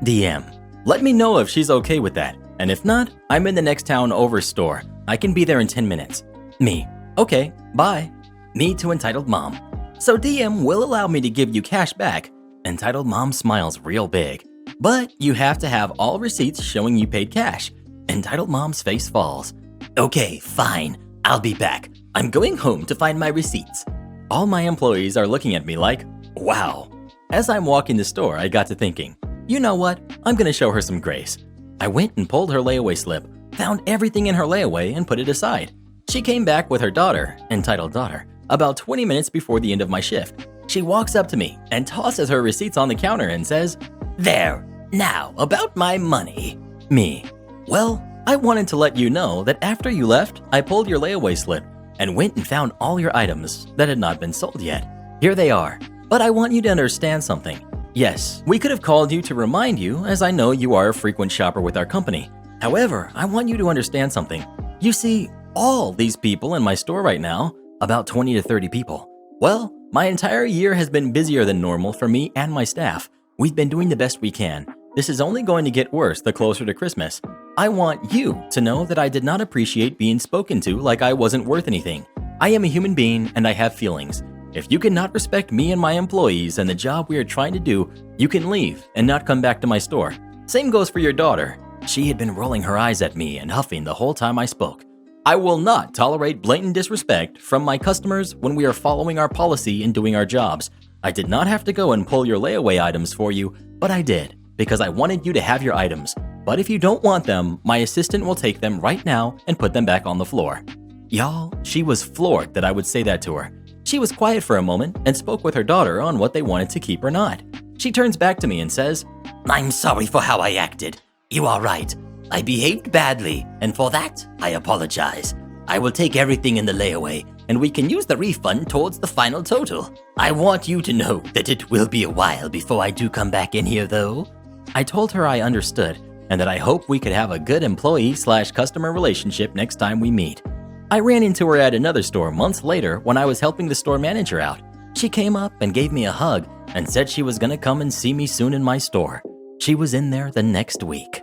DM: Let me know if she's okay with that. And if not, I'm in the next town over store. I can be there in 10 minutes. Me: Okay, bye. Me to Entitled Mom: So DM will allow me to give you cash back. Entitled Mom smiles real big. But you have to have all receipts showing you paid cash. Entitled Mom's face falls. Okay, fine. I'll be back. I'm going home to find my receipts. All my employees are looking at me like, wow. As I'm walking the store, I got to thinking, you know what? I'm gonna show her some grace. I went and pulled her layaway slip, found everything in her layaway and put it aside. She came back with her daughter, entitled daughter, about 20 minutes before the end of my shift. She walks up to me and tosses her receipts on the counter and says, There, now about my money. Me: Well, I wanted to let you know that after you left, I pulled your layaway slip and went and found all your items that had not been sold yet. Here they are. But I want you to understand something. Yes, we could have called you to remind you, as I know you are a frequent shopper with our company. However, I want you to understand something. You see, all these people in my store right now, about 20 to 30 people. Well, my entire year has been busier than normal for me and my staff. We've been doing the best we can. This is only going to get worse the closer to Christmas. I want you to know that I did not appreciate being spoken to like I wasn't worth anything. I am a human being and I have feelings. If you cannot respect me and my employees and the job we are trying to do, you can leave and not come back to my store. Same goes for your daughter. She had been rolling her eyes at me and huffing the whole time I spoke. I will not tolerate blatant disrespect from my customers when we are following our policy and doing our jobs. I did not have to go and pull your layaway items for you, but I did, because I wanted you to have your items. But if you don't want them, my assistant will take them right now and put them back on the floor. Y'all, she was floored that I would say that to her. She was quiet for a moment and spoke with her daughter on what they wanted to keep or not. She turns back to me and says, I'm sorry for how I acted. You are right. I behaved badly, and for that, I apologize. I will take everything in the layaway, and we can use the refund towards the final total. I want you to know that it will be a while before I do come back in here, though. I told her I understood, and that I hope we could have a good employee/customer relationship next time we meet. I ran into her at another store months later when I was helping the store manager out. She came up and gave me a hug and said she was gonna come and see me soon in my store. She was in there the next week.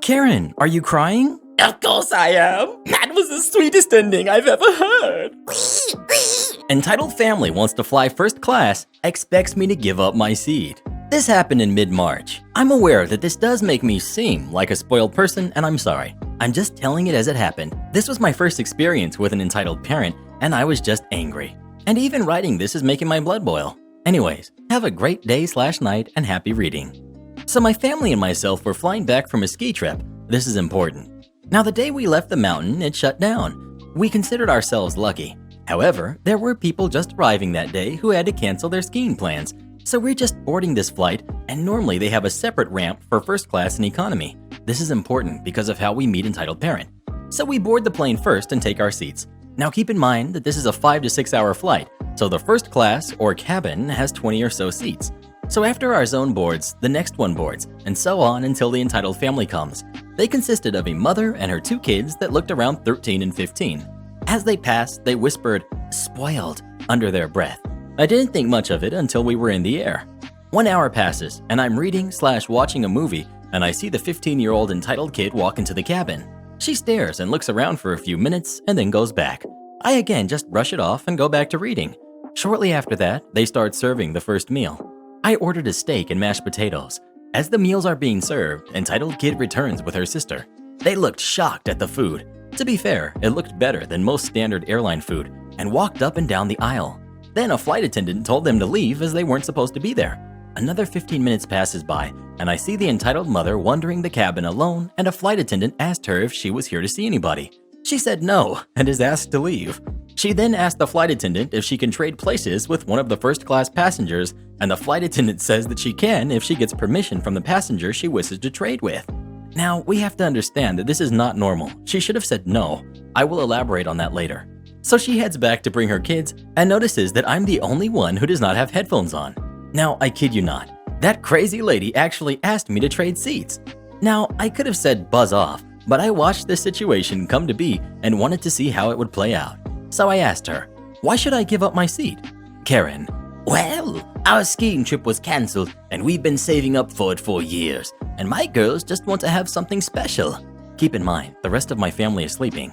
Karen, are you crying? Of course I am. That was the sweetest ending I've ever heard. Entitled Family wants to fly first class, expects me to give up my seat. This happened in mid-March. I'm aware that this does make me seem like a spoiled person, and I'm sorry. I'm just telling it as it happened. This was my first experience with an entitled parent, and I was just angry. And even writing this is making my blood boil. Anyways, have a great day/night and happy reading. So my family and myself were flying back from a ski trip. This is important. Now the day we left the mountain, it shut down. We considered ourselves lucky. However, there were people just arriving that day who had to cancel their skiing plans. So we're just boarding this flight, and normally they have a separate ramp for first class and economy. This is important because of how we meet entitled parent. So we board the plane first and take our seats. Now keep in mind that this is a 5 to 6 hour flight, so the first class or cabin has 20 or so seats. So after our zone boards, the next one boards, and so on until the entitled family comes. They consisted of a mother and her 2 kids that looked around 13 and 15. As they passed, they whispered, "spoiled," under their breath. I didn't think much of it until we were in the air. 1 hour passes, and I'm reading/watching a movie, and I see the 15-year-old entitled kid walk into the cabin. She stares and looks around for a few minutes and then goes back. I again just brush it off and go back to reading. Shortly after that, they start serving the first meal. I ordered a steak and mashed potatoes. As the meals are being served, entitled kid returns with her sister. They looked shocked at the food. To be fair, it looked better than most standard airline food, and walked up and down the aisle. Then a flight attendant told them to leave as they weren't supposed to be there. Another 15 minutes passes by, and I see the entitled mother wandering the cabin alone, and a flight attendant asked her if she was here to see anybody. She said no, and is asked to leave. She then asked the flight attendant if she can trade places with one of the first-class passengers, and the flight attendant says that she can if she gets permission from the passenger she wishes to trade with. Now, we have to understand that this is not normal. She should have said no. I will elaborate on that later. So she heads back to bring her kids and notices that I'm the only one who does not have headphones on. Now, I kid you not, that crazy lady actually asked me to trade seats. Now, I could have said buzz off, but I watched this situation come to be and wanted to see how it would play out. So I asked her, why should I give up my seat? Karen, well, our skiing trip was cancelled and we've been saving up for it for years, and my girls just want to have something special. Keep in mind, the rest of my family is sleeping.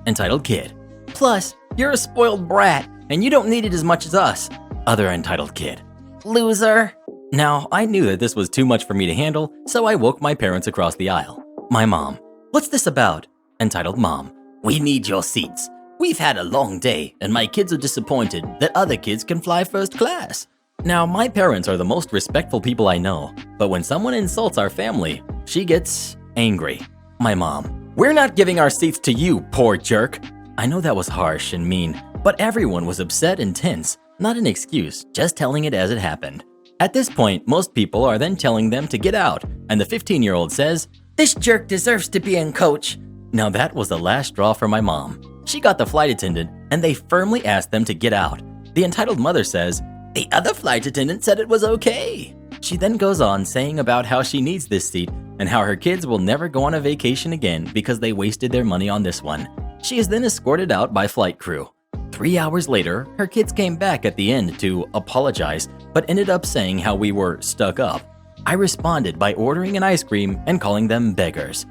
Entitled kid, plus, you're a spoiled brat and you don't need it as much as us. Other entitled kid, loser. Now, I knew that this was too much for me to handle, so I woke my parents across the aisle. My mom, what's this about? Entitled mom, we need your seats. We've had a long day, and my kids are disappointed that other kids can fly first class. Now, my parents are the most respectful people I know, but when someone insults our family, she gets angry. My mom, we're not giving our seats to you, poor jerk. I know that was harsh and mean, but everyone was upset and tense. Not an excuse, just telling it as it happened. At this point, most people are then telling them to get out, and the 15-year-old says, this jerk deserves to be in coach. Now that was the last straw for my mom. She got the flight attendant, and they firmly asked them to get out. The entitled mother says, the other flight attendant said it was okay. She then goes on saying about how she needs this seat and how her kids will never go on a vacation again because they wasted their money on this one. She is then escorted out by flight crew. 3 hours later, her kids came back at the end to apologize, but ended up saying how we were stuck up. I responded by ordering an ice cream and calling them beggars.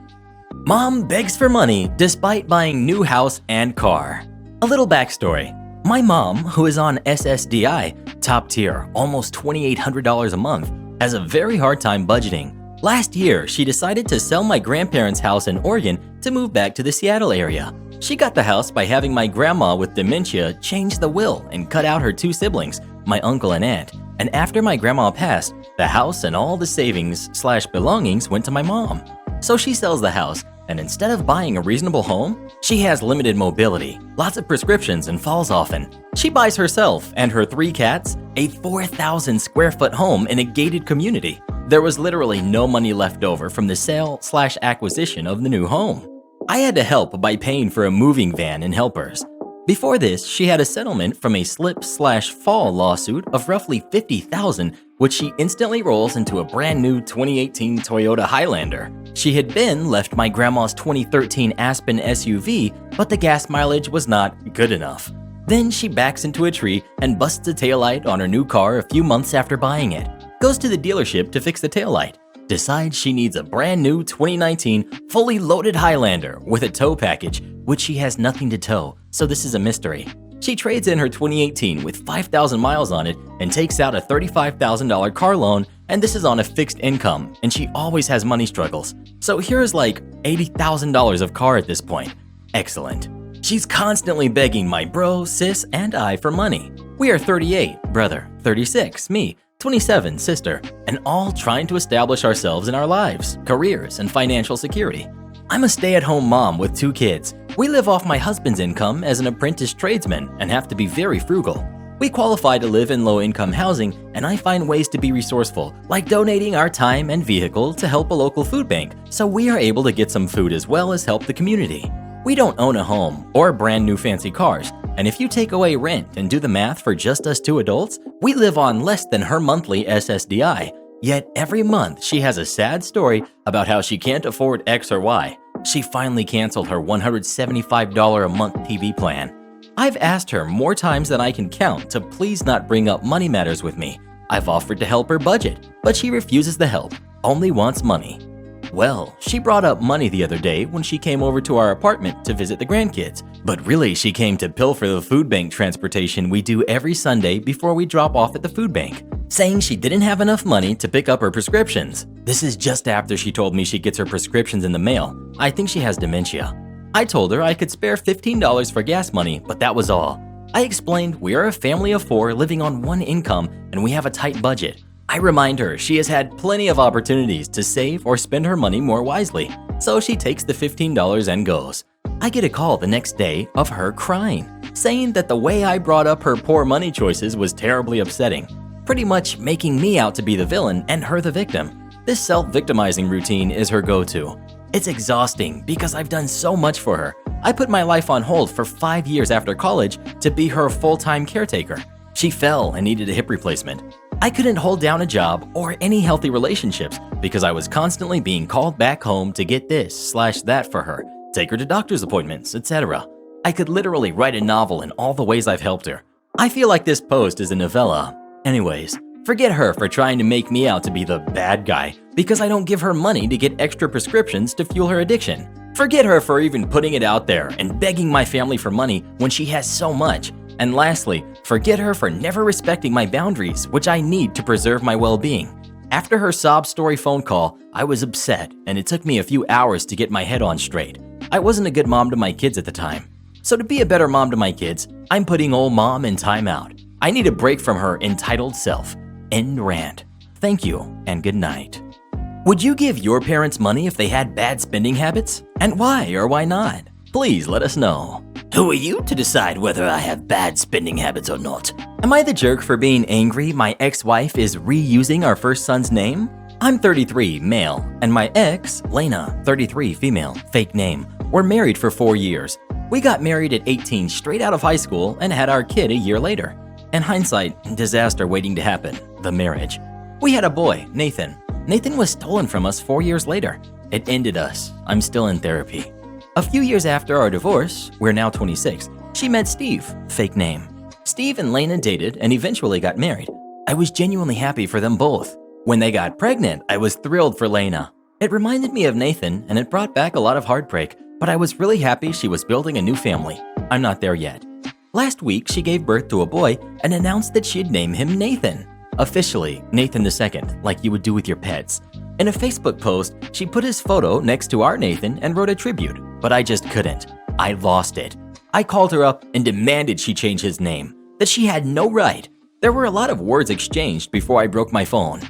Mom begs for money despite buying new house and car. A little backstory. My mom, who is on SSDI, top tier, almost $2,800 a month, has a very hard time budgeting. Last year, she decided to sell my grandparents' house in Oregon to move back to the Seattle area. She got the house by having my grandma with dementia change the will and cut out her 2 siblings, my uncle and aunt. And after my grandma passed, the house and all the savings/belongings went to my mom. So she sells the house, and instead of buying a reasonable home, she has limited mobility, lots of prescriptions, and falls often. She buys herself and her 3 cats a 4,000 square foot home in a gated community. There was literally no money left over from the sale/acquisition of the new home. I had to help by paying for a moving van and helpers. Before this, she had a settlement from a slip/fall lawsuit of roughly $50,000, which she instantly rolls into a brand new 2018 Toyota Highlander. She had been left my grandma's 2013 Aspen SUV, but the gas mileage was not good enough. Then she backs into a tree and busts a taillight on her new car a few months after buying it. Goes to the dealership to fix the taillight. Decides she needs a brand new 2019 fully loaded Highlander with a tow package, which she has nothing to tow, so this is a mystery. She trades in her 2018 with 5,000 miles on it and takes out a $35,000 car loan, and this is on a fixed income, and she always has money struggles. So here's like $80,000 of car at this point. Excellent. She's constantly begging my bro, sis, and I for money. We are 38, brother, 36, me, 27, sister, and all trying to establish ourselves in our lives, careers, and financial security. I'm a stay-at-home mom with 2 kids. We live off my husband's income as an apprentice tradesman and have to be very frugal. We qualify to live in low-income housing, and I find ways to be resourceful, like donating our time and vehicle to help a local food bank, so we are able to get some food as well as help the community. We don't own a home or brand new fancy cars, and if you take away rent and do the math for just us 2 adults, we live on less than her monthly SSDI. Yet every month she has a sad story about how she can't afford X or Y. She finally canceled her $175 a month TV plan. I've asked her more times than I can count to please not bring up money matters with me. I've offered to help her budget, but she refuses the help, only wants money. Well, she brought up money the other day when she came over to our apartment to visit the grandkids, but really she came to pilfer the food bank transportation we do every Sunday before we drop off at the food bank, saying she didn't have enough money to pick up her prescriptions. This is just after she told me she gets her prescriptions in the mail. I think she has dementia. I told her I could spare $15 for gas money, but that was all. I explained we are a family of 4 living on 1 income and we have a tight budget. I remind her she has had plenty of opportunities to save or spend her money more wisely, so she takes the $15 and goes. I get a call the next day of her crying, saying that the way I brought up her poor money choices was terribly upsetting. pretty much making me out to be the villain and her the victim. This self-victimizing routine is her go-to. It's exhausting because I've done so much for her. I put my life on hold for 5 years after college to be her full-time caretaker. She fell and needed a hip replacement. I couldn't hold down a job or any healthy relationships because I was constantly being called back home to get this/that for her, take her to doctor's appointments, etc. I could literally write a novel in all the ways I've helped her. I feel like this post is a novella. Anyways, forget her for trying to make me out to be the bad guy because I don't give her money to get extra prescriptions to fuel her addiction. Forget her for even putting it out there and begging my family for money when she has so much. And lastly, forget her for never respecting my boundaries, which I need to preserve my well-being. After her sob story phone call, I was upset, and it took me a few hours to get my head on straight. I wasn't a good mom to my kids at the time. So to be a better mom to my kids, I'm putting old mom in timeout. I need a break from her entitled self. End rant. Thank you, and good night. Would you give your parents money if they had bad spending habits? And why or why not? Please let us know. Who are you to decide whether I have bad spending habits or not? Am I the jerk for being angry my ex-wife is reusing our first son's name? I'm 33, male, and my ex, Lena, 33, female, fake name, were married for 4 years. We got married at 18 straight out of high school and had our kid a year later. In hindsight, disaster waiting to happen, the marriage. We had a boy, Nathan. Nathan was stolen from us 4 years later. It ended us. I'm still in therapy. A few years after our divorce, we're now 26, she met Steve, fake name. Steve and Lena dated and eventually got married. I was genuinely happy for them both. When they got pregnant, I was thrilled for Lena. It reminded me of Nathan and it brought back a lot of heartbreak, but I was really happy she was building a new family. I'm not there yet. Last week, she gave birth to a boy and announced that she'd name him Nathan. Officially, Nathan II, like you would do with your pets. In a Facebook post, she put his photo next to our Nathan and wrote a tribute, but I just couldn't. I lost it. I called her up and demanded she change his name, that she had no right. There were a lot of words exchanged before I broke my phone.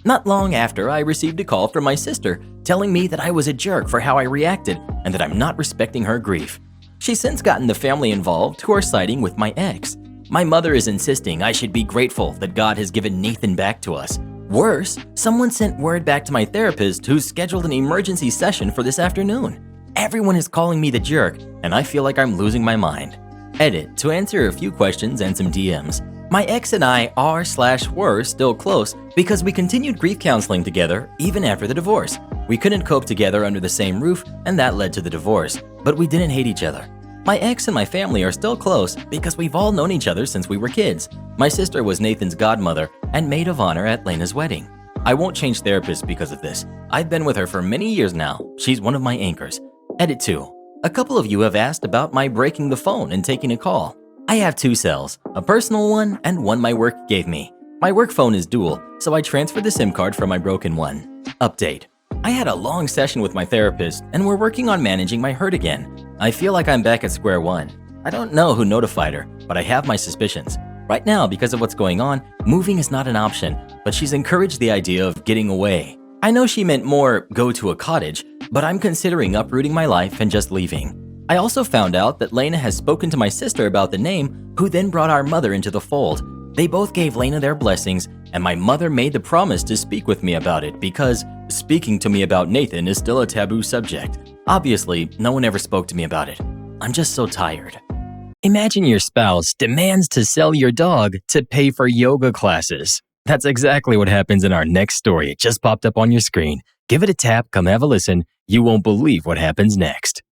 Not long after, I received a call from my sister telling me that I was a jerk for how I reacted and that I'm not respecting her grief. She's since gotten the family involved who are siding with my ex. My mother is insisting I should be grateful that God has given Nathan back to us. Worse, someone sent word back to my therapist who's scheduled an emergency session for this afternoon. Everyone is calling me the jerk, and I feel like I'm losing my mind. Edit, to answer a few questions and some DMs. My ex and I are/were still close because we continued grief counseling together even after the divorce. We couldn't cope together under the same roof, and that led to the divorce, but we didn't hate each other. My ex and my family are still close because we've all known each other since we were kids. My sister was Nathan's godmother and maid of honor at Lena's wedding. I won't change therapists because of this. I've been with her for many years now. She's one of my anchors. Edit 2. A couple of you have asked about my breaking the phone and taking a call. I have 2 cells, a personal one and one my work gave me. My work phone is dual, so I transferred the SIM card from my broken one. Update. I had a long session with my therapist and we're working on managing my hurt again. I feel like I'm back at square one. I don't know who notified her, but I have my suspicions. Right now, because of what's going on, moving is not an option, but she's encouraged the idea of getting away. I know she meant more go to a cottage, but I'm considering uprooting my life and just leaving. I also found out that Lena has spoken to my sister about the name, who then brought our mother into the fold. They both gave Lena their blessings, and my mother made the promise to speak with me about it because speaking to me about Nathan is still a taboo subject. Obviously, no one ever spoke to me about it. I'm just so tired. Imagine your spouse demands to sell your dog to pay for yoga classes. That's exactly what happens in our next story. It just popped up on your screen. Give it a tap, come have a listen. You won't believe what happens next.